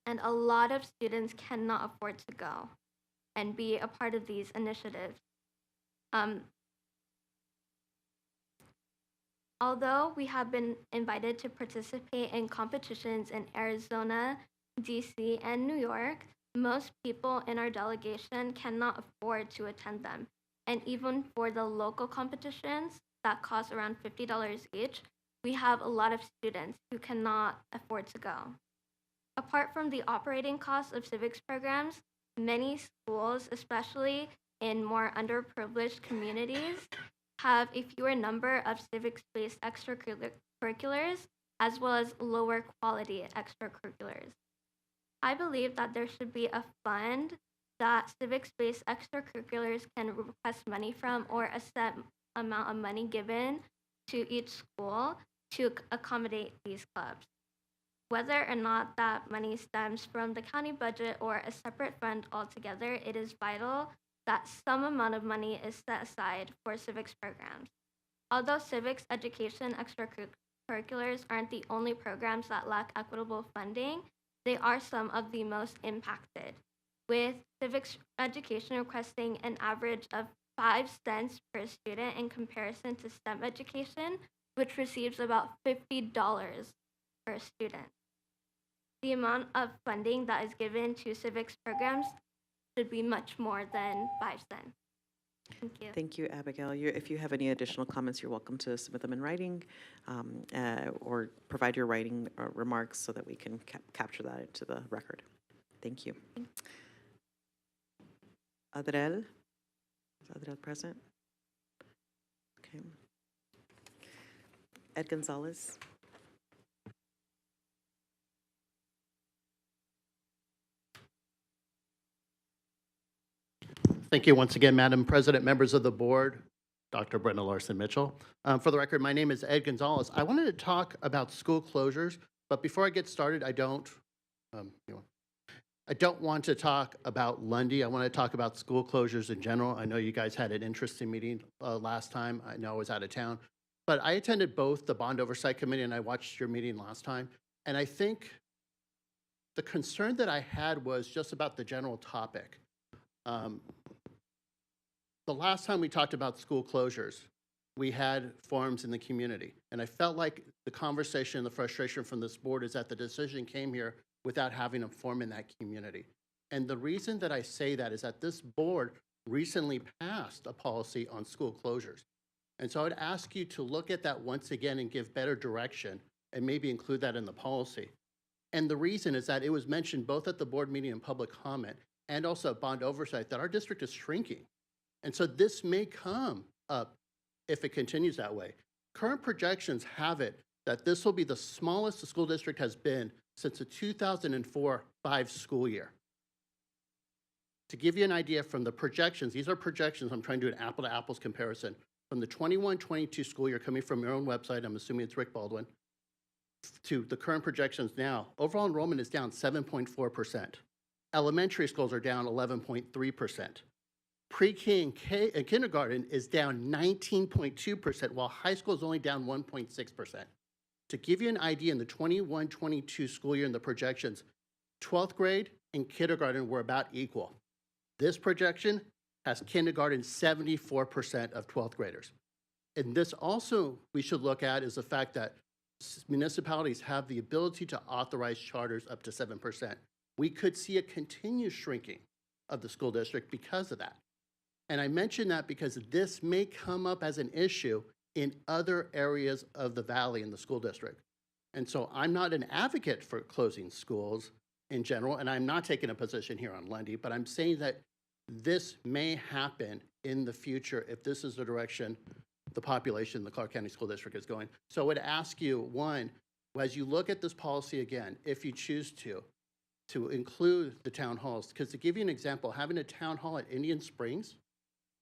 And a lot of students cannot afford to go and be a part of these initiatives. Although we have been invited to participate in competitions in Arizona, DC, and New York, most people in our delegation cannot afford to attend them. And even for the local competitions that cost around $50 each, we have a lot of students who cannot afford to go. Apart from the operating costs of civics programs, many schools, especially in more underprivileged communities, have a fewer number of civics-based extracurriculars, as well as lower quality extracurriculars. I believe that there should be a fund that civics-based extracurriculars can request money from, or a set amount of money given to each school to accommodate these clubs. Whether or not that money stems from the county budget or a separate fund altogether, it is vital that some amount of money is set aside for civics programs. Although civics education extracurriculars aren't the only programs that lack equitable funding, they are some of the most impacted, with civics education requesting an average of 5 cents per student in comparison to STEM education, which receives about $50 per student. The amount of funding that is given to civics programs should be much more than 5 cents. Thank you. Thank you, Abigail. If you have any additional comments, you're welcome to submit them in writing or provide your writing remarks so that we can capture that into the record. Thank you. Adriel? Is Adriel present? Okay. Ed Gonzalez? Thank you once again, Madam President, members of the board, Dr. Brenda Larson Mitchell. For the record, my name is Ed Gonzalez. I wanted to talk about school closures, but before I get started, I don't want to talk about Lundy. I want to talk about school closures in general. I know you guys had an interesting meeting last time. I know I was out of town, but I attended both the Bond Oversight Committee and I watched your meeting last time. And I think the concern that I had was just about the general topic. The last time we talked about school closures, we had forums in the community. And I felt like the conversation, the frustration from this board is that the decision came here without having a forum in that community. And the reason that I say that is that this board recently passed a policy on school closures. And so I would ask you to look at that once again and give better direction and maybe include that in the policy. And the reason is that it was mentioned both at the board meeting and public comment and also at Bond Oversight that our district is shrinking. And so this may come up if it continues that way. Current projections have it that this will be the smallest the school district has been since the 2004-05 school year. To give you an idea from the projections, these are projections, I'm trying to do an apple to apples comparison, from the 21-22 school year coming from your own website, I'm assuming it's Rick Baldwin, to the current projections now. Overall enrollment is down 7.4%. Elementary schools are down 11.3%. Pre-K and kindergarten is down 19.2%, while high school is only down 1.6%. To give you an idea, in the 21-22 school year in the projections, 12th grade and kindergarten were about equal. This projection has kindergarten 74% of 12th graders. And this also we should look at is the fact that municipalities have the ability to authorize charters up to 7%. We could see a continued shrinking of the school district because of that. And I mention that because this may come up as an issue in other areas of the valley in the school district. And so I'm not an advocate for closing schools in general, and I'm not taking a position here on Lundy, but I'm saying that this may happen in the future if this is the direction the population in the Clark County School District is going. So I would ask you, one, as you look at this policy again, if you choose to include the town halls, because to give you an example, having a town hall at Indian Springs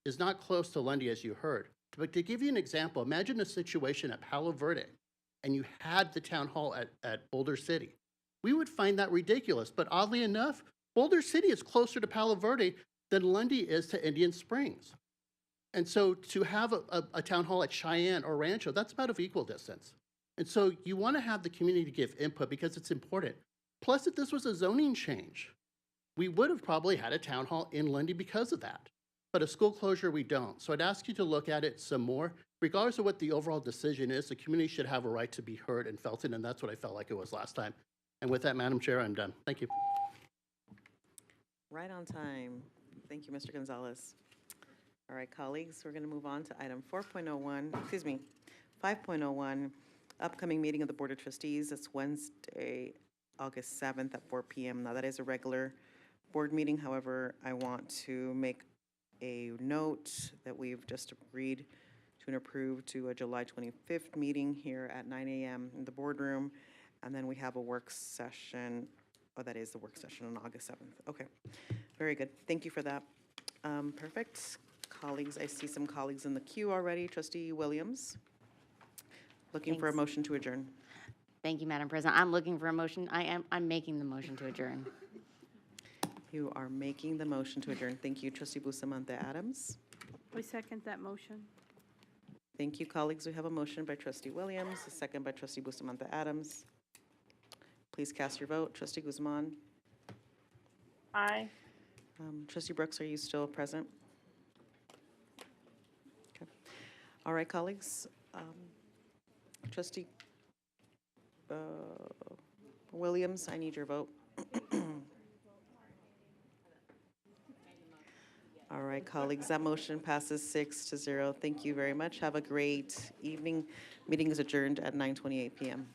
is not close to Lundy, as you heard. But to give you an example, imagine a situation at Palo Verde and you had the town hall at Boulder City. We would find that ridiculous, but oddly enough, Boulder City is closer to Palo Verde than Lundy is to Indian Springs. And so to have a town hall at Cheyenne or Rancho, that's about of equal distance. And so you want to have the community give input because it's important. Plus, if this was a zoning change, we would have probably had a town hall in Lundy because of that. But a school closure, we don't. So I'd ask you to look at it some more. Regardless of what the overall decision is, the community should have a right to be heard and felt it, and that's what I felt like it was last time. And with that, Madam Chair, I'm done. Thank you. Right on time. Thank you, Mr. Gonzalez. All right, colleagues, we're going to move on to item 5.01, upcoming meeting of the Board of Trustees. It's Wednesday, August 7th at 4 p.m. Now, that is a regular board meeting. However, I want to make a note that we've just agreed to and approved to a July 25th meeting here at 9 a.m. in the boardroom. And then we have a work session. Oh, that is the work session on August 7th. Okay, very good. Thank you for that. Perfect. Colleagues, I see some colleagues in the queue already. Trustee Williams, looking for a motion to adjourn. Thank you, Madam President. I'm looking for a motion. I'm making the motion to adjourn. You are making the motion to adjourn. Thank you, Trustee Bustamante Adams. We second that motion. Thank you, colleagues. We have a motion by Trustee Williams, a second by Trustee Bustamante Adams. please cast your vote. Trustee Guzman. Aye. Trustee Brooks, are you still present? Okay. All right, colleagues. Trustee Williams, I need your vote. All right, colleagues, that motion passes 6-0. Thank you very much. Have a great evening. Meeting is adjourned at 9:28 p.m.